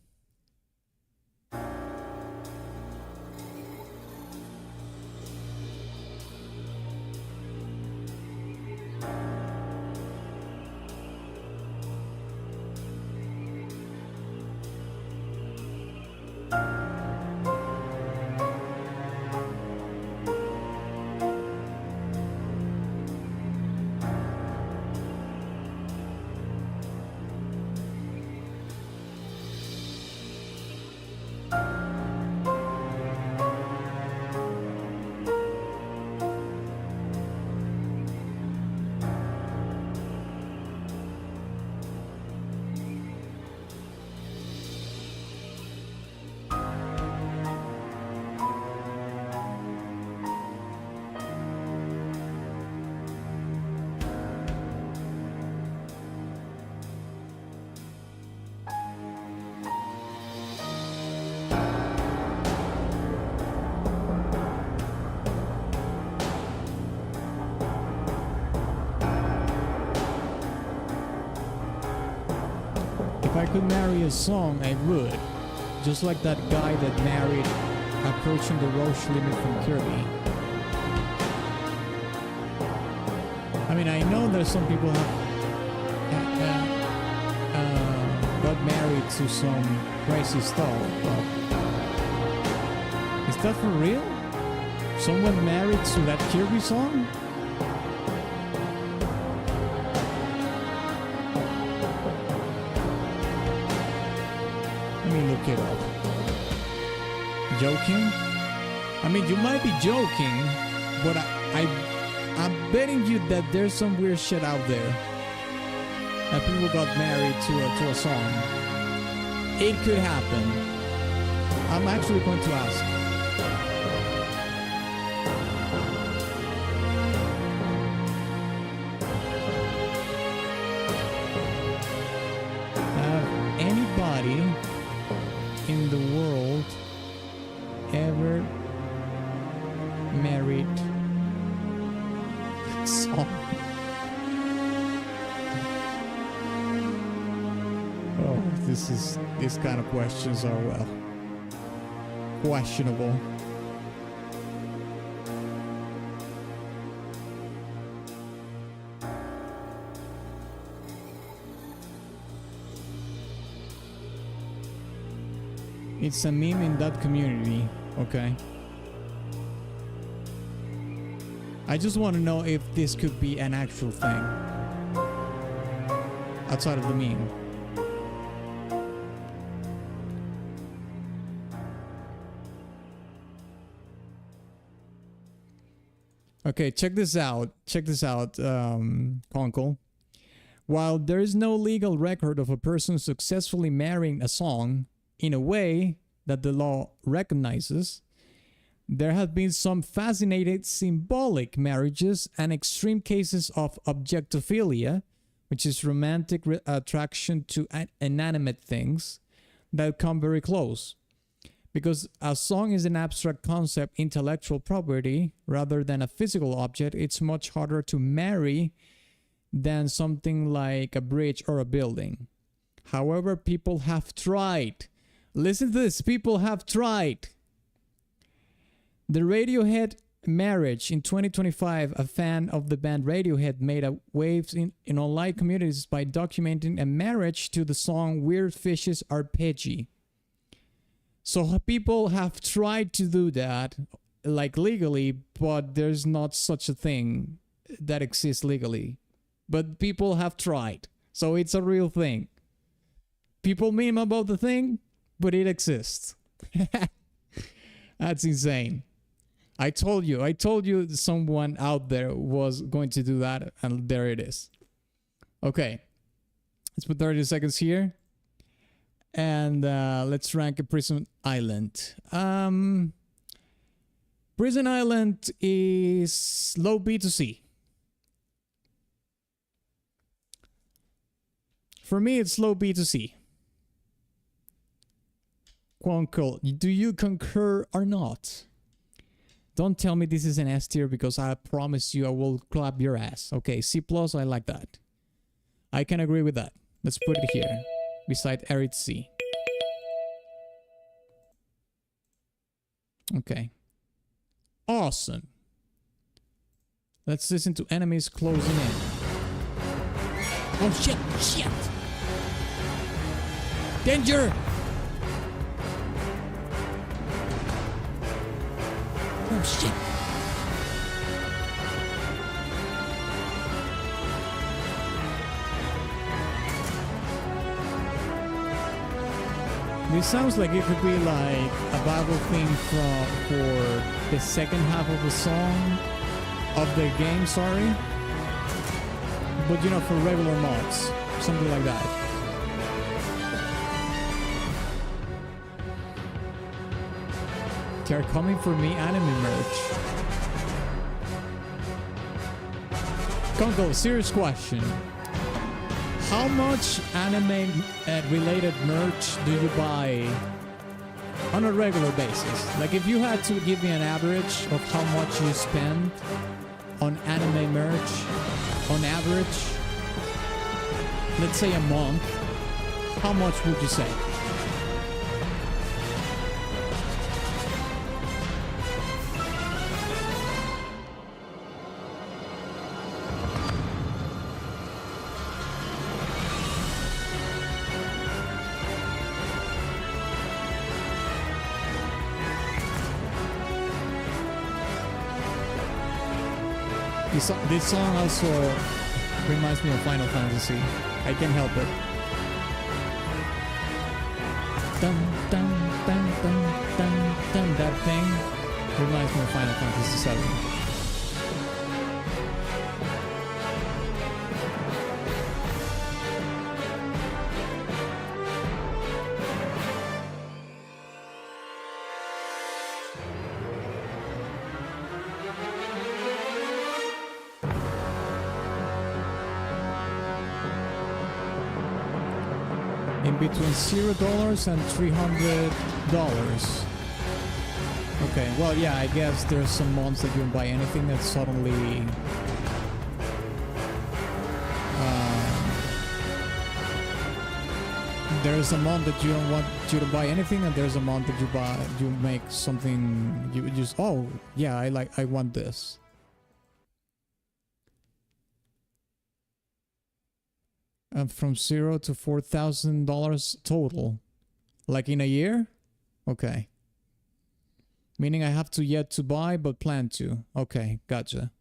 If I could marry a song, I would. Just like that guy that married Approaching the Roche Limit from Kirby. I mean, I know that some people have got married to some crazy stuff, but is that for real? Someone married to that Kirby song? Let me look it up. Joking? I mean, you might be joking, but I'm betting you that there's some weird shit out there that people got married to a song. It could happen. I'm actually going to ask. Have anybody in the world ever married a song? Oh, these kind of questions are, well, questionable. It's a meme in that community, okay? I just want to know if this could be an actual thing outside of the meme. Okay, check this out. Check this out, Conkel. While there is no legal record of a person successfully marrying a song in a way that the law recognizes, there have been some fascinating symbolic marriages and extreme cases of objectophilia, which is romantic attraction to inanimate things, that come very close. Because a song is an abstract concept, intellectual property, rather than a physical object, it's much harder to marry than something like a bridge or a building. However, people have tried. Listen to this. People have tried. The Radiohead marriage in 2025, a fan of the band Radiohead made a waves in online communities by documenting a marriage to the song Weird Fishes Arpeggi. So people have tried to do that, like legally, but there's not such a thing that exists legally. But people have tried. So it's a real thing. People meme about the thing, but it exists. That's insane. I told you someone out there was going to do that, and there it is. Okay. Let's put 30 seconds here. And let's rank a Prison Island. Prison Island is low B to C. For me, it's low B to C. Conkel, do you concur or not? Don't tell me this is an S tier, because I promise you I will clap your ass. Okay, C+, I like that. I can agree with that. Let's put it here, beside Arid C. Okay. Awesome. Let's listen to enemies closing in. Oh shit, shit! Danger! Oh shit! This sounds like it could be like a Bible theme for the second half of the song, of the game, sorry. But you know, for regular mods, something like that. They're coming for me, anime merch. Conkel, serious question. How much anime related merch do you buy on a regular basis? Like, if you had to give me an average of how much you spend on anime merch on average, let's say a month, How much would you say? This song also reminds me of Final Fantasy. I can't help it. Dun, dun, dun, dun, dun, dun. That thing reminds me of Final Fantasy VII. Between $0 and $300. Okay, well, yeah, I guess there's some months that you don't buy anything that suddenly there's a month that you don't want you to buy anything, and there's a month that you make something, you just, oh yeah, I want this. From $0 to $4,000 total, like in a year. Okay, meaning I have to yet to buy but plan to. Okay, gotcha.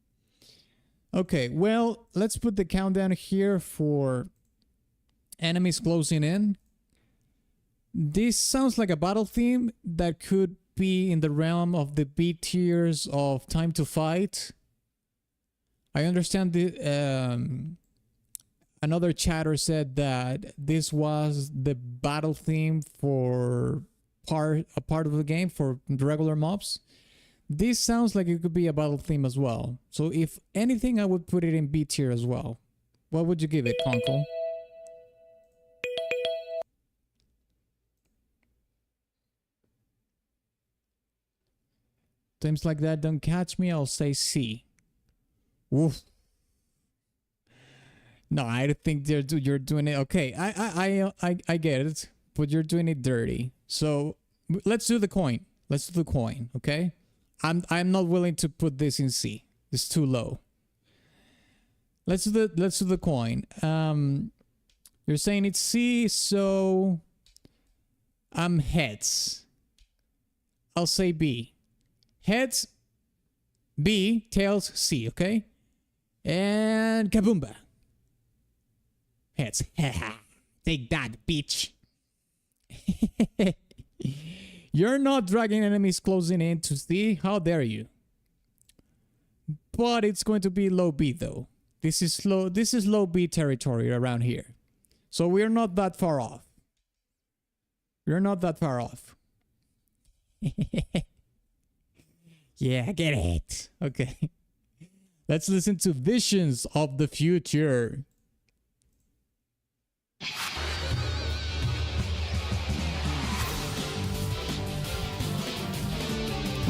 Okay, well, let's put the countdown here for enemies closing in. This sounds like a battle theme that could be in the realm of the B tiers of Time to Fight. I understand the another chatter said that this was the battle theme for a part of the game for the regular mobs. This sounds like it could be a battle theme as well. So if anything, I would put it in B tier as well. What would you give it, Conkel? Times like that don't catch me, I'll say C. Oof. No, I think you're doing it. Okay, I get it, but you're doing it dirty. So let's do the coin. Let's do the coin. Okay, I'm not willing to put this in C. It's too low. Let's do the coin. You're saying it's C, so I'm heads. I'll say B. Heads, B. Tails, C. Okay, and kaboomba. Heads. Take that, bitch. You're not dragging enemies closing in to C. How dare you? But it's going to be low B though. This is low B territory around here. So we're not that far off. We're not that far off. Yeah, get it. Okay. Let's listen to Visions of the Future.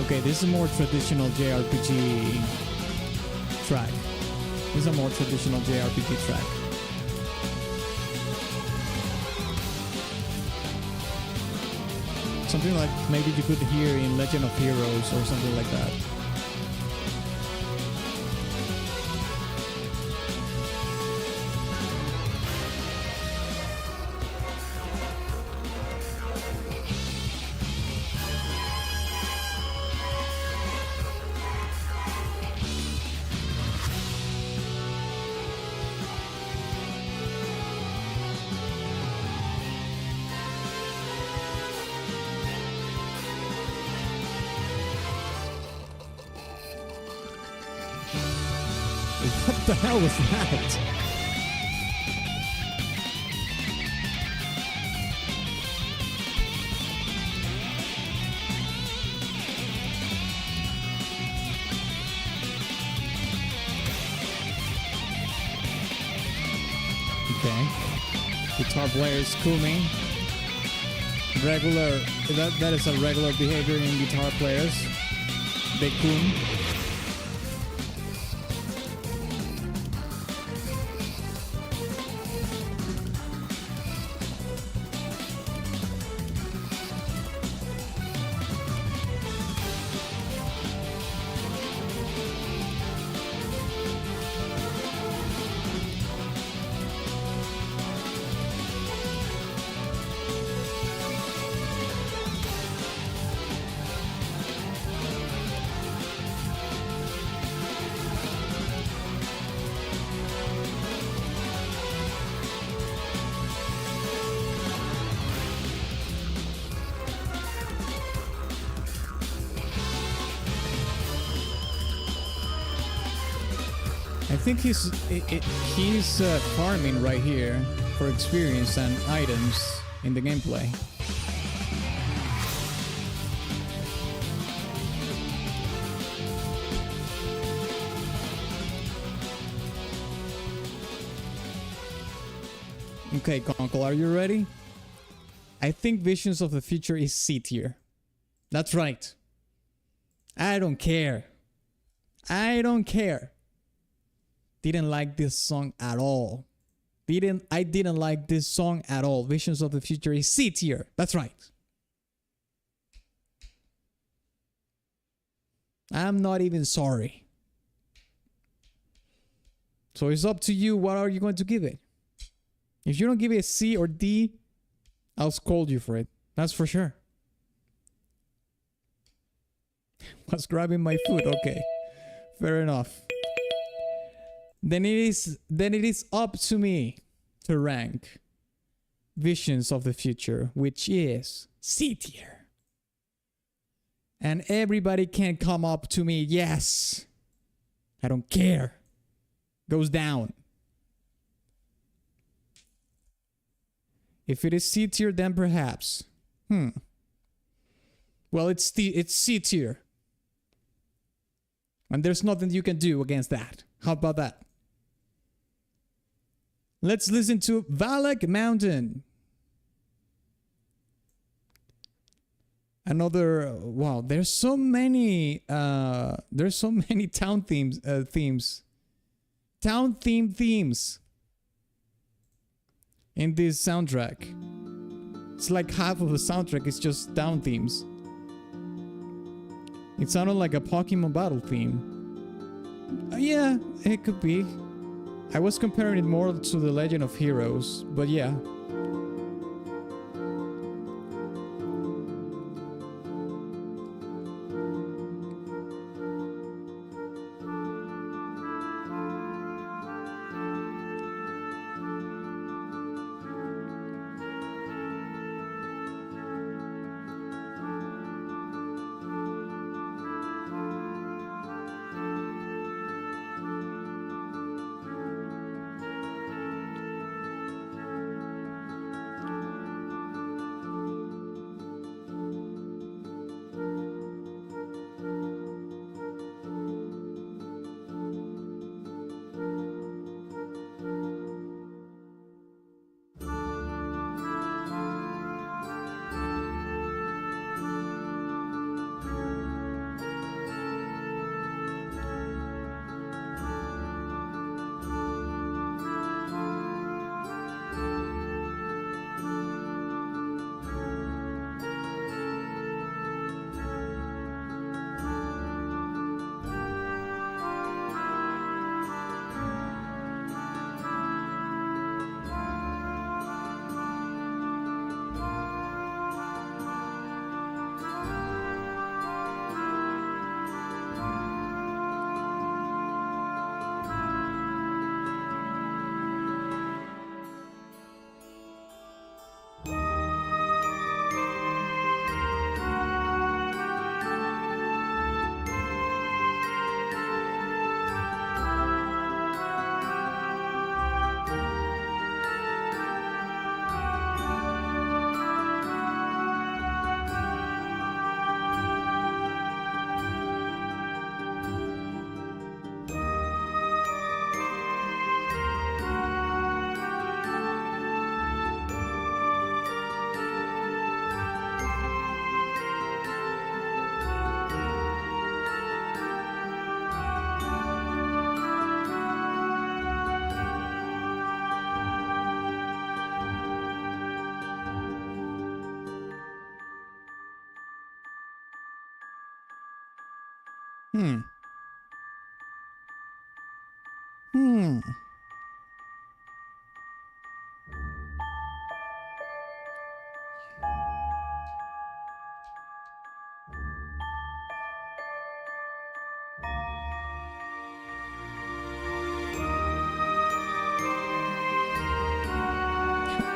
Okay, this is a more traditional JRPG track. This is a more traditional JRPG track. Something like maybe you could hear in Legend of Heroes or something like that. What the hell was that? Okay. Guitar player is cooming. Regular, that is a regular behavior in guitar players. They coom. think he's farming right here for experience and items in the gameplay. Okay, Conkel, are you ready? I think Visions of the Future is C tier. That's right. I don't care. I don't care. Didn't like this song at all. I didn't like this song at all. Visions of the Future is C tier. That's right. I'm not even sorry. So it's up to you. What are you going to give it? If you don't give it a C or D, I'll scold you for it. That's for sure. Was grabbing my food. Okay. Fair enough. Then it is up to me to rank Visions of the Future, which is C tier. And everybody can come up to me. Yes. I don't care. Goes down. If it is C tier, then perhaps. Well, it's C tier. And there's nothing you can do against that. How about that? Let's listen to Valak Mountain. Another, wow, there's so many town themes. Town themes in this soundtrack. It's like half of the soundtrack is just town themes. It sounded like a Pokemon battle theme. Yeah, it could be. I was comparing it more to the Legend of Heroes, but yeah.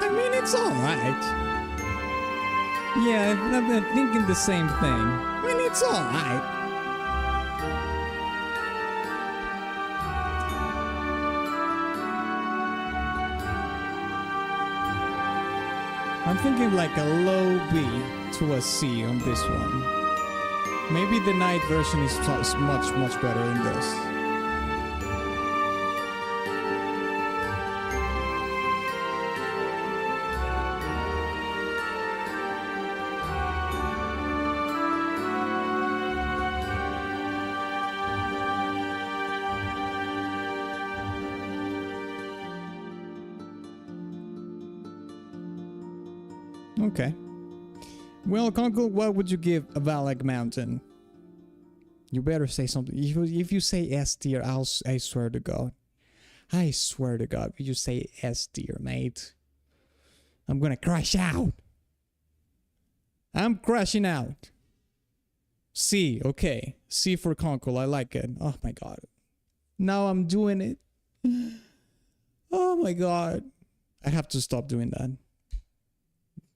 I mean, it's alright. Yeah, I've been thinking the same thing. I mean, it's alright. I'm thinking like a low B to a C on this one. Maybe the night version is much better than this. Okay. Well, Conkel, what would you give a Valak Mountain? You better say something. If you say S tier, I swear to God. I swear to God, if you say S tier, mate, I'm gonna crash out. I'm crashing out. C, okay. C for Conkel, I like it. Oh my God. Now I'm doing it. Oh my God. I have to stop doing that.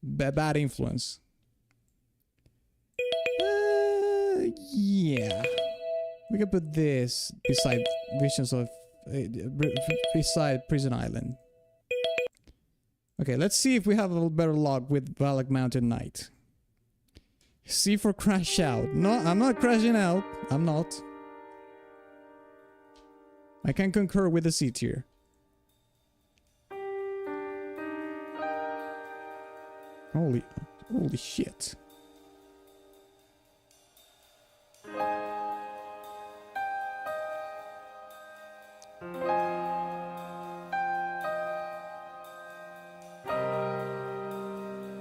Bad influence. Yeah. We can put this beside Visions of... beside Prison Island. Okay, let's see if we have a little better luck with Valak Mountain Knight. C for crash out. No, I'm not crashing out. I'm not. I can concur with the C tier. Holy shit.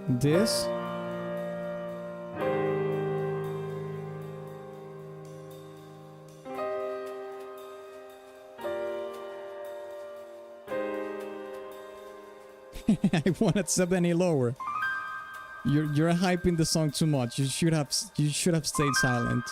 This I wanted sub any lower. You're hyping the song too much. You should have stayed silent.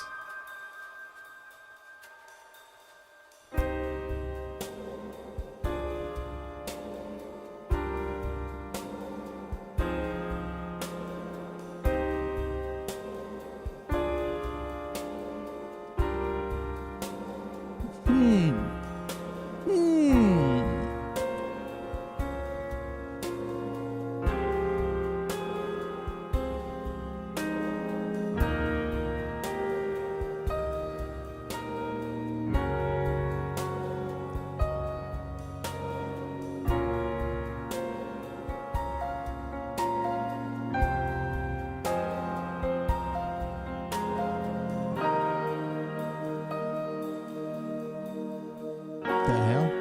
The hell?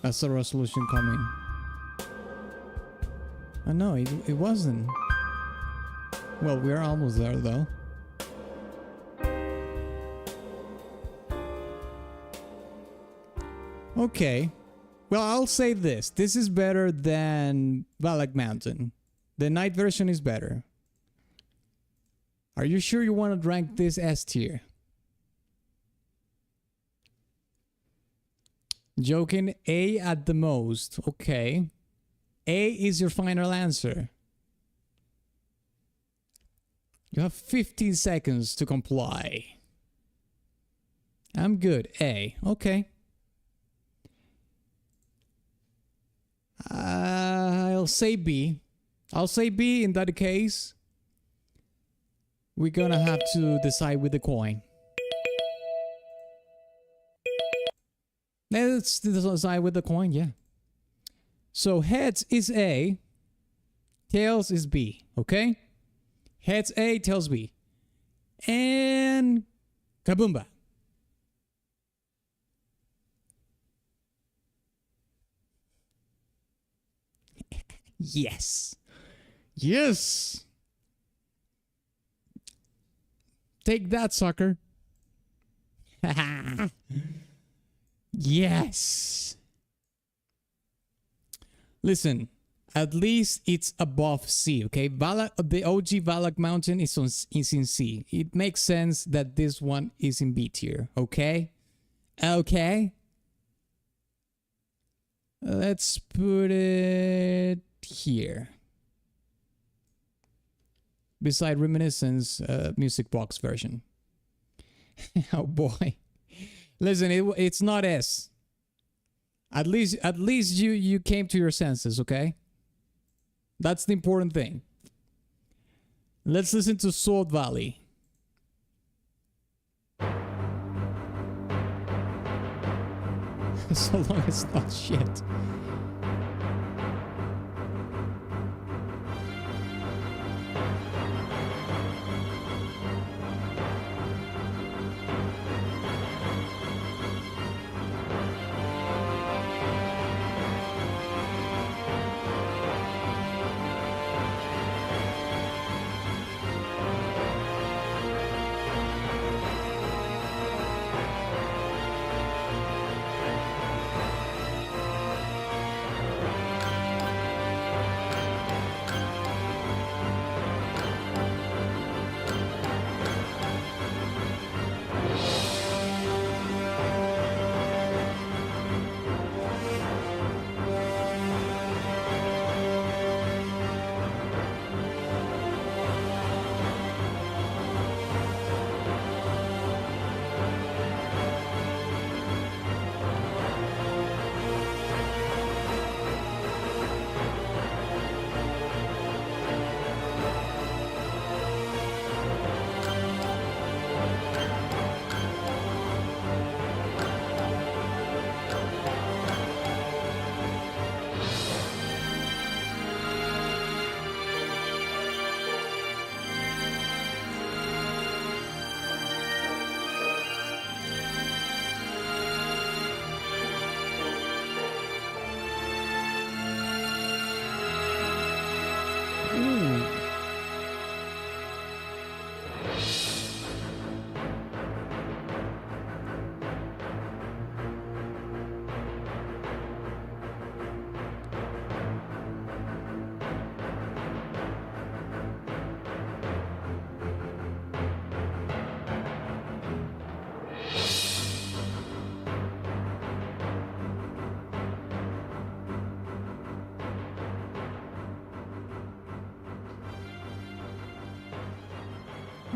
That's the resolution coming. Oh no, it wasn't. Well, we're almost there though. Okay. Well, I'll say this. This is better than Valak Mountain. The night version is better. Are you sure you want to rank this S tier? Joking, A at the most. Okay. A is your final answer. You have 15 seconds to comply. I'm good. A. Okay. I'll say B. I'll say B in that case. we're gonna have to decide with the coin. Let's decide with the coin, yeah. So heads is A, tails is B, okay? Heads A, tails B. And kaboomba. Yes. Yes. Take that, sucker. Yes. Listen, at least it's above C, okay? The OG Valak Mountain is in C. It makes sense that this one is in B tier, okay? Okay. Let's put it here. Beside Reminiscence music box version. Oh boy. Listen, it's not S. At least you came to your senses, okay? That's the important thing. Let's listen to Sword Valley. So long as it's not shit.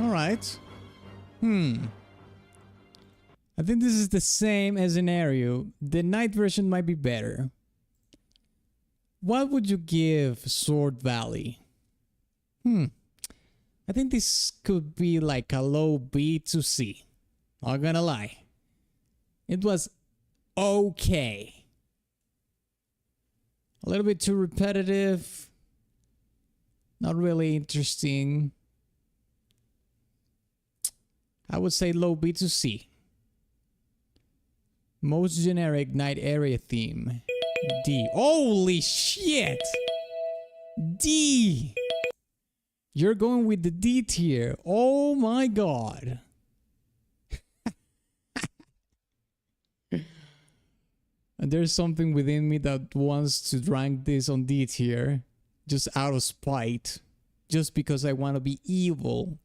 All right. I think this is the same as in Aero. The night version might be better. What would you give Sword Valley? I think this could be like a low B to C. Not gonna lie. It was okay. A little bit too repetitive. Not really interesting. I would say low B to C. Most generic night area theme. D. Holy shit! D! You're going with the D tier. Oh my god. And there's something within me that wants to rank this on D tier. Just out of spite. Just because I want to be evil.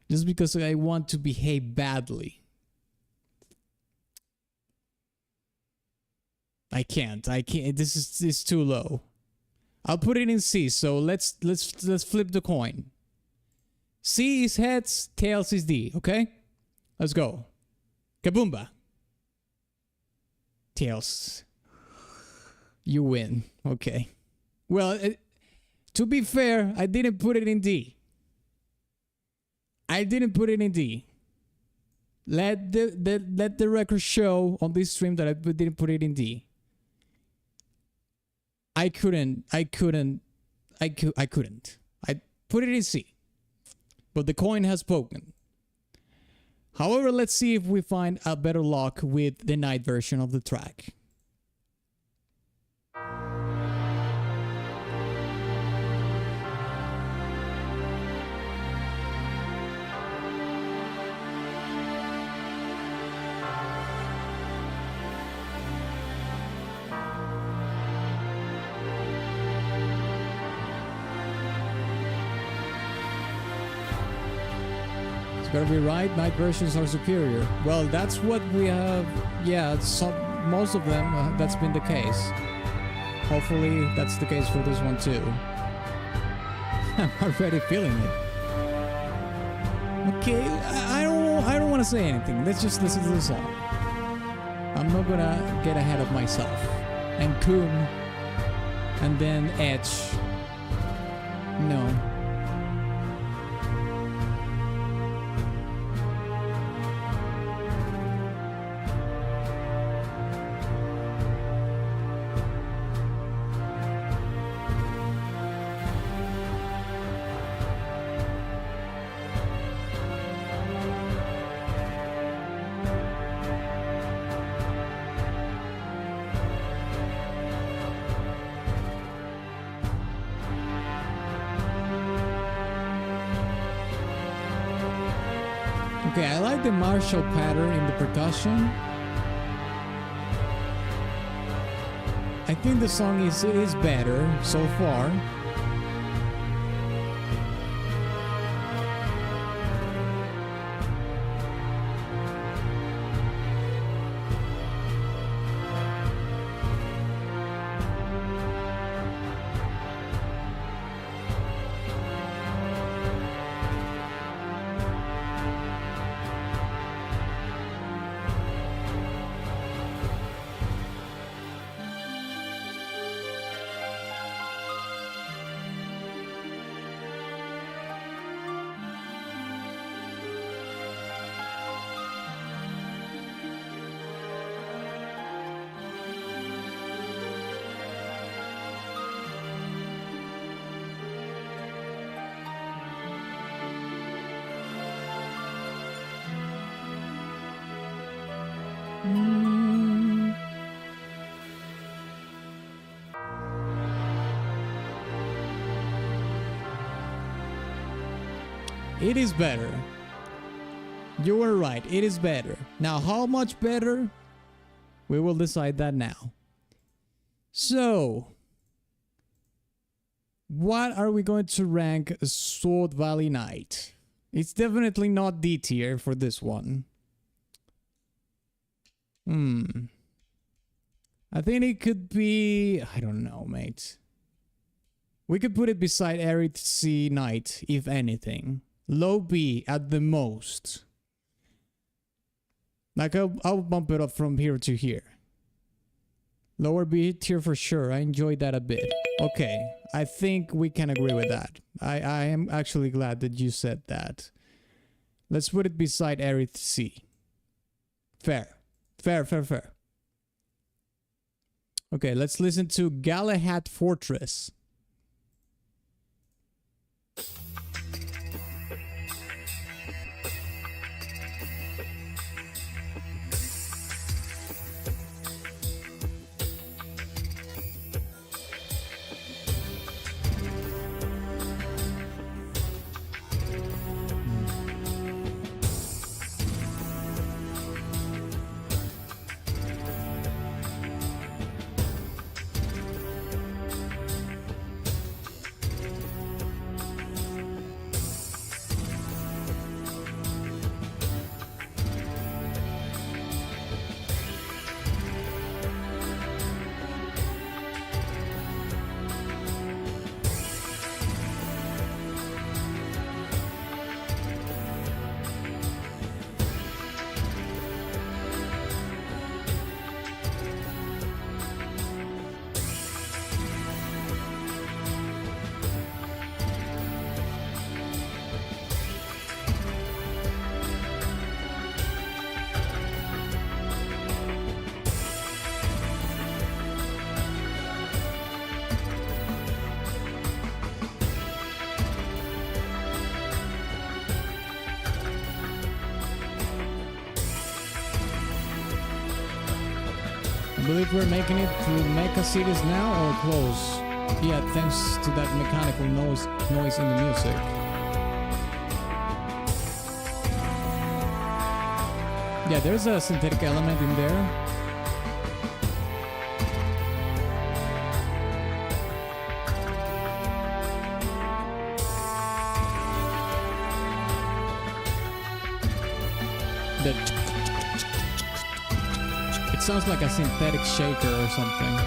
Just because I want to behave badly. I can't. This is too low. I'll put it in C. So let's flip the coin. C is heads, tails is D. Okay, let's go. Kaboomba. Tails. You win. Okay. Well, to be fair, I didn't put it in D. I didn't put it in D. Let the record show on this stream that I didn't put it in D. I couldn't. I put it in C. But the coin has spoken. However, let's see if we find a better luck with the night version of the track. Gotta be right, night versions are superior. Well, that's what we have. Yeah, most of them, that's been the case. Hopefully, that's the case for this one too. I'm already feeling it. Okay, I don't want to say anything. Let's just listen to the song. I'm not gonna get ahead of myself. And Kun, and then Edge. No. Okay, I like the martial pattern in the percussion. I think the song is better so far. It is better. You were right. It is better. Now, how much better? We will decide that now. So, what are we going to rank Sword Valley Knight? It's definitely not D tier for this one. I think it could be... I don't know, mate. We could put it beside Aerith C Knight, if anything. Low B at the most. Like, I'll bump it up from here to here. Lower B tier for sure. I enjoyed that a bit. Okay, I think we can agree with that. I am actually glad that you said that. Let's put it beside Aerith C. Fair. Fair. Okay, let's listen to Galahad Fortress. believe we're making it through Mecha Cities now or close. Yeah, thanks to that mechanical noise in the music. Yeah, there's a synthetic element in there. It sounds like a synthetic shaker or something.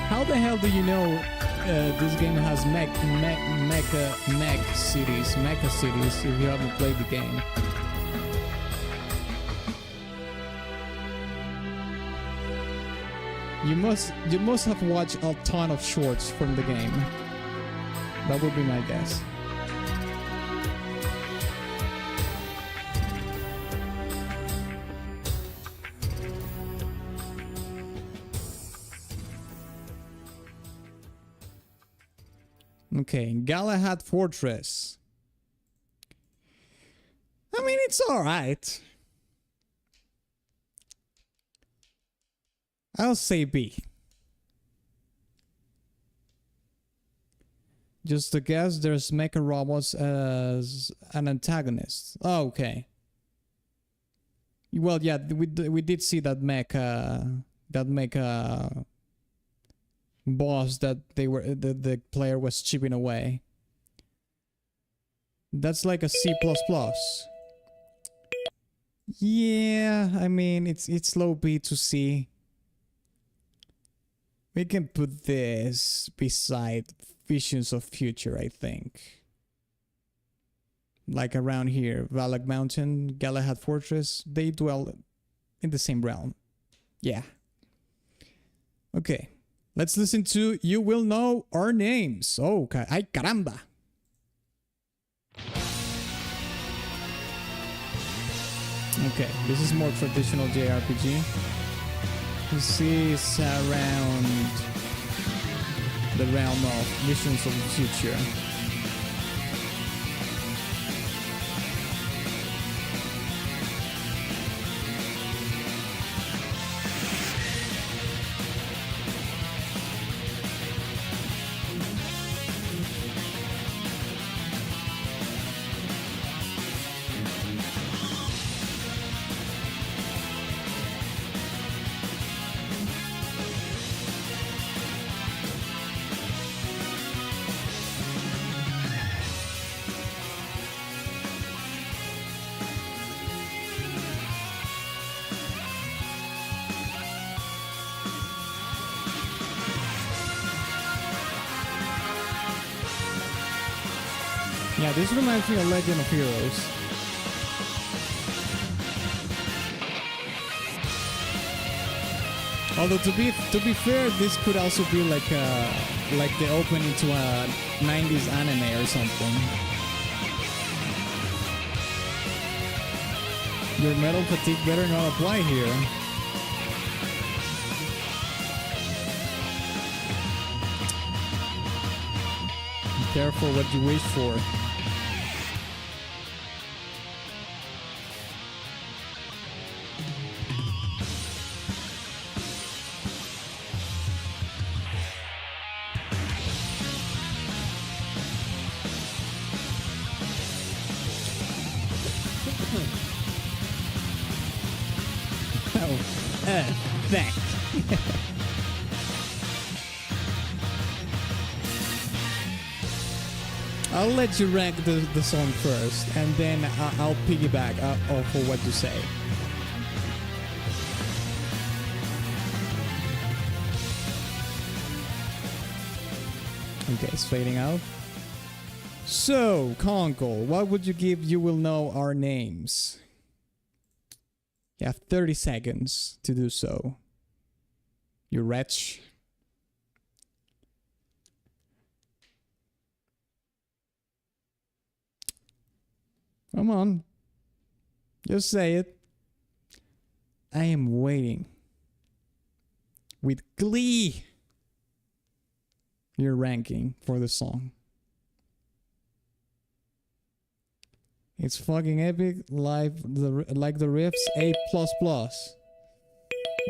How the hell do you know this game has mecha cities if you haven't played the game? You must have watched a ton of shorts from the game. That would be my guess. Okay, Galahad Fortress. I mean, it's alright. I'll say B. Just to guess, there's mecha robots as an antagonist. Oh, okay. Well, yeah, we did see that mecha boss that the player was chipping away. That's like a C++. Yeah, I mean it's low B to C. We can put this beside Visions of Future, I think. Like around here, Valak Mountain, Galahad Fortress, they dwell in the same realm. Yeah. Okay. Let's listen to You Will Know Our Names. Oh, ay caramba. Okay, this is more traditional JRPG. This is around the realm of Visions of the Future. Yeah, this reminds me of Legend of Heroes. Although to be fair, this could also be like the opening to a 90s anime or something. Your metal fatigue better not apply here. Be careful what you wish for. Thanks. I'll let you rank the song first, and then I'll piggyback off of what you say. Okay, it's fading out. So, Conkel, what would you give You Will Know Our Names? You have 30 seconds to do so. You wretch. Come on. Just say it. I am waiting. With glee. Your ranking for the song. It's fucking epic. Like the riffs. A++.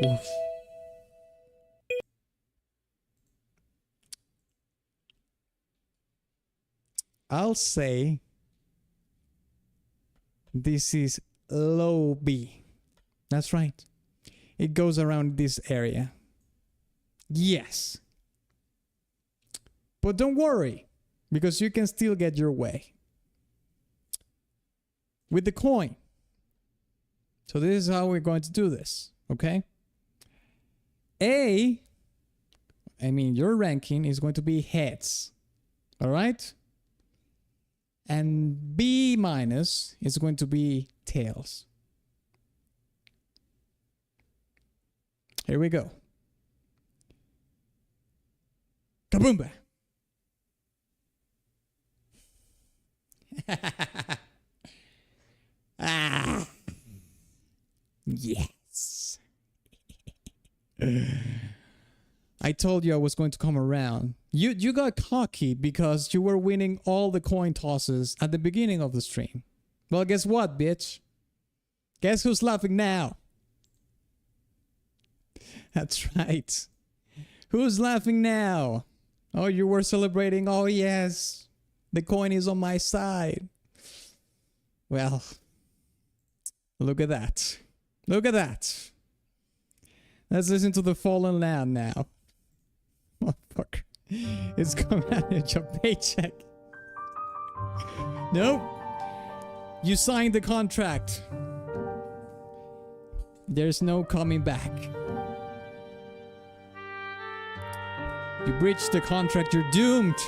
Oof. I'll say this is low B. That's right. It goes around this area. Yes. But don't worry, because you can still get your way with the coin. So this is how we're going to do this, okay? Your ranking is going to be heads, all right? And B- is going to be tails. Here we go. Kaboomba! Ah! Yes! I told you I was going to come around. You got cocky because you were winning all the coin tosses at the beginning of the stream. Well, guess what, bitch? Guess who's laughing now? That's right. Who's laughing now? Oh, you were celebrating. Oh, yes. The coin is on my side. Well, look at that. Look at that. Let's listen to the Fallen Land now. Motherfucker. It's coming out of your paycheck. Nope. You signed the contract. There's no coming back. You breached the contract, you're doomed.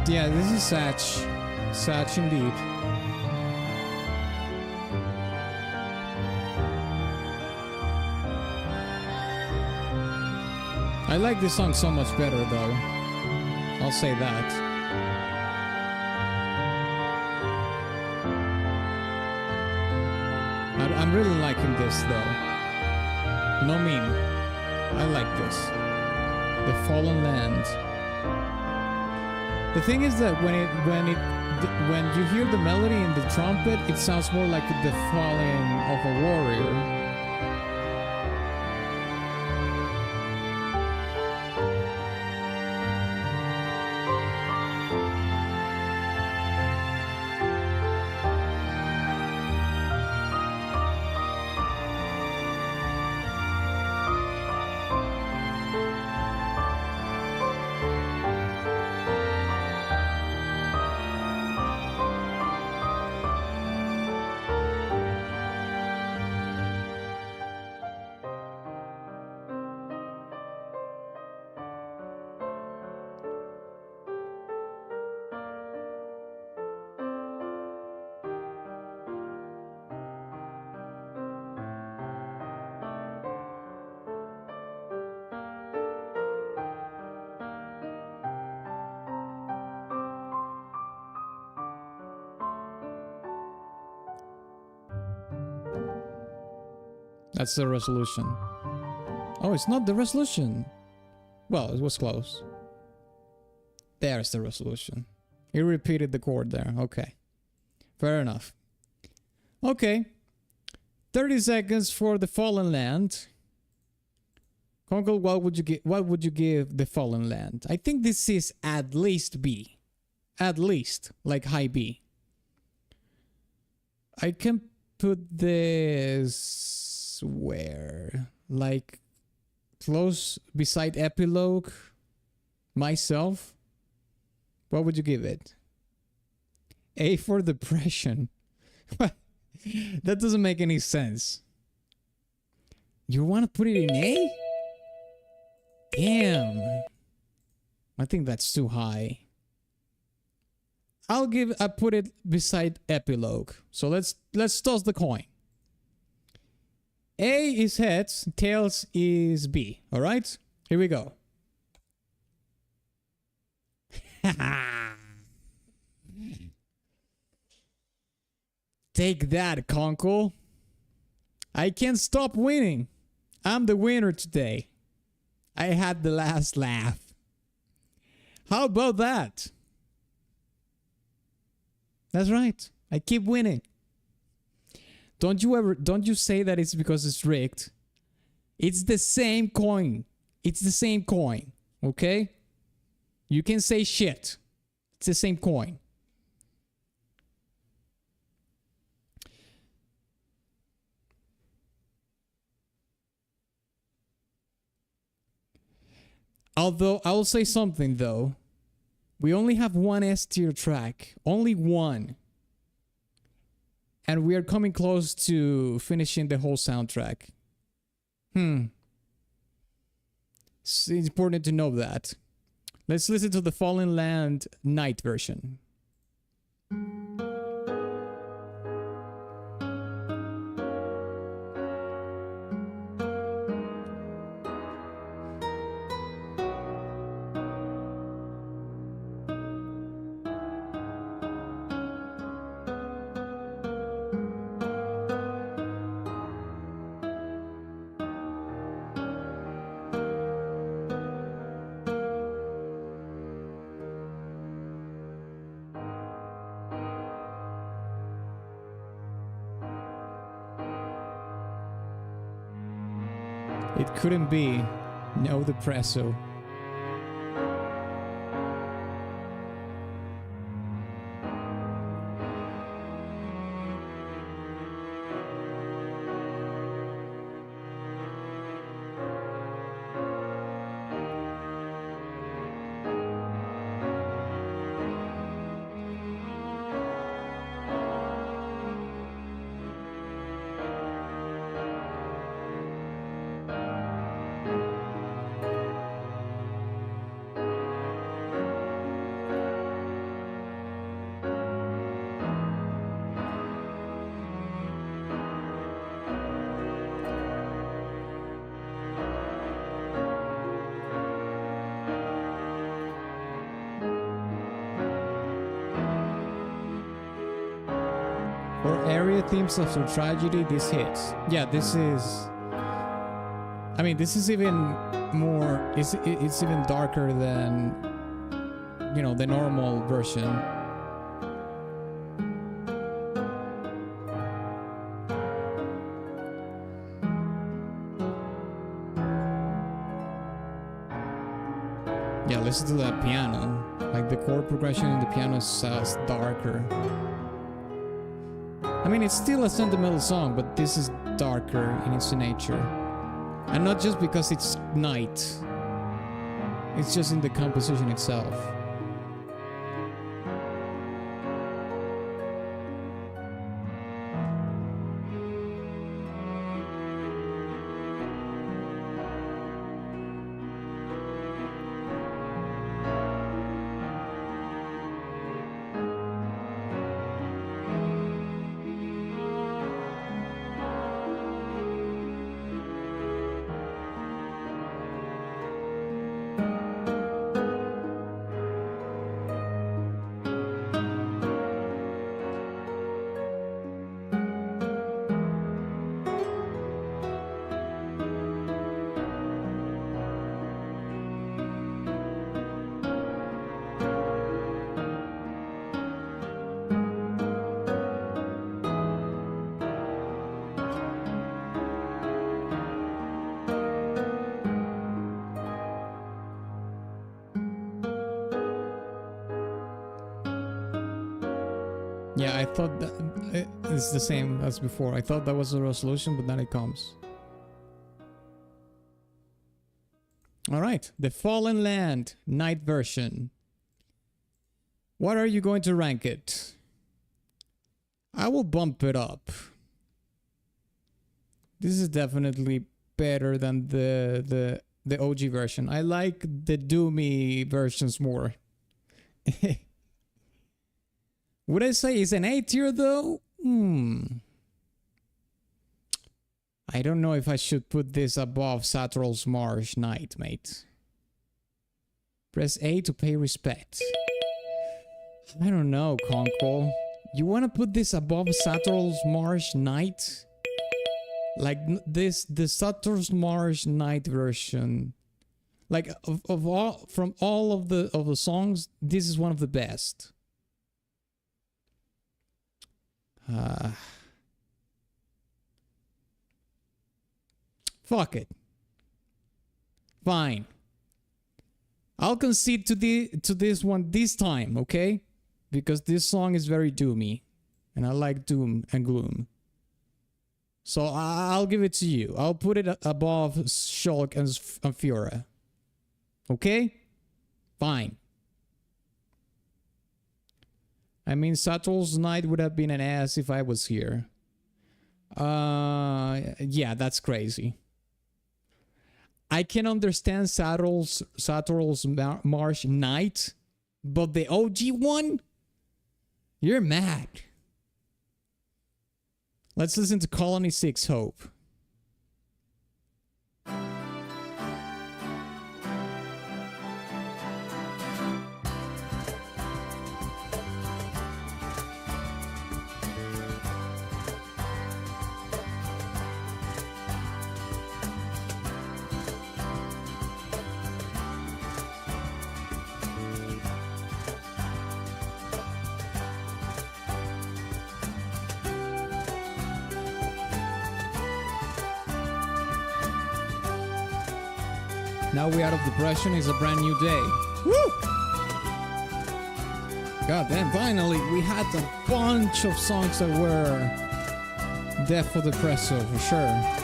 Yeah, this is Satch. Satch indeed. I like this song so much better though. I'll say that. I'm really liking this though. No meme. I like this. The Fallen Land. The thing is that when you hear the melody in the trumpet, it sounds more like the falling of a warrior. That's the resolution. Oh, it's not the resolution. Well, it was close. There's the resolution. He repeated the chord there. Okay. Fair enough. Okay. 30 seconds for the Fallen Land. Conkel, what would you give the Fallen Land? I think this is at least B. At least, like high B. I can put this where? Like close beside epilogue myself. What would you give it? A for depression. That doesn't make any sense. You want to put it in A? Damn. I think that's too high. I put it beside epilogue. So let's toss the coin. A is heads, tails is B. All right? Here we go. Take that, Conkel. I can't stop winning. I'm the winner today. I had the last laugh. How about that? That's right. I keep winning. Don't you say that it's because it's rigged. It's the same coin. It's the same coin. Okay? You can say shit. It's the same coin. Although, I will say something though. We only have one S tier track. Only one. And we are coming close to finishing the whole soundtrack. It's important to know that. Let's listen to the Fallen Land Night version. It couldn't be No Depresso. For area themes of some tragedy, this hits. Yeah, this is... I mean, this is even more... It's even darker than, you know, the normal version. Yeah, listen to that piano. Like, the chord progression in the piano sounds darker. I mean, it's still a sentimental song, but this is darker in its nature. And not just because it's night. It's just in the composition itself. Yeah, I thought that it's the same as before. I thought that was the resolution, but then it comes. Alright, the Fallen Land Night version. What are you going to rank it? I will bump it up. This is definitely better than the OG version. I like the Doomy versions more. Would I say it's an A tier though? I don't know if I should put this above Satural's Marsh Night, mate. Press A to pay respect. I don't know, Conkel. You want to put this above Satural's Marsh Night? Like this, the Satural's Marsh Night version. Like of all, from all of the songs, this is one of the best. Fuck it. Fine. I'll concede to this one this time, okay? Because this song is very doomy, and I like doom and gloom. So I'll give it to you. I'll put it above Shulk and Fiora. Okay? Fine. I mean, Satural's Night would have been an ass if I was here. Yeah, that's crazy. I can understand Satural's Marsh Night, but the OG one? You're mad. Let's listen to Colony 6 Hope. Now we out of depression, it's a brand new day. Woo! God damn, finally we had a bunch of songs that were Death for Depresso for sure.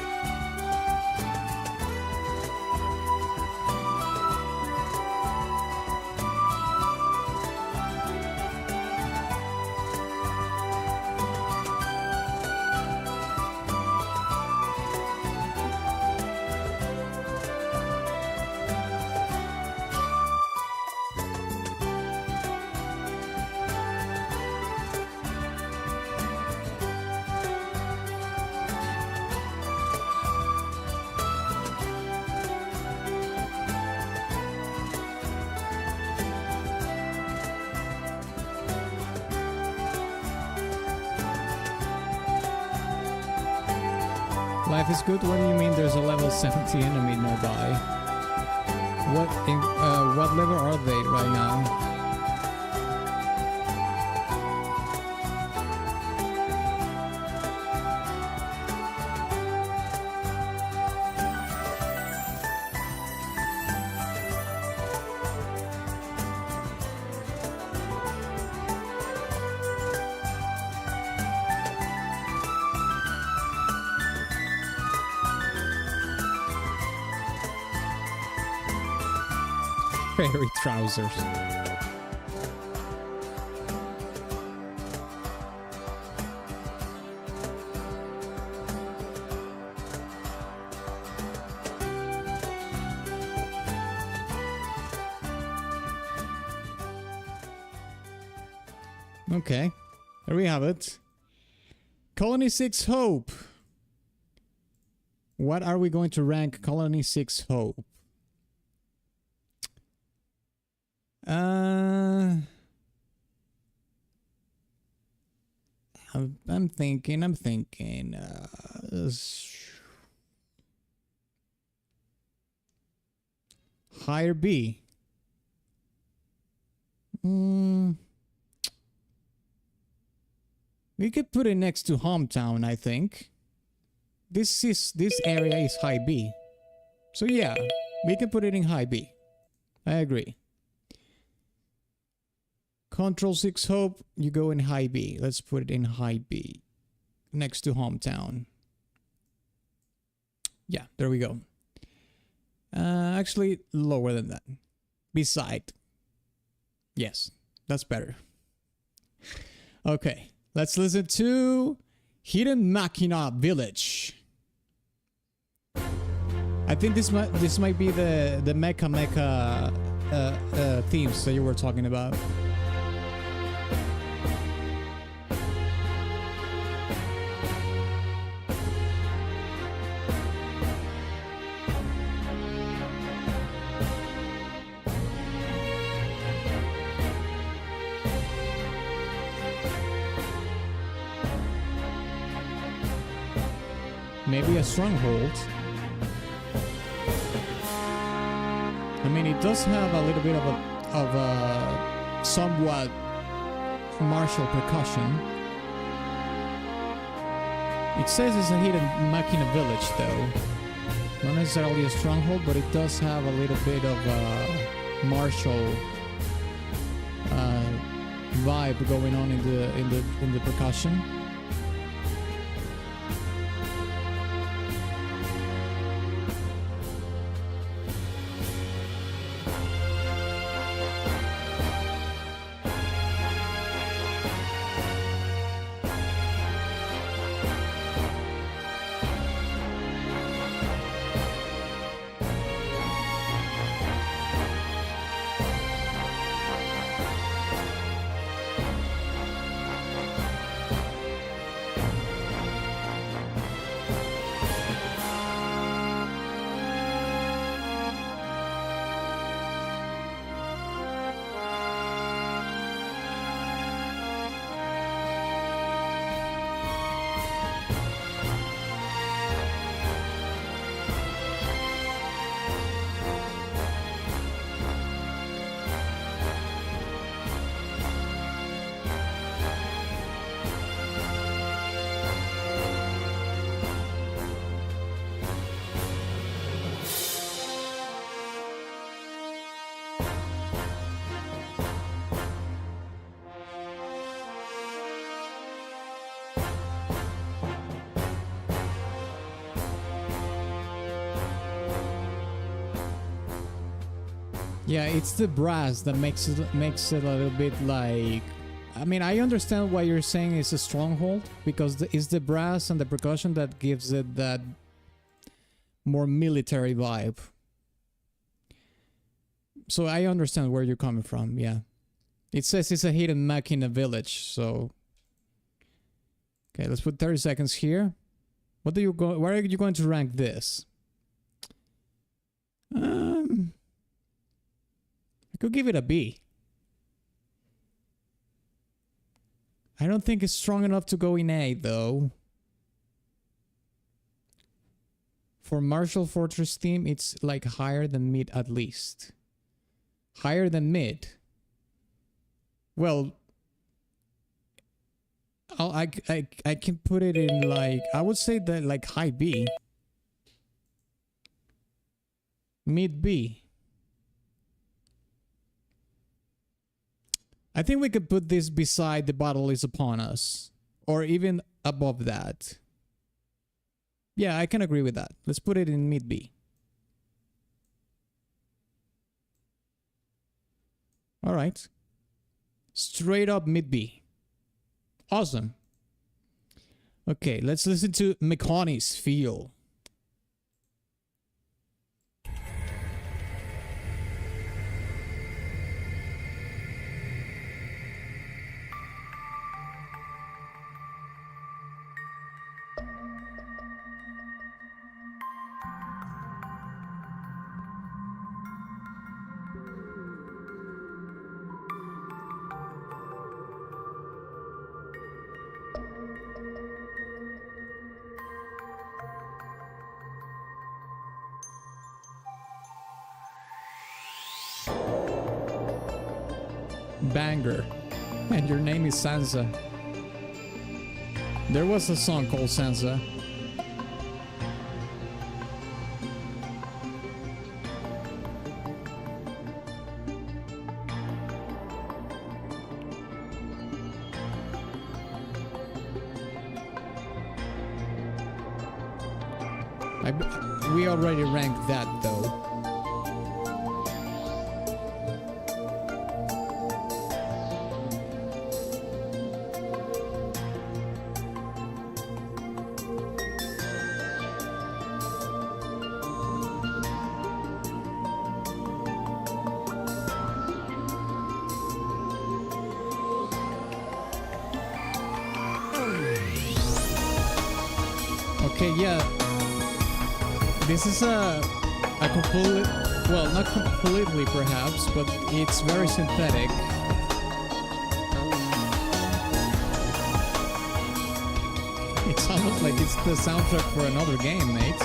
Life is good? What do you mean there's a level 70 enemy nearby? What level are they right now? Fairy trousers. Okay, there we have it. Colony 6 Hope. What are we going to rank Colony 6 Hope? I'm thinking. Higher B. We could put it next to Hometown, I think. This area is high B. So yeah, we can put it in high B. I agree. Control 6 Hope, you go in high B. Let's put it in high B. Next to hometown. Yeah, there we go. Actually, lower than that. Beside. Yes, that's better. Okay, let's listen to Hidden Machina Village. I think this might be the mecha themes that you were talking about. Maybe a stronghold. I mean, it does have a little bit of a somewhat martial percussion. It says it's a hidden machina village, though. Not necessarily a stronghold, but it does have a little bit of a martial vibe going on in the percussion. Yeah, it's the brass that makes it a little bit like. I mean, I understand why you're saying it's a stronghold, because it's the brass and the percussion that gives it that more military vibe. So I understand where you're coming from. Yeah, it says it's a hidden machina village. So okay, let's put 30 seconds here. What do you go? Where are you going to rank this? I could give it a B. I don't think it's strong enough to go in A, though. For Martial Fortress theme, it's like higher than mid at least. Higher than mid. Well, I can put it in like, I would say that like high B. Mid B. I think we could put this beside The Battle Is Upon Us. Or even above that. Yeah, I can agree with that. Let's put it in mid B. Alright. Straight up mid B. Awesome. Okay, let's listen to Mekani's Feel. Banger. And your name is Sansa. There was a song called Sansa. We already ranked that though. Okay, yeah. This is a complete, well, not completely perhaps, but it's very synthetic. It's almost like it's the soundtrack for another game, mate.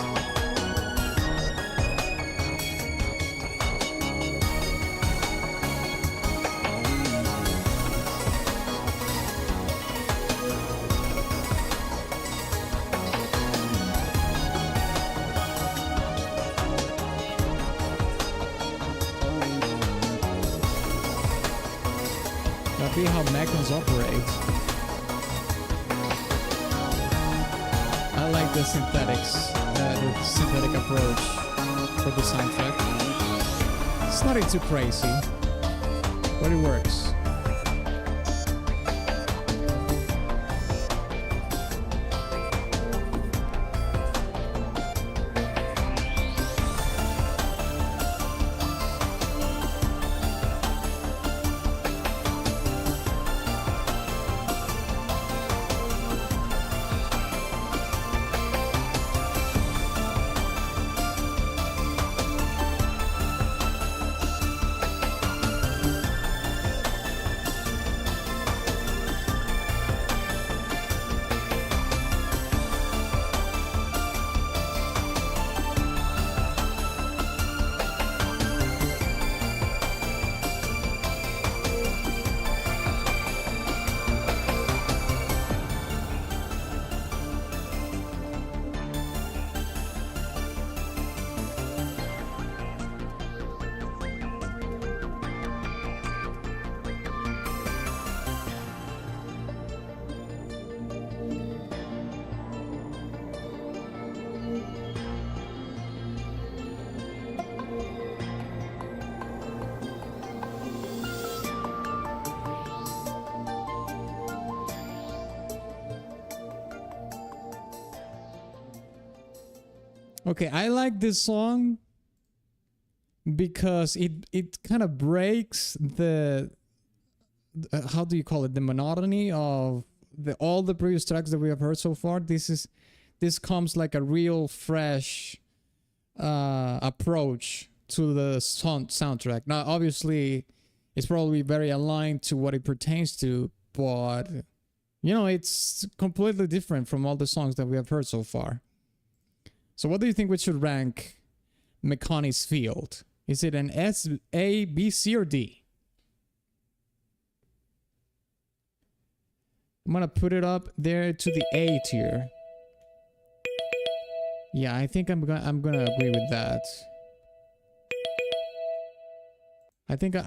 That'd be how mechans operate. I like the the synthetic approach for the soundtrack. It's nothing too crazy, but it works. Okay, I like this song because it kind of breaks the how do you call it, the monotony of all the previous tracks that we have heard so far. This comes like a real fresh approach to the soundtrack. Now, obviously, it's probably very aligned to what it pertains to, but you know, it's completely different from all the songs that we have heard so far. So what do you think we should rank Mekani's Field? Is it an S, A, B, C, or D? I'm gonna put it up there to the A tier. Yeah, I think I'm gonna agree with that. I think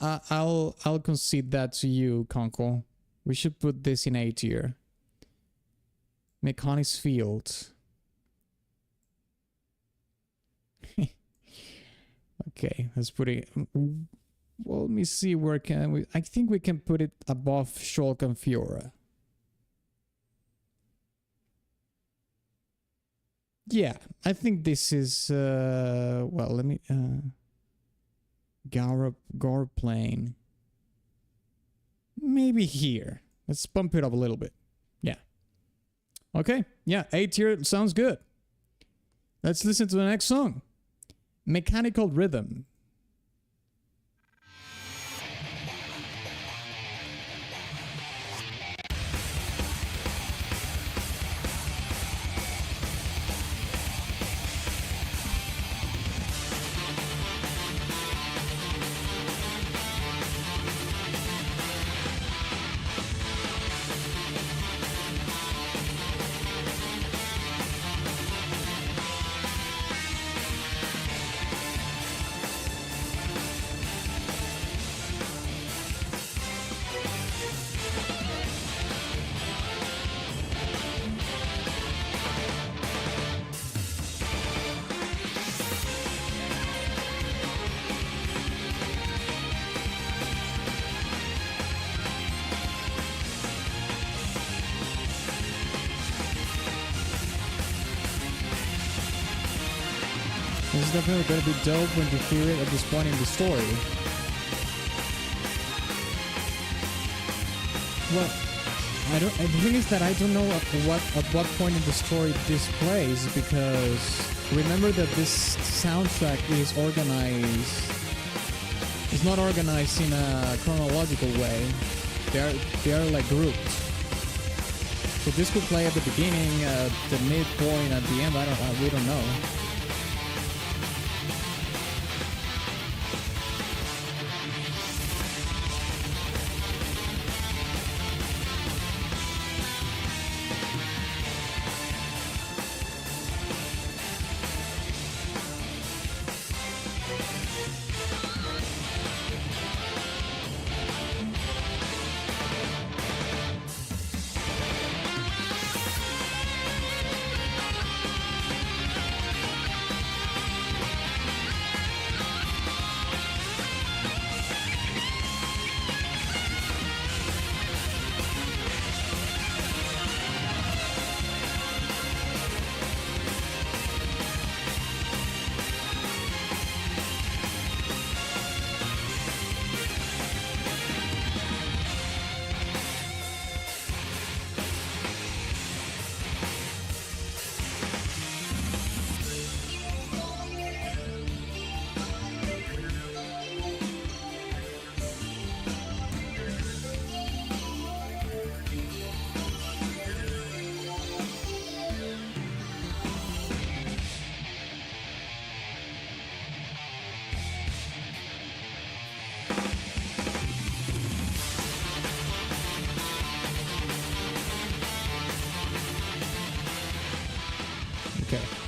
I'll concede that to you, Conkel. We should put this in A tier. Mekani's Field. Okay, let's put it. Well, let me see where can we. I think we can put it above Shulk and Fiora. Yeah, I think this is. Well, let me. Gar plane. Maybe here. Let's bump it up a little bit. Yeah. Okay. Yeah, A tier sounds good. Let's listen to the next song. Mechanical Rhythm. This is definitely gonna be dope when you hear it at this point in the story. Well, the thing is that I don't know at what point in the story this plays, because remember that this soundtrack is organized. It's not organized in a chronological way. They are like grouped. So this could play at the beginning, the midpoint, at the end. We don't know.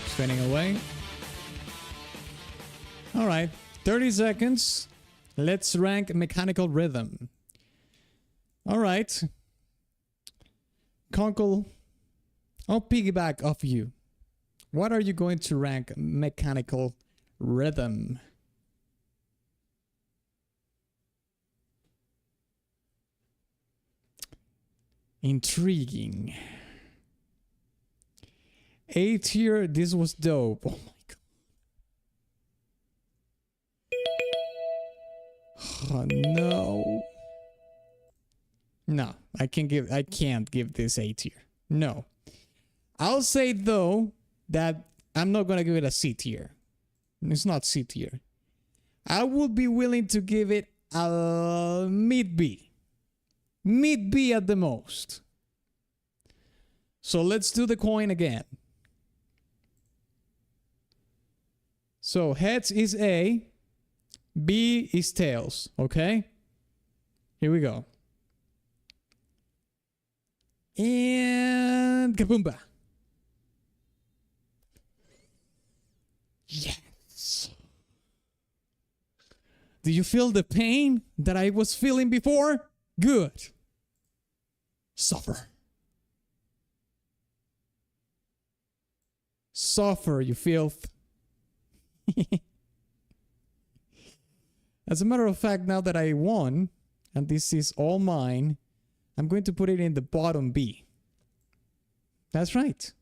Spinning away. All right, 30 seconds. Let's rank mechanical rhythm. All right. Conkel, I'll piggyback off you. What are you going to rank mechanical rhythm? Intriguing. A tier, this was dope. Oh my god. Oh no. No, I can't give this A tier. No. I'll say though that I'm not gonna give it a C tier. It's not C tier. I would be willing to give it a mid B. Mid B at the most. So let's do the coin again. So heads is A, B is tails, okay? Here we go. And kaboomba. Yes. Do you feel the pain that I was feeling before? Good. Suffer. Suffer, you filth. As a matter of fact, now that I won, and this is all mine, I'm going to put it in the bottom B. That's right.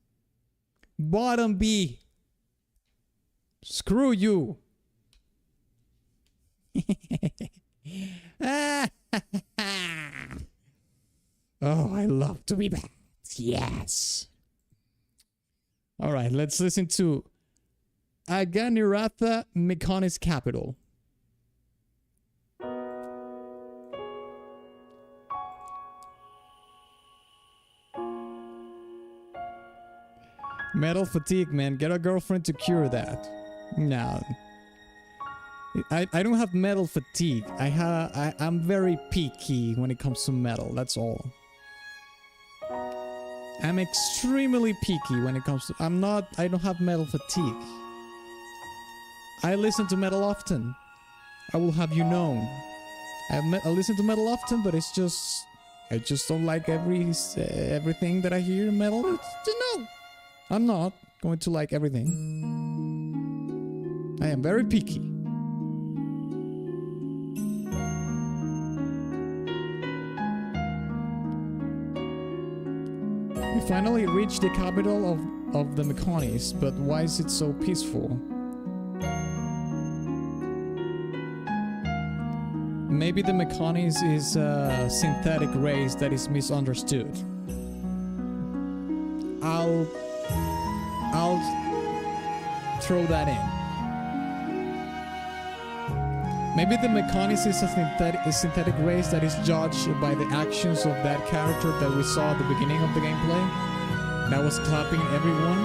Bottom B. Screw you. Oh, I love to be back. Yes. All right, let's listen to Agniratha Mechonis Capital. Metal fatigue, man. Get a girlfriend to cure that. No. I don't have metal fatigue. I'm very picky when it comes to metal. That's all. I'm extremely picky when it comes to... I don't have metal fatigue. I listen to metal often. I will have you known. I listen to metal often, but it's just... I just don't like everything that I hear in metal. No. I'm not going to like everything. I am very picky. We finally reached the capital of the Mechonis, but why is it so peaceful? Maybe the mechanics is a synthetic race that is misunderstood. I'll throw that in. Maybe the mechanics is a synthetic race that is judged by the actions of that character that we saw at the beginning of the gameplay. That was clapping everyone.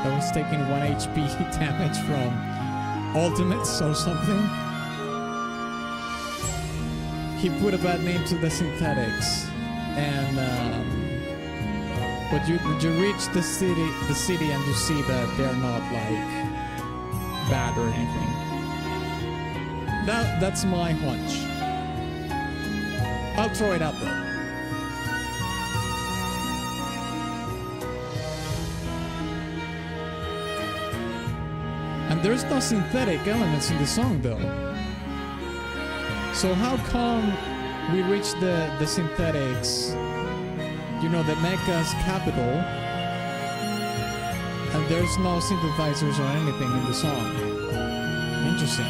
That was taking 1 HP damage from ultimates or something. He put a bad name to the synthetics, and but you reach the city and you see that they're not like bad or anything. That's my hunch. I'll throw it out there. And there's no synthetic elements in the song though. So how come we reach the synthetics, you know, the mecha's capital, and there's no synthesizers or anything in the song? Interesting.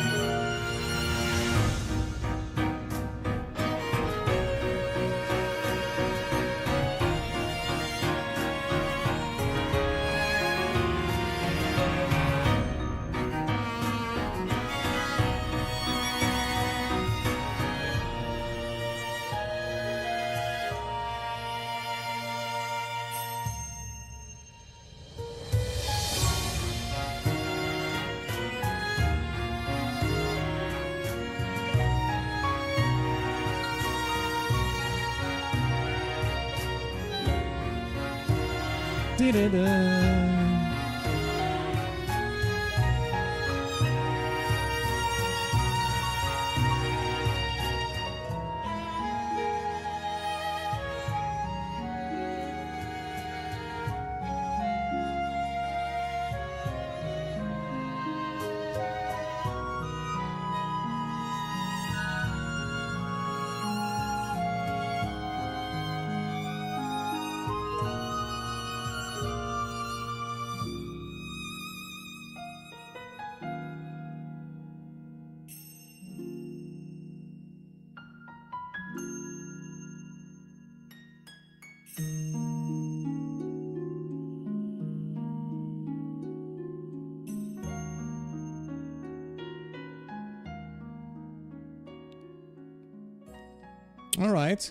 All right.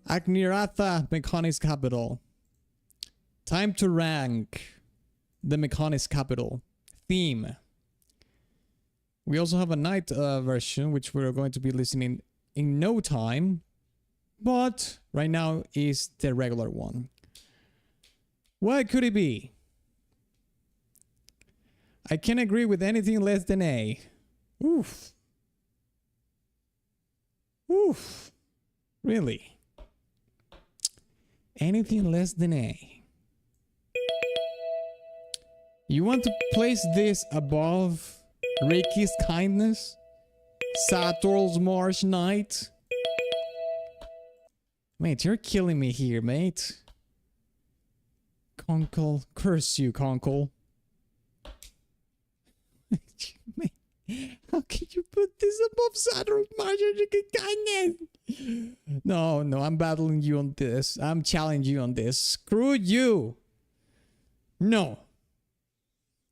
Agniratha Mechanics Capital. Time to rank the Mechanics Capital theme. We also have a night version, which we're going to be listening in no time. But right now is the regular one. What could it be? I can't agree with anything less than A. Oof. Oof. Really? Anything less than A. You want to place this above Ricky's Kindness? Sator's Marsh Night? Mate, you're killing me here, mate. Conkel. Curse you, Conkel. How can you put this above Saturn Kindness? No, I'm battling you on this. I'm challenging you on this. Screw you. No.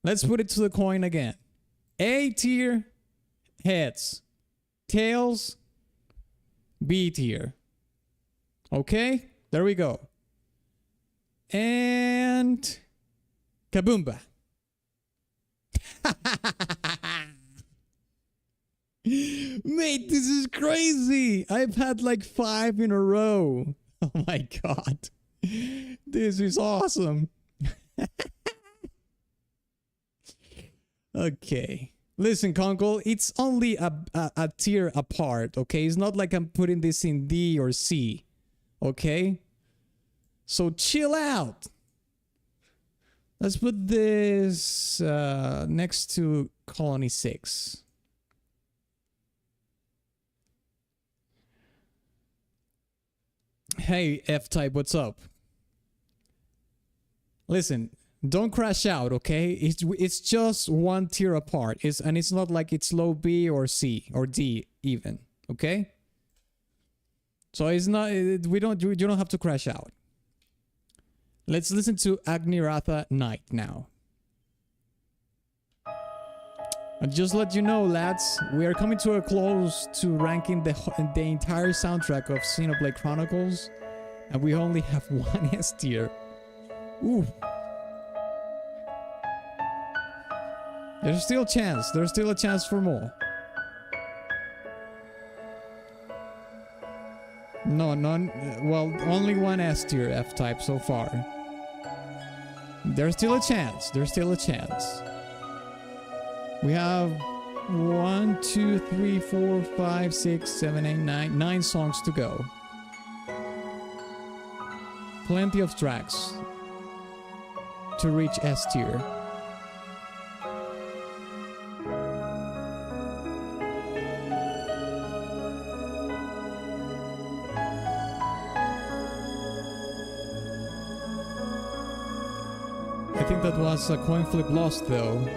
Let's put it to the coin again. A tier, heads. Tails, B tier. Okay? There we go. And kaboomba. Mate, this is crazy. I've had like 5 in a row. Oh my god. This is awesome. Okay. Listen, Conkel, it's only a tier apart, okay? It's not like I'm putting this in D or C, okay? So chill out. Let's put this next to Colony 6. Hey, F-Type, what's up? Listen, don't crash out, okay? It's just 1 tier apart. It's not like it's low B or C or D even, Okay? So it's not, you don't have to crash out. Let's listen to Agniratha Night now. And just let you know, lads, we are coming to a close to ranking the entire soundtrack of Xenoblade Chronicles, and we only have one S tier. Ooh. There's still a chance. There's still a chance for more. No, none. Well, only one S tier F-type so far. There's still a chance. There's still a chance. We have 1, 2, 3, 4, 5, 6, 7, 8, 9. 9 songs to go. Plenty of tracks to reach S tier. I think that was a coin flip lost though.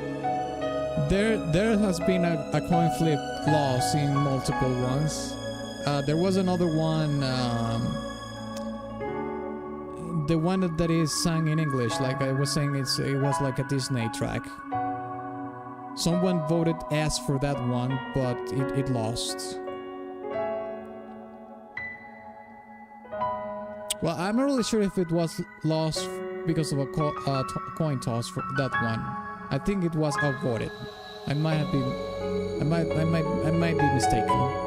There has been a coin flip loss in multiple ones. There was another one, the one that is sung in English, like I was saying, it was like a Disney track. Someone voted S for that one, but it lost. Well, I'm not really sure if it was lost because of a coin toss for that one. I think it was avoided. I might be mistaken.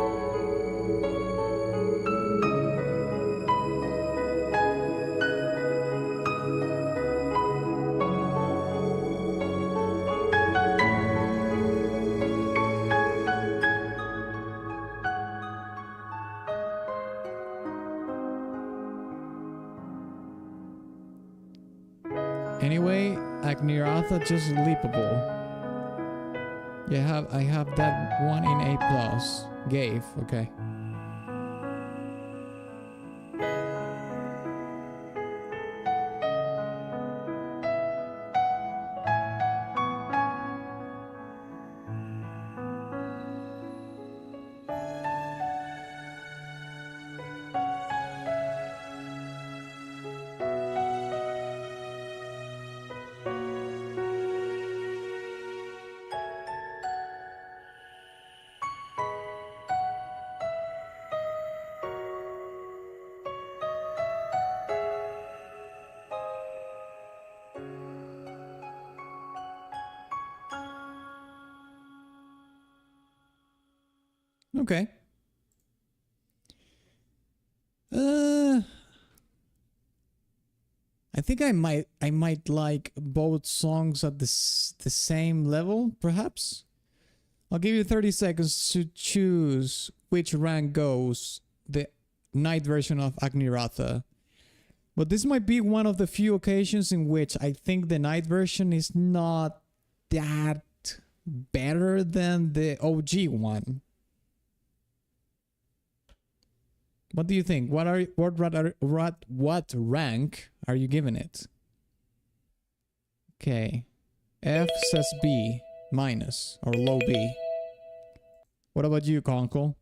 Anyway, Agniratha just leapable. Yeah, I have that one in A+. Gave, okay. Okay. I think I might like both songs at the same level, perhaps. I'll give you 30 seconds to choose which rank goes the night version of Agniratha. But this might be one of the few occasions in which I think the night version is not that better than the OG one. What do you think? What rank are you giving it? Okay. F says B minus or low B. What about you, Conkel?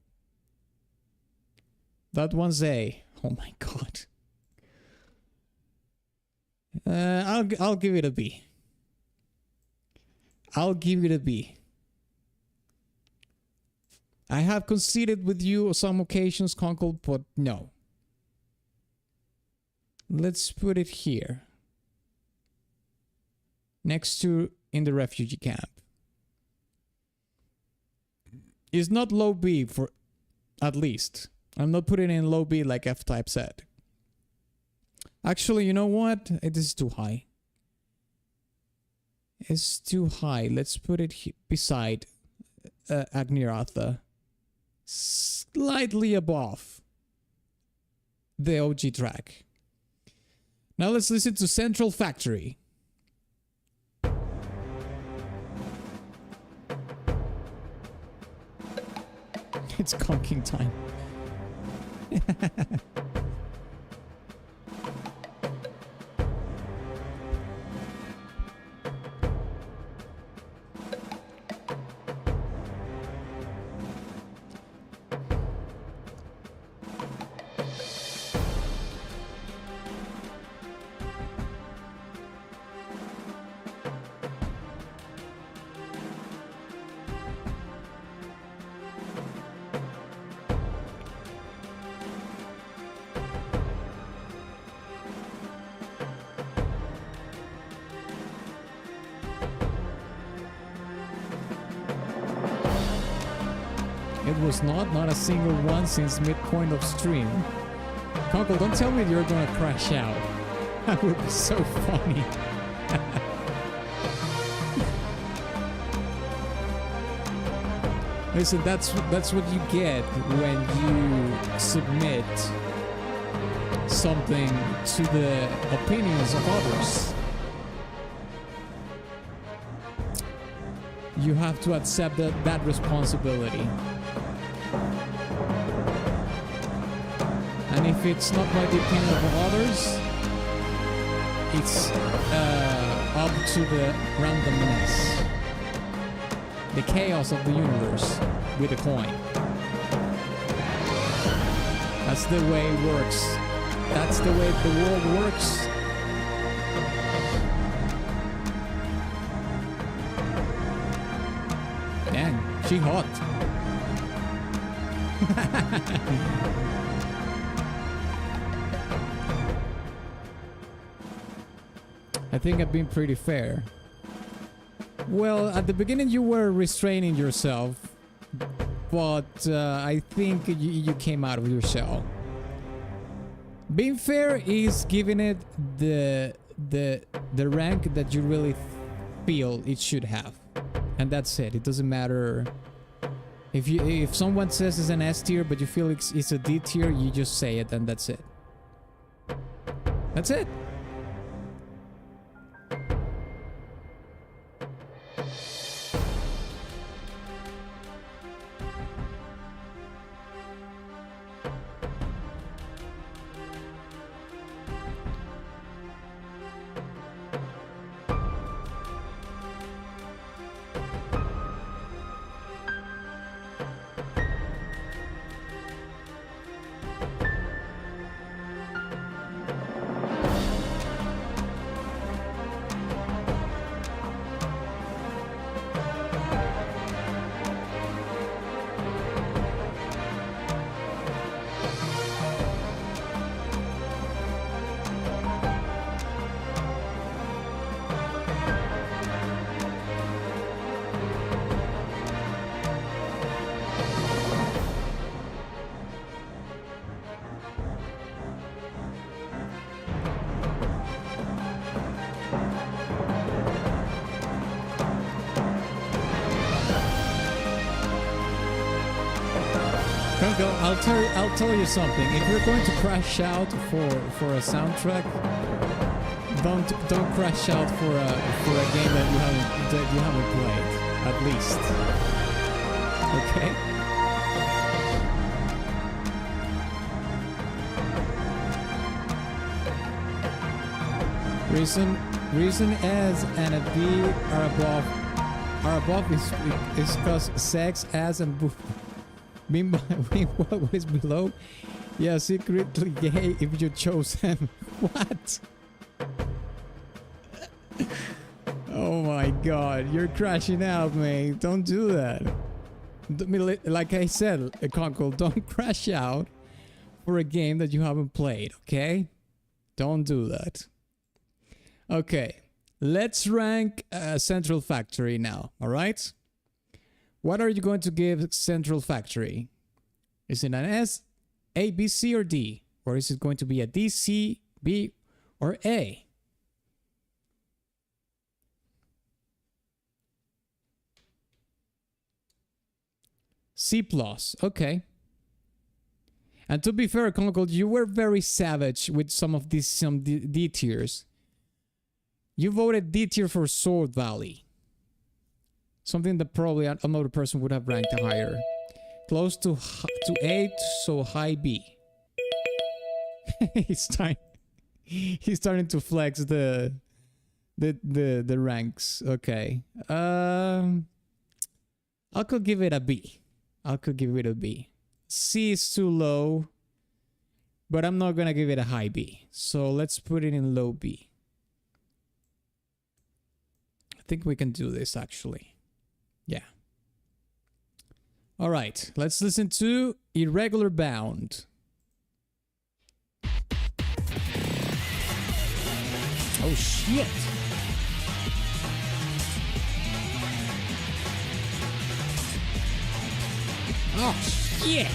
That one's A. Oh my god. I'll give it a B. I'll give it a B. I have conceded with you on some occasions, Conkel, but no. Let's put it here. Next to in the refugee camp. It's not low B for at least. I'm not putting in low B like F-Type said. Actually, you know what? It is too high. It's too high. Let's put it beside Agniratha. Slightly above the OG track. Now let's listen to Central Factory. It's conking time. it was not a single one since midpoint of stream. Conkel, don't tell me you're gonna crash out. That would be so funny. Listen, that's what you get when you submit something to the opinions of others. You have to accept that responsibility. And if it's not by the opinion of others, it's up to the randomness, the chaos of the universe with a coin. That's the way it works. That's the way the world works. Dang, she hot. I think I've been pretty fair. Well, at the beginning you were restraining yourself, but I think you came out of your shell. Being fair is giving it the rank that you really feel it should have, and that's it. It doesn't matter if someone says it's an S tier, but you feel it's a D tier. You just say it, and that's it. That's it. I'll tell you something. If you're going to crash out for a soundtrack, don't crash out for a game that you haven't played, at least. Okay. Reason S and a B are above is because sex, ass, and boob. What is below? Yeah, secretly gay if you chose him. What? Oh my god, you're crashing out, mate. Don't do that. Like I said, Conkel, don't crash out for a game that you haven't played, okay? Don't do that. Okay, let's rank Central Factory now, alright? What are you going to give Central Factory? Is it an S, A, B, C, or D? Or is it going to be a D, C, B, or A? C+, okay. And to be fair, Conkel, you were very savage with some D tiers. You voted D tier for Sword Valley. Something that probably another person would have ranked higher. Close to A, so high B. He's starting to flex the ranks. Okay. I could give it a B. C is too low, but I'm not gonna give it a high B. So let's put it in low B. I think we can do this actually. Yeah. All right, let's listen to Irregular Bound. Oh shit. Oh, shit!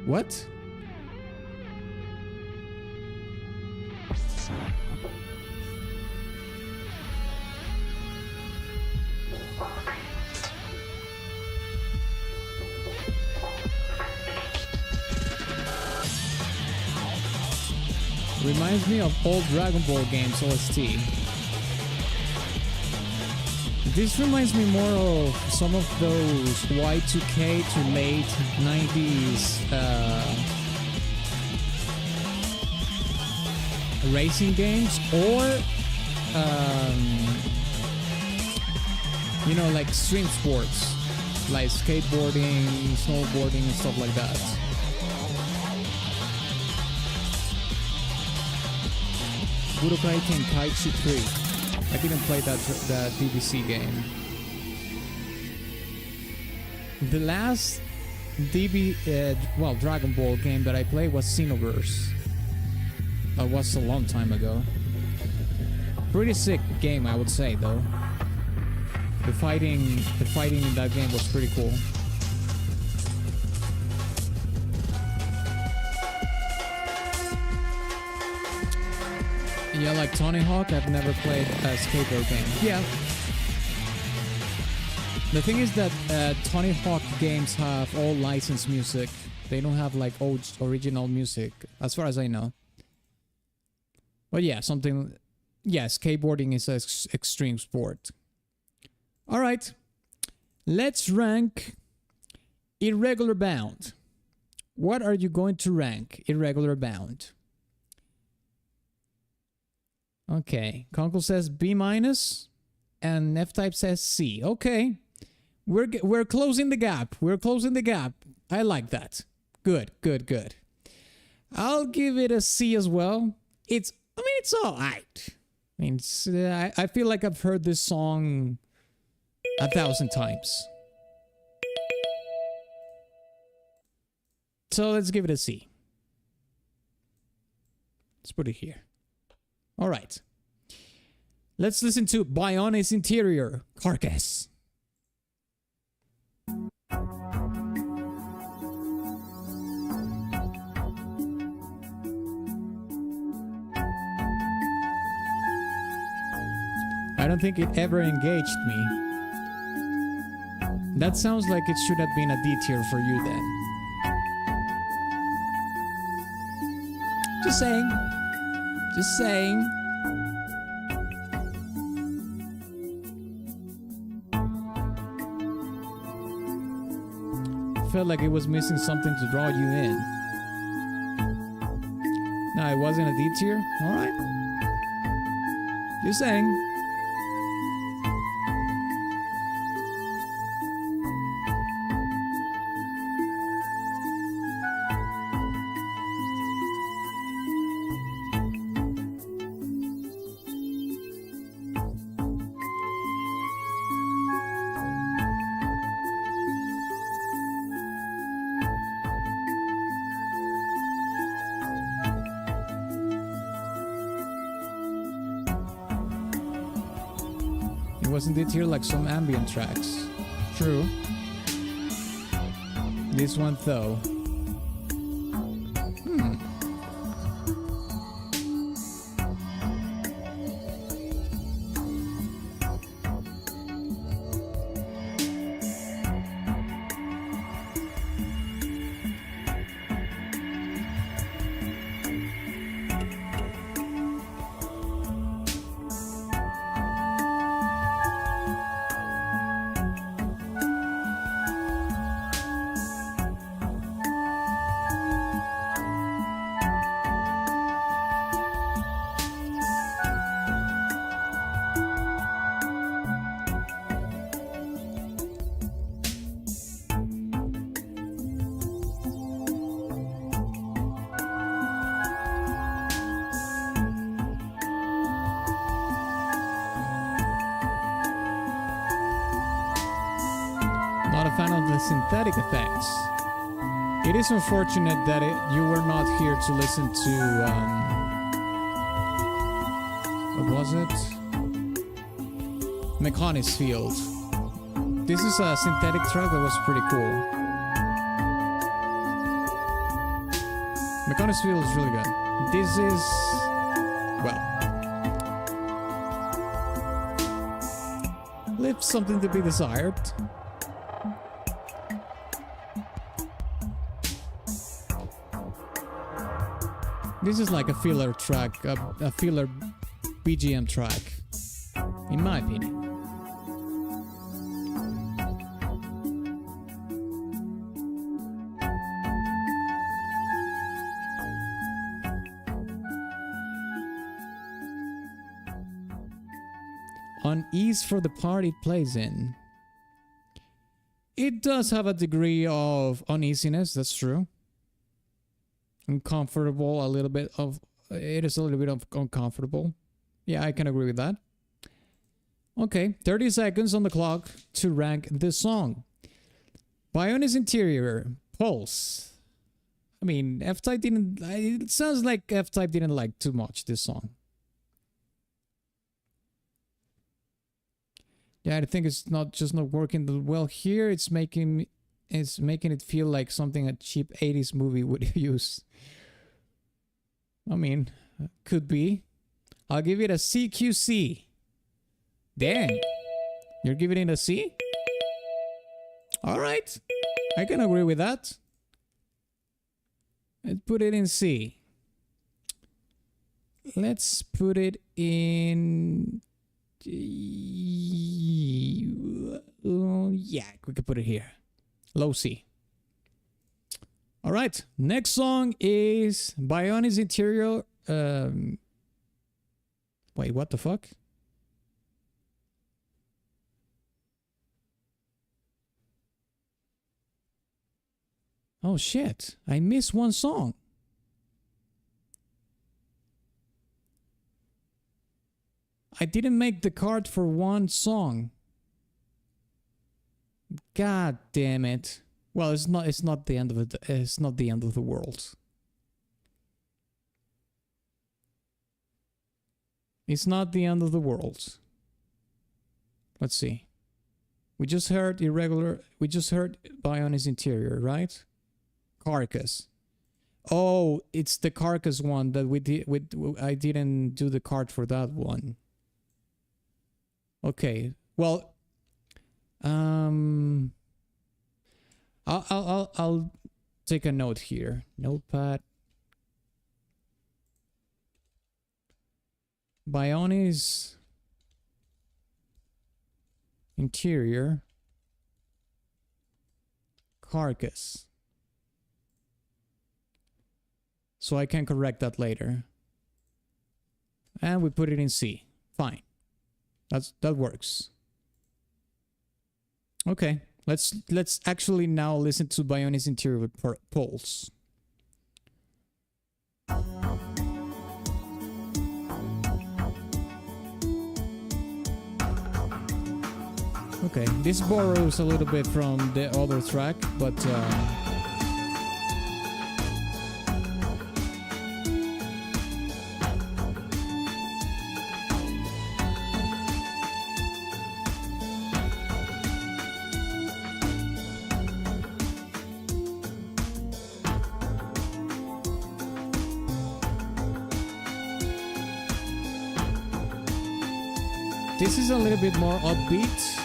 What? Reminds me of old Dragon Ball games OST. This reminds me more of some of those Y2K to late 90s racing games, or you know, like extreme sports, like skateboarding, snowboarding, and stuff like that. Budokai Tenkaichi 3. I didn't play that DBC game. The last Dragon Ball game that I played was Xenoverse. That was a long time ago. Pretty sick game, I would say, though. The fighting in that game was pretty cool. Yeah, like Tony Hawk, I've never played a skateboard game. Yeah. The thing is that Tony Hawk games have all licensed music. They don't have like old original music, as far as I know. But yeah, skateboarding is an extreme sport. Alright. Let's rank Irregular Bound. What are you going to rank Irregular Bound? Okay, Conkel says B-, and F-Type says C. Okay, we're closing the gap. We're closing the gap. I like that. Good. I'll give it a C as well. It's alright. I mean, I feel like I've heard this song 1,000 times. So let's give it a C. Let's put it here. All right. Let's listen to Bionis Interior, Carcass. I don't think it ever engaged me. That sounds like it should have been a D tier for you then. Just saying. Just saying. Felt like it was missing something to draw you in. No, it wasn't a D tier? Alright. Just saying. Wasn't it here like some ambient tracks? True. This one though. the synthetic effects. It is unfortunate that you were not here to listen to what was it? Mechanis Field. This is a synthetic track that was pretty cool. Mechanis Field is really good. This is, well, leaves something to be desired. This is like a filler track, a filler BGM track, in my opinion. Unease for the part it plays in. It does have a degree of uneasiness, that's true. Uncomfortable, a little bit of... It is a little bit of uncomfortable. Yeah, I can agree with that. Okay, 30 seconds on the clock to rank this song. Bionis Interior, Pulse. I mean, F-Type didn't... It sounds like F-Type didn't like too much this song. Yeah, I think it's not working well here. It's making it feel like something a cheap 80s movie would use. I mean, could be. I'll give it a CQC. Dang. You're giving it a C? Alright. I can agree with that. Let's put it in C. Let's put it in... yeah, we could put it here. Low C. Alright. Next song is Bionis Interior. Wait, what the fuck? Oh shit. I missed one song. I didn't make the card for one song. God damn it. Well, it's not the end of it. It's not the end of the world. It's not the end of the world. Let's see. We just heard Bionis Interior, right? Carcass. Oh, it's the Carcass one that I didn't do the card for that one. Okay. Well, I'll take a note here. Notepad. Bionis Interior Carcass. So I can correct that later. And we put it in C. Fine. That works. Okay. Let's actually now listen to Bionis Interior with Pulse. Okay, this borrows a little bit from the other track, but this is a little bit more upbeat,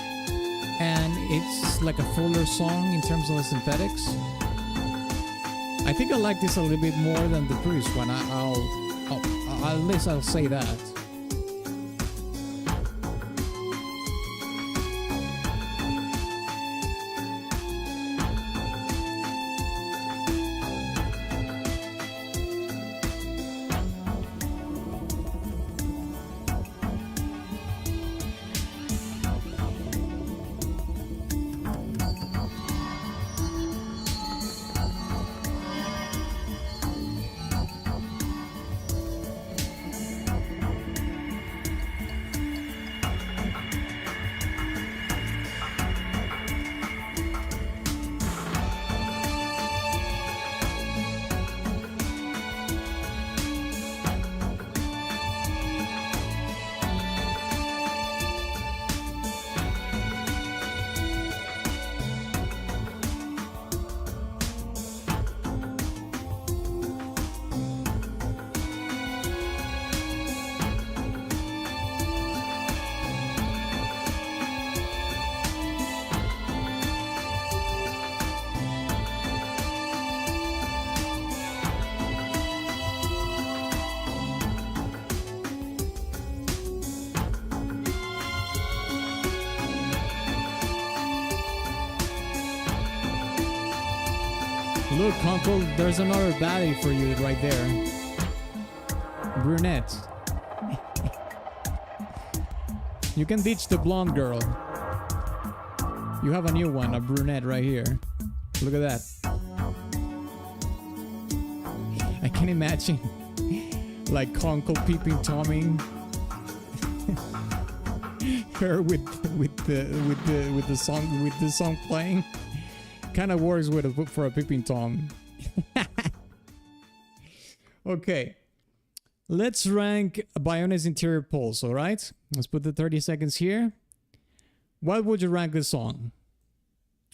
and it's like a fuller song in terms of the synthetics. I think I like this a little bit more than the previous one. At least I'll say that. Look, Conkel, there's another baddie for you right there. Brunette. You can ditch the blonde girl. You have a new one, a brunette right here. Look at that. I can imagine like Conkel peeping Tomming her with the song playing. Kind of works for a peeping Tom. Okay. Let's rank Bione's interior pulse, alright? Let's put the 30 seconds here. What would you rank this song?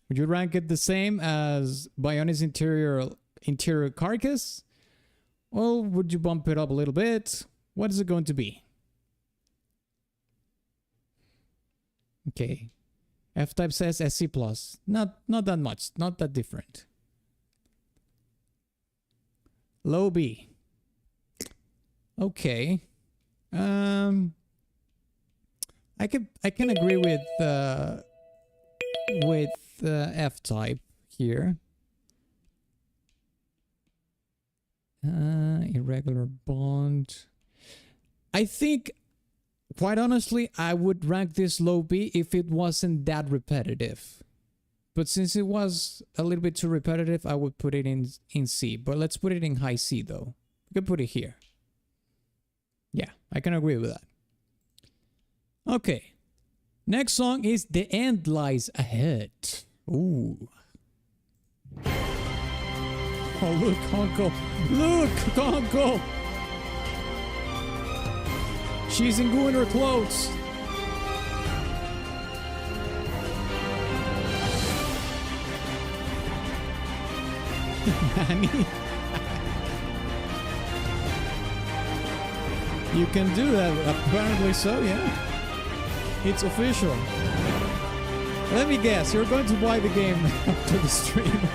Would you rank it the same as Bione's interior carcass? Or would you bump it up a little bit? What is it going to be? Okay. F-Type says SC+. Not that much. Not that different. Low B. Okay. I can agree with F-Type here. Irregular bond. I think, quite honestly, I would rank this low B if it wasn't that repetitive. But since it was a little bit too repetitive, I would put it in C. But let's put it in high C though. We can put it here. Yeah, I can agree with that. Okay. Next song is The End Lies Ahead. Ooh. Oh, look, Conkel. Look, Conkel. She's in her clothes. Manny. You can do that, apparently so, yeah. It's official. Let me guess, you're going to buy the game after the stream.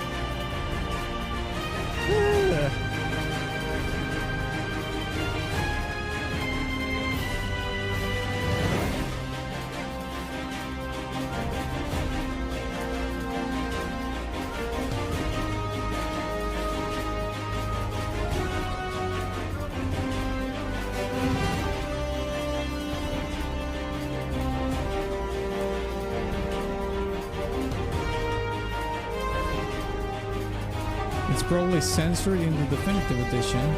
Probably censored in the definitive edition.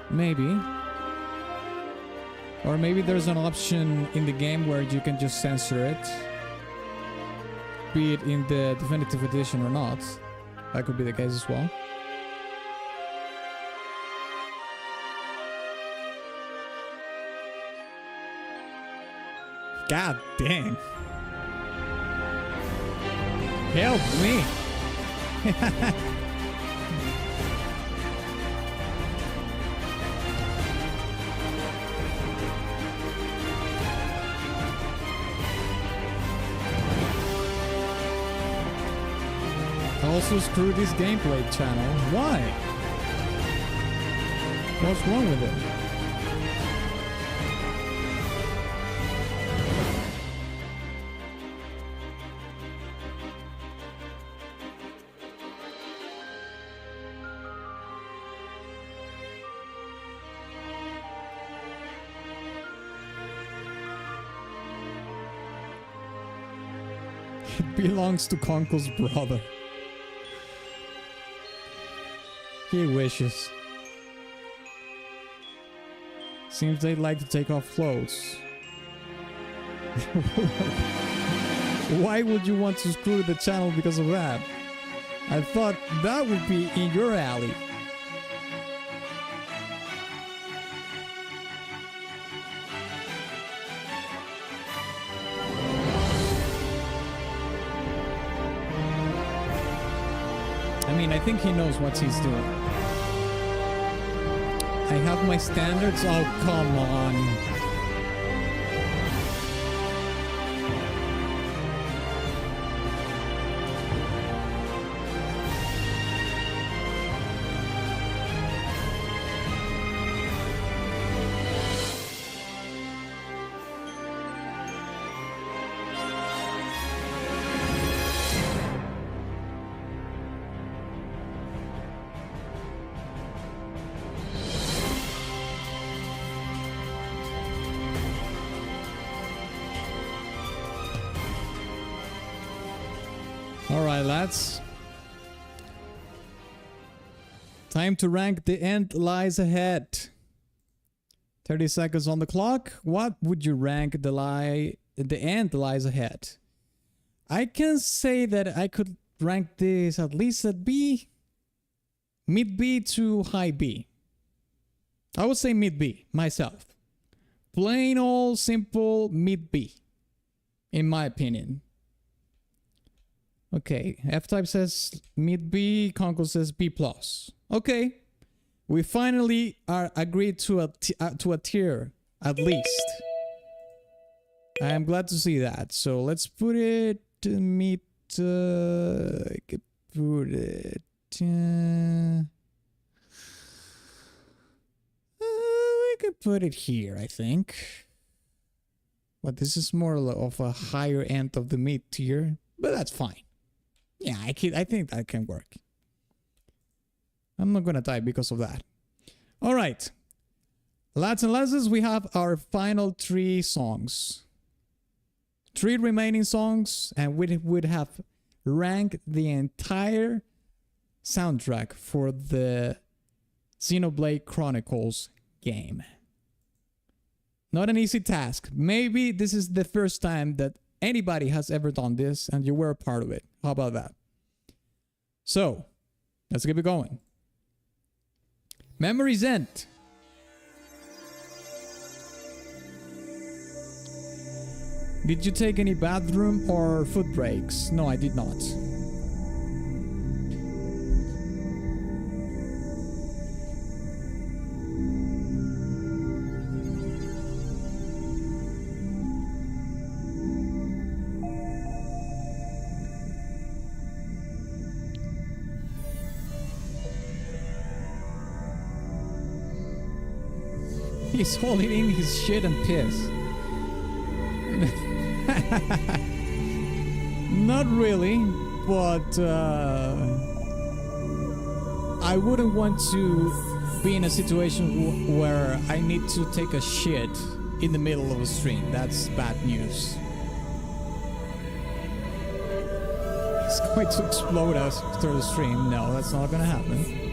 Maybe. Or maybe there's an option in the game where you can just censor it. Be it in the definitive edition or not. That could be the case as well. God dang. Help me. Also screw this gameplay channel. Why? What's wrong with it? Belongs to Conkel's brother. He wishes. Seems they'd like to take off clothes. Why would you want to screw the channel because of that? I thought that would be in your alley. I think he knows what he's doing. I have my standards. Oh, come on. Alright, lads. Time to rank. The end lies ahead. 30 seconds on the clock. What would you rank the end lies ahead? I can say that I could rank this at least at B. Mid B to high B. I would say mid B myself. Plain old simple mid B. In my opinion. Okay, F-Type says mid B, Conkel says B+. Okay, we finally are agreed to a tier, at least. I am glad to see that. So let's put it mid, I could put it, we could put it here, I think. But this is more of a higher end of the mid tier, but that's fine. Yeah, I think that can work. I'm not gonna die because of that. All right, lads and lasses, we have our final 3 songs. 3 remaining songs, and we would have ranked the entire soundtrack for the Xenoblade Chronicles game. Not an easy task. Maybe this is the first time that anybody has ever done this and you were a part of it. How about that? So, let's keep it going. Memories End. Did you take any bathroom or food breaks? No, I did not. He's holding in his shit and piss. Not really, but I wouldn't want to be in a situation where I need to take a shit in the middle of a stream. That's bad news. It's going to explode after the stream. No, that's not gonna happen.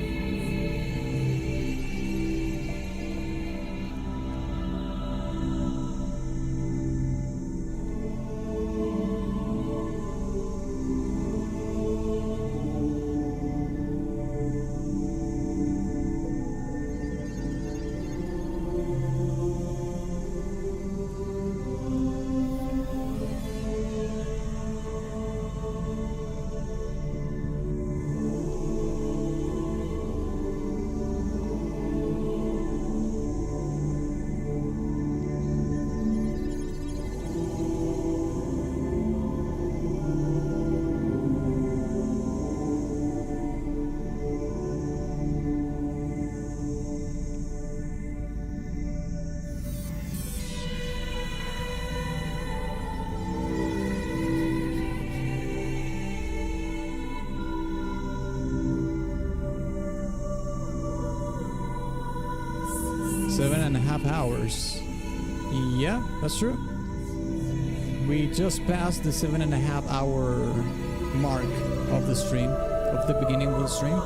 Hours. Yeah, that's true. We just passed the 7.5 hour mark of the stream, of the beginning of the stream.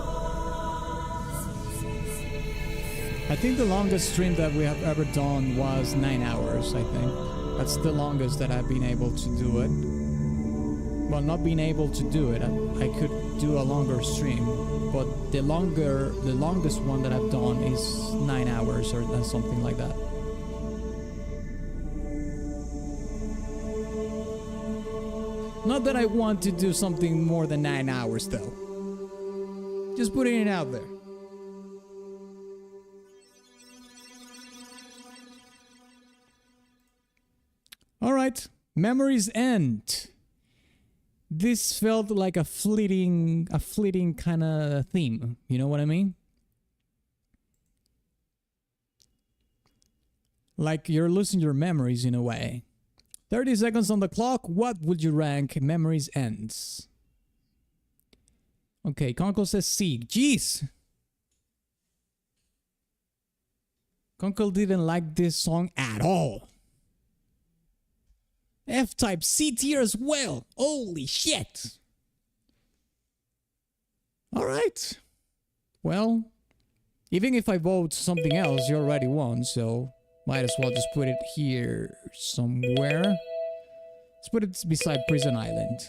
I think the longest stream that we have ever done was 9 hours, I think. That's the longest that I've been able to do it. Well, not being able to do it, I could do a longer stream, but the longest one that I've done is 9 hours or something like that. Not that I want to do something more than 9 hours though. Just putting it out there. All right, Memories End. This felt like a fleeting kind of theme. You know what I mean? Like you're losing your memories in a way. 30 seconds on the clock. What would you rank Memories Ends? Okay, Conkel says C. Jeez! Conkel didn't like this song at all. F-Type C tier as well. Holy shit! All right. Well, even if I vote something else, you already won, so might as well just put it here somewhere. Let's put it beside Prison Island.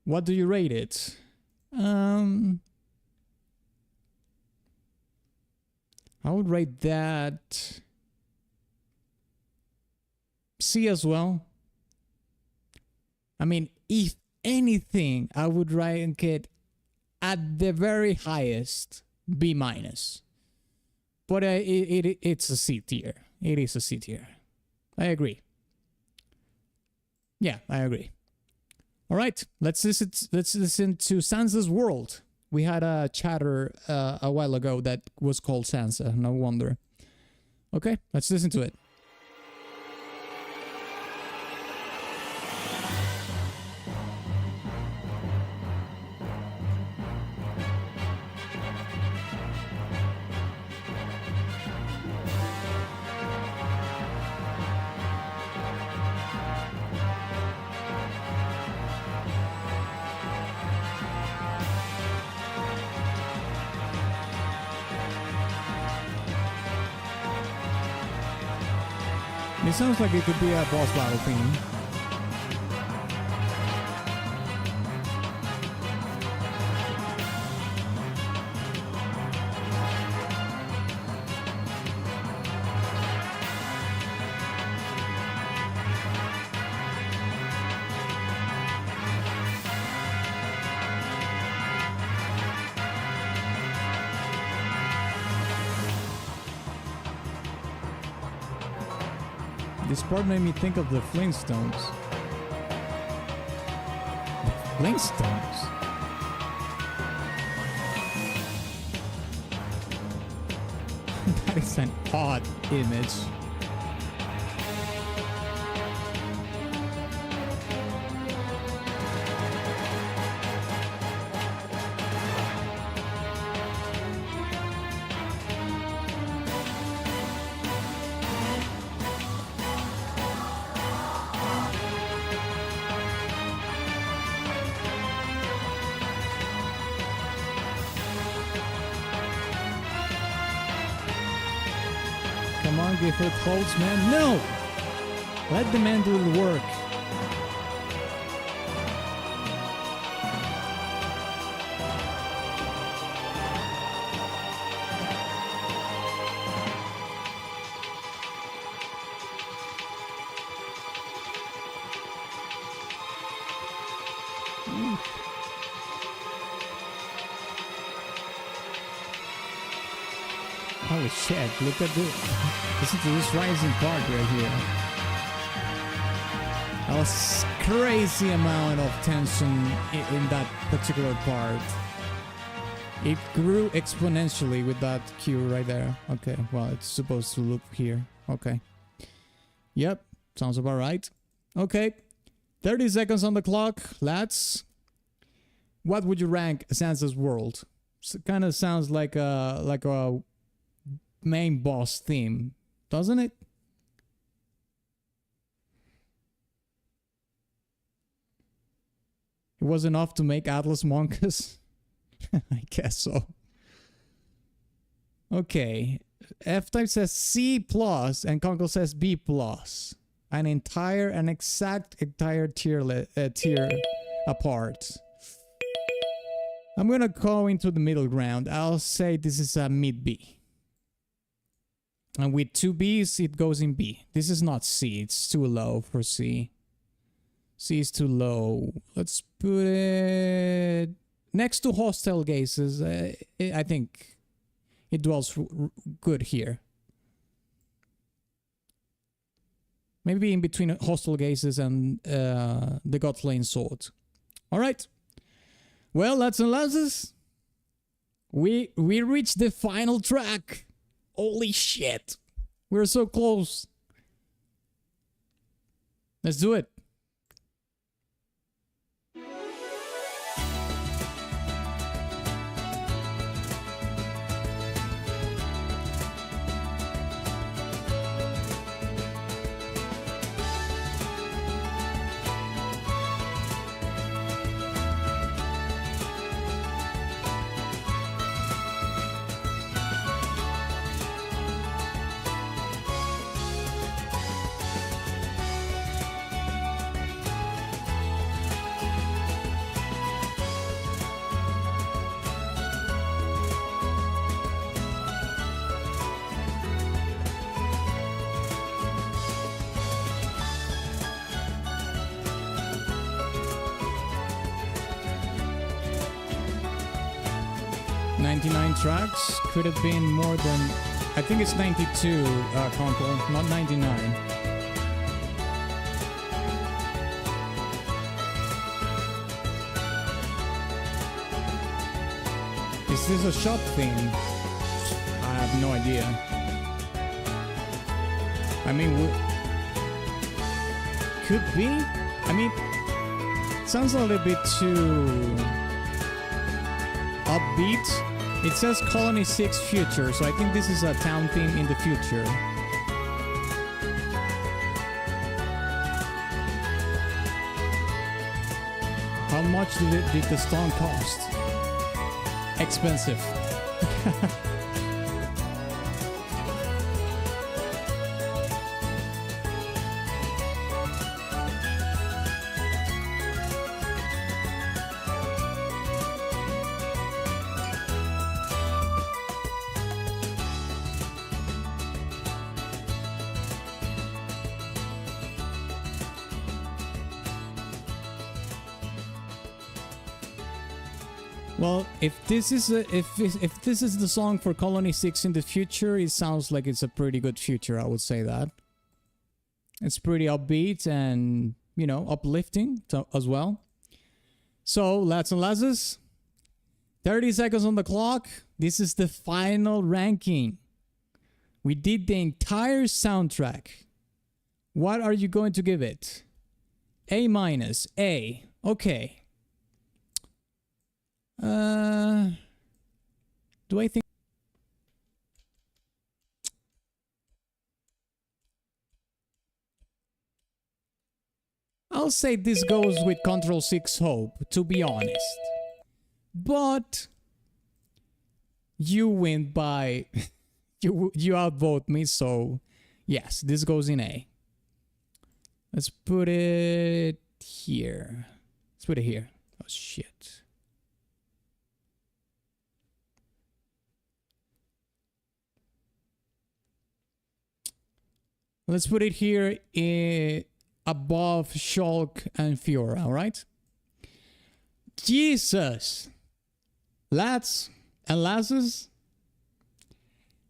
What do you rate it? I would rate that C as well. I mean, if anything, I would rank it at the very highest B minus. But it's a C tier. It is a C tier. I agree. Yeah, I agree. All right, let's listen to Sansa's World. We had a chatter a while ago that was called Sansa. No wonder. Okay, let's listen to it. It sounds like it could be a boss battle theme. This part made me think of the Flintstones. The Flintstones? That is an odd image. Come on, give her clothes, man. No! Let the man do the work. Holy shit, look at this. Listen to this rising part right here. That was crazy amount of tension in that particular part. It grew exponentially with that cue right there. Okay, well, it's supposed to loop here. Okay. Yep, sounds about right. Okay, 30 seconds on the clock, lads. What would you rank Sansa's World? Kind of sounds like a main boss theme, doesn't it? It was enough to make Atlas Monkus? I guess so. Okay. F-Type says C plus and Conkel says B plus. An exact tier apart. I'm gonna go into the middle ground. I'll say this is a mid B. And with 2 B's, it goes in B. This is not C. It's too low for C. C is too low. Let's put it next to Hostile Gazes. I think it dwells good here. Maybe in between Hostile Gazes and the Godflame Sword. All right. Well, lads and lasses, we reached the final track. Holy shit. We're so close. Let's do it. 99 tracks. Could have been more than... I think it's 92, Conkel, not 99. Is this a shop thing? I have no idea. I mean, could be? I mean, sounds a little bit too upbeat. It says Colony 6 Future, so I think this is a town theme in the future. How much did the stonk cost? Expensive. Well, if this is the song for Colony 6 in the future, it sounds like it's a pretty good future, I would say that. It's pretty upbeat and, you know, uplifting as well. So, lads and lasses, 30 seconds on the clock. This is the final ranking. We did the entire soundtrack. What are you going to give it? A minus, A. Okay. Do I think... I'll say this goes with Control 6 Hope, to be honest. But you win by... you outvote me, so yes, this goes in A. Let's put it here. Let's put it here. Oh, shit. Let's put it here above Shulk and Fiora, alright? Jesus! Lads and lasses,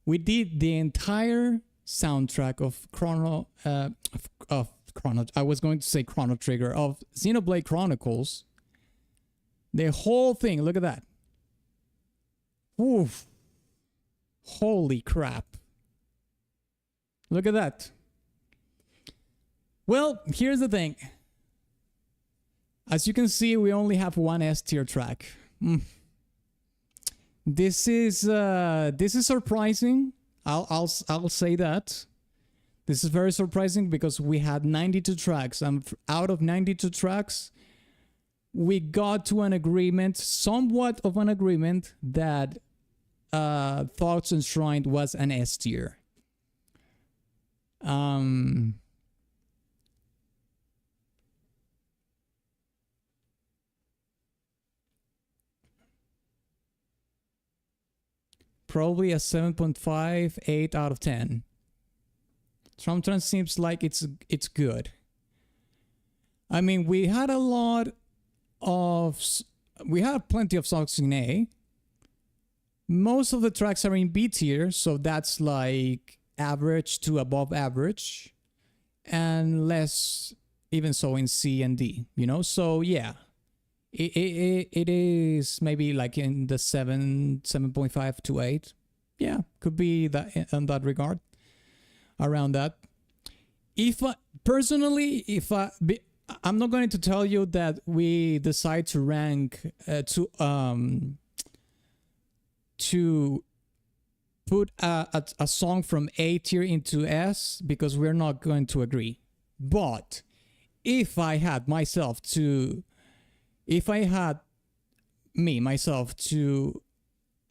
we did the entire soundtrack of Chrono... I was going to say Chrono Trigger, of Xenoblade Chronicles. The whole thing, look at that. Oof. Holy crap. Look at that. Well, here's the thing. As you can see, we only have one S tier track. This is surprising. I'll say that. This is very surprising because we had 92 tracks, and out of 92 tracks, we got to an agreement, somewhat of an agreement, that Thoughts Enshrined was an S tier. Probably a 7.5, 8 out of 10. Sometimes seems like it's good. I mean, we had plenty of songs in A. Most of the tracks are in B tier, so that's like average to above average, and less even so in C and D, you know? So yeah, it is maybe like in the 7.5 to 8. Yeah, could be that in that regard, around that. I'm not going to tell you that we decide to rank to put a song from A tier into S, because we're not going to agree. But if I had myself to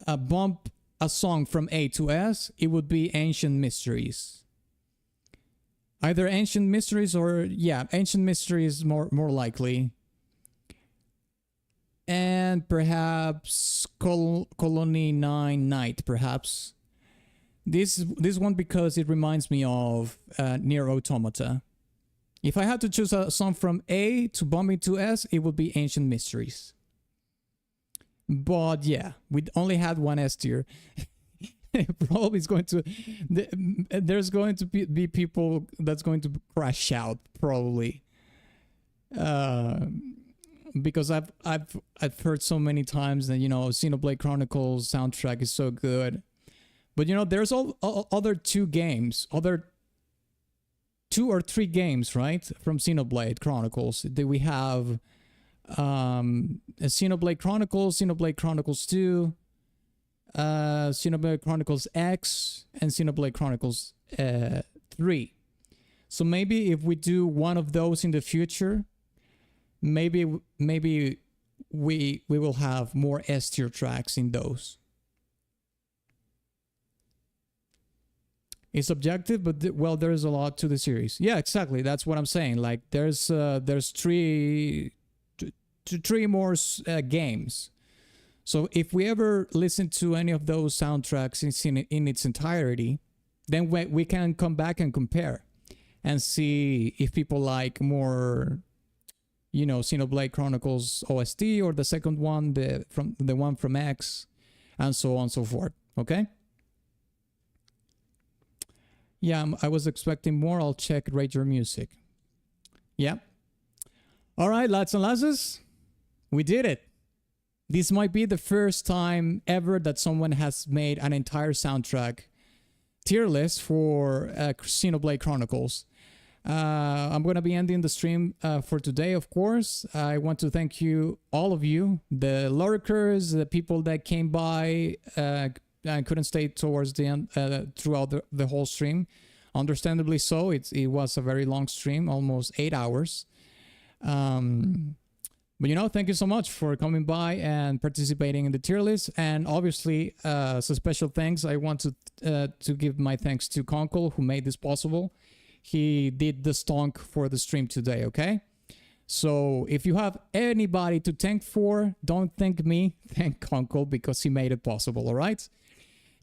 bump a song from A to S, it would be Ancient Mysteries. Either Ancient Mysteries or, yeah, Ancient Mysteries more likely. And perhaps Colony 9 Night, perhaps. This one because it reminds me of Nier Automata. If I had to choose a song from A to bump into S, it would be Ancient Mysteries. But yeah, we only had one S tier. Probably is going to there's going to be people that's going to crash out probably, because I've heard so many times that, you know, Xenoblade Chronicles soundtrack is so good, but you know, there's other two or three games, right, from Xenoblade Chronicles that we have. Xenoblade Chronicles 2, Xenoblade Chronicles X, and Xenoblade Chronicles 3. So maybe if we do one of those in the future, maybe we will have more S tier tracks in those. It's subjective, but well, there's a lot to the series. Yeah, exactly. That's what I'm saying. Like there's three more games. So if we ever listen to any of those soundtracks in its entirety, then we can come back and compare and see if people like more, you know, Xenoblade Chronicles OST or the second one, the one from X, and so on and so forth. Okay. Yeah, I was expecting more. I'll check Rate Your Music. Yeah. All right, lads and lasses, we did it. This might be the first time ever that someone has made an entire soundtrack tier list for Xenoblade Chronicles. I'm going to be ending the stream for today, of course. I want to thank you, all of you, the lurkers, the people that came by and couldn't stay towards the end throughout the whole stream. Understandably so. It was a very long stream, almost 8 hours. But, you know, thank you so much for coming by and participating in the tier list. And obviously, so special thanks. I want to give my thanks to Conkel, who made this possible. He did the stonk for the stream today, okay? So if you have anybody to thank for, don't thank me. Thank Conkel, because he made it possible, all right?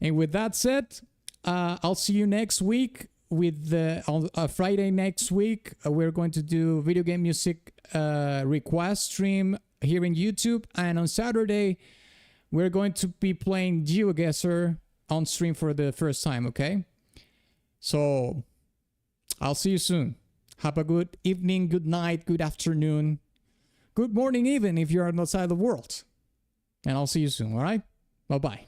And with that said, I'll see you next week. On Friday next week, we're going to do video game music request stream here in YouTube, and on Saturday we're going to be playing GeoGuessr on stream for the first time. Okay, so I'll see you soon. Have a good evening, good night, good afternoon, good morning, even if you're on the outside of the world, and I'll see you soon. All right, bye bye.